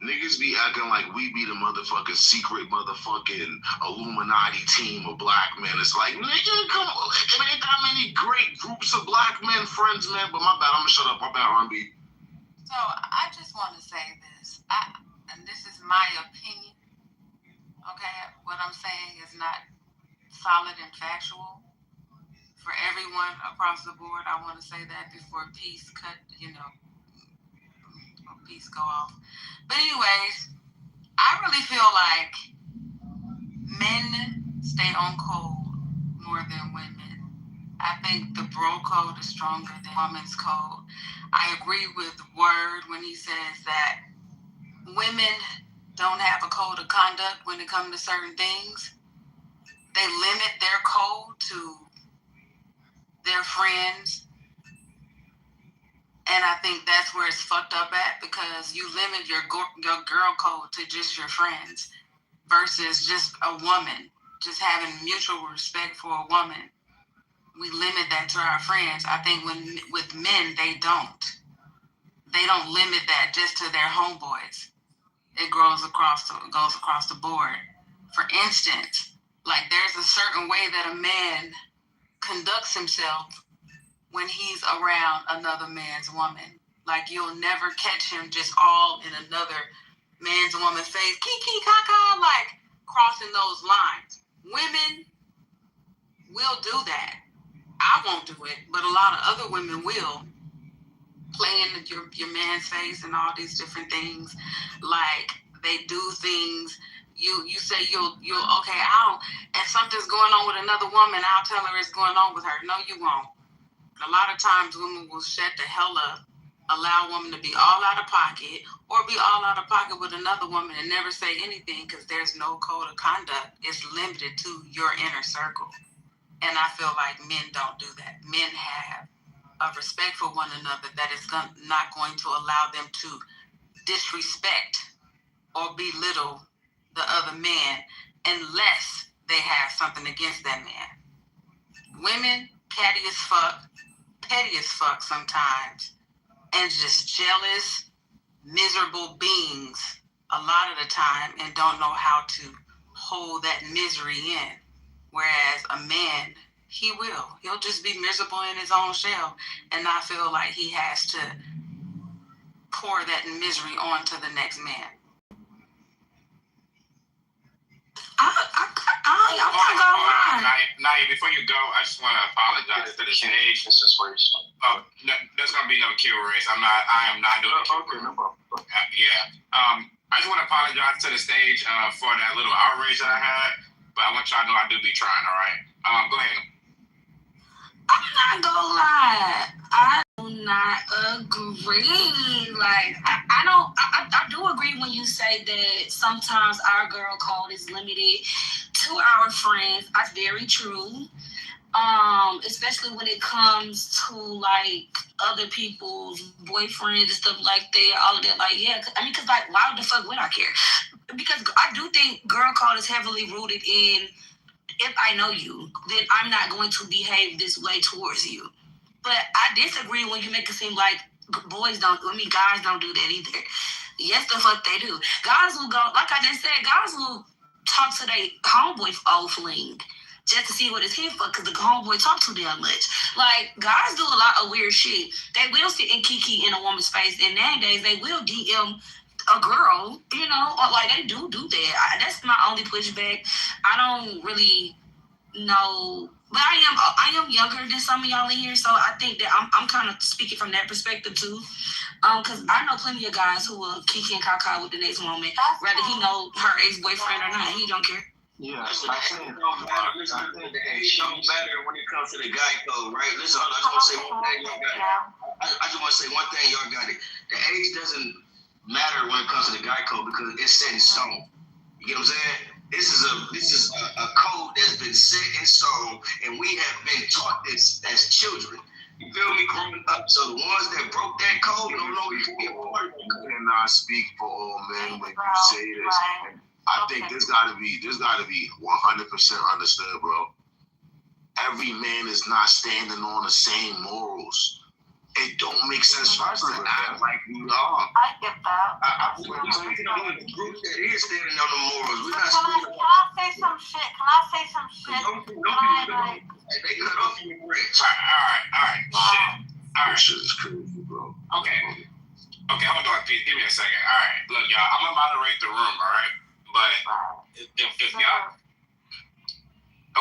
Niggas be acting like we be the motherfucking secret motherfucking Illuminati team of black men. It's like, nigga, come on. There ain't that many great groups of black men friends, man. But my bad, I'm gonna shut up. My bad, R&B. So I just want to say this, and this is my opinion. Okay, what I'm saying is not solid and factual for everyone across the board. I want to say that before peace go off. But anyways, I really feel like men stay on code more than women. I think the bro code is stronger than woman's code. I agree with Word when he says that women don't have a code of conduct when it comes to certain things. They limit their code to their friends. And I think that's where it's fucked up at, because you limit your girl code to just your friends versus just a woman, just having mutual respect for a woman. We limit that to our friends. I think with men, they don't. They don't limit that just to their homeboys. It goes across the board. For instance, like there's a certain way that a man conducts himself when he's around another man's woman. Like you'll never catch him just all in another man's woman's face, kiki kaka, like crossing those lines. Women will do that. I won't do it, but a lot of other women will. Play in your man's face and all these different things. Like they do things. You say you'll okay, if something's going on with another woman, I'll tell her it's going on with her. No, you won't. A lot of times women will shut the hell up, allow a woman to be all out of pocket or be all out of pocket with another woman and never say anything because there's no code of conduct. It's limited to your inner circle. And I feel like men don't do that. Men have a respect for one another that is not going to allow them to disrespect or belittle the other man unless they have something against that man. Women, catty as fuck, petty as fuck sometimes, and just jealous, miserable beings a lot of the time and don't know how to hold that misery in. Whereas a man, he'll just be miserable in his own shell and not feel like he has to pour that misery onto the next man. I'm not gonna lie. Naya, before you go, I just want to apologize to the stage. There's gonna be no kill race. I am not doing a kill race. I just want to apologize to the stage for that little outrage that I had. But I want y'all to know I do be trying. All right. Go ahead. I'm not gonna lie. I do not agree. Like I do agree when you say that sometimes our girl code is limited to our friends. That's very true. Especially when it comes to like other people's boyfriends and stuff like that, all of that. Like, yeah, I mean, cause like, why the fuck would I care? Because I do think girl code is heavily rooted in, if I know you, then I'm not going to behave this way towards you. But I disagree when you make it seem like guys don't do that either. Yes, the fuck they do. Guys will go, like I just said, guys will talk to their homeboy old fling just to see what it's here for, because the homeboy talk too damn much. Like, guys do a lot of weird shit. They will sit and kiki in a woman's face, and nowadays they will DM a girl, you know, or like they do that. That's my only pushback. I don't really know, but I am younger than some of y'all in here, so I think that I'm kind of speaking from that perspective too. Because I know plenty of guys who will kiki and kaka with the next woman, whether he know her ex-boyfriend or not. He don't care. Yeah, it don't matter. Listen, the age don't matter when it comes to the guy code, right? Listen, I just want to say one thing, y'all got it. I just want to say one thing, y'all got it. The age doesn't matter when it comes to the guy code. America is set in stone. You get what I'm saying? This is a code that's been set in stone, and we have been taught this as children. You feel me? Growing up. So the ones that broke that code don't know you get part of it. And I speak for all men when you say this. And I think this gotta be 100% understood, bro. Every man is not standing on the same morals. It don't make sense for us to act like we are. I get that. We're speaking on the group that is standing on the morals. We're not Can speaking I say some shit? Can I say some shit? They cut off your bridge. All right. Shit. All right. Shit is crazy, bro. Okay, hold on, Pete. Give me a second. All right, look, y'all. I'm gonna moderate the room, all right? But if y'all,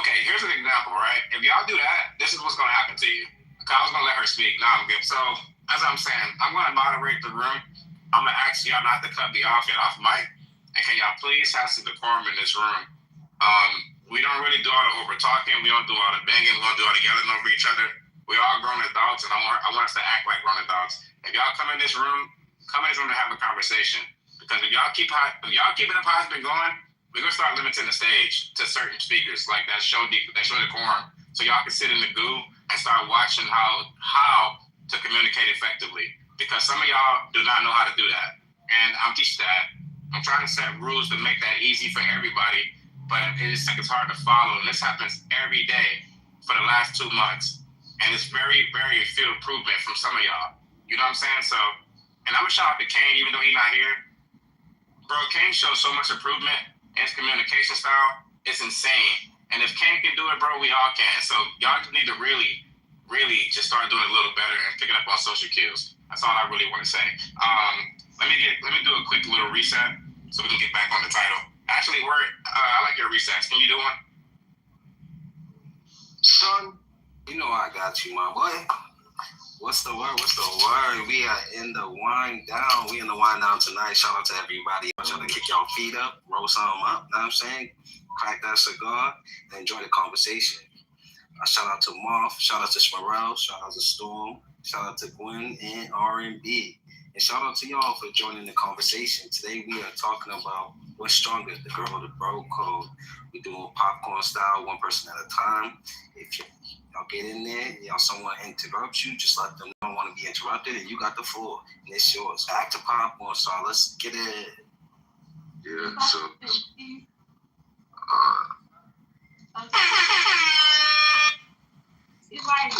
okay, here's an example, right? If y'all do that, this is what's gonna happen to you. Okay, I was gonna let her speak. Now I'm good. So as I'm saying, I'm gonna moderate the room. I'm gonna ask y'all not to cut me off, get off mic, and can y'all please have some decorum in this room? We don't really do all the over talking. We don't do all the banging. We don't do all the yelling over each other. We all grown adults, and I want us to act like grown adults. If y'all come in this room to have a conversation. Because if y'all keep it up how it's been going, we're gonna start limiting the stage to certain speakers like that show decorum, so y'all can sit in the goo and start watching how to communicate effectively. Because some of y'all do not know how to do that, and I'm teaching that. I'm trying to set rules to make that easy for everybody, but it's hard to follow. And this happens every day for the last 2 months. And it's very, very few improvement from some of y'all. You know what I'm saying? So, and I'm gonna shout out to Kane, even though he's not here. Bro, Kane shows so much improvement in his communication style. It's insane. And if Kane can do it, bro, we all can. So y'all just need to really, really just start doing it a little better and picking up on social cues. That's all I really want to say. Let me do a quick little reset so we can get back on the title. Actually, I like your resets. Can you do one? Son, you know I got you, my boy. What's the word? We are in the wind down. We in the wind down tonight. Shout out to everybody. I'm trying to kick y'all feet up, roll something up. Know what I'm saying? Crack that cigar and enjoy the conversation. Shout out to Moth. Shout out to Smarell. Shout out to Storm. Shout out to Gwen and R&B. And shout out to y'all for joining the conversation. Today we are talking about what's stronger, the girl or the bro code. We're doing popcorn style, one person at a time. If y'all get in there, someone interrupts you, just let them know I want to be interrupted, and you got the floor, and it's yours. Back to popcorn style. Let's get it. Yeah, so it's like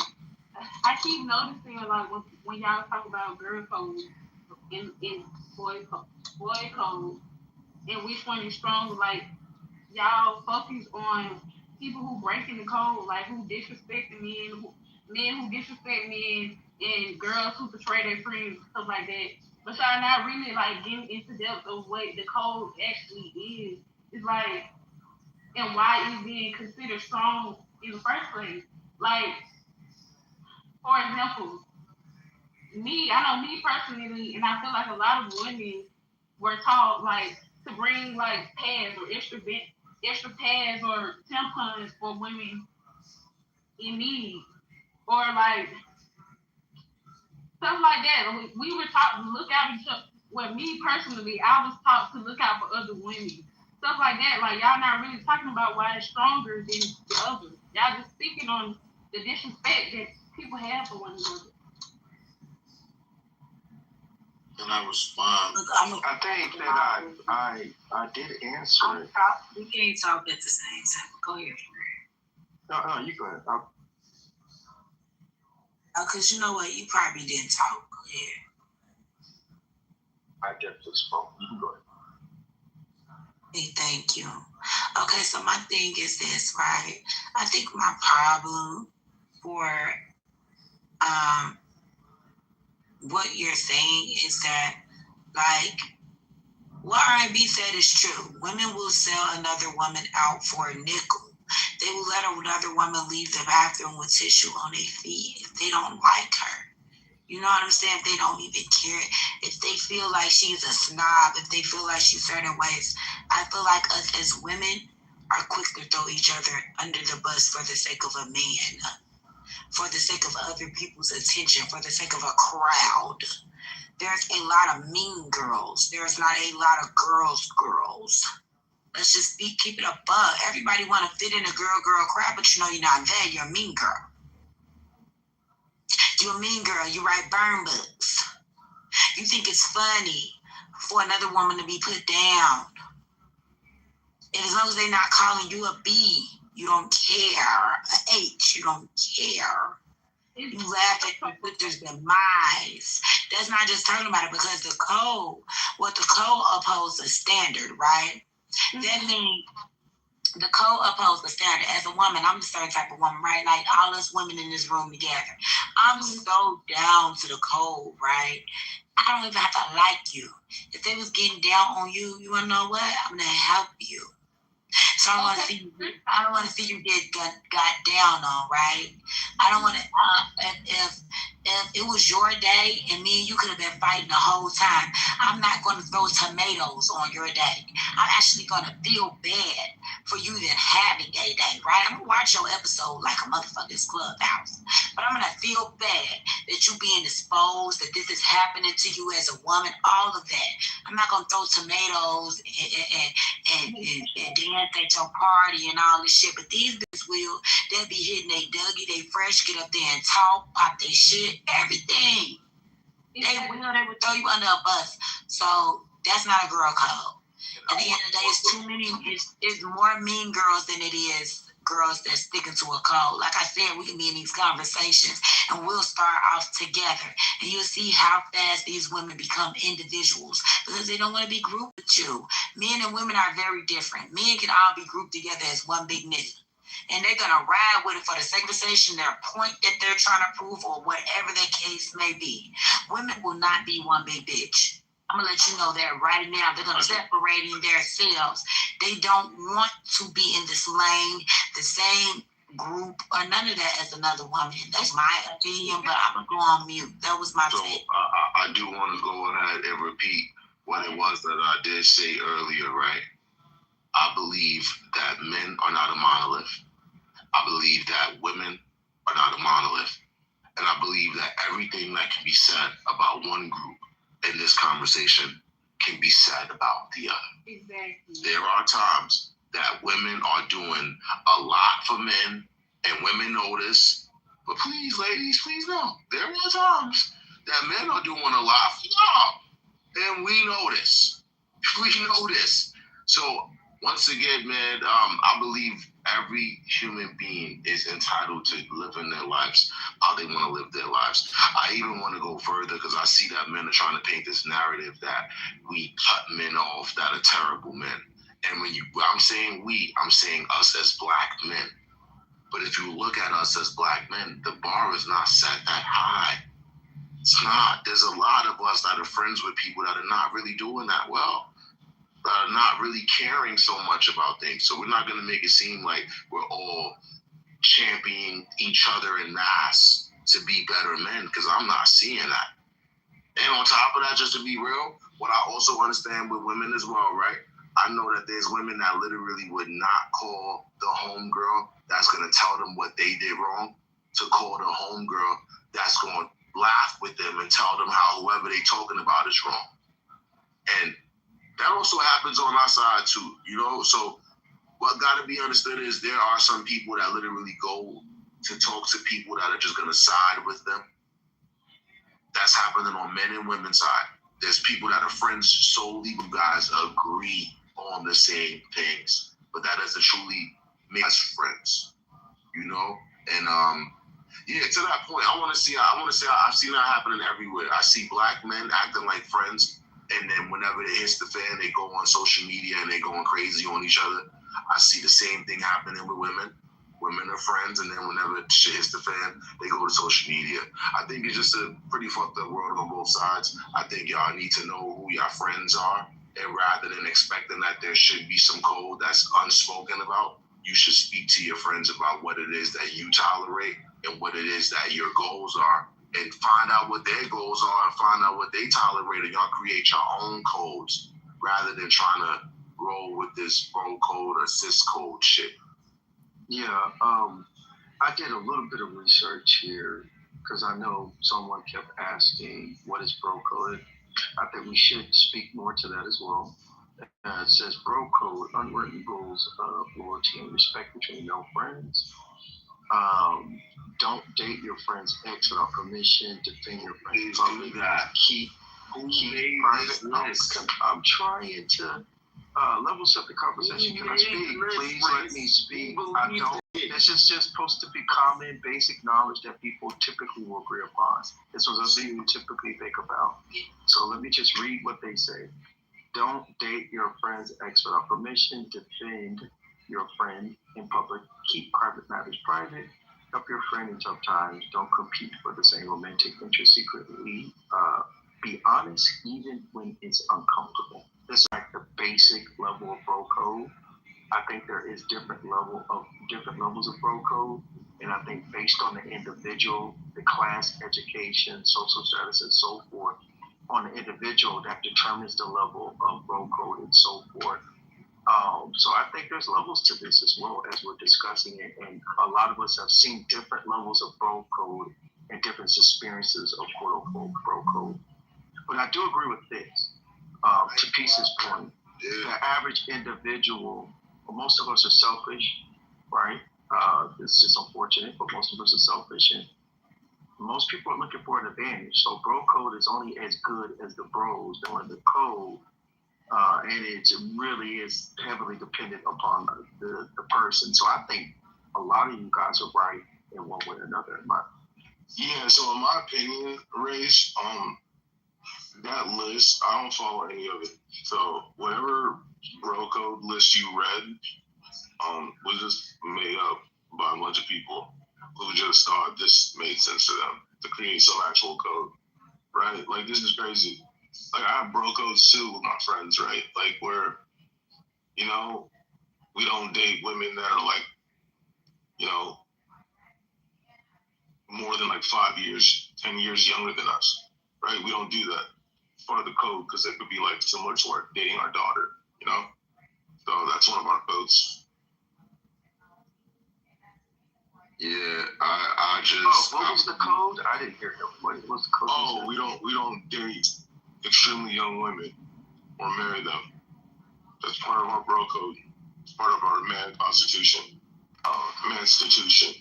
I keep noticing like when y'all talk about girl code and boy code and which one is strong, like y'all focus on people who breaking the code, like who disrespecting men who disrespect men, and girls who betray their friends, stuff like that. But y'all not really like getting into depth of what the code actually is. It's like, and why it's being considered strong in the first place. Like, for example, I know me personally, and I feel like a lot of women were taught like to bring like pads or extra pads or tampons for women in need, or like stuff like that. We were taught to look out each other. Well, me personally, I was taught to look out for other women. Stuff like that. Like y'all not really talking about why it's stronger than the other. Y'all just speaking on the disrespect that people have for one another. can I respond? I think that I did answer it. We can't talk at the same time. Go ahead. No, you go ahead. Because you know what? You probably didn't talk. Go ahead. I definitely spoke. You can go ahead. Hey, thank you. Okay, so my thing is this, right? I think my problem for what you're saying is that, like, what R&B said is true. Women will sell another woman out for a nickel. They will let another woman leave the bathroom with tissue on their feet if they don't like her. You know what I'm saying? If they don't even care, if they feel like she's a snob, if they feel like she's certain ways. I feel like us as women are quick to throw each other under the bus for the sake of a man, for the sake of other people's attention, for the sake of a crowd. there's a lot of mean girls. There's not a lot of girls. Let's just keep it above. Everybody want to fit in a girl crowd, but you know you're not there. You're a mean girl. You're a mean girl. You write burn books. You think it's funny for another woman to be put down. And as long as they're not calling you a B, you don't care. A H, you don't care. You laugh at your sister's demise. That's not just talking about it because the code upholds a standard, right? That means the code upholds the standard. As a woman, I'm a certain type of woman, right? Like all us women in this room together. I'm so down to the code, right? I don't even have to like you. If they was getting down on you, you wanna know what? I'm gonna help you. So I don't want to see you get got down on, right? I don't want to. If it was your day and me and you could have been fighting the whole time, I'm not going to throw tomatoes on your day. I'm actually going to feel bad for you than having a day, right? I'm gonna watch your episode like a motherfucker's Clubhouse, but I'm gonna feel bad that you being exposed, that this is happening to you as a woman, all of that. I'm not gonna throw tomatoes and dance at your party and all this shit, but these bitches will. They'll be hitting they Dougie, they fresh, get up there and talk, pop they shit, everything. They will throw you under a bus. So that's not a girl code. At the end of the day, it's too many. It's more mean girls than it is girls that's sticking to a code. Like I said, we can be in these conversations and we'll start off together, and you'll see how fast these women become individuals because they don't want to be grouped with you. Men and women are very different. Men can all be grouped together as one big nigga, and they're gonna ride with it for the sake of conversation, their point that they're trying to prove, or whatever the case may be. Women will not be one big bitch. I'm gonna let you know that right now. They're gonna separating themselves. They don't want to be in this lane, the same group, or none of that as another woman. That's my opinion, but I'm gonna go on mute. That was my take. I do want to go ahead and repeat what it was that I did say earlier, right? I believe that men are not a monolith. I believe that women are not a monolith. And I believe that everything that can be said about one group in this conversation can be said about the other. Exactly. There are times that women are doing a lot for men, and women know this. But please, ladies, please know, there are times that men are doing a lot for y'all, and we know this. We know this. So once again, man, I believe every human being is entitled to living their lives how they want to live their lives. I even want to go further because I see that men are trying to paint this narrative that we cut men off that are terrible men. And I'm saying we, I'm saying us as black men. But if you look at us as black men, the bar is not set that high. It's not. There's a lot of us that are friends with people that are not really doing that well. Not really caring so much about things. So we're not going to make it seem like we're all championing each other en masse to be better men, because I'm not seeing that. And on top of that, just to be real, what I also understand with women as well, right? I know that there's women that literally would not call the homegirl that's going to tell them what they did wrong to call the homegirl that's going to laugh with them and tell them how whoever they talking about is wrong. And that also happens on our side too, you know? So what got to be understood is there are some people that literally go to talk to people that are just going to side with them. That's happening on men and women's side. There's people that are friends solely when guys agree on the same things, but that doesn't truly make us friends, you know? And yeah, to that point, I want to say I've seen that happening everywhere. I see black men acting like friends, and then whenever it hits the fan, they go on social media and they going crazy on each other. I see the same thing happening with women. Women are friends, and then whenever shit hits the fan, they go to social media. I think it's just a pretty fucked up world on both sides. I think y'all need to know who your friends are, and rather than expecting that there should be some code that's unspoken about, you should speak to your friends about what it is that you tolerate and what it is that your goals are, and find out what their goals are and find out what they tolerate, and y'all create your own codes rather than trying to roll with this bro code or cis code shit. Yeah, I did a little bit of research here, because I know someone kept asking, what is bro code? I think we should speak more to that as well. It says bro code, unwritten rules of loyalty and respect between your friends. Don't date your friend's ex without permission. Defend your friend's public. Keep private. I'm trying to level set the conversation. Can I speak? Please let me speak. I don't. This is just supposed to be common, basic knowledge that people typically will agree upon. This was a thing you typically think about. So let me just read what they say. Don't date your friend's ex without permission. Defend your friend in public. Keep private matters private. Help your friend in tough times. Don't compete for the same romantic interest secretly. Be honest even when it's uncomfortable. This is like the basic level of bro code. I think there is different levels of bro code, and I think based on the individual, the class, education, social status, and so forth, on the individual, that determines the level of bro code and so forth. So I think there's levels to this as well as we're discussing it, and a lot of us have seen different levels of bro code and different experiences of quote unquote bro code. But I do agree with this. To Peace's point, the average individual, well, most of us are selfish, right? It's just unfortunate, but most of us are selfish, and most people are looking for an advantage. So bro code is only as good as the bros doing the code, and it really is heavily dependent upon the person. So I think a lot of you guys are right in one way or another. Yeah, so in my opinion, Rage, that list, I don't follow any of it. So whatever bro code list you read, was just made up by a bunch of people who just thought this made sense to them to create some actual code, right? Like, this is crazy. Like, I have bro codes too with my friends, right? Like, where, you know, we don't date women that are like, you know, more than like 5 years, 10 years younger than us, right? We don't do that. It's part of the code because it could be like similar to our dating our daughter, you know? So that's one of our codes. Yeah, I just. What was the code? I didn't hear that. What was the code? Oh, we don't date extremely young women or marry them. That's part of our bro code. It's part of our man constitution. Manstitution.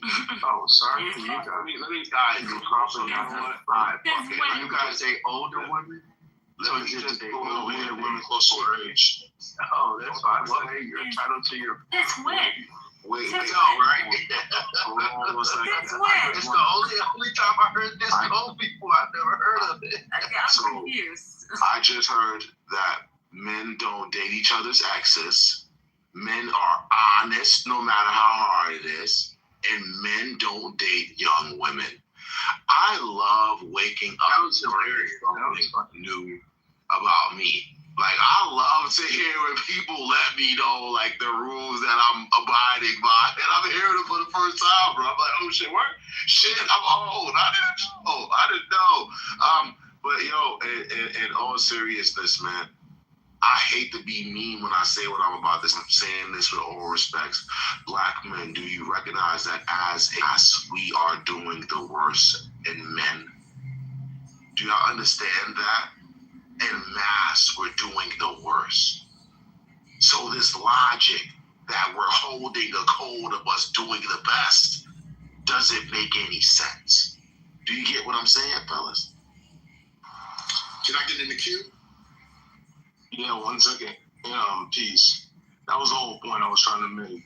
Oh, sorry for you guys. Let me you probably not have 5. Okay. You guys date older women? So it's just date we date women close to our age. Oh, that's fine. Well, hey, you're entitled to your. That's when. Wait, Since no, right? Since when? It's the only time I heard this code before. I've never heard of it. Okay, I'm confused. I just heard that men don't date each other's exes. Men are honest no matter how hard it is. And men don't date young women. I love waking up to something new about me. Like, I love to hear when people let me know, like, the rules that I'm abiding by. And I'm hearing it for the first time, bro. I'm like, oh, shit, what? Shit, I'm old. I didn't know. But, yo, in all seriousness, man, I hate to be mean when I say what I'm about this. I'm saying this with all respects. Black men, do you recognize that as we are doing the worst in men? Do y'all understand that? In mass, we're doing the worst. So this logic that we're holding a code of us doing the best doesn't make any sense. Do you get what I'm saying, fellas? Can I get in the queue? Yeah, 1 second. Peace. That was the whole point I was trying to make.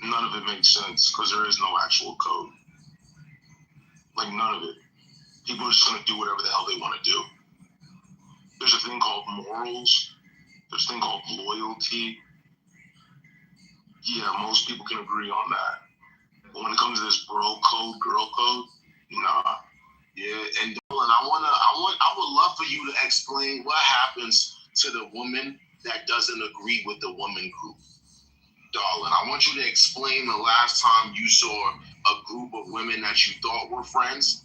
None of it makes sense because there is no actual code. Like, none of it. People are just going to do whatever the hell they want to do. There's a thing called morals. There's a thing called loyalty. Yeah, most people can agree on that. But when it comes to this bro code, girl code, nah. Yeah, and Dolan, I would love for you to explain what happens to the woman that doesn't agree with the woman group. Darling, I want you to explain the last time you saw a group of women that you thought were friends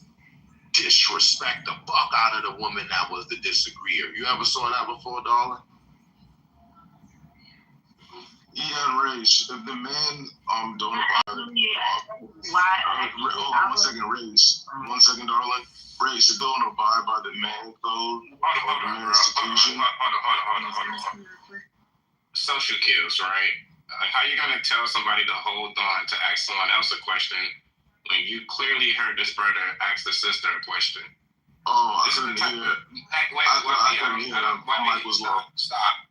disrespect the fuck out of the woman that was the disagreeer. You ever saw that before, darling? Yeah, Rage, if the man don't abide. Why? Hold on 1 second, Rage. 1 second, darling. Rage, they don't abide by the man code or the man's institution. Hold on. Social cues, right? How you gonna tell somebody to hold on to ask someone else a question when you clearly heard this brother ask the sister a question? Oh, I couldn't hear. I couldn't hear. My mic was low. Stop.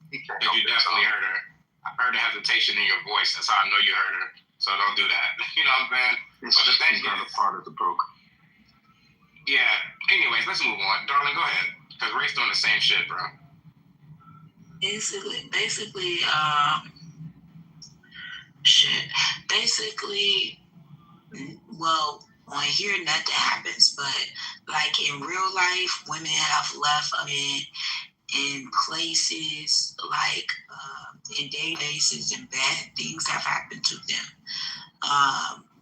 Because you definitely heard her. I heard the hesitation in your voice. That's how I know you heard her. So don't do that. You know what I'm saying? But the thing is, part of the broker. Yeah. Anyways, let's move on. Darling, go ahead. Because Ray's doing the same shit, bro. Basically, well, on here nothing happens, but like in real life, women have left in places like in databases and bad things have happened to them.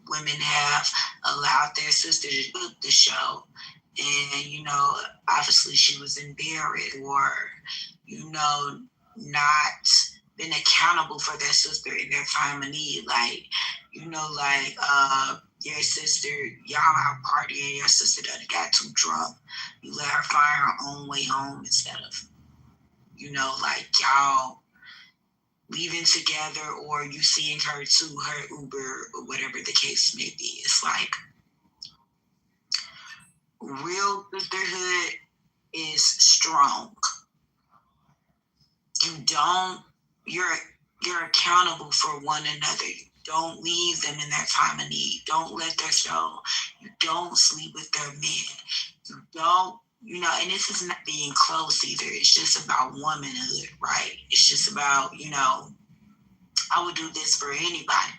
Women have allowed their sister to book the show, and obviously she was embarrassed or not been accountable for their sister in their time of need. Like, your sister, y'all out partying, your sister done got too drunk. You let her find her own way home instead of, y'all leaving together or you seeing her to her Uber or whatever the case may be. It's like real sisterhood is strong. You're accountable for one another. You don't leave them in their time of need. Don't let their show. You don't sleep with their men. You don't, and this is not being close either. It's just about womanhood, right? It's just about, I would do this for anybody.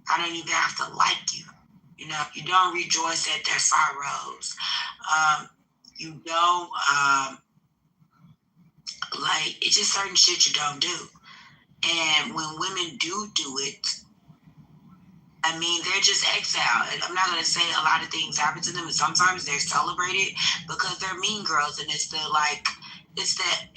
I don't even have to like you. You don't rejoice at their sorrows. You don't, it's just certain shit you don't do. And when women do it, they're just exiled. I'm not going to say a lot of things happen to them, and sometimes they're celebrated because they're mean girls, and it's the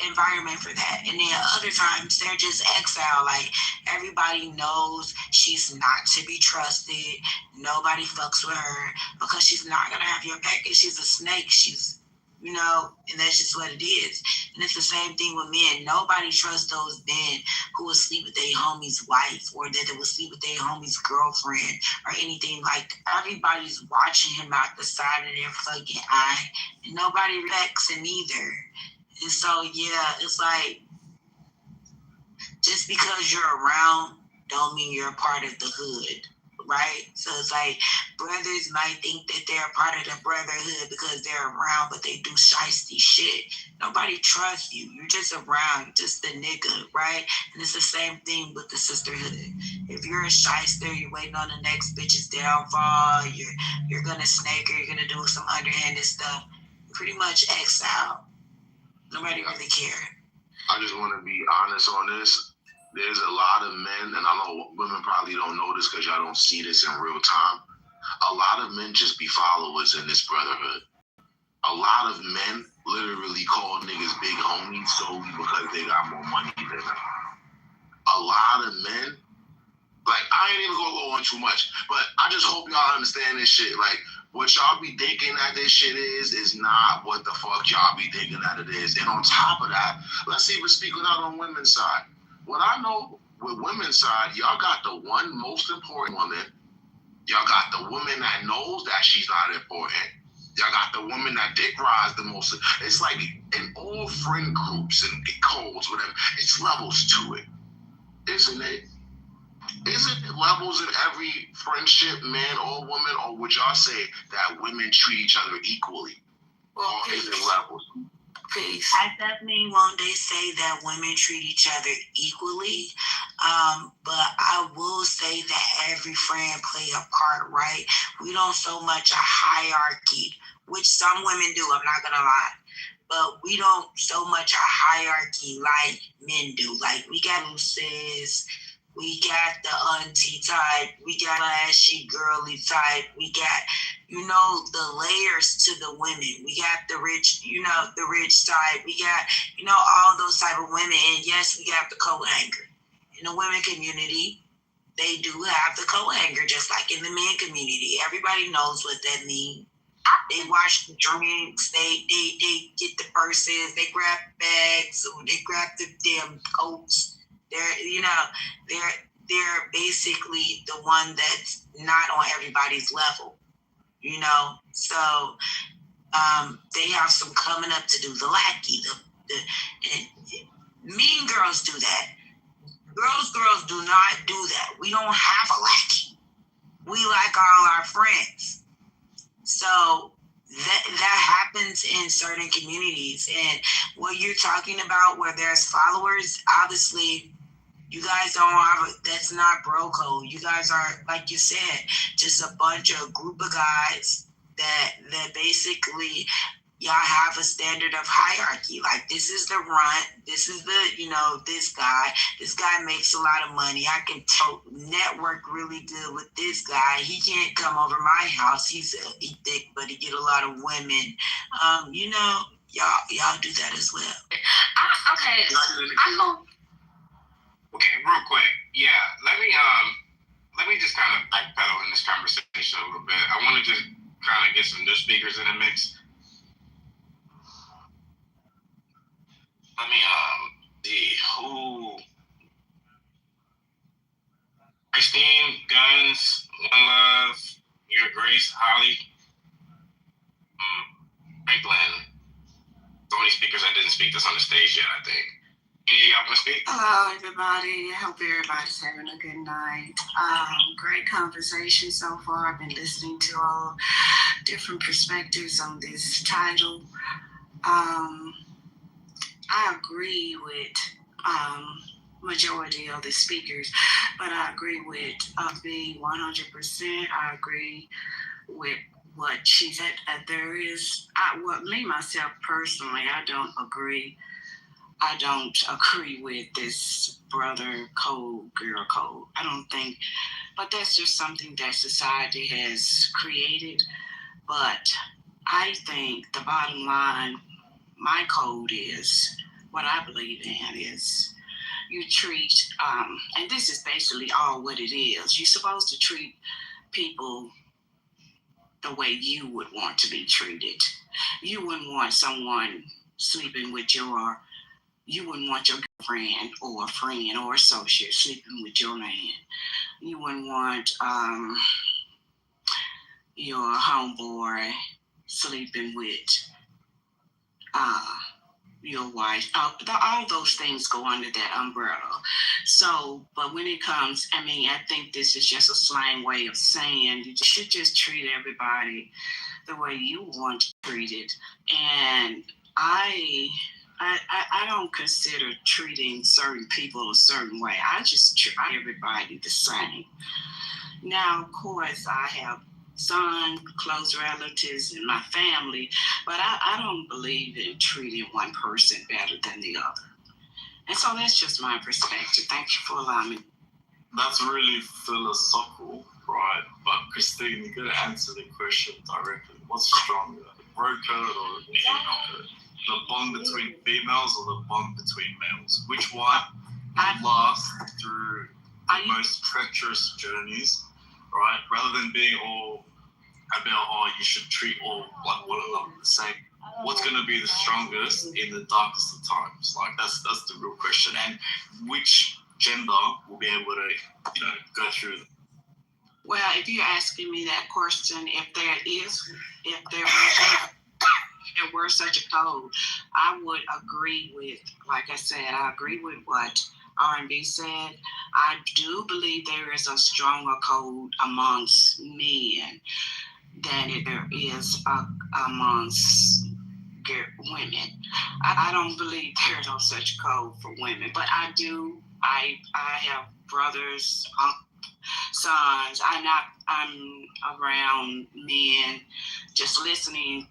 environment for that. And then other times they're just exiled. Like, everybody knows she's not to be trusted. Nobody fucks with her because she's not going to have your back. And she's a snake. She's, and that's just what it is. And it's the same thing with men. Nobody trusts those men who will sleep with their homie's wife or that they will sleep with their homie's girlfriend or anything. Like, everybody's watching him out the side of their fucking eye, and nobody respects him either. And so, yeah, it's like, just because you're around don't mean you're a part of the hood, right? So it's like, brothers might think that they're a part of the brotherhood because they're around, but they do shiesty shit. Nobody trusts you. You're just around. You're just a nigga, right? And it's the same thing with the sisterhood. If you're a shyster, you're waiting on the next bitch's downfall, you're gonna snake her, you're gonna do some underhanded stuff, pretty much exile. Nobody really care. I just want to be honest on this. There's a lot of men, and I know women probably don't know this because y'all don't see this in real time. A lot of men just be followers in this brotherhood. A lot of men literally call niggas big homies solely because they got more money than them. A lot of men, like, I ain't even gonna go on too much, but I just hope y'all understand this shit. Like, what y'all be thinking that this shit is not what the fuck y'all be thinking that it is. And on top of that, let's even speak out on women's side. What I know with women's side, y'all got the one most important woman. Y'all got the woman that knows that she's not important. Y'all got the woman that dick rides the most. It's like in all friend groups and codes, whatever, it's levels to it. Isn't it? Isn't it levels in every friendship, man or woman, or would y'all say that women treat each other equally? Well, or is it levels? Peace. I definitely won't say that women treat each other equally, but I will say that every friend play a part, right? We don't so much a hierarchy, which some women do, I'm not gonna lie. But we don't so much a hierarchy like men do. Like, we got sis, we got the auntie type, we got ashy girly type, we got, the layers to the women. We got the rich, the rich type, we got, all those type of women. And yes, we got the coat hanger. in the women community, they do have the coat hanger, just like in the men community. Everybody knows what that means. They wash the drinks, they get the purses, they grab bags, or they grab the damn coats. They're basically the one that's not on everybody's level, So they have some coming up to do. The lackey, and mean girls do that. Girls do not do that. We don't have a lackey. We like all our friends. So that happens in certain communities. And what you're talking about, where there's followers, obviously you guys don't have that's not bro code. You guys are, like you said, just a bunch of group of guys that basically y'all have a standard of hierarchy. Like, this is the runt, this is the, this guy makes a lot of money. I can network really good with this guy. He can't come over my house. He's thick, but he get a lot of women. Y'all do that as well. Okay, real quick. Yeah, let me just kind of backpedal in this conversation a little bit. I want to just kind of get some new speakers in the mix. Let me see who. Christine, Guns, One Love, Your Grace, Holly, Franklin. So many speakers that didn't speak this on the stage yet, I think. Any of y'all want to speak? Hello, everybody. I hope everybody's having a good night. Great conversation so far. I've been listening to all different perspectives on this title. I agree with majority of the speakers, but I agree with me 100%. I agree with what she said. There is, myself personally, I don't agree with this brother code, girl code. I don't think, but that's just something that society has created. But I think the bottom line, my code is, what I believe in is, you treat, and this is basically all what it is. You're supposed to treat people the way you would want to be treated. You wouldn't want someone sleeping with you wouldn't want your girlfriend or a friend or associate sleeping with your man. You wouldn't want your homeboy sleeping with your wife. All those things go under that umbrella. So, but when it comes, I think this is just a slang way of saying you should just treat everybody the way you want to be treated. And I don't consider treating certain people a certain way. I just treat everybody the same. Now, of course, I have some close relatives in my family, but I don't believe in treating one person better than the other. And so that's just my perspective. Thank you for allowing me. That's really philosophical, right? But Christine, you got to answer the question directly. What's stronger, the bro code or the female code? The bond between females or the bond between males? Which one will last through the most treacherous journeys, right? Rather than being all about, you should treat all like one another the same. What's going to be the strongest in the darkest of times? Like, that's the real question. And which gender will be able to, go through them? Well, if you're asking me that question, if there were such a code, I would agree with, like I said, I agree with what R&B said. I do believe there is a stronger code amongst men than there is amongst women. I don't believe there's no such code for women, but I do. I have brothers, sons. I'm around men, just listening,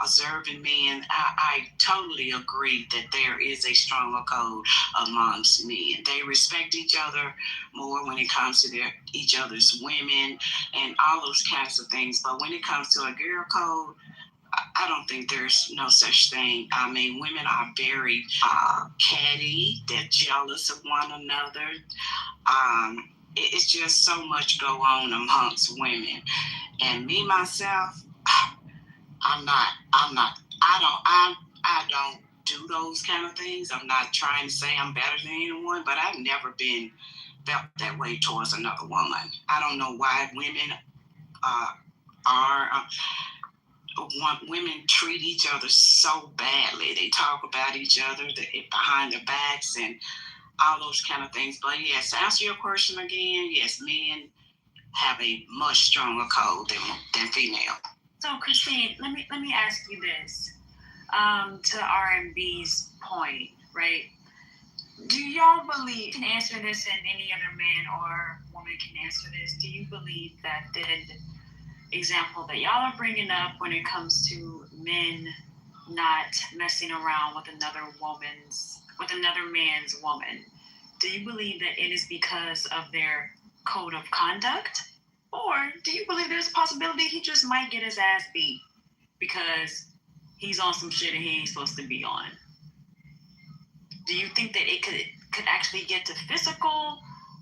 observing men. I totally agree that there is a stronger code amongst men. They respect each other more when it comes to each other's women and all those kinds of things. But when it comes to a girl code, I don't think there's no such thing. I mean, women are very catty. They're jealous of one another. It's just so much go on amongst women. And me myself, I don't do those kind of things. I'm not trying to say I'm better than anyone, but I've never been felt that way towards another woman. I don't know why women women treat each other so badly. They talk about each other behind their backs and all those kind of things. But yes, to answer your question again, yes, men have a much stronger code than female. So, Christine, let me ask you this. To R&B's point, right? Do y'all believe, you can answer this and any other man or woman can answer this, do you believe that the example that y'all are bringing up when it comes to men not messing around with another man's woman, do you believe that it is because of their code of conduct? Or do you believe there's a possibility he just might get his ass beat because he's on some shit and he ain't supposed to be on? Do you think that it could actually get to physical?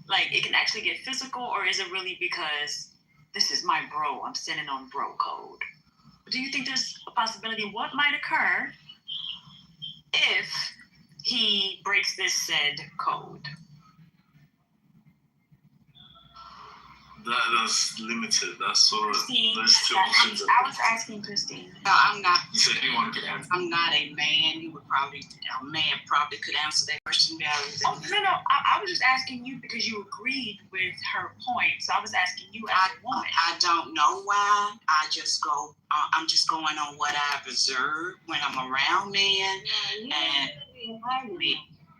Like, it can actually get physical, or is it really because this is my bro, I'm sitting on bro code? Do you think there's a possibility what might occur if he breaks this said code? That's limited. That's sort of Christine, those two options. I was asking Christine. No, I'm not. You said anyone could answer. I'm not a man. A man probably could answer that question better. Oh, no. I was just asking you because you agreed with her point. So I was asking you as a woman. I don't know why. I'm just going on what I've observed when I'm around men.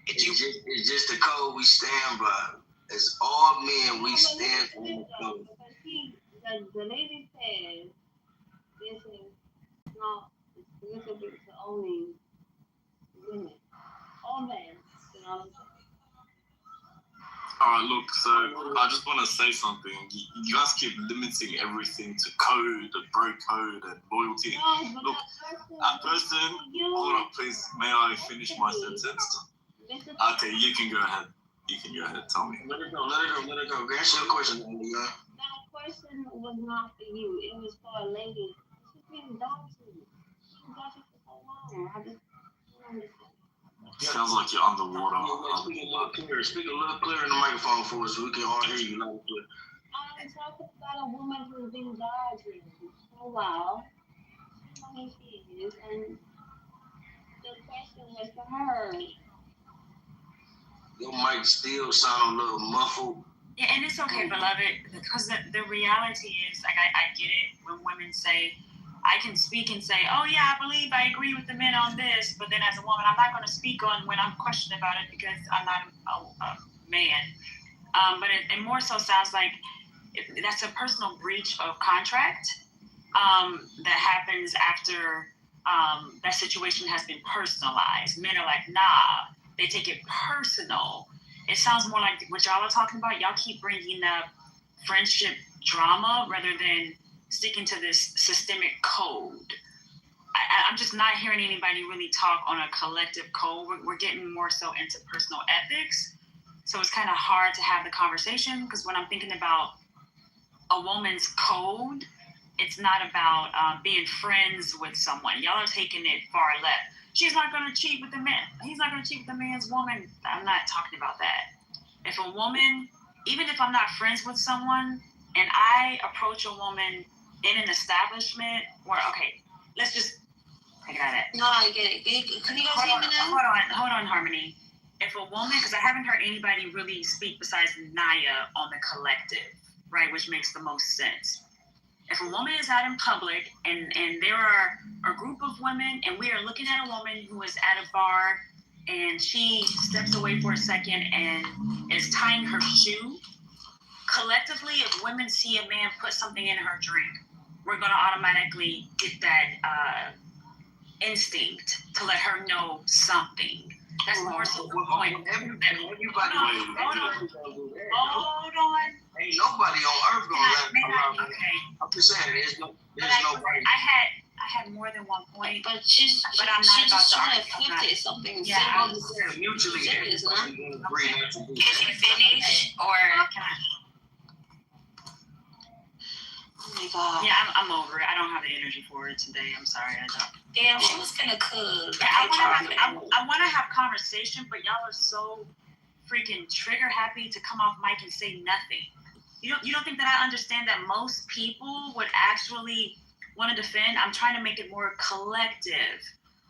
It's just the code we stand by. As all men, we stand for the code. The lady says this is not exclusive to only women. All men, you know what I'm saying? Alright, look, so I just want to say something. You guys keep limiting everything to code and bro code and loyalty. No, look, that person, hold on, please, may I finish my sentence? Okay, you can go ahead. Tell me. Let her go. Answer your question, Leah. That question was not for you. It was for a lady. She's being doxxed. She's been doxxed for so long. I just don't understand. Sounds like you're underwater. Speak a little clearer in the microphone for us so we can all hear you loud and clear. I'm talking about a woman who's been dodging for a while. She knows who she is, and the question was for her. Your mic still sound a little muffled. Yeah, and it's okay, beloved, because the reality is, like, I get it when women say, I can speak and say, oh yeah, I agree with the men on this, but then as a woman, I'm not going to speak on when I'm questioned about it because I'm not a man. But it more so sounds like that's a personal breach of contract that happens after that situation has been personalized. Men are like, nah. They take it personal. It sounds more like what y'all are talking about. Y'all keep bringing up friendship drama rather than sticking to this systemic code. I'm just not hearing anybody really talk on a collective code. We're getting more so into personal ethics. So it's kind of hard to have the conversation because when I'm thinking about a woman's code, it's not about being friends with someone. Y'all are taking it far left. She's not going to cheat with the man. He's not going to cheat with the man's woman. I'm not talking about that. If a woman, even if I'm not friends with someone, and I approach a woman in an establishment where, okay, let's just take it out of that. No, I get it. Can you guys hear me now? Hold on, Harmony. If a woman, because I haven't heard anybody really speak besides Naya on the collective, right, which makes the most sense. If a woman is out in public and there are a group of women and we are looking at a woman who is at a bar and she steps away for a second and is tying her shoe, collectively, if women see a man put something in her drink, we're going to automatically get that instinct to let her know something. That's more so the point. Hold on. Ain't nobody on earth gonna let. Okay. I'm just saying, there's nobody. I had more than one point. But she I'm not about just to trying argue. to flip it something Yeah, simple. Mutually, Serious, huh? agree not to do Can she finish or can I? Oh my god. Yeah, I'm over it. I don't have the energy for it today. I'm sorry. I don't. Damn, she was finna cook. Yeah, I want to have conversation, but y'all are so freaking trigger happy to come off mic and say nothing. You don't think that I understand that most people would actually want to defend? I'm trying to make it more collective.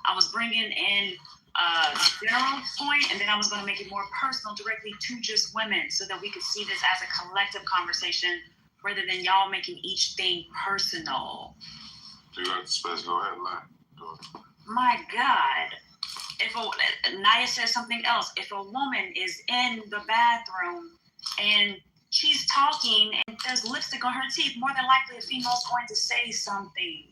I was bringing in a general point, and then I was going to make it more personal, directly to just women, so that we could see this as a collective conversation rather than y'all making each thing personal. You got the space. Go ahead, lie. My God. If Naya says something else, if a woman is in the bathroom and she's talking and there's lipstick on her teeth, more than likely a female's going to say something.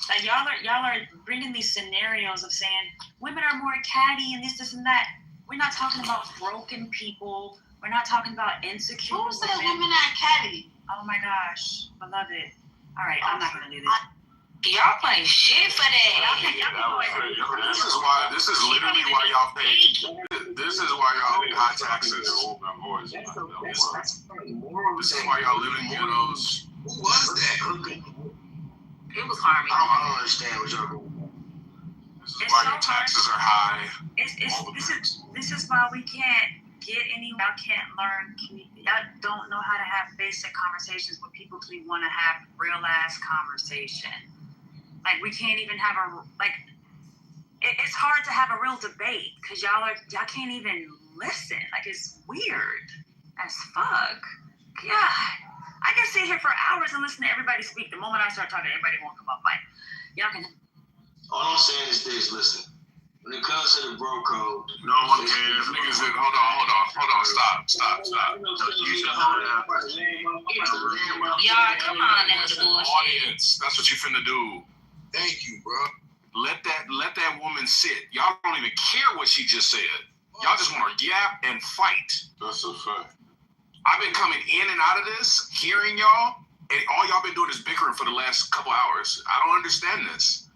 Like y'all are bringing these scenarios of saying women are more catty and this and that. We're not talking about broken people. We're not talking about insecure who said women. women are catty? Oh my gosh, beloved. All right, I'm not gonna do this. Y'all playing shit for that. This is literally why y'all pay. This is why y'all pay high taxes. This is why y'all live in ghettos. Who was that? It was Harvey. I don't understand what y'all doing. This is why your taxes are high. This is why we can't get any. Y'all can't learn. Y'all don't know how to have basic conversations with people we want to have real ass conversation. Like we can't even have it's hard to have a real debate because y'all can't even listen. Like it's weird as fuck. God, I can sit here for hours and listen to everybody speak. The moment I start talking, everybody won't come up fight. Y'all can. All I'm saying is this, listen. When it comes to the bro code, no one cares. Niggas said, hold on, stop. You should hold down. Y'all, come on, that's bullshit. Audience, that's what you finna do. Thank you, bro. Let that woman sit. Y'all don't even care what she just said. Y'all just want to yap and fight. That's a fact. I've been coming in and out of this, hearing y'all, and all y'all been doing is bickering for the last couple hours. I don't understand this.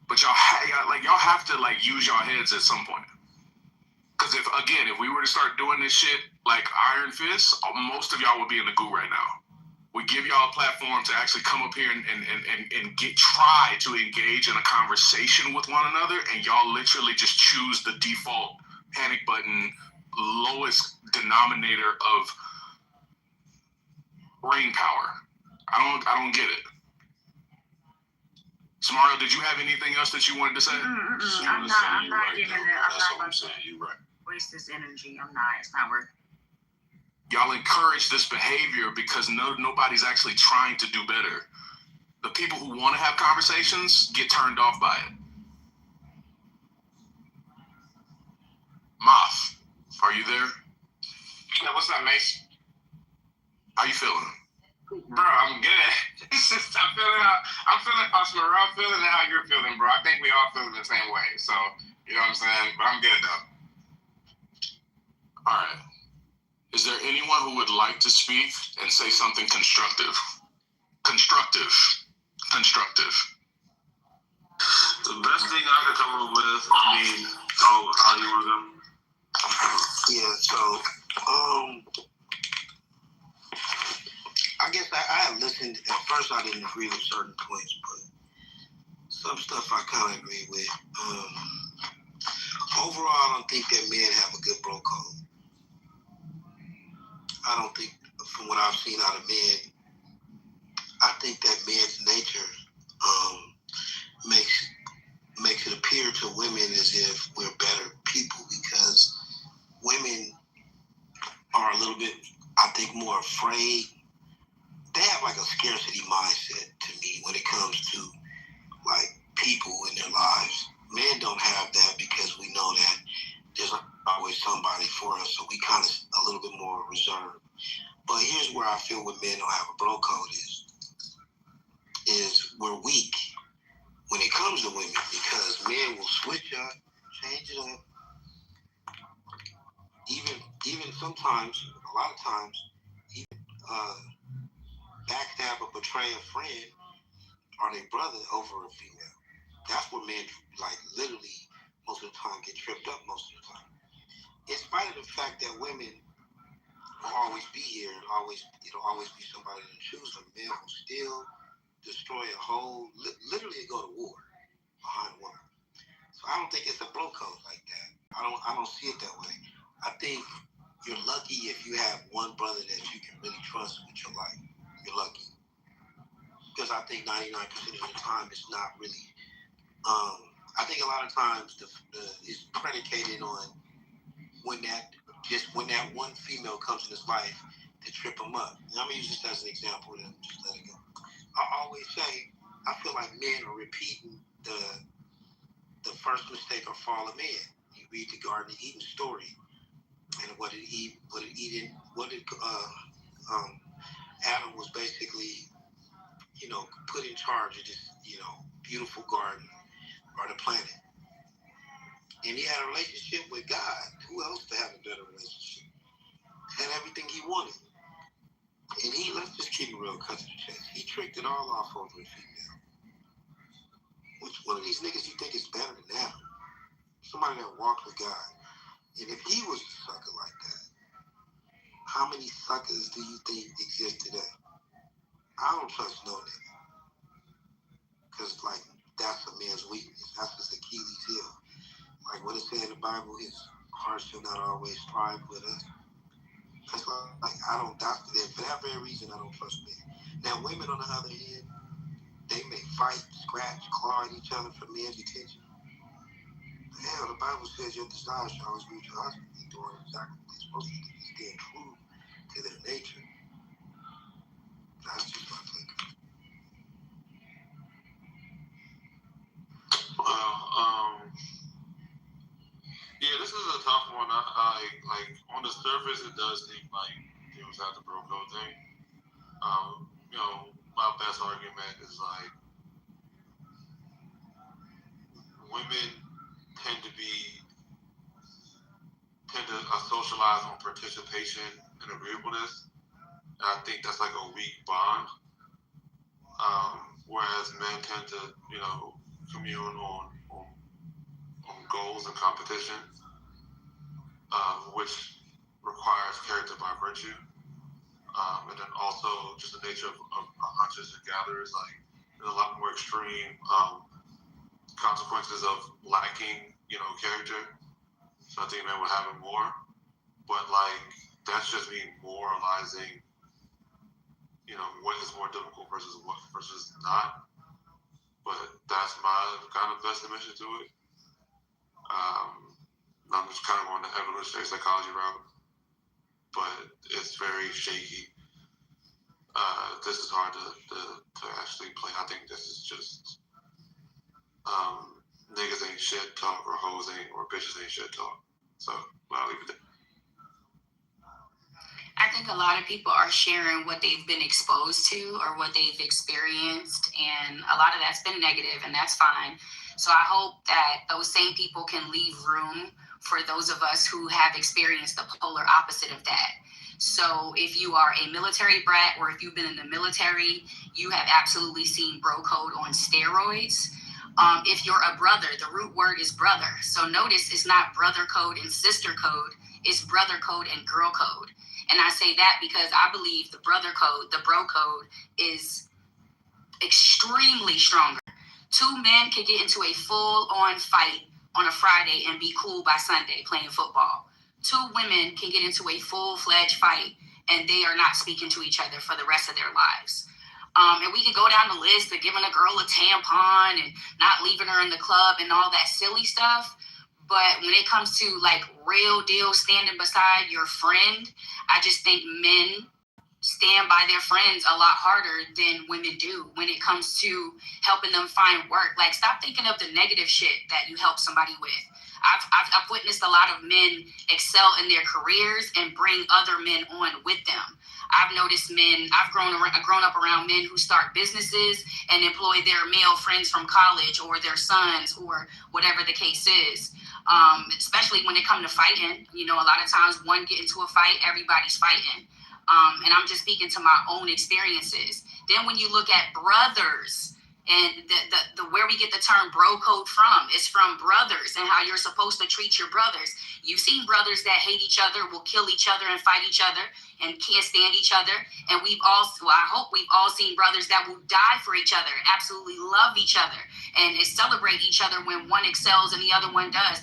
But y'all have to use y'all heads at some point. Because if we were to start doing this shit like Iron Fist, most of y'all would be in the goo right now. We give y'all a platform to actually come up here and try to engage in a conversation with one another, and y'all literally just choose the default panic button, lowest denominator of brain power. I don't get it. Samario, did you have anything else that you wanted to say? I'm not giving it. That's what I'm saying. You're right. Waste this energy. I'm not. It's not worth it. Y'all encourage this behavior because nobody's actually trying to do better. The people who want to have conversations get turned off by it. Moth, are you there? Yeah, what's up, Mace? How you feeling? Bro, I'm good. I'm feeling how Smarell feeling and how you're feeling, bro. I think we all feel the same way. So, you know what I'm saying? But I'm good, though. All right. Is there anyone who would like to speak and say something constructive? Constructive. The best thing I could come up with, how you want to go? Yeah, so, I guess I had listened. At first, I didn't agree with certain points, but some stuff I kind of agree with. Overall, I don't think that men have a good bro code. I don't think, from what I've seen out of men, I think that men's nature makes it appear to women as if we're better people because women are a little bit, I think, more afraid. They have like a scarcity mindset to me when it comes to like people in their lives. Men don't have that because we know that there's always somebody for us, so we kind of a little bit more reserved. But here's where I feel when men don't have a bro code is we're weak when it comes to women because men will switch up, change it up. Even sometimes, a lot of times, even backstab or betray a friend or their brother over a female. That's where men, like, literally, most of the time get tripped up most of the time. In spite of the fact that women will always be here and it'll always be somebody to choose from, men will still destroy a whole, literally go to war behind a woman. So I don't think it's a bro code like that. I don't see it that way. I think you're lucky if you have one brother that you can really trust with your life. You're lucky. Because I think 99% of the time it's not really. I think a lot of times it's predicated on when that one female comes in his life to trip him up. And I'm gonna use this as an example and just let it go. I always say I feel like men are repeating the first mistake or fall of man. You read the Garden of Eden story, and what did Adam was basically, put in charge of this, beautiful garden or the planet. And he had a relationship with God. Who else to have a better relationship? Had everything he wanted. And let's just keep it real, cut to the chase. He tricked it all off over a female. Which one of these niggas you think is better than Adam? Somebody that walked with God. And if he was a sucker like that, how many suckers do you think exist today? I don't trust no nigga. Because, like, that's a man's weakness. That's his Achilles heel. Like what it said in the Bible, his heart shall not always strive with us. That's like for that very reason, I don't trust men. Now, women, on the other hand, they may fight, scratch, claw at each other for men's attention. Hell, the Bible says your desires shall always be with your husband. They're doing exactly what they're supposed to do. They're staying true to their nature. That's just my take. Yeah, this is a tough one. I like on the surface, it does seem like it was at the bro code thing. My best argument is like women tend to socialize on participation and agreeableness. And I think that's like a weak bond. Whereas men tend to, commune on goals and competition, which requires character by virtue. And then also just the nature of hunters and gatherers, like there's a lot more extreme consequences of lacking, character. So I think men would have it more. But like that's just me moralizing, what is more difficult versus not. But that's my kind of best admission to it. I'm just kind of on the evolutionary psychology route, but it's very shaky. This is hard to actually play. I think this is just niggas ain't shit talk or hoes ain't or bitches ain't shit talk. So I'll leave it there. I think a lot of people are sharing what they've been exposed to or what they've experienced, and a lot of that's been negative, and that's fine. So I hope that those same people can leave room for those of us who have experienced the polar opposite of that. So if you are a military brat or if you've been in the military, you have absolutely seen bro code on steroids. If you're a brother, the root word is brother. So notice it's not brother code and sister code, it's brother code and girl code. And I say that because I believe the brother code, the bro code, is extremely stronger. Two men can get into a full-on fight on a Friday and be cool by Sunday playing football. Two women can get into a full-fledged fight and they are not speaking to each other for the rest of their lives. And we could go down the list of giving a girl a tampon and not leaving her in the club and all that silly stuff. But when it comes to like real deal standing beside your friend, I just think men stand by their friends a lot harder than women do when it comes to helping them find work. Like, stop thinking of the negative shit that you help somebody with. I've witnessed a lot of men excel in their careers and bring other men on with them. I've noticed men, I've grown up around men who start businesses and employ their male friends from college or their sons or whatever the case is. Especially when it comes to fighting, a lot of times one get into a fight, everybody's fighting. And I'm just speaking to my own experiences. Then when you look at brothers And the where we get the term bro code from is from brothers and how you're supposed to treat your brothers. You've seen brothers that hate each other, will kill each other and fight each other and can't stand each other. And I hope we've all seen brothers that will die for each other, absolutely love each other, and celebrate each other when one excels and the other one does.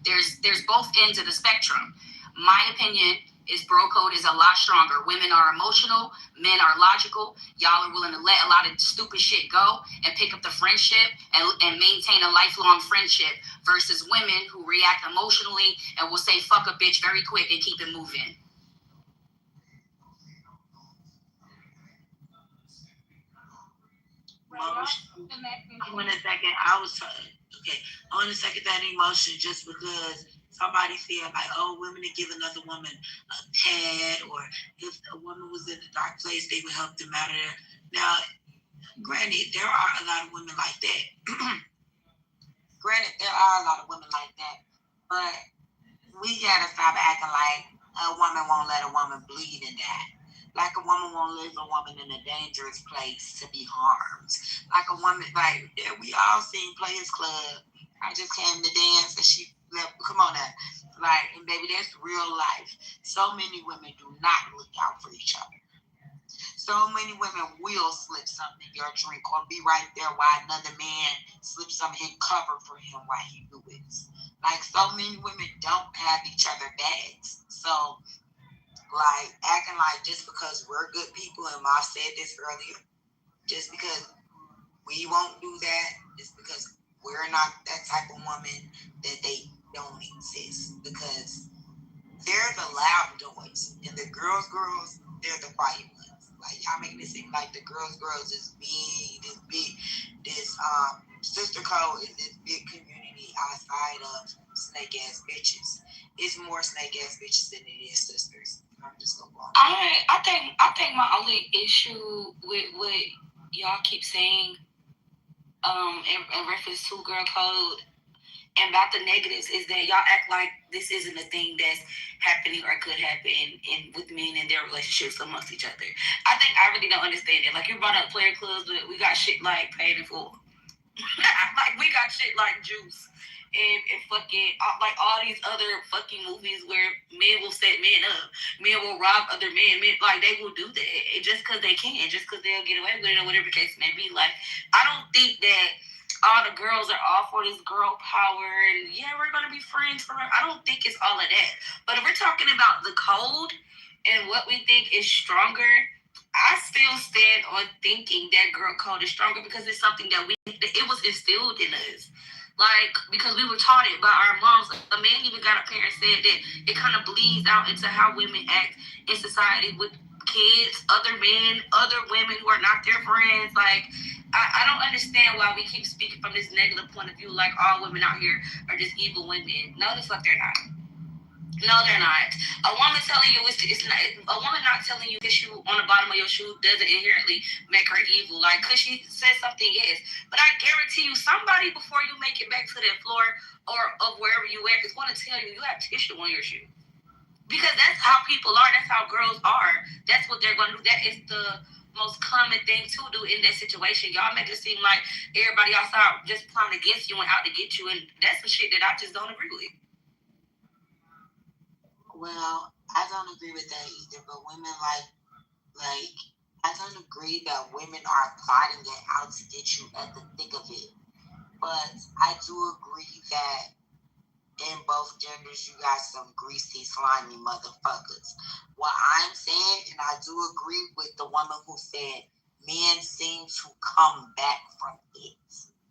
There's both ends of the spectrum. My opinion is bro code is a lot stronger. Women are emotional, men are logical. Y'all are willing to let a lot of stupid shit go and pick up the friendship and maintain a lifelong friendship versus women who react emotionally and will say fuck a bitch very quick and keep it moving. I want to second. I want to second that emotion just because somebody said like, oh, women to give another woman a pad, or if a woman was in a dark place, they would help them out of there. Now, granted, there are a lot of women like that. But we gotta stop acting like a woman won't let a woman bleed and die. Like a woman won't leave a woman in a dangerous place to be harmed. Like a woman, we all seen Players Club. I just came to dance and she left. Come on now. And baby, that's real life. So many women do not look out for each other. So many women will slip something in your drink or be right there while another man slips something and cover for him while he do it. So many women don't have each other bags. So, acting like just because we're good people, and Ma said this earlier, just because we won't do that, just because we're not that type of woman, that they don't exist. Because they're the loud boys, and the girls, they're the quiet ones. Y'all making it seem like the girls is big, this sister code is this big community outside of snake ass bitches. It's more snake ass bitches than it is sisters. I'm just gonna go on. I think my only issue with what y'all keep saying in reference to girl code and about the negatives is that y'all act like this isn't a thing that's happening or could happen in with men and their relationships amongst each other. I think I really don't understand it. You brought up player clubs, but we got shit like Paid in Full. We got shit like Juice and fucking all these other fucking movies where men will set men up, men will rob other men, they will do that just because they can, just because they'll get away with it or whatever the case may be. I don't think that all the girls are all for this girl power and we're gonna be friends forever. I don't think it's all of that. But if we're talking about the code and what we think is stronger, I still stand on thinking that girl code is stronger because it's something that it was instilled in us. Because we were taught it by our moms. A man even got up here and said that it kind of bleeds out into how women act in society with kids, other men, other women who are not their friends. I don't understand why we keep speaking from this negative point of view, all women out here are just evil women. No, the fuck they're not. No, they're not. A woman telling you it's not. A woman not telling you issue on the bottom of your shoe doesn't inherently make her evil. Cause she said something, yes. But I guarantee you, somebody before you make it back to that floor or of wherever you at is going to tell you have tissue on your shoe. Because that's how people are. That's how girls are. That's what they're going to do. That is the most common thing to do in that situation. Y'all make it seem like everybody outside just plotting against you and out to get you, and that's some shit that I just don't agree with. Well, I don't agree with that either, but women I don't agree that women are plotting it out to get you at the thick of it. But I do agree that in both genders, you got some greasy, slimy motherfuckers. What I'm saying, and I do agree with the woman who said men seem to come back from it,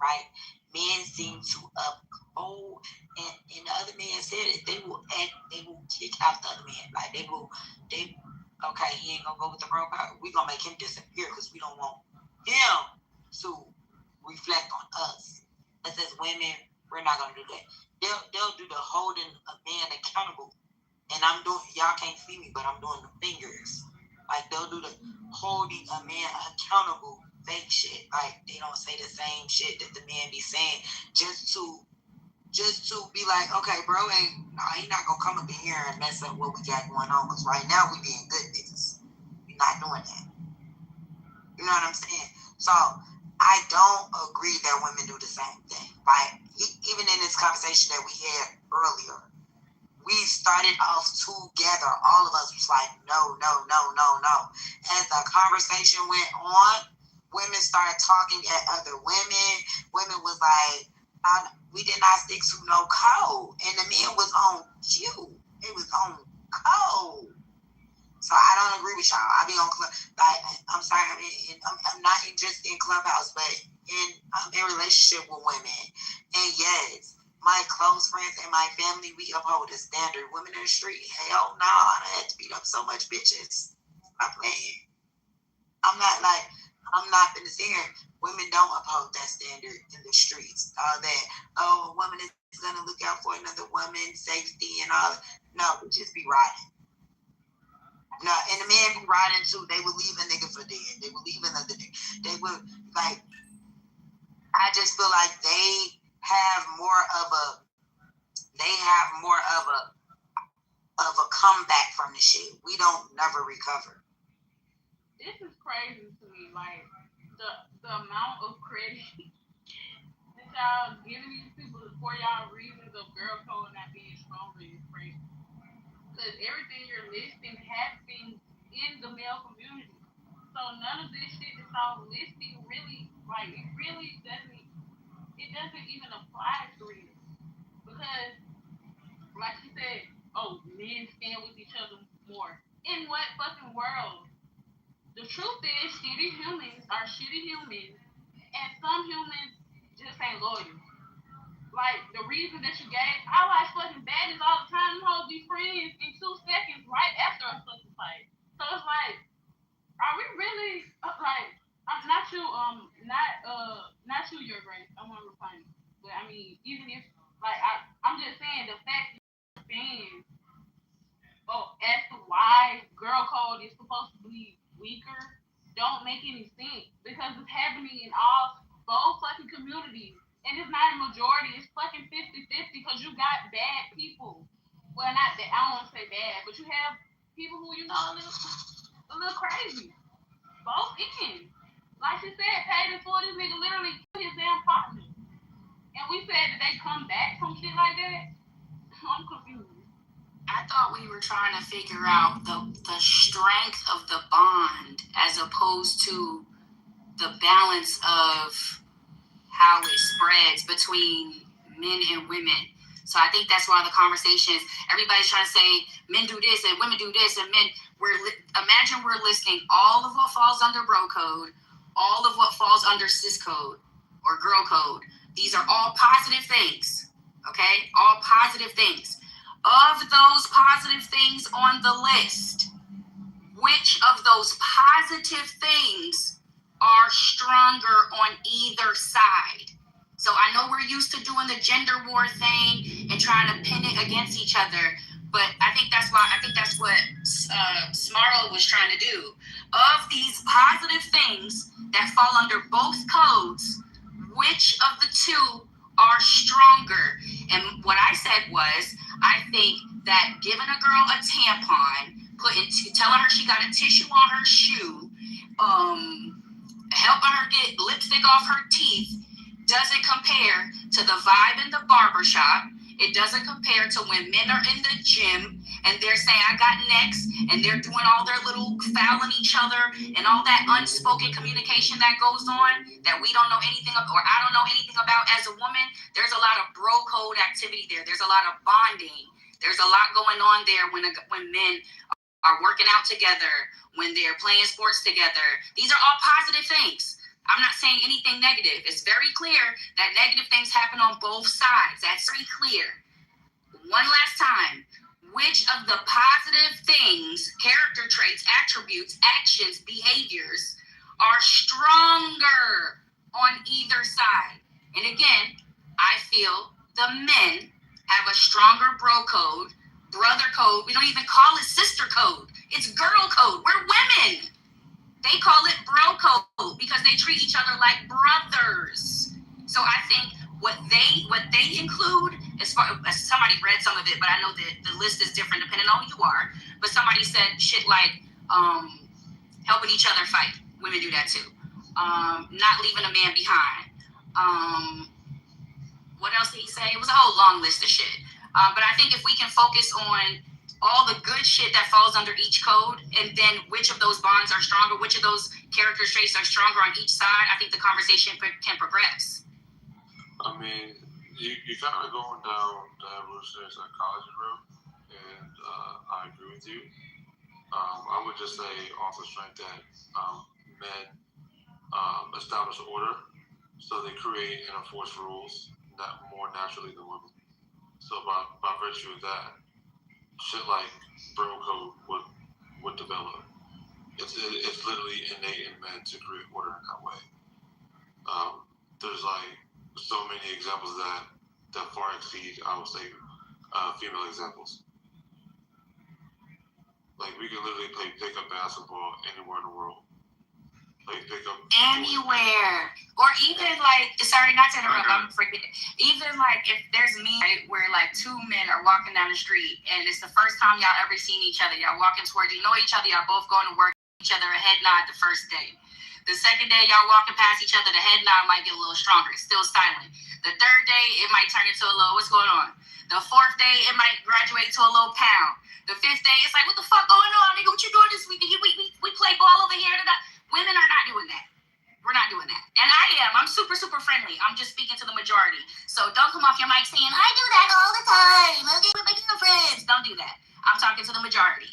right? Men seem to uphold, and the other man said it. They will kick out the other man. Okay, he ain't gonna go with the bro power. We gonna make him disappear because we don't want him to reflect on us. As women, we're not gonna do that. They'll do the holding a man accountable, and I'm doing. Y'all can't see me, but I'm doing the fingers. They'll do the holding a man accountable fake shit. They don't say the same shit that the men be saying just to be okay, bro, he not gonna come up in here and mess up what we got going on, because right now we being good niggas. We not doing that. You know what I'm saying? So I don't agree that women do the same thing. Like, even in this conversation that we had earlier, we started off together. All of us was like, no, no, no, no, no. As the conversation went on, women started talking at other women. Women was like, we did not stick to no code. And the men was on cue. It was on code. So I don't agree with y'all. I be on like, I'm sorry, I'm not just in Clubhouse, but I'm in relationship with women. And yes, my close friends and my family, we uphold the standard. Women in the street, hell no, I had to beat up so much bitches. Stop playing. I'm not gonna say it. Women don't uphold that standard in the streets. All that, a woman is gonna look out for another woman's safety and all. No, we just be riding. No, and the men be riding too. They would leave a nigga for dead. They would leave another nigga. They would, like, I just feel like they have more of a comeback from the shit. We don't never recover. This is crazy to me. Like, the amount of credit that y'all giving these people for y'all reasons of girl code not being stronger is crazy. Because everything you're listing happens in the male community. So none of this shit that y'all listing really, like, it doesn't even apply to it. Because, like you said, men stand with each other more. In what fucking world? The truth is, shitty humans are shitty humans, and some humans just ain't loyal. Like, the reason that you gave, I watch fucking baddies all the time. Them hoes be friends in 2 seconds right after a fucking fight. So it's like, are we really, like, I'm not you, not you, your grace. I want to refine it. But I mean, even if, like, I'm just saying the fact that you're saying, as to why girl code is supposed to be weaker, don't make any sense. Because it's happening in both fucking communities. And it's not a majority, it's fucking 50-50 because you got bad people. Well, not that, I don't want to say bad, but you have people who, you know, a little crazy. Both ends. Like she said, paid in full, this nigga literally killed his damn partner. And we said that they come back from shit like that? I'm confused. I thought we were trying to figure out the strength of the bond as opposed to the balance of how it spreads between men and women. So I think that's why the conversations, everybody's trying to say men do this and women do this, and men, imagine we're listing all of what falls under bro code, all of what falls under cis code or girl code. These are all positive things, okay? All positive things. Of those positive things on the list, which of those positive things are stronger on either side? So I know we're used to doing the gender war thing and trying to pin it against each other, but I think that's what Smarl was trying to do. Of these positive things that fall under both codes, which of the two are stronger? And what I said was, I think that giving a girl a tampon, telling her she got a tissue on her shoe, helping her get lipstick off her teeth, doesn't compare to the vibe in the barbershop. It doesn't compare to when men are in the gym and they're saying, I got next, and they're doing all their little fouling each other and all that unspoken communication that goes on that we don't know anything about, or I don't know anything about as a woman. There's a lot of bro code activity there. There's a lot of bonding. There's a lot going on there when men are working out together, when they're playing sports together. These are all positive things. I'm not saying anything negative. It's very clear that negative things happen on both sides. That's very clear. One last time. Which of the positive things, character traits, attributes, actions, behaviors are stronger on either side? And again, I feel the men have a stronger bro code, brother code. We don't even call it sister code. It's girl code. We're women. They call it bro code because they treat each other like brothers. So I think what they include, as somebody read some of it, but I know that the list is different depending on who you are. But somebody said shit like helping each other fight. Women do that too. not leaving a man behind. What else did he say? It was a whole long list of shit. But I think if we can focus on all the good shit that falls under each code, and then which of those bonds are stronger, which of those character traits are stronger on each side, I think the conversation can progress. I mean, you're kind of going down the evolutionary psychology route, and I agree with you. I would just say off the strength that men establish order, so they create and enforce rules more naturally than women. So by virtue of that, shit like bro code would develop. It's literally innate in men to create order in that way. There's like so many examples that far exceed, I would say, female examples. Like we can literally play pickup basketball anywhere in the world. Like pickup anywhere, or even like, sorry, not to interrupt, I'm forgetting. Even like if there's me, right, where like two men are walking down the street and it's the first time y'all ever seen each other, y'all walking towards, you know each other, y'all both going to work, each other a head nod the first day. The second day y'all walking past each other, the head nod might get a little stronger. It's still silent. The third day it might turn into a little, what's going on? The fourth day it might graduate to a little pound. The fifth day it's like, what the fuck going on, nigga? What you doing this week? We play ball over here tonight. Women are not doing that. We're not doing that. And I'm super, super friendly. I'm just speaking to the majority. So don't come off your mic saying, I do that all the time. Okay, with my girlfriends. Don't do that. I'm talking to the majority.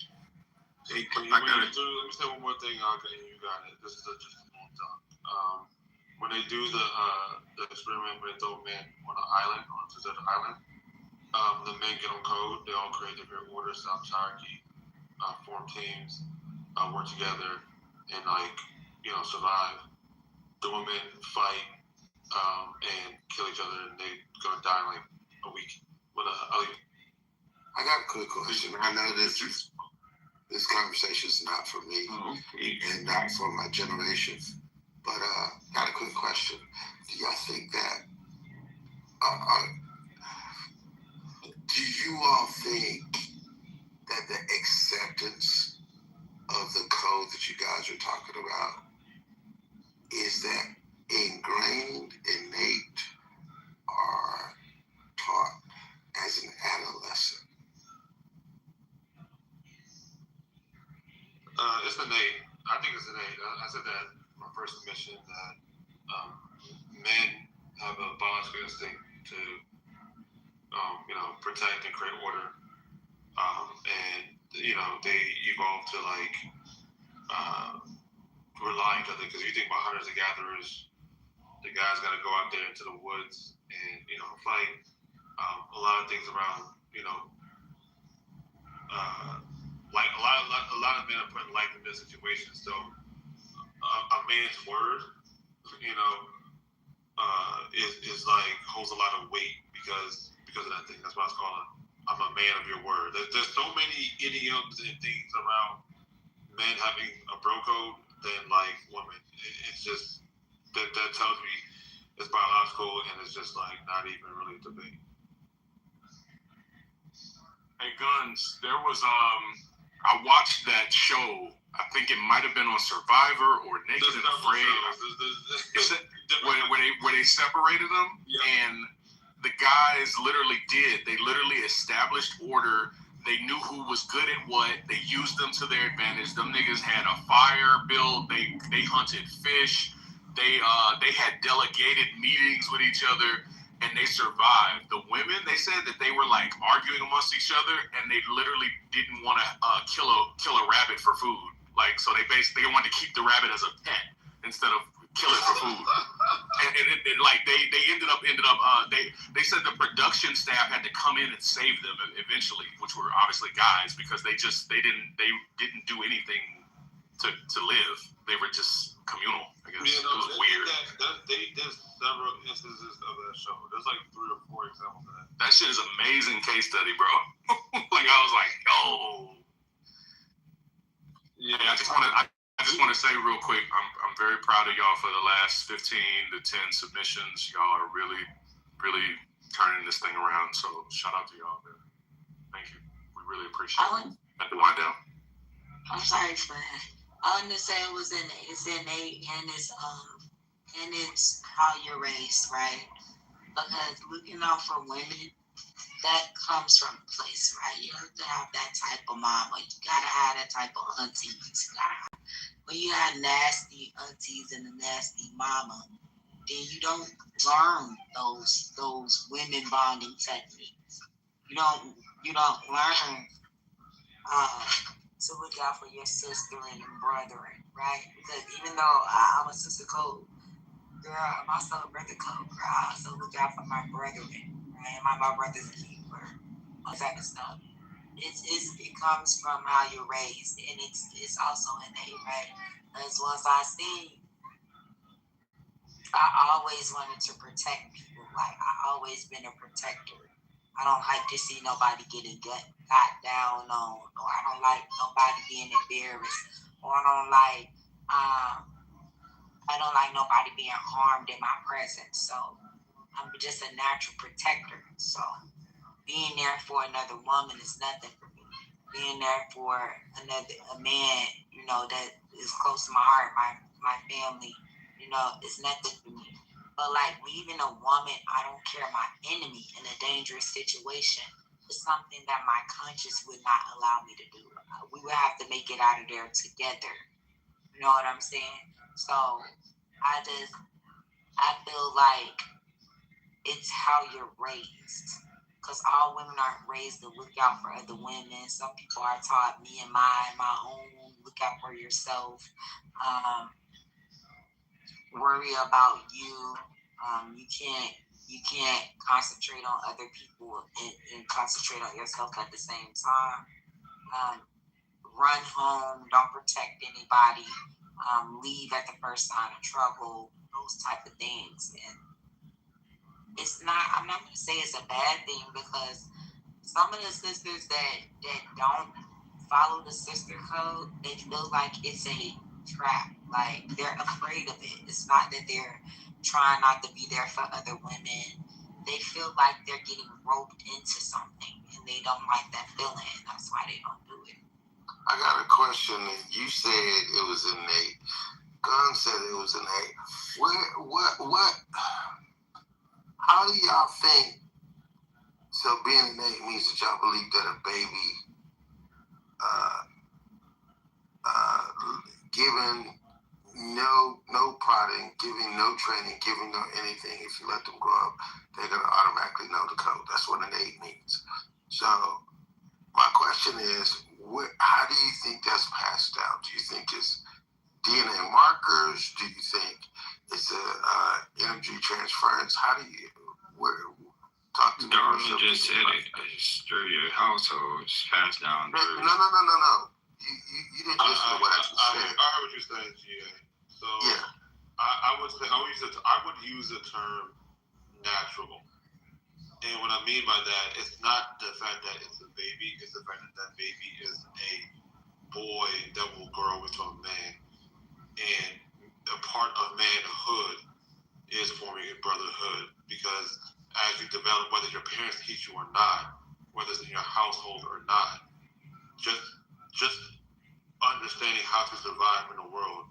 Hey, let me say one more thing, and you got it. This is just one time. When they do the experiment where they throw men on an island, on a desert island, the men get on code. They all create different orders, establish hierarchy, form teams, work together, and survive. The women fight and kill each other, and they gonna die in like a week. But I got a quick question. I know this conversation is not for me and not for my generation, but got a quick question. Do y'all think that? Do you all think that the acceptance of the code that you guys are talking about is that ingrained, innate, or taught as an adolescent? It's innate. I think it's innate. I said that in my first submission that men have a biological instinct to protect and create order, and they evolve to rely on each other. Because you think about hunters and gatherers, the guys got to go out there into the woods and fight. A lot of things around like a lot of men are putting life in this situation. So a man's word, is like holds a lot of weight because of that thing. That's why it's called I'm a man of your word. There's so many idioms and things around men having a bro code than like women. It's just that tells me it's biological, and it's just like not even really a debate. Hey Guns, there was I watched that show. I think it might have been on Survivor or Naked and Afraid. Where they separated them, and the guys literally established order. They knew who was good at what. They used them to their advantage. Them niggas had a fire built. They hunted fish. They had delegated meetings with each other, and they survived. The women, they said that they were like arguing amongst each other, and they literally didn't want to kill a rabbit for food. Like, so they wanted to keep the rabbit as a pet instead of kill it for food. and they ended up they said the production staff had to come in and save them eventually, which were obviously guys, because they didn't do anything to live. They were just communal, I guess. It was weird. They did several instances of that show. There's like 3 or 4 examples of that. That shit is an amazing case study, bro. Like, I was like, yo. Yeah, I just want to say real quick, I'm very proud of y'all for the last 15 to 10 submissions. Y'all are really, really turning this thing around. So shout out to y'all, man. Thank you. We really appreciate it. At the wind down. I'm sorry for that. I understand it's innate and it's how you're raised, right? Because looking out for women, that comes from a place, right? You have to have that type of mama. You gotta have that type of aunties. When you have nasty aunties and a nasty mama, then you don't learn those women bonding techniques. You don't learn to look out for your sister and your brethren, right? Because even though I'm a sister code girl, I'm also a brother code girl. I also look out for my brethren, right? My brother's a keeper, all that type of stuff. It comes from how you're raised, and it's also innate, right? As once I seen, I always wanted to protect people. Like I always been a protector. I don't like to see nobody getting got down on, or I don't like nobody being embarrassed, or I don't like nobody being harmed in my presence. So I'm just a natural protector. So being there for another woman is nothing for me. Being there for a man, that is close to my heart, my family, is nothing for me. But like leaving a woman, I don't care, my enemy in a dangerous situation is something that my conscience would not allow me to do. We would have to make it out of there together. You know what I'm saying? So I feel like it's how you're raised. Because all women aren't raised to look out for other women. Some people are taught me and my own, look out for yourself. Worry about you. You can't concentrate on other people and concentrate on yourself at the same time. Run home, don't protect anybody. Leave at the first sign of trouble. Those type of things. And I'm not going to say it's a bad thing, because some of the sisters that don't follow the sister code, they feel like it's a trap. Like they're afraid of it. It's not that they're trying not to be there for other women. They feel like they're getting roped into something, and they don't like that feeling. And that's why they don't do it. I got a question. You said it was innate. Gun said it was innate. What? How do y'all think? So being innate means that y'all believe that a baby, given no prodding, giving no training, giving no anything, if you let them grow up, they're gonna automatically know the code. That's what innate means. So my question is, how do you think that's passed down? Do you think it's DNA markers? Do you think it's a energy transference? How do you talk to Darwin just said it's through your household. It's passed down through. No. You didn't listen to what I just said. I heard what you're saying, GA. So yeah. I would use the term natural. And what I mean by that, it's not the fact that it's a baby, it's the fact that that baby is a boy that will grow into a man. And a part of manhood is forming a brotherhood, because as you develop, whether your parents teach you or not, whether it's in your household or not, just understanding how to survive in the world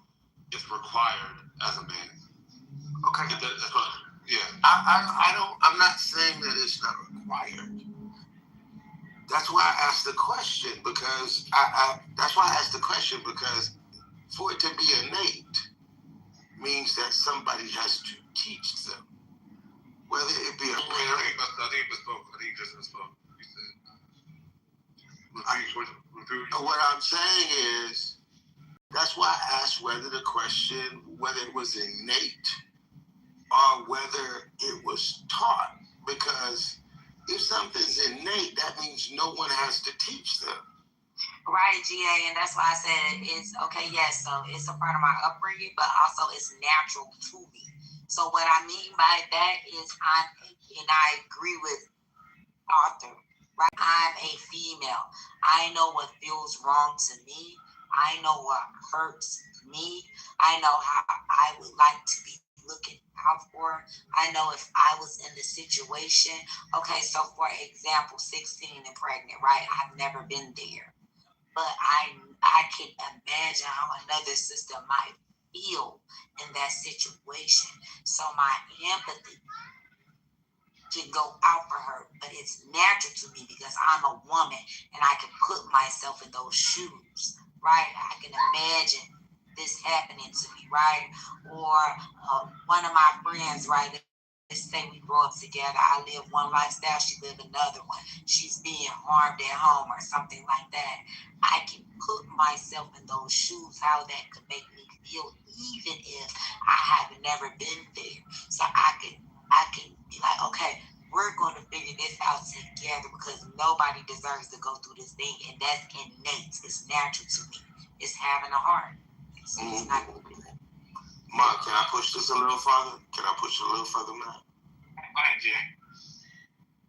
is required as a man. Okay. That's what, yeah. I'm not saying that it's not required. That's why I asked the question, because because for it to be innate means that somebody has to teach them. Whether it be a parent. I think he just misspoke. He said. What I'm saying is, that's why I asked whether it was innate or whether it was taught. Because if something's innate, that means no one has to teach them. Right, GA, and that's why I said it's okay. Yes, so it's a part of my upbringing, but also it's natural to me. So what I mean by that is I agree with Arthur. Right, I'm a female. I know what feels wrong to me. I know what hurts me. I know how I would like to be looking out for. I know if I was in the situation. Okay, so for example, 16 and pregnant, right? I've never been there. But I can imagine how another sister might feel in that situation. So my empathy can go out for her, but it's natural to me because I'm a woman and I can put myself in those shoes, right? I can imagine this happening to me, right? Or one of my friends, right? Let's say we grow up together. I live one lifestyle, she live another one. She's being harmed at home or something like that. I can put myself in those shoes, how that could make me feel, even if I have never been there. So I can be like, okay, we're going to figure this out together because nobody deserves to go through this thing, and that's innate. It's natural to me. It's having a heart. So it's not going to do it. Mark, can I push this a little further? Can I push it a little further, man?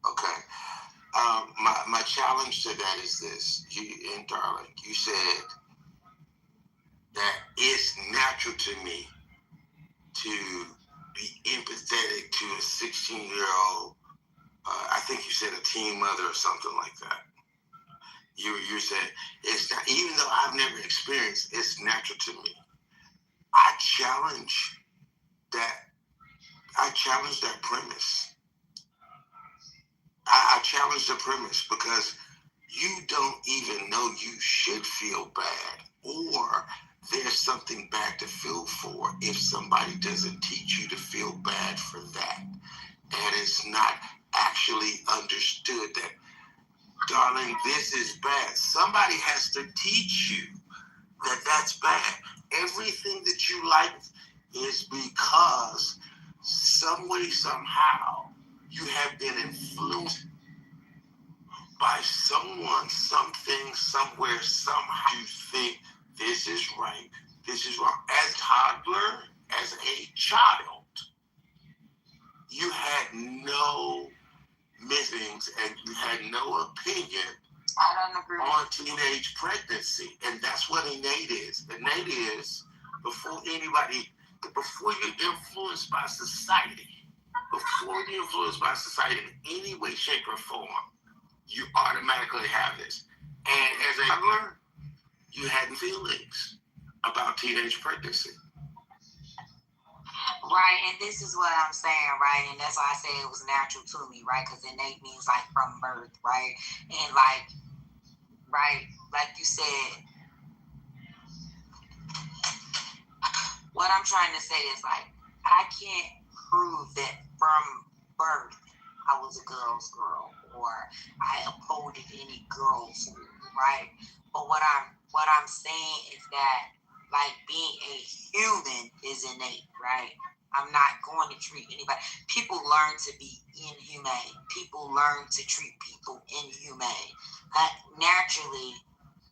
Okay. My challenge to that is this. And darling, you said that it's natural to me to be empathetic to a 16-year-old. I think you said a teen mother or something like that. You said it's not, even though I've never experienced, it's natural to me. I challenge that premise. I challenge the premise because you don't even know you should feel bad, or there's something bad to feel for if somebody doesn't teach you to feel bad for that. And it's not actually understood that, darling, this is bad. Somebody has to teach you that that's bad. Everything that you like is because some way, somehow, you have been influenced by someone, something, somewhere, somehow. You think this is right, this is wrong. As a toddler, as a child, you had no misgivings and you had no opinion on teenage pregnancy. And that's what innate is. Innate is before you're influenced by society, in any way, shape, or form, you automatically have this. And as a toddler, you had feelings about teenage pregnancy. Right, and this is what I'm saying, right? And that's why I say it was natural to me, right? Because innate means like from birth, right? And like, right, like you said, what I'm trying to say is like, I can't prove that from birth I was a girl's girl or I upholded any girls, right? But what I'm saying is that like being a human is innate, right? I'm not going to treat anybody. People learn to be inhumane. People learn to treat people inhumane. Naturally,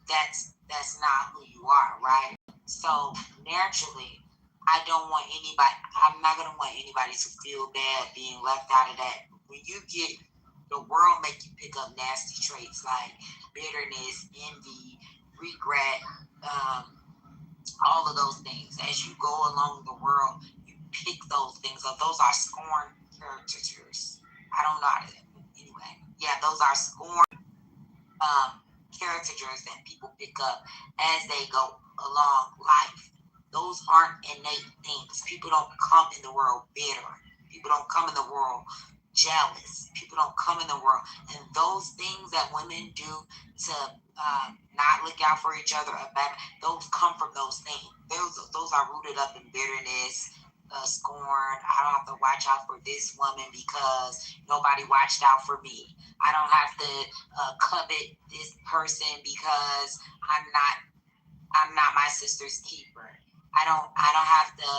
that's not who you are, right? So naturally, I'm not gonna want anybody to feel bad being left out of that. When you get, the world make you pick up nasty traits like bitterness, envy, regret, all of those things. As you go along the world, you pick those things up. Those are scorn caricatures. I don't know how to, anyway. Yeah, those are scorn caricatures that people pick up as they go along life. Those aren't innate things. People don't come in the world bitter. People don't come in the world jealous. People don't come in the world. And those things that women do to not look out for each other, those come from those things. Those are rooted up in bitterness, scorn. I don't have to watch out for this woman because nobody watched out for me. I don't have to covet this person because I'm not my sister's keeper. I don't have to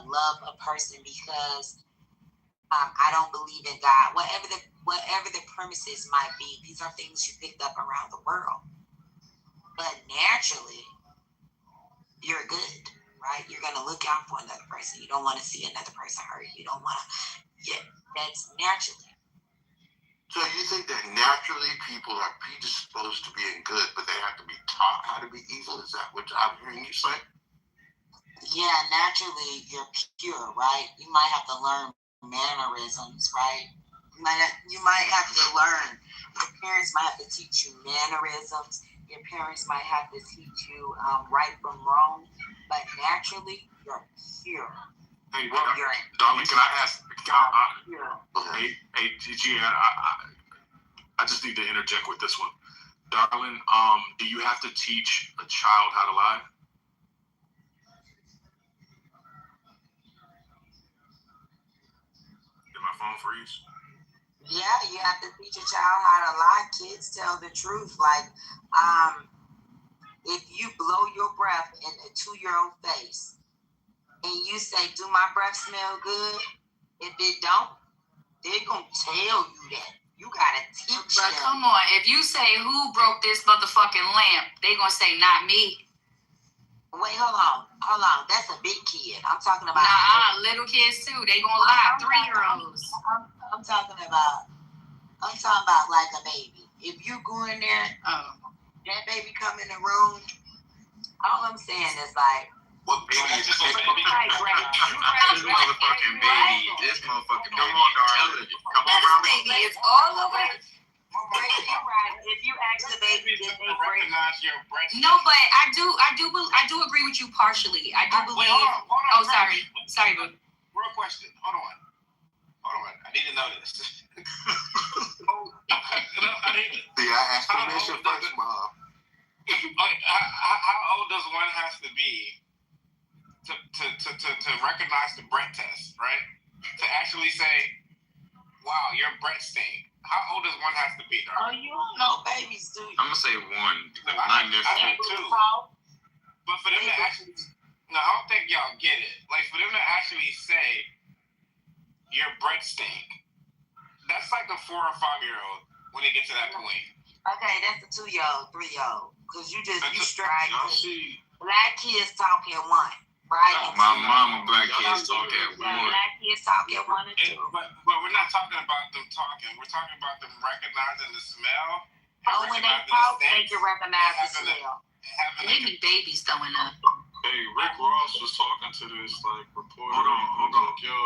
love a person because I don't believe in God. Whatever the premises might be, these are things you picked up around the world. But naturally, you're good, right? You're gonna look out for another person. You don't want to see another person hurt. You don't want to. Yeah, that's naturally. So you think that naturally people are predisposed to being good, but they have to be taught how to be evil? Is that what I'm hearing you say? Yeah, naturally you're pure, right? You might have to learn mannerisms, right? You might have to learn. Your parents might have to teach you mannerisms, Your parents might have to teach you right from wrong, but naturally, you're pure. Hey, darling, can I ask? Hey, G, I just need to interject with this one. Darling, do you have to teach a child how to lie? Did my phone freeze? Yeah, you have to teach a child how to lie. Kids tell the truth. Like, if you blow your breath in a 2-year-old face and you say, "Do my breath smell good?" If it don't, they're gonna tell you that. You gotta teach But them. come on, if you say who broke this motherfucking lamp, they gonna say not me. Wait, hold on. That's a big kid. I'm talking about. Nah, little kids too. They gonna lie. 3-year-olds. I'm talking about like a baby. If you go in there, that baby come in the room. All I'm saying is like. What baby is this? This motherfucking baby. This motherfucking baby. Come on, darling. Come on, This baby is all over. You're right. If you ask the baby, did they recognize your breast? No, but I do agree with you partially. I do believe. Hold on. Oh, sorry, boo. Real question. Hold on. I need to know this. I asked permission first, Mom. How old does one have to be to recognize the breath test, right? To actually say, "Wow, your breath stink." How old does one have to be, darling? Oh, you don't know babies, do you? I'm gonna say 1. I think 2. But for them to actually, no, I don't think y'all get it. Like for them to actually say, "Your breath stink," that's like a 4 or 5-year-old when they get to that point. Okay, that's a 2-year-old, 3-year-old. Cause you strike. Y'all see. Black kids talk at 1, right? My mama, black kids talk at 1. Black kids talk at 1 and 2. But we're not talking about them talking. We're talking about them recognizing the smell. Oh, when they talk, they can recognize the smell. They be babies throwing up. Hey, Rick Ross was talking to this reporter. Hold on. Like, yo,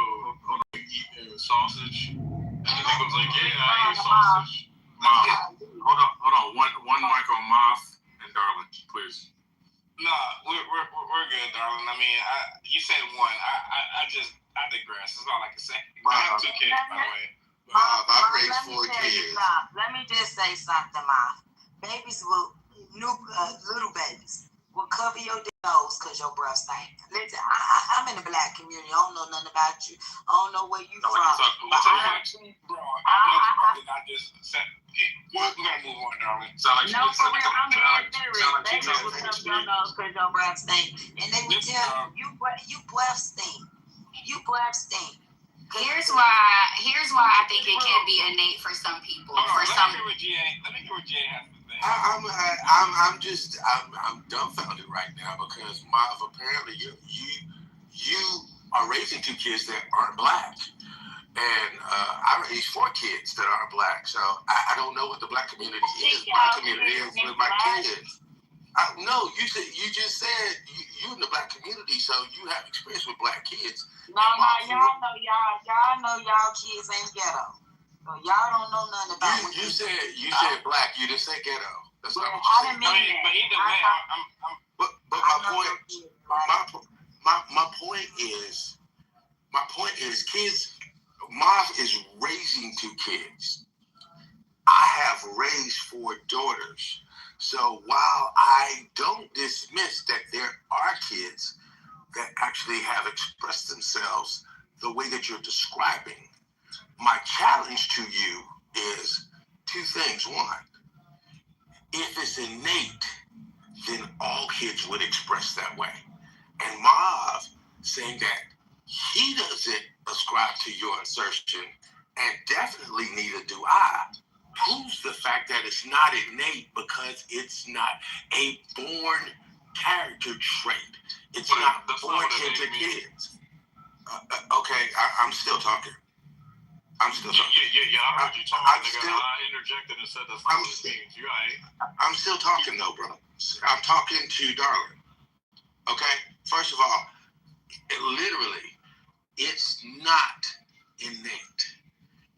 you eating sausage? And the nigga was like, yeah, I eat sausage. Hold on. One mic on Moth and Darling, please. Nah, we're good, darling. I mean, you said 1. I digress. That's all I can say. I have 2 kids, by the way. I raised 4 kids. Let me just say something, Mom. Babies little babies will cover your nose because your breath stink. Listen, I'm in the black community. I don't know nothing about you. I don't know where you from. We're gonna move on, darling. No, for real, I'm being serious. They will cover your nose because your breath stink. And they will tell you breath stink. You breath stink. Here's why I think it can be innate for some people. Let me hear what GA has to say. I'm dumbfounded right now because apparently you are raising 2 kids that aren't black, and I raised 4 kids that aren't black. So I don't know what the black community is. My community is with my kids. No, you just said you in the black community, so you have experience with black kids. No, y'all know y'all kids ain't ghetto. So y'all don't know nothing about you said black. You didn't say ghetto. That's not what you said. I didn't mean that. But either way, my point is kids. Mom is raising 2 kids. I have raised 4 daughters. So while I don't dismiss that there are kids that actually have expressed themselves the way that you're describing, my challenge to you is 2 things. 1, if it's innate, then all kids would express that way. And Mav saying that he doesn't ascribe to your assertion, and definitely neither do I, proves the fact that it's not innate because it's not a born character trait. It's not born into kids. Okay, I'm still talking. Yeah, I heard you talking, nigga. I interjected and said that's not what it means. You all right? I'm still talking though, bro. I'm talking to Darling. Okay? First of all, it's not innate.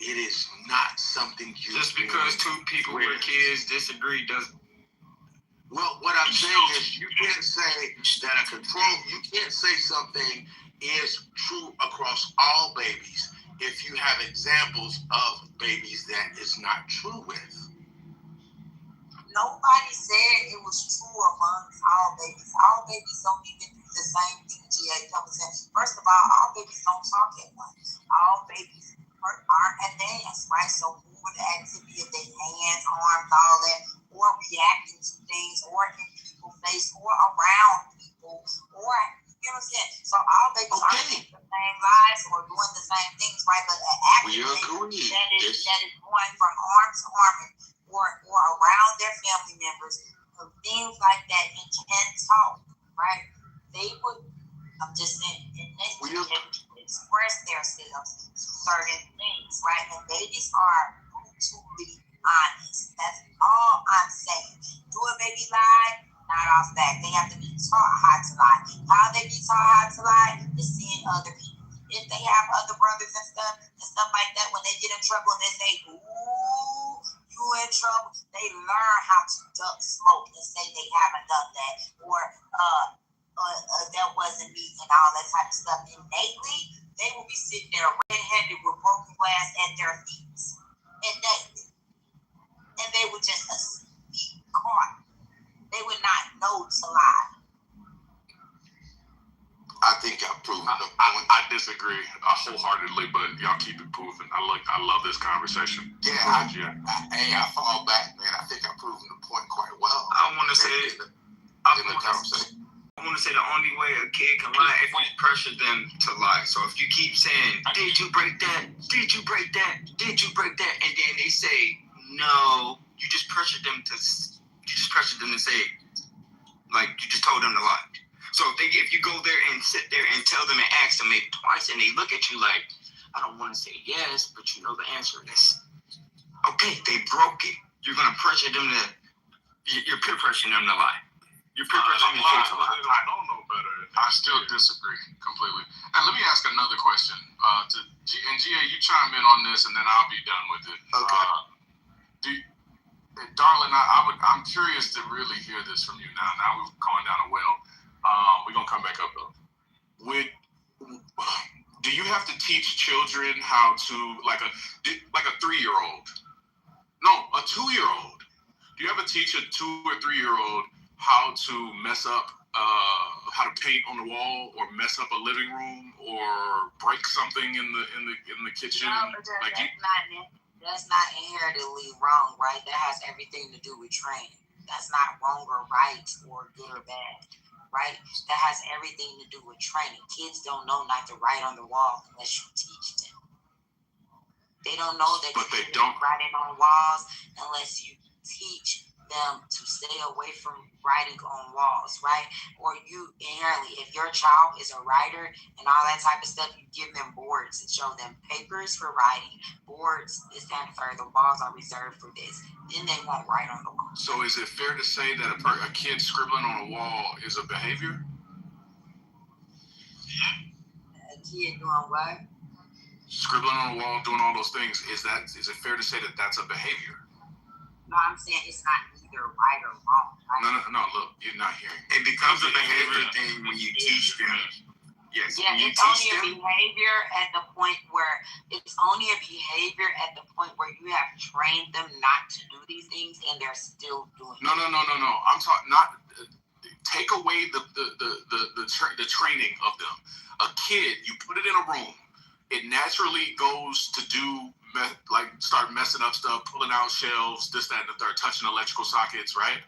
It is not something you just because 2 people with kids disagree doesn't. Well, what I'm saying is you can't say that you can't say something is true across all babies if you have examples of babies that is not true with. Nobody said it was true amongst all babies. All babies don't even do the same thing GA comes in. First of all babies don't talk at once. All babies aren't advanced, right? So moving the activity of their hands, arms, all that, or reacting to things, or in people's face, or around people, or you know what I'm saying? So all babies aren't living the same lives or doing the same things, right? But an activity that is going from arm to arm or around their family members, or things like that, and can talk, right? They would, I'm just saying, and they can express themselves to certain things, right? And babies are brutally honest. That's all I'm saying. Do a baby lie? Not off back. They have to be taught how to lie. How they be taught how to lie is seeing other people. If they have other brothers and stuff like that, when they get in trouble and they say, ooh, you in trouble, they learn how to duck smoke and say they haven't done that, or that wasn't me, and all that type of stuff. Innately, they will be sitting there red-handed with broken glass at their feet. Innately. And they would just be caught. They would not know to lie. I think y'all proven the point. I disagree wholeheartedly, but y'all keep it moving. I love this conversation. Yeah, I fall back, man. I think I've proven the point quite well. I want to say the only way a kid can lie if you pressure them to lie. So if you keep saying, "Did you break that? Did you break that? Did you break that?" and then they say no, you just pressure them to say, like, you just told them to lie. So if you go there and sit there and tell them and ask them maybe twice, and they look at you like, I don't want to say yes, but you know the answer is okay. They broke it. You're gonna pressure them you're peer pressuring them to lie. You're peer pressuring them to lie. I don't know better. I still disagree completely. And let me ask another question. And GA, you chime in on this, and then I'll be done with it. Okay. Darling, I'm curious to really hear this from you now. Now we've gone down a well. We're gonna come back up though. Do you have to teach children how to, like a 3-year-old? No, a 2-year-old. Do you ever teach a 2 or 3-year-old how to mess up, how to paint on the wall, or mess up a living room, or break something in the kitchen? No, but that's not inherently wrong, right? That has everything to do with training. That's not wrong or right or good or bad, right? That has everything to do with training. Kids don't know not to write on the wall unless you teach them. They don't know that you shouldn't write on walls unless you teach them to stay away from writing on walls, right? Or you inherently, if your child is a writer and all that type of stuff, you give them boards and show them papers for writing, boards is stand for the walls are reserved for this. Then they won't write on the wall. So is it fair to say that a kid scribbling on a wall is a behavior? A kid doing what? Scribbling on a wall, doing all those things, is it fair to say that that's a behavior? No, I'm saying it's not either right or wrong. Right? No, look, you're not hearing. It becomes a behavior thing when you teach them. Yes. Yeah, it's only a behavior at the point where you have trained them not to do these things and they're still doing No. I'm talking not take away the training of them. A kid, you put it in a room, it naturally goes to do start messing up stuff, pulling out shelves, this, that, and the third, touching electrical sockets, right?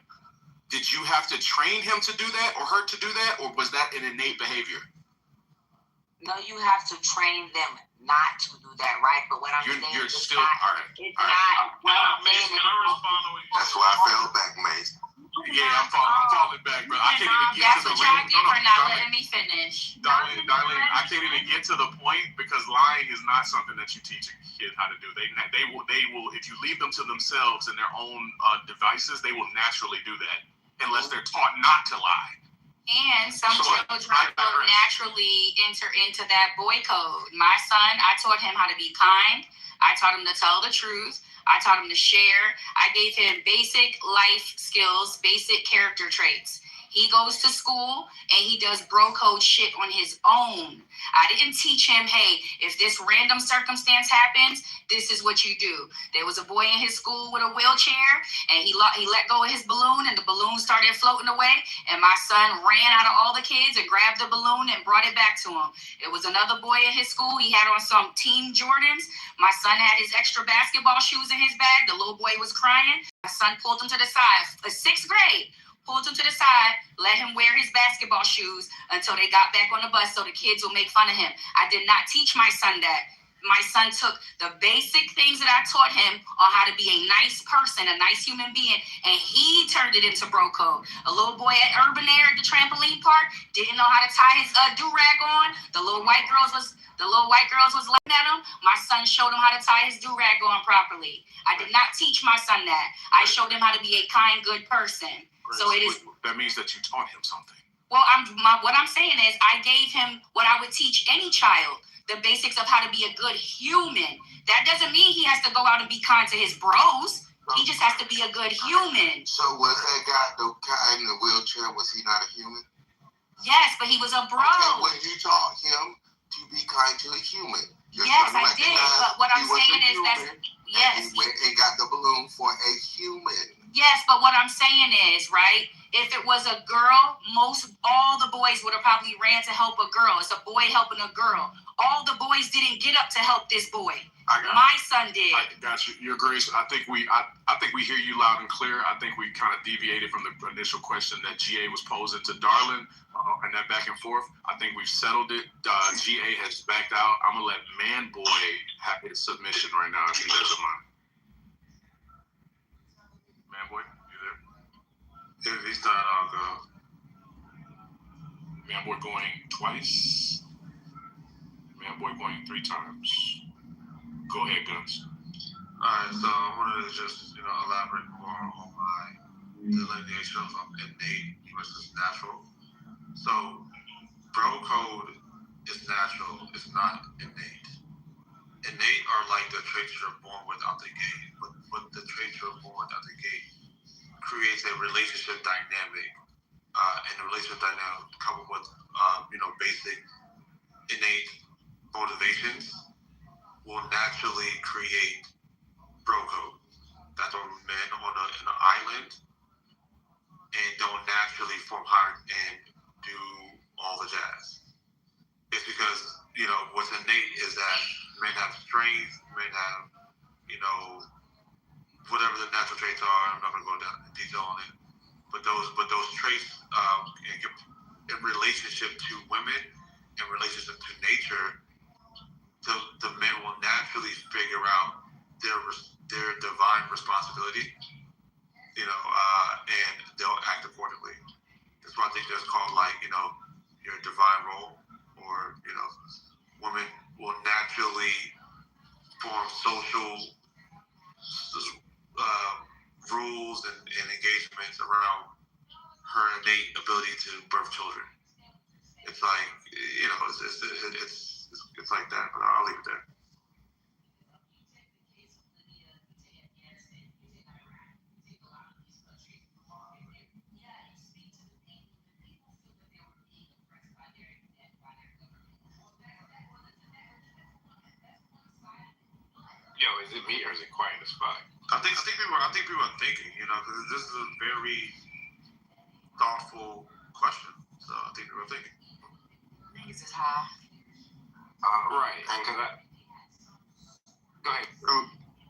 Did you have to train him to do that or her to do that, or was that an innate behavior? No, you have to train them not to do that, right? But what I'm saying is it's not. That's why I fell back, mate. Yeah, I'm falling back, but I can't even get to the letting me finish. Darling, I can't even get to the point because lying is not something that you teach a kid how to do. They will if you leave them to themselves and their own devices, they will naturally do that unless they're taught not to lie. And some children don't naturally enter into that boy code. My son, I taught him how to be kind. I taught him to tell the truth. I taught him to share. I gave him basic life skills, basic character traits. He goes to school and he does bro code shit on his own. I didn't teach him, hey, if this random circumstance happens, this is what you do. There was a boy in his school with a wheelchair and he let go of his balloon and the balloon started floating away. And my son ran out of all the kids and grabbed the balloon and brought it back to him. It was another boy in his school. He had on some Team Jordans. My son had his extra basketball shoes in his bag. The little boy was crying. My son pulled him to the side. The 6th grade. Pulled him to the side, let him wear his basketball shoes until they got back on the bus so the kids will make fun of him. I did not teach my son that. My son took the basic things that I taught him on how to be a nice person, a nice human being, and he turned it into bro code. A little boy at Urban Air at the trampoline park didn't know how to tie his do-rag on. The little white girls was looking at him. My son showed him how to tie his do-rag on properly. I did not teach my son that. I showed him how to be a kind, good person. So it is. That means that you taught him something. Well, what I'm saying is I gave him what I would teach any child, the basics of how to be a good human. That doesn't mean he has to go out and be kind to his bros. He just has to be a good human. So was that guy in the wheelchair, was he not a human? Yes, but he was a bro. Okay, well, you taught him to be kind to a human. Yes, I did. But what I'm saying is that, yes. He went and got the balloon for a human. Yes, but what I'm saying is, right, if it was a girl, all the boys would have probably ran to help a girl. It's a boy helping a girl. All the boys didn't get up to help this boy. My son did. I got you. Your Grace, I think we hear you loud and clear. I think we kind of deviated from the initial question that GA was posing to Darlin and that back and forth. I think we've settled it. GA has backed out. I'm going to let Man Boy have his submission right now if he doesn't mind. Man Boy, you there? If he's not, I'll go. Man Boy going twice. Man Boy going 3 times. Go ahead, Guns. Alright, so I wanted to just, elaborate more on my delineation of innate versus natural. So, bro code is natural, it's not innate. Innate are like the traits you're born with out the gate. But the traits you're born out the gate creates a relationship dynamic, and the relationship dynamic coupled with, basic innate motivations will naturally create bro code. That's why men on an island and don't naturally form heart and do all the jazz. It's because, what's innate is that men have strength, men have, whatever the natural traits are. I'm not gonna go down in detail on it. But those traits in relationship to women, in relationship to nature, the men will naturally figure out their divine responsibility, and they'll act accordingly. That's why I think that's called your divine role, or women will naturally form social rules and engagements around her innate ability to birth children. It's like it's like that, but I'll leave it there. Yo, is it me or is it quiet as fuck? I think people are thinking, because this is a very thoughtful question. So I think people are thinking. Niggas is high. Right. Go ahead.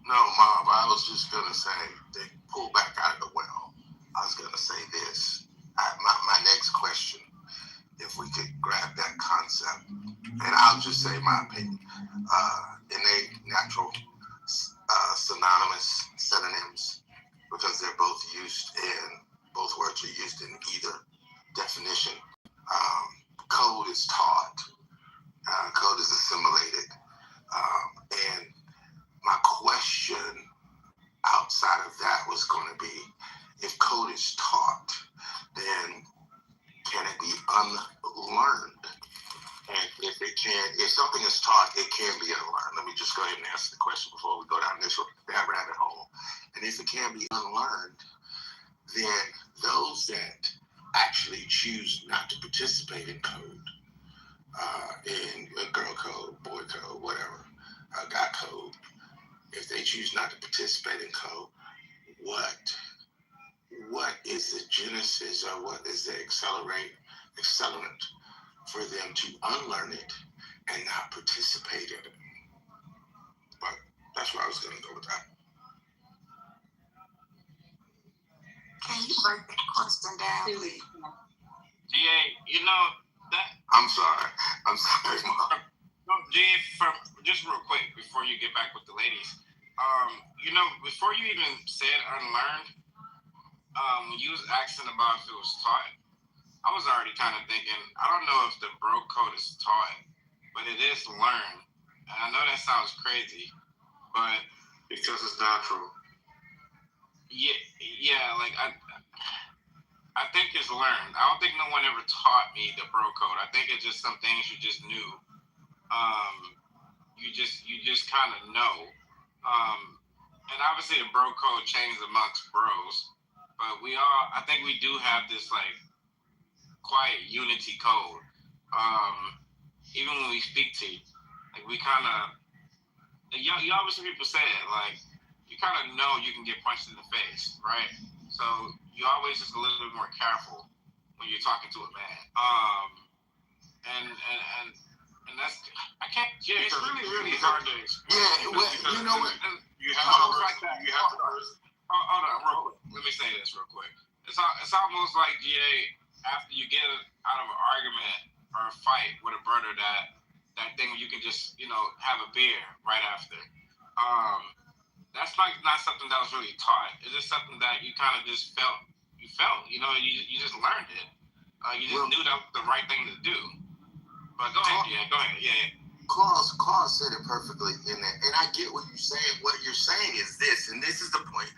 No, Mom, I was just going to say, they pulled back out of the well. I was going to say this. My next question, if we could grab that concept, and I'll just say my opinion. Innate, natural, synonymous synonyms, because they're both both words are used in either definition. Code is taught, code is assimilated, and my question outside of that was going to be, if code is taught, then can it be unlearned. And if something is taught, it can be unlearned. Let me just go ahead and answer the question before we go down that rabbit hole. And if it can be unlearned, then those that actually choose not to participate in code, in girl code, boy code, whatever, guy code, if they choose not to participate in code, what is the genesis or what is the accelerant for them to unlearn it and not participate in it? But that's where I was going to go with that. Can you break that question down, please? GA, you know that. I'm sorry, Mom. No, GA, just real quick before you get back with the ladies. You know, before you even said unlearned, when you was asking about if it was taught, I was already kind of thinking, I don't know if the bro code is taught, but it is learned. And I know that sounds crazy, but because it's natural. Yeah, like I think it's learned. I don't think no one ever taught me the bro code. I think it's just some things you just knew. You just kind of know. And obviously the bro code changes amongst bros, but I think we do have this like quiet unity code. Even when we speak to you, like we kind of, you obviously people say it, like you kind of know you can get punched in the face, right? So you always just a little bit more careful when you're talking to a man. And that's, I can't, yeah, it's really hard to explain. Yeah, well, you know what? You have to like that. You have to hold on, real quick. Let me say this real quick. It's almost like, GA, after you get out of an argument or a fight with a brother, that thing where you can just, have a beer right after. That's like not something that was really taught. It's just something that you kind of just felt. You just learned it. You just knew that was the right thing to do. But go ahead, yeah. Claus said it perfectly in that, and I get what you're saying. What you're saying is this, and this is the point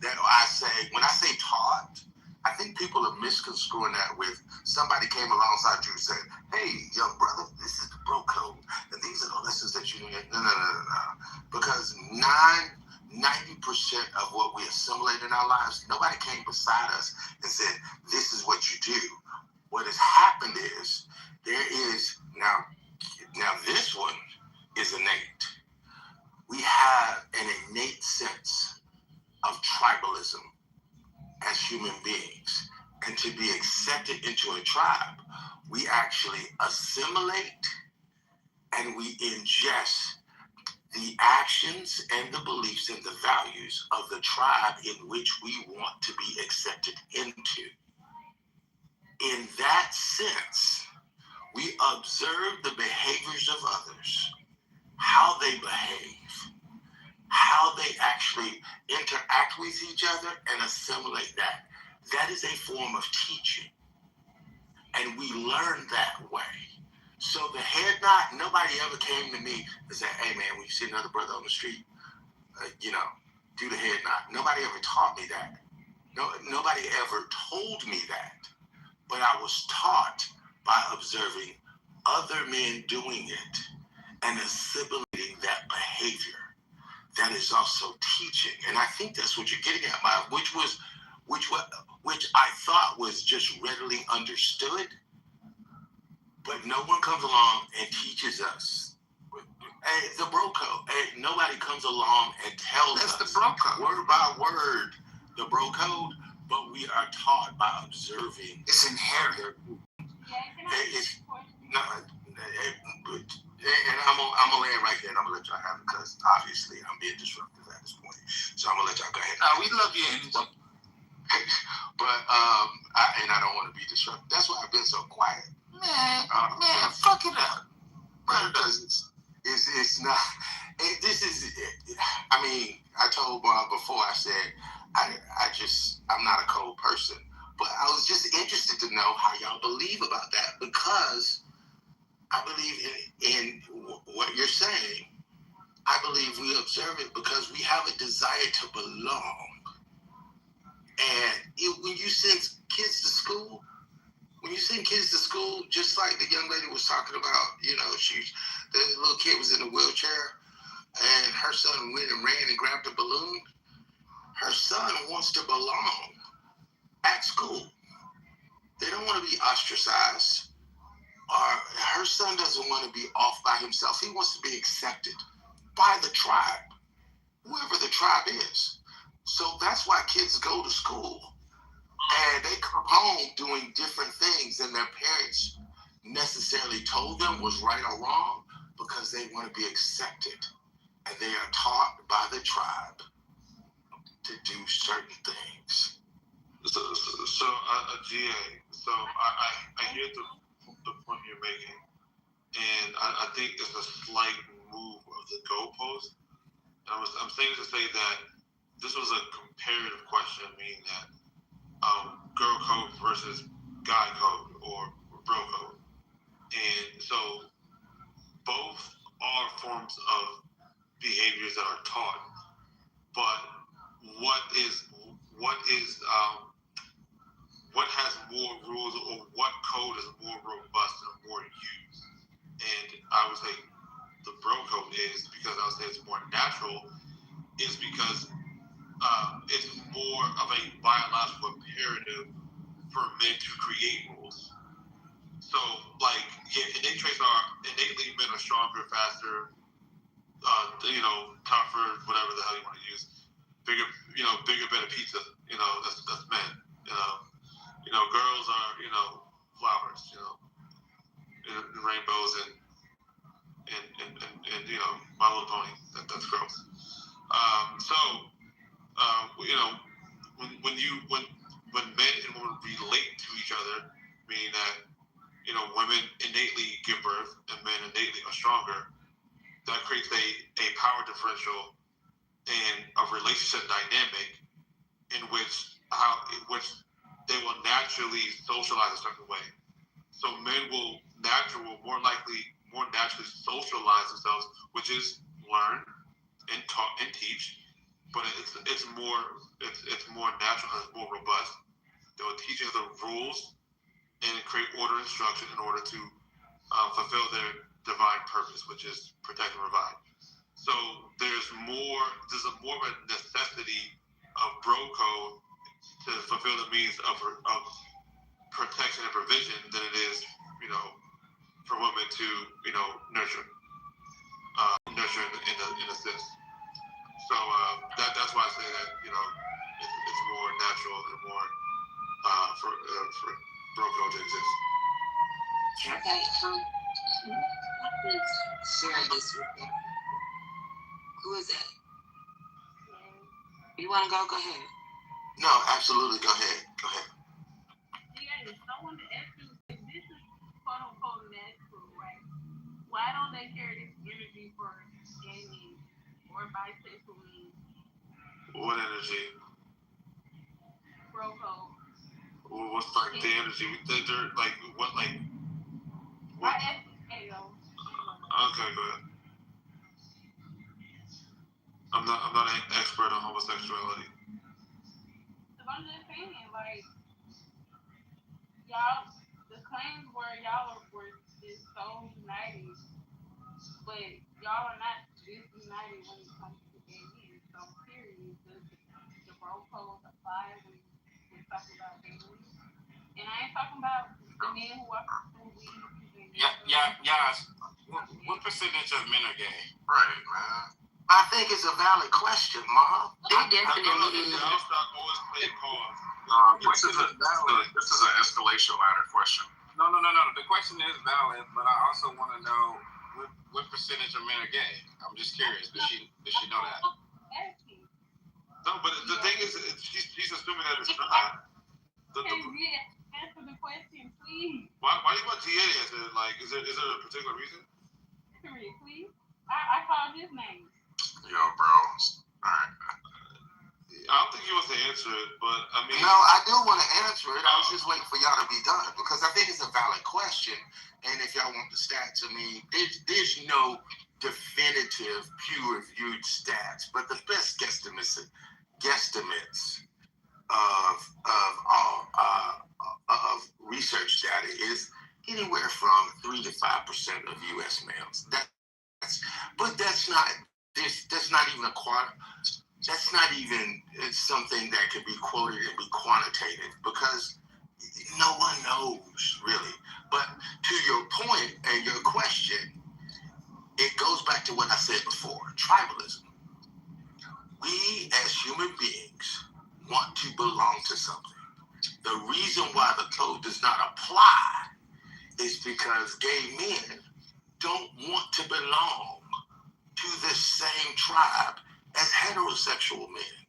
that I say. When I say taught, I think people are misconstruing that with somebody came alongside you and said, "Hey, young brother, this is the bro code, and these are the lessons that you need." No. Because 90% of what we assimilate in our lives, nobody came beside us and said, "This is what you do." What has happened is there is now this one is innate. We have an innate sense of tribalism as human beings. And to be accepted into a tribe, we actually assimilate and we ingest the actions and the beliefs and the values of the tribe in which we want to be accepted into. In that sense, we observe the behaviors of others, how they behave, how they actually interact with each other and assimilate that. That is a form of teaching. And we learn that way. So the head nod, nobody ever came to me and said, "Hey man, when you see another brother on the street, do the head nod." Nobody ever taught me that. Nobody ever told me that. But I was taught by observing other men doing it and assimilating that behavior. That is also teaching. And I think that's what you're getting at, Miles, which I thought was just readily understood, but no one comes along and teaches us. Hey, the bro code. Hey, nobody comes along and tells us the bro code, word by word, the bro code, but we are taught by observing. It's inherent. And I'm gonna land right there, and I'm gonna let y'all have it because obviously I'm being disruptive at this point. So I'm gonna let y'all go ahead. We love you, but I don't want to be disruptive. That's why I've been so quiet. Man, fuck it up, because it's not. This is. I mean, I told Bob before. I said I'm not a cold person, but I was just interested to know how y'all believe about that, because I believe in what you're saying. I believe we observe it because we have a desire to belong. And when you send kids to school, when you send kids to school, just like the young lady was talking about, you know, the little kid was in a wheelchair, and her son went and ran and grabbed a balloon. Her son wants to belong at school. They don't want to be ostracized. Her son doesn't want to be off by himself. He wants to be accepted by the tribe, whoever the tribe is. So that's why kids go to school. And they come home doing different things than their parents necessarily told them was right or wrong, because they want to be accepted. And they are taught by the tribe to do certain things. So GA, so I hear the point you're making, and I think it's a slight move of the goalpost. I'm saying to say that this was a comparative question, meaning that girl code versus guy code or bro code, and so both are forms of behaviors that are taught, but what has more rules, or what code is more robust and more used? And I would say the bro code is, because I would say it's more natural, is because it's more of a biological imperative for men to create rules. So, like, yeah, innate traits are innately men are stronger, faster, tougher, whatever the hell you want to use. Bigger, better pizza. That's men. Girls are, flowers. And rainbows and My Little Pony. That's gross. When men and women relate to each other, meaning that women innately give birth and men innately are stronger, that creates a power differential and a relationship dynamic in which they will naturally socialize a certain way. So men will more naturally socialize themselves, which is learn and talk and teach. But it's more natural and it's more robust. They will teach you the rules and create order and structure in order to fulfill their divine purpose, which is protect and provide. So there's more of a necessity of bro code to fulfill the means of protection and provision than it is, for women to, nurture in a sense. So that's why I say that, it's more natural and more for bro code to exist. Okay, share this with me. Who is that? You want to go? Go ahead. No, absolutely. Go ahead. Yeah, I wanted to ask you, if this is quote unquote natural, right? Why don't they carry this energy for gay men or bisexual men? What energy? Bro code. Well, what's like the energy? They're like what like? What? Okay, go ahead. I'm not an expert on homosexuality. So I'm just saying, like, y'all, the claims were y'all were just so united, but y'all are not this united when it comes to gay men. So I'm curious, does the bro code apply when we're talking about gay men? And I ain't talking about the men who are weed. Yeah. What percentage of men are gay? Right, man. I think it's a valid question, Mom. They definitely always play pause. This is an escalation ladder question. No. The question is valid, but I also want to know what percentage of men are gay. I'm just curious. Does she know that? No, but the thing is, she's assuming that it's not. Answer the question, please. Why you want GA to answer? Like, is there a particular reason? Please. I called his name. Yo, bro. All right. I don't think he wants to answer it, but I mean. No, I do want to answer it. I was just waiting for y'all to be done because I think it's a valid question. And if y'all want the stats, I mean, there's no definitive, peer-reviewed stats, but the best guesstimates of of research data is anywhere from 3 to 5% of U.S. males. That's not even that's not even something that can be quoted and be quantitative because no one knows really. But to your point and your question, it goes back to what I said before, tribalism. We as human beings want to belong to something. The reason why the code does not apply is because gay men don't want to belong to the same tribe as heterosexual men.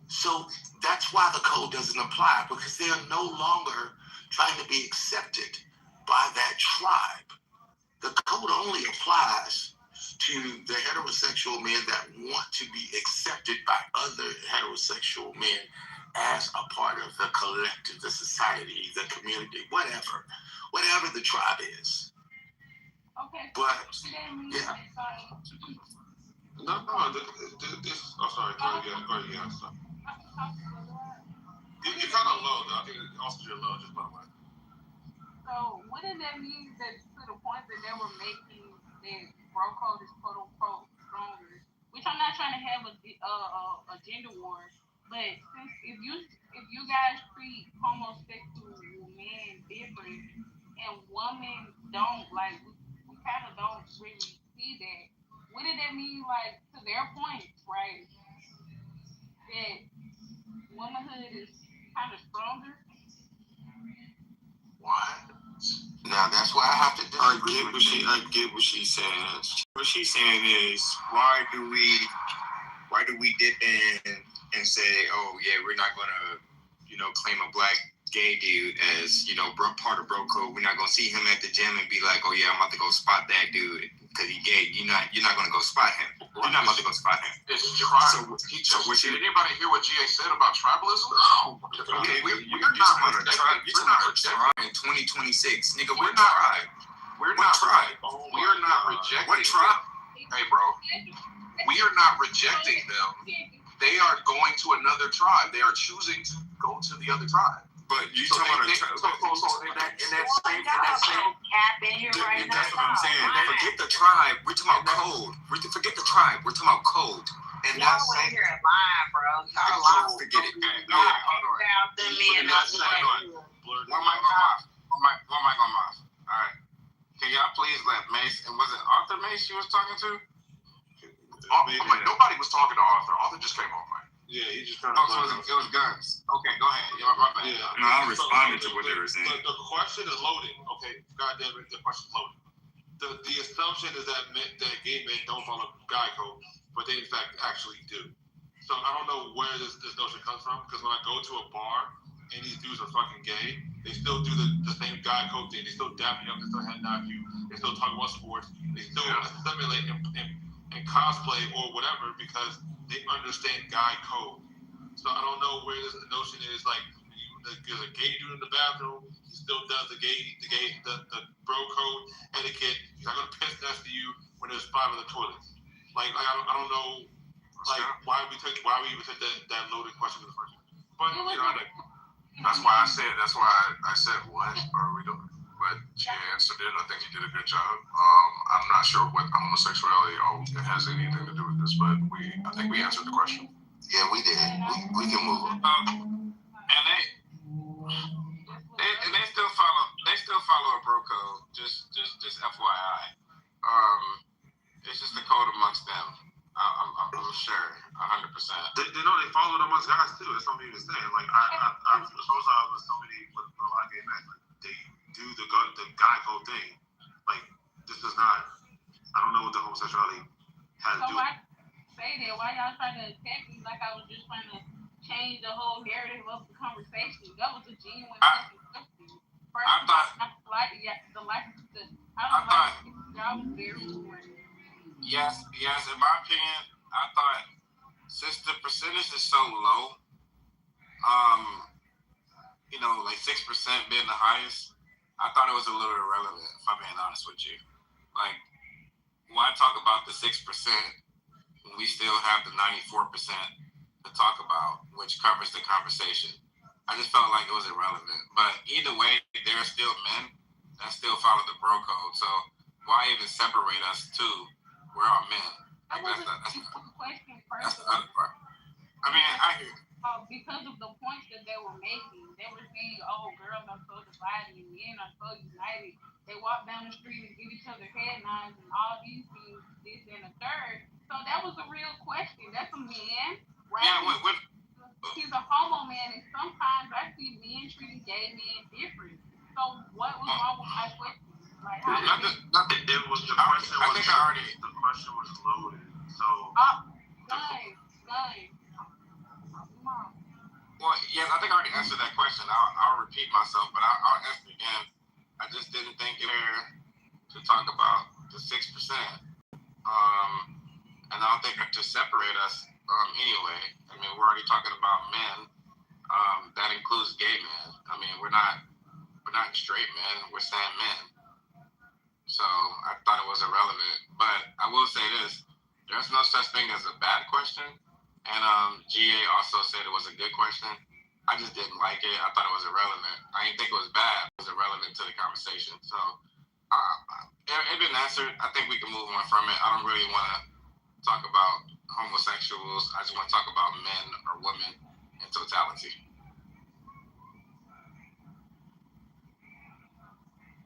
So that's why the code doesn't apply, because they are no longer trying to be accepted by that tribe. The code only applies to the heterosexual men that want to be accepted by other heterosexual men as a part of the collective, the society, the community, whatever the tribe is. Okay. But yeah. No, this. Oh, sorry. Go ahead. Yeah. So. You're kind of low, though. I think also you're low, just by the way. So, what does that mean that to the point that they were making that bro code is quote unquote stronger? Which I'm not trying to have a gender war, but since if you guys treat homosexual men different and women don't, like we kind of don't really see that. What did that mean, like to their points, right? That womanhood is kind of stronger. Why? Now that's why I have to disagree. I get what she says. What she's saying is, why do we dip in and say, oh yeah, we're not gonna, claim a black gay dude as, part of bro code. We're not gonna see him at the gym and be like, oh yeah, I'm about to go spot that dude because he gay. You're not gonna go spot him. You're not about to go spot him. It's tribal. Did anybody hear what GA said about tribalism? Oh, okay, we're not in 2026, nigga. We're not tribe. We're not tribe. We are not rejecting. What tribe? Hey, bro. We are not rejecting them. They are going to another tribe. They are choosing to go to the other tribe. But you talking about in that same that's what I'm saying. Forget the tribe. We're talking about code. Forget the tribe. We're talking about code. And that's saying you're lying, bro. Y'all lying. Forget it. One mic on off. All right. Can y'all please let Mace, and was it Arthur Mace you was talking to? Nobody was talking to Arthur. Arthur just came on, right? Yeah, he just kind of. So it was guns. Okay, go ahead. My bad. Yeah. No, I responded to what they were saying. The question is loaded. Okay, goddamn it, the question's loaded. The assumption is that gay men don't follow guy code, but they in fact actually do. So I don't know where this notion comes from, because when I go to a bar and these dudes are fucking gay, they still do the same guy code thing. They still dap you up, they still head nod you, they still talk about sports, they still assimilate and cosplay or whatever because they understand guy code. So I don't know where this notion is, like there's a gay dude in the bathroom, he still does the bro code etiquette. He's not gonna piss next to you when there's 5 in the toilets. Like I don't know, like why we even take that loaded question in the first place. But that's why I said what are we doing? But she answered it. I think he did a good job. I'm not sure what homosexuality has anything to do with this, but I think we answered the question. Yeah, we did. We can move on. And they still follow a bro code. Just FYI. It's just the code amongst them. I'm sure, 100%. They know they follow it amongst guys too. That's something you're saying. Like I suppose I was somebody with a lot of gay men. Like, they do the guy code thing. Like this is not. I don't know what the homosexuality has to do. Why say that? Why y'all trying to attack me like I was just trying to change the whole narrative of the conversation? That was a genuine question. I thought y'all was very important. Yes. In my opinion, I thought since the percentage is so low, like 6% being the highest, I thought it was a little irrelevant, if I'm being honest with you. Like, why talk about the 6% when we still have the 94% to talk about, which covers the conversation? I just felt like it was irrelevant. But either way, there are still men that still follow the bro code. So why even separate us too? We're all men. Like, that's the other part. I mean, I hear you. Because of the points that they were making, they were saying, "Oh, girls are so divided and men are so united. They walk down the street and give each other head nods and all these things, this and the third." So that was a real question. That's a man, right? Yeah, he's a homo man, and sometimes I see men treating gay men different. So what was wrong with my question? Like, how it was the question the question was loaded. So guys. Well, yes, I think I already answered that question. I'll repeat myself, but I'll answer it again. I just didn't think it fair to talk about the 6%. And I don't think it to separate us anyway. I mean, we're already talking about men. That includes gay men. I mean, we're not straight men. We're saying men. So I thought it was irrelevant. But I will say this: there's no such thing as a bad question. And GA also said it was a good question. I just didn't like it. I thought it was irrelevant. I didn't think it was bad. It was irrelevant to the conversation. So it been answered. I think we can move on from it. I don't really want to talk about homosexuals. I just want to talk about men or women in totality.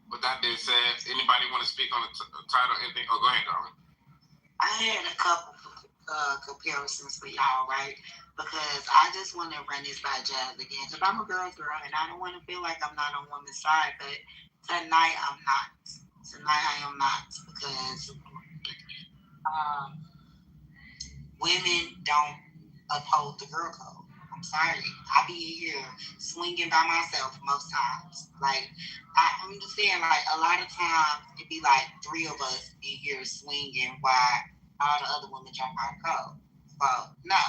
With that being said, anybody want to speak on the title? Anything? Oh, go ahead, darling. I had a couple comparisons for y'all, right? Because I just want to run this by Jazz again. Because I'm a girl, and I don't want to feel like I'm not on woman's side, but tonight I'm not. Tonight I am not, because women don't uphold the girl code. I'm sorry. I be here swinging by myself most times. Like, I'm just saying, like, a lot of times it be like 3 of us in here swinging while all the other women jump out of code. So, no,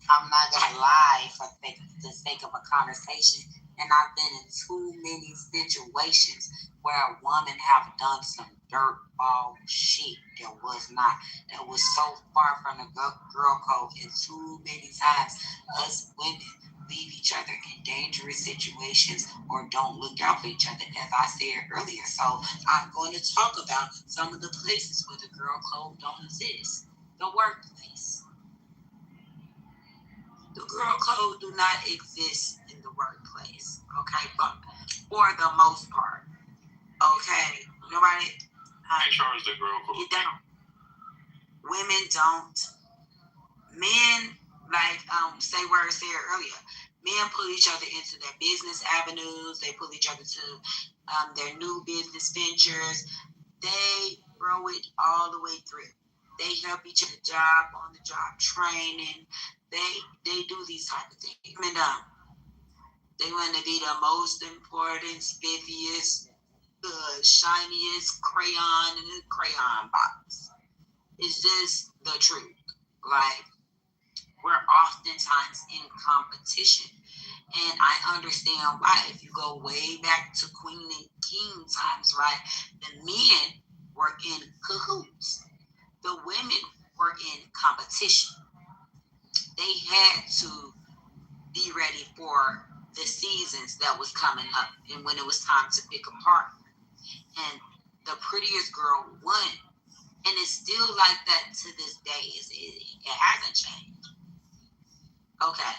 I'm not going to lie for the sake of a conversation. And I've been in too many situations where a woman have done some dirtball shit that was so far from the girl code. And too many times us women leave each other in dangerous situations or don't look out for each other, as I said earlier. So I'm going to talk about some of the places where the girl code don't exist. The workplace. The girl code do not exist in the workplace, okay? But for the most part, okay? Nobody. They charge the girl code. It don't. Women don't. Men, like say where I said earlier, men pull each other into their business avenues. They pull each other to their new business ventures. They grow it all the way through. They help each other on the job training. They do these type of things. And they want to be the most important, spiffiest, shiniest crayon in the crayon box. It's just the truth. Like, we're oftentimes in competition. And I understand why. If you go way back to Queen and King times, right, the men were in cahoots. The women were in competition. They had to be ready for the seasons that was coming up and when it was time to pick a partner. And the prettiest girl won. And it's still like that to this day. It hasn't changed. Okay.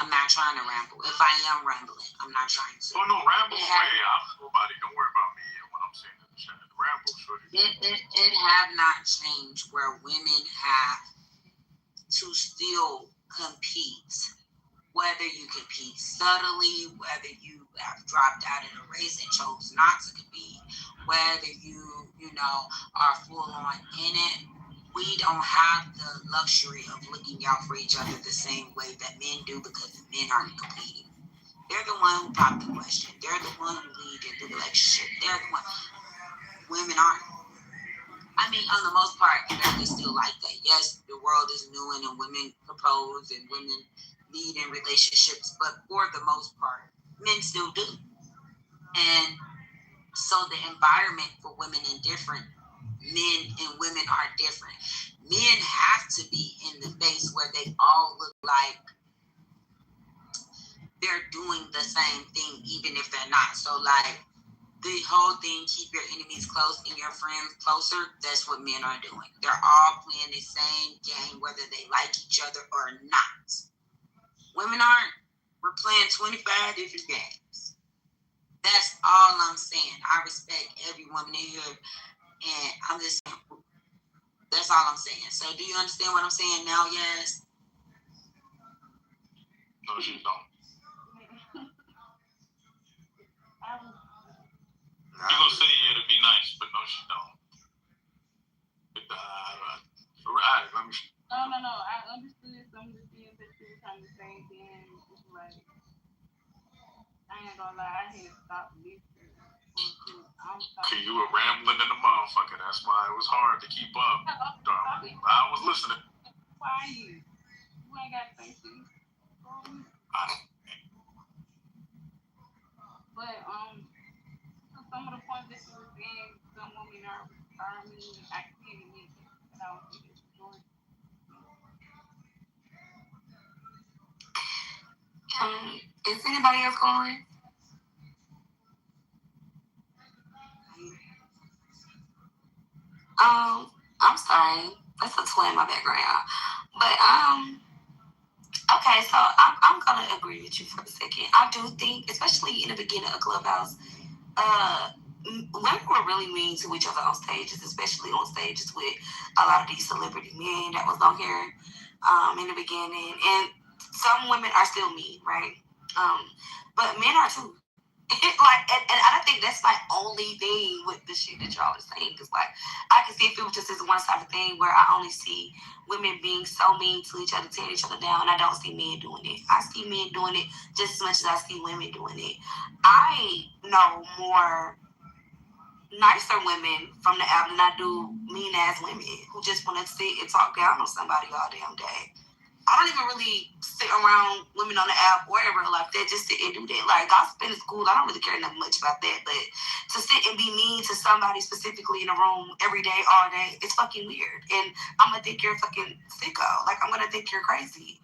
I'm not trying to ramble. If I am rambling, I'm not trying to. Oh, no, ramble away. Nobody, don't worry about me and what I'm saying in the chat. Ramble, shorty. It have not changed where women have to still compete. Whether you compete subtly, whether you have dropped out of the race and chose not to compete, whether you are full on in it, we don't have the luxury of looking out for each other the same way that men do, because the men aren't competing. They're the one who pop the question. They're the one who lead in the relationship. They're the one. Women aren't. I mean, on the most part, America's still like that. Yes, the world is new and women propose and women lead in relationships, but for the most part, men still do. And so the environment for women is different. Men and women are different. Men have to be in the space where they all look like they're doing the same thing, even if they're not. So, like, the whole thing, keep your enemies close and your friends closer, that's what men are doing. They're all playing the same game, whether they like each other or not. Women aren't. We're playing 25 different games. That's all I'm saying. I respect every woman in here, and I'm just saying, that's all I'm saying. So, do you understand what I'm saying now? Yes? No, she don't. You gonna say yeah to be nice, but no, she don't. Alright, let me. No. I understood some of the things that you were trying to say. Then it's like, I ain't gonna lie, I had stopped listening. Okay, you were rambling in the motherfucker. That's why it was hard to keep up, darling. I was listening. Why you? You ain't got to say shit. But so some of the points that you were saying, some women are mean. I can't admit it, but I don't think it's short. Is anybody else going? I'm sorry. That's a toy in my background. But okay, so I'm gonna agree with you for a second. I do think, especially in the beginning of Clubhouse, women were really mean to each other on stages, especially on stages with a lot of these celebrity men that was on here in the beginning. And some women are still mean, right? But men are too. Like, and I don't think that's my only thing with the shit that y'all are saying. Because, like, I can see if it was just this one side of thing where I only see women being so mean to each other, tearing each other down, and I don't see men doing it. I see men doing it just as much as I see women doing it. I know more nicer women from the app than I do mean-ass women who just want to sit and talk down on somebody all damn day. I don't even really sit around women on the app or ever like that, just sit and do that. Like, gossip in school, I don't really care that much about that. But to sit and be mean to somebody specifically in a room every day, all day, it's fucking weird. And I'm going to think you're a fucking sicko. Like, I'm going to think you're crazy.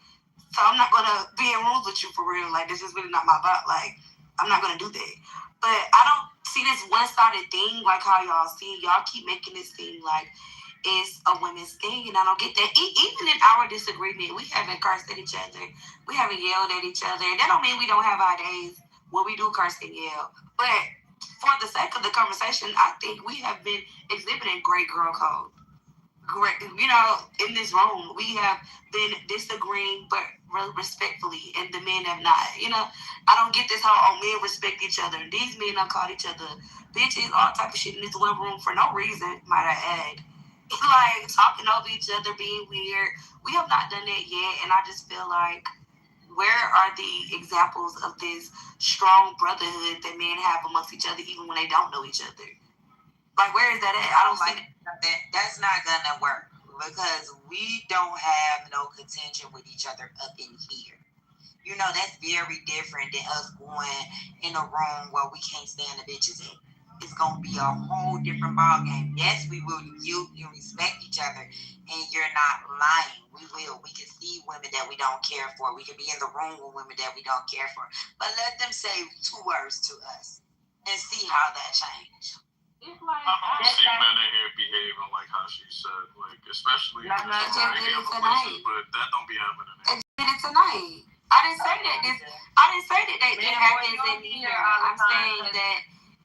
So I'm not going to be in rooms with you for real. Like, this is really not my vibe. Like, I'm not going to do that. But I don't see this one-sided thing like how y'all see. Y'all keep making this seem like it's a women's thing, and I don't get that. Even in our disagreement, we haven't cursed at each other. We haven't yelled at each other. And that don't mean we don't have our days where we do curse and yell. But for the sake of the conversation, I think we have been exhibiting great girl code. Great, in this room, we have been disagreeing, but respectfully, and the men have not. I don't get this how men respect each other. These men have called each other bitches, all type of shit in this one room for no reason, might I add. Like, talking over each other, being weird. We have not done that yet, and I just feel like, where are the examples of this strong brotherhood that men have amongst each other, even when they don't know each other? Like, where is that at? I don't like that. That's not gonna work because we don't have no contention with each other up in here. That's very different than us going in a room where we can't stand the bitches in. It's gonna be a whole different ball game. Yes, we will yield and respect each other, and you're not lying. We will. We can see women that we don't care for. We can be in the room with women that we don't care for. But let them say 2 words to us and see how that changes. It's like I don't see men in here behaving like how she said, like, especially in some other places, but that don't be happening. They did it tonight. I didn't say that they happens in here. I'm saying that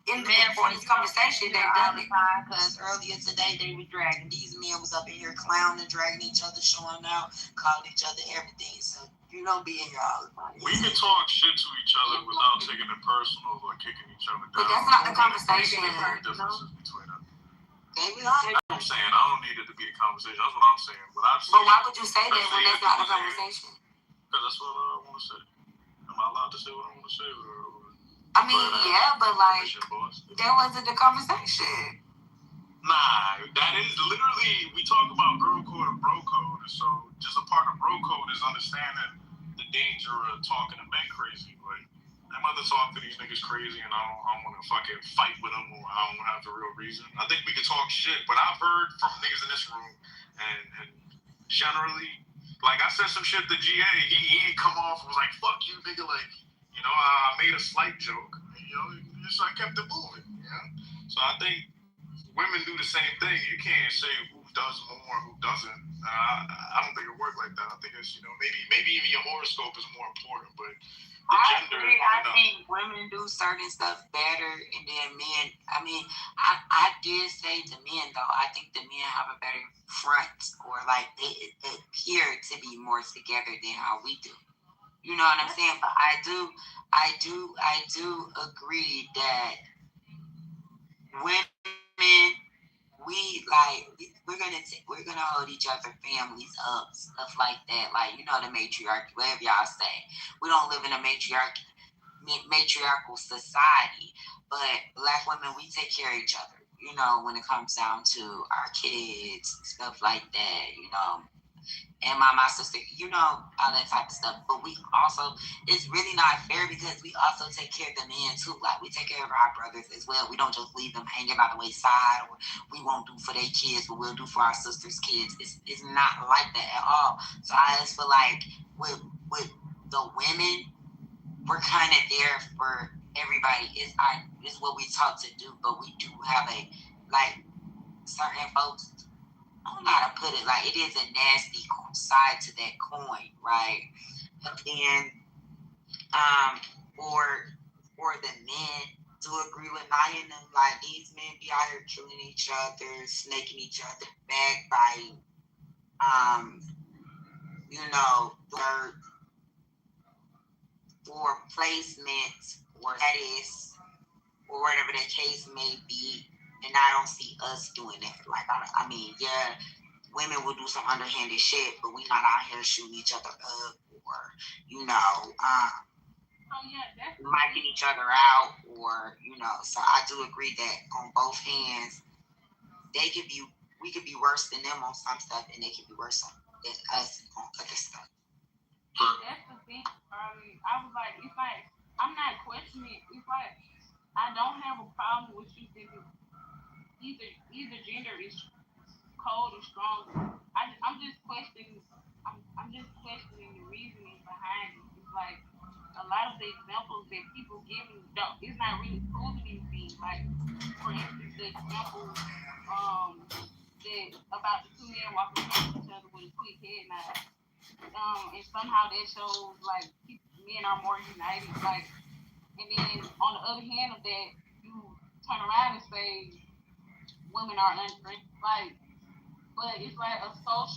in this conversation they've done it. Because earlier today they were dragging. These men was up in here clowning, dragging each other, showing out, calling each other everything. So you don't be in here all the time. We can talk shit to each other without taking it personal or kicking each other down. But that's not the conversation. Differences between us. I'm saying I don't need it to be a conversation. That's what I'm saying. But why would you say that when that's not the conversation? Because that's what I want to say. Am I allowed to say what I want to say? I mean, yeah, but like, that wasn't the conversation. Nah, that is literally, we talk about girl code and bro code, and so just a part of bro code is understanding the danger of talking to men crazy. Like, I'm about to talk to these niggas crazy, and I don't want to fucking fight with them, or I don't have the real reason. I think we can talk shit, but I've heard from niggas in this room, and generally, like, I said some shit to GA, he ain't come off and was like, fuck you, nigga, like, I made a slight joke. Just I kept it moving. So I think women do the same thing. You can't say who does more, who doesn't. I don't think it works like that. I think it's maybe even your horoscope is more important, but the gender. I think women do certain stuff better, and then men. I mean, I did say the men though. I think the men have a better front, or like they appear to be more together than how we do. You know what I'm saying? But I do agree that women, we're gonna hold each other families up, stuff like that. Like the matriarchy, whatever y'all say. We don't live in a matriarchal society, but Black women, we take care of each other. When it comes down to our kids, stuff like that. And my sister, all that type of stuff. But we also, it's really not fair because we also take care of the men too. Like we take care of our brothers as well. We don't just leave them hanging by the wayside, or we won't do for their kids, but we'll do for our sisters' kids. It's not like that at all. So I just feel like with the women, we're kind of there for everybody. It's what we taught to do, but we do have certain folks. I don't know how to put it. Like it is a nasty side to that coin, right? But then, for the men, do agree with Nia and them. Like these men be out here killing each other, snaking each other, backbiting. For placements or status or whatever the case may be, and I don't see us doing that. Like I mean, yeah. Women will do some underhanded shit, but we not out here shooting each other up or, micing each other out or, So I do agree that on both hands, we could be worse than them on some stuff, and they could be worse than us on other stuff. That's the thing. I was like, it's like I'm not questioning. It's like I don't have a problem with you thinking either gender is cold or strong. I'm just questioning. I'm just questioning the reasoning behind it. It's like a lot of the examples that people give me, it's not really proving anything. Like for instance, the example that about the two men walking past each other with a quick head nod. And somehow that shows like men are more united. Like, and then on the other hand of that, you turn around and say women are unfriendly. Like, but it's like a small